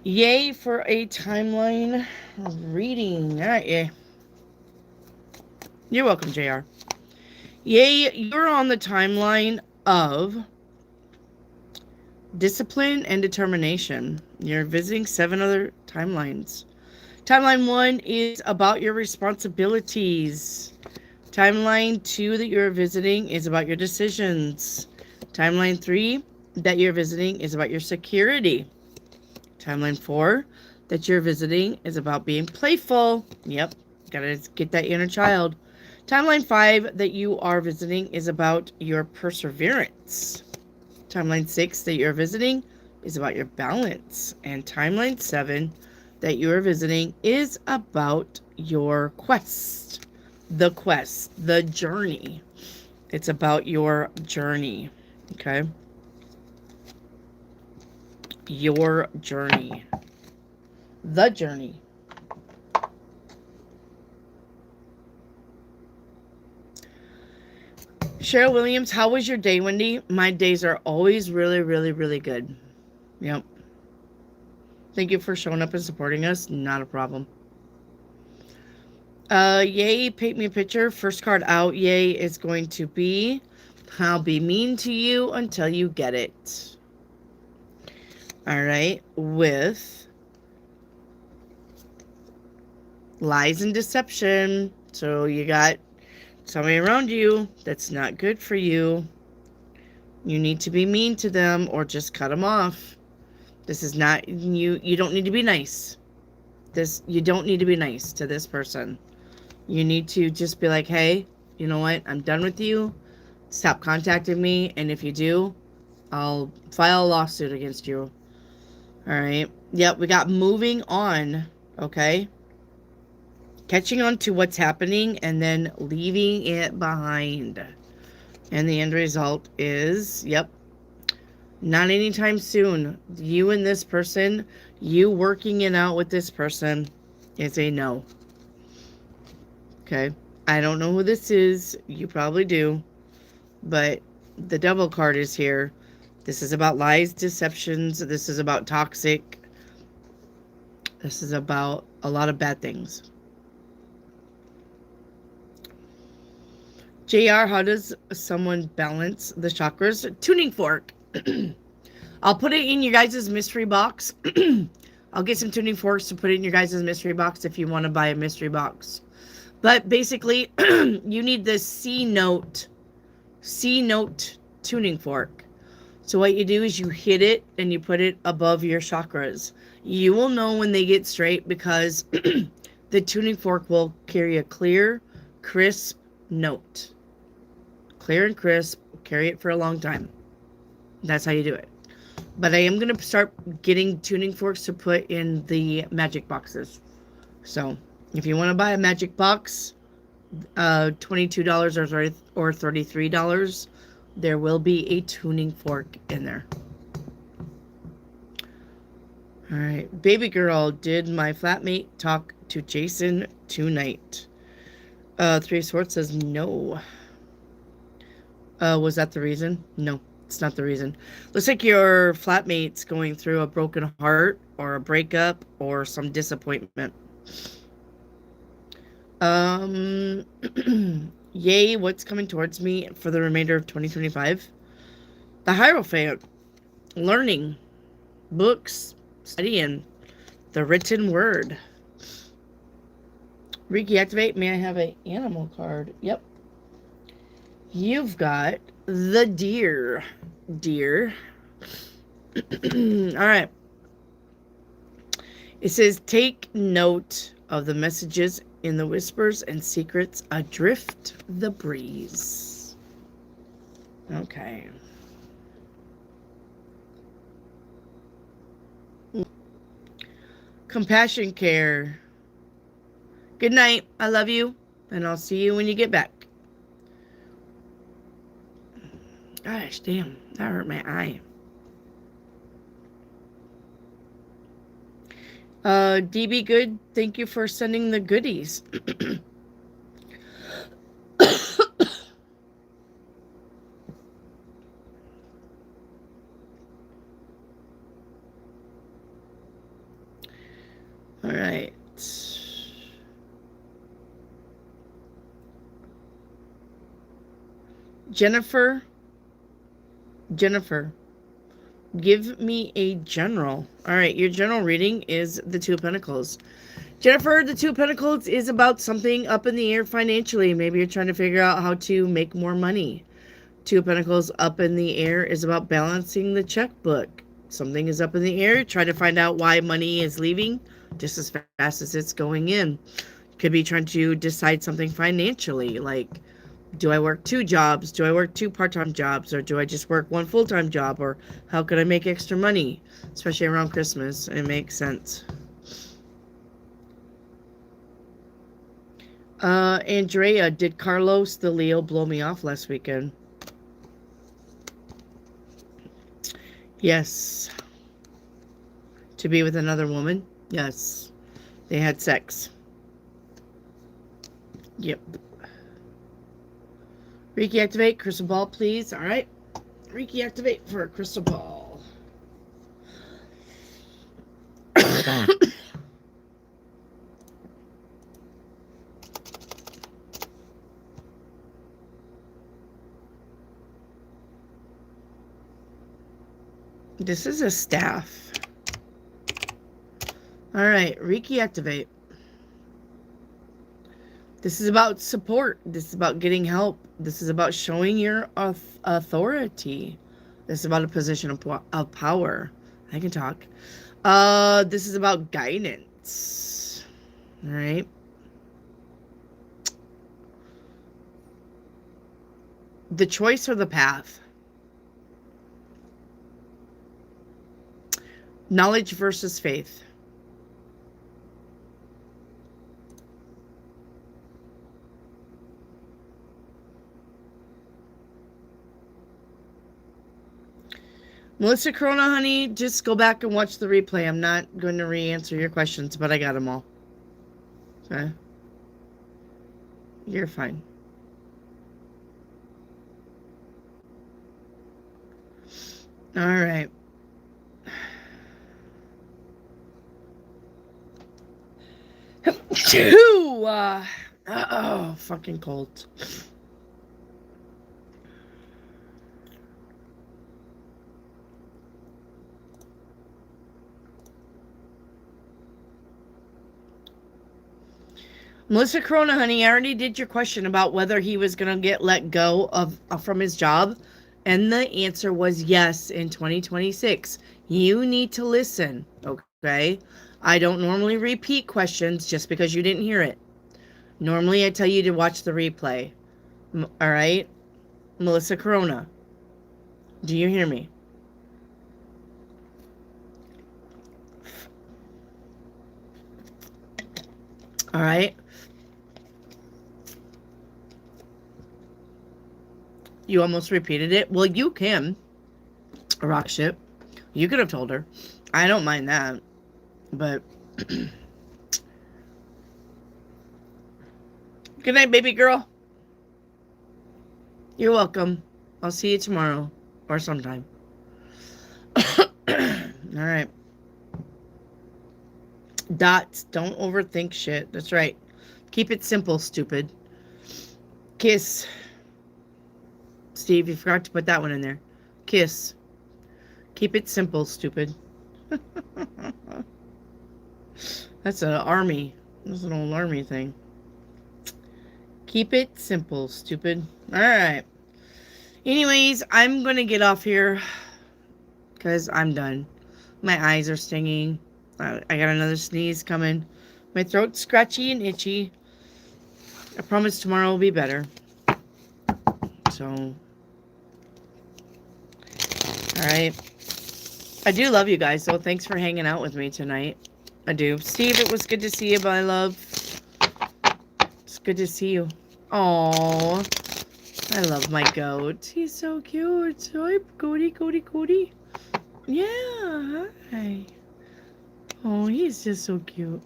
Yay for a timeline reading. All right, yay. You're welcome, JR. Yay, you're on the timeline of discipline and determination. You're visiting 7 other timelines. Timeline 1 is about your responsibilities. Timeline 2 that you're visiting is about your decisions. Timeline 3 that you're visiting is about your security. Timeline 4 that you're visiting is about being playful. Yep, gotta get that inner child. Timeline 5 that you are visiting is about your perseverance. Timeline 6 that you're visiting is about your balance. And timeline 7 that you are visiting is about your quest. The journey. It's about your journey. Okay? Your journey. The journey. Cheryl Williams, how was your day, Wendy? My days are always really, really, really good. Yep. Thank you for showing up and supporting us. Not a problem. Yay, paint me a picture. First card out, yay, is going to be, I'll be mean to you until you get it. All right, with lies and deception. So you got somebody around you that's not good for you. You need to be mean to them or just cut them off. This is not, you don't need to be nice. You don't need to be nice to this person. You need to just be like, hey, you know what? I'm done with you. Stop contacting me. And if you do, I'll file a lawsuit against you. All right. Yep, we got moving on. Okay. Catching on to what's happening and then leaving it behind. And the end result is, yep, not anytime soon. You and this person, you working it out with this person is a no. Okay. I don't know who this is. You probably do. But the devil card is here. This is about lies, deceptions. This is about toxic. This is about a lot of bad things. JR, how does someone balance the chakras? Tuning fork. I'll put it in your guys' mystery box. I'll get some tuning forks to put it in your guys' mystery box if you want to buy a mystery box. But basically, you need the C note tuning fork. So what you do is you hit it and you put it above your chakras. You will know when they get straight because the tuning fork will carry a clear, crisp note. Clear and crisp, carry it for a long time. That's how you do it. But I am going to start getting tuning forks to put in the magic boxes. So if you want to buy a magic box, $22 or $33, there will be a tuning fork in there. All right. Baby girl, did my flatmate talk to Jason tonight? Three of Swords says no. Was that the reason? No, it's not the reason. Looks like your flatmate's going through a broken heart or a breakup or some disappointment. Yay, what's coming towards me for the remainder of 2025? The Hierophant. Learning. Books. Studying. The written word. Reiki activate. May I have an animal card? Yep. You've got the deer. Deer. All right. It says, take note of the messages in the whispers and secrets adrift the breeze. Okay. Compassion care. Good night. I love you. And I'll see you when you get back. Gosh, damn. That hurt my eye. DB Good, thank you for sending the goodies. All right. Jennifer, give me a general. All right, your general reading is the Two of Pentacles. Jennifer, the Two of Pentacles is about something up in the air financially. Maybe you're trying to figure out how to make more money. Two of Pentacles up in the air is about balancing the checkbook. Something is up in the air. Try to find out why money is leaving just as fast as it's going in. Could be trying to decide something financially, like, do I work 2 jobs? Do I work 2 part-time jobs? Or do I just work 1 full-time job? Or how could I make extra money? Especially around Christmas. It makes sense. Andrea, did Carlos the Leo blow me off last weekend? Yes. To be with another woman? Yes. They had sex. Yep. Reiki activate, crystal ball, please. All right. Reiki activate for a crystal ball. This is a staff. All right. Reiki activate. This is about support. This is about getting help. This is about showing your authority. This is about a position of power. I can talk. This is about guidance. All right. The choice or the path. Knowledge versus faith. Melissa Corona, honey, just go back and watch the replay. I'm not going to re-answer your questions, but I got them all. Okay? You're fine. All right. Oh, fucking cold. Melissa Corona, honey, I already did your question about whether he was going to get let go from his job. And the answer was yes in 2026. You need to listen, okay? I don't normally repeat questions just because you didn't hear it. Normally, I tell you to watch the replay. All right? Melissa Corona, do you hear me? All right? You almost repeated it. Well, you can. Rock ship. You could have told her. I don't mind that. But. Good night, baby girl. You're welcome. I'll see you tomorrow. Or sometime. Alright. Dots. Don't overthink shit. That's right. Keep it simple, stupid. Kiss. Steve, you forgot to put that one in there. Kiss. Keep it simple, stupid. That's an army. That's an old army thing. Keep it simple, stupid. Alright. Anyways, I'm going to get off here. Because I'm done. My eyes are stinging. I got another sneeze coming. My throat's scratchy and itchy. I promise tomorrow will be better. So... Alright. I do love you guys, so thanks for hanging out with me tonight. I do. Steve, it was good to see you, my love. It's good to see you. Aww. I love my goat. He's so cute. Hi, Cody, Cody, Cody. Yeah, hi. Oh, he's just so cute.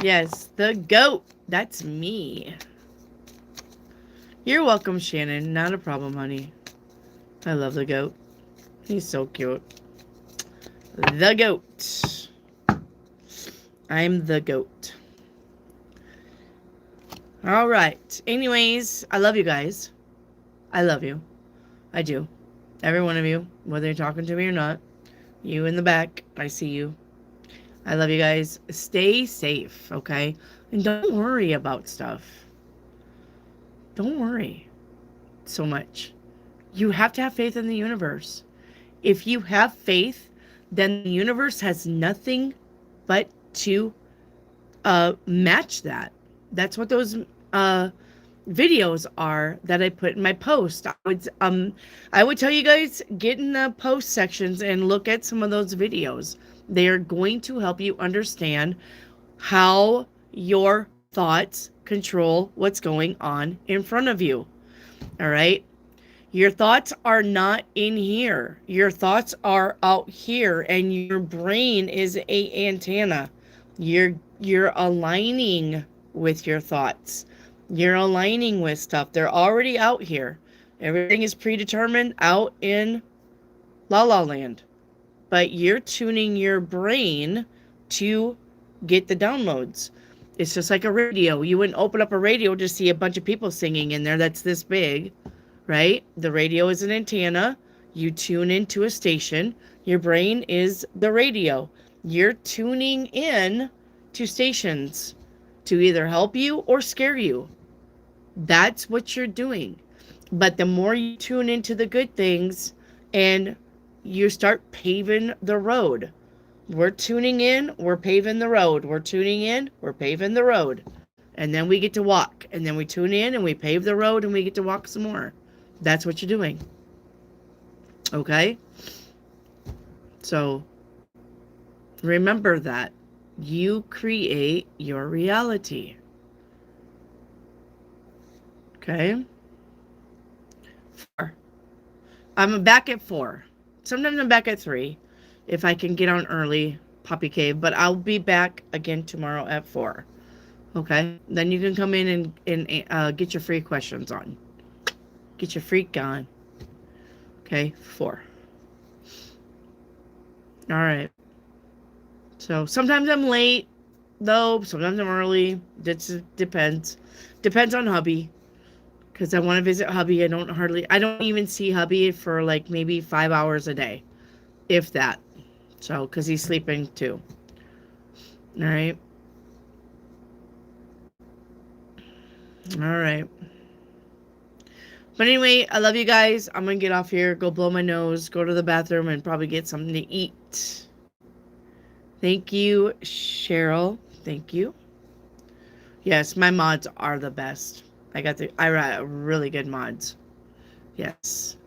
Yes, the goat. That's me. You're welcome, Shannon. Not a problem, honey. I love the goat. He's so cute. The goat. I'm the goat. All right. Anyways, I love you guys. I love you. I do. Every one of you, whether you're talking to me or not. You in the back, I see you. I love you guys. Stay safe, okay? And don't worry about stuff. Don't worry so much. You have to have faith in the universe. If you have faith, then the universe has nothing but to match that. That's what those videos are that I put in my post. I would tell you guys, get in the post sections and look at some of those videos. They are going to help you understand how your thoughts control what's going on in front of you. All right? Your thoughts are not in here. Your thoughts are out here, and your brain is a antenna. You're aligning with your thoughts. You're aligning with stuff. They're already out here. Everything is predetermined out in La La Land. But you're tuning your brain to get the downloads. It's just like a radio. You wouldn't open up a radio to see a bunch of people singing in there that's this big, right? The radio is an antenna. You tune into a station. Your brain is the radio. You're tuning in to stations to either help you or scare you. That's what you're doing. But the more you tune into the good things and you start paving the road. We're tuning in, we're paving the road. We're tuning in, we're paving the road. And then we get to walk. And then we tune in and we pave the road and we get to walk some more. That's what you're doing. Okay? So remember that. You create your reality. Okay? 4. I'm back at 4. Sometimes I'm back at 3 if I can get on early, Poppy Cave. But I'll be back again tomorrow at 4. Okay? Then you can come in and get your free questions on. Get your freak on. Okay? 4. All right. So sometimes I'm late, though. Sometimes I'm early. It just depends. Depends on hubby. Because I want to visit hubby. I don't even see hubby for like maybe 5 hours a day. If that. So, because he's sleeping too. All right. All right. But anyway, I love you guys. I'm going to get off here, go blow my nose, go to the bathroom, and probably get something to eat. Thank you, Cheryl. Thank you. Yes, my mods are the best. I write really good mods. Yes,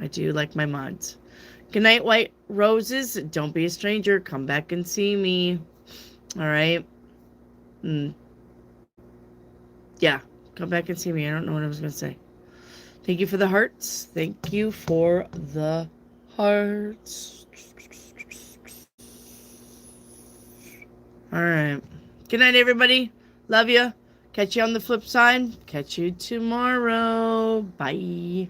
I do like my mods. Good night, White Roses. Don't be a stranger. Come back and see me. All right. Yeah, come back and see me. I don't know what I was going to say. Thank you for the hearts. Thank you for the hearts. All right. Good night, everybody. Love you. Catch you on the flip side. Catch you tomorrow. Bye.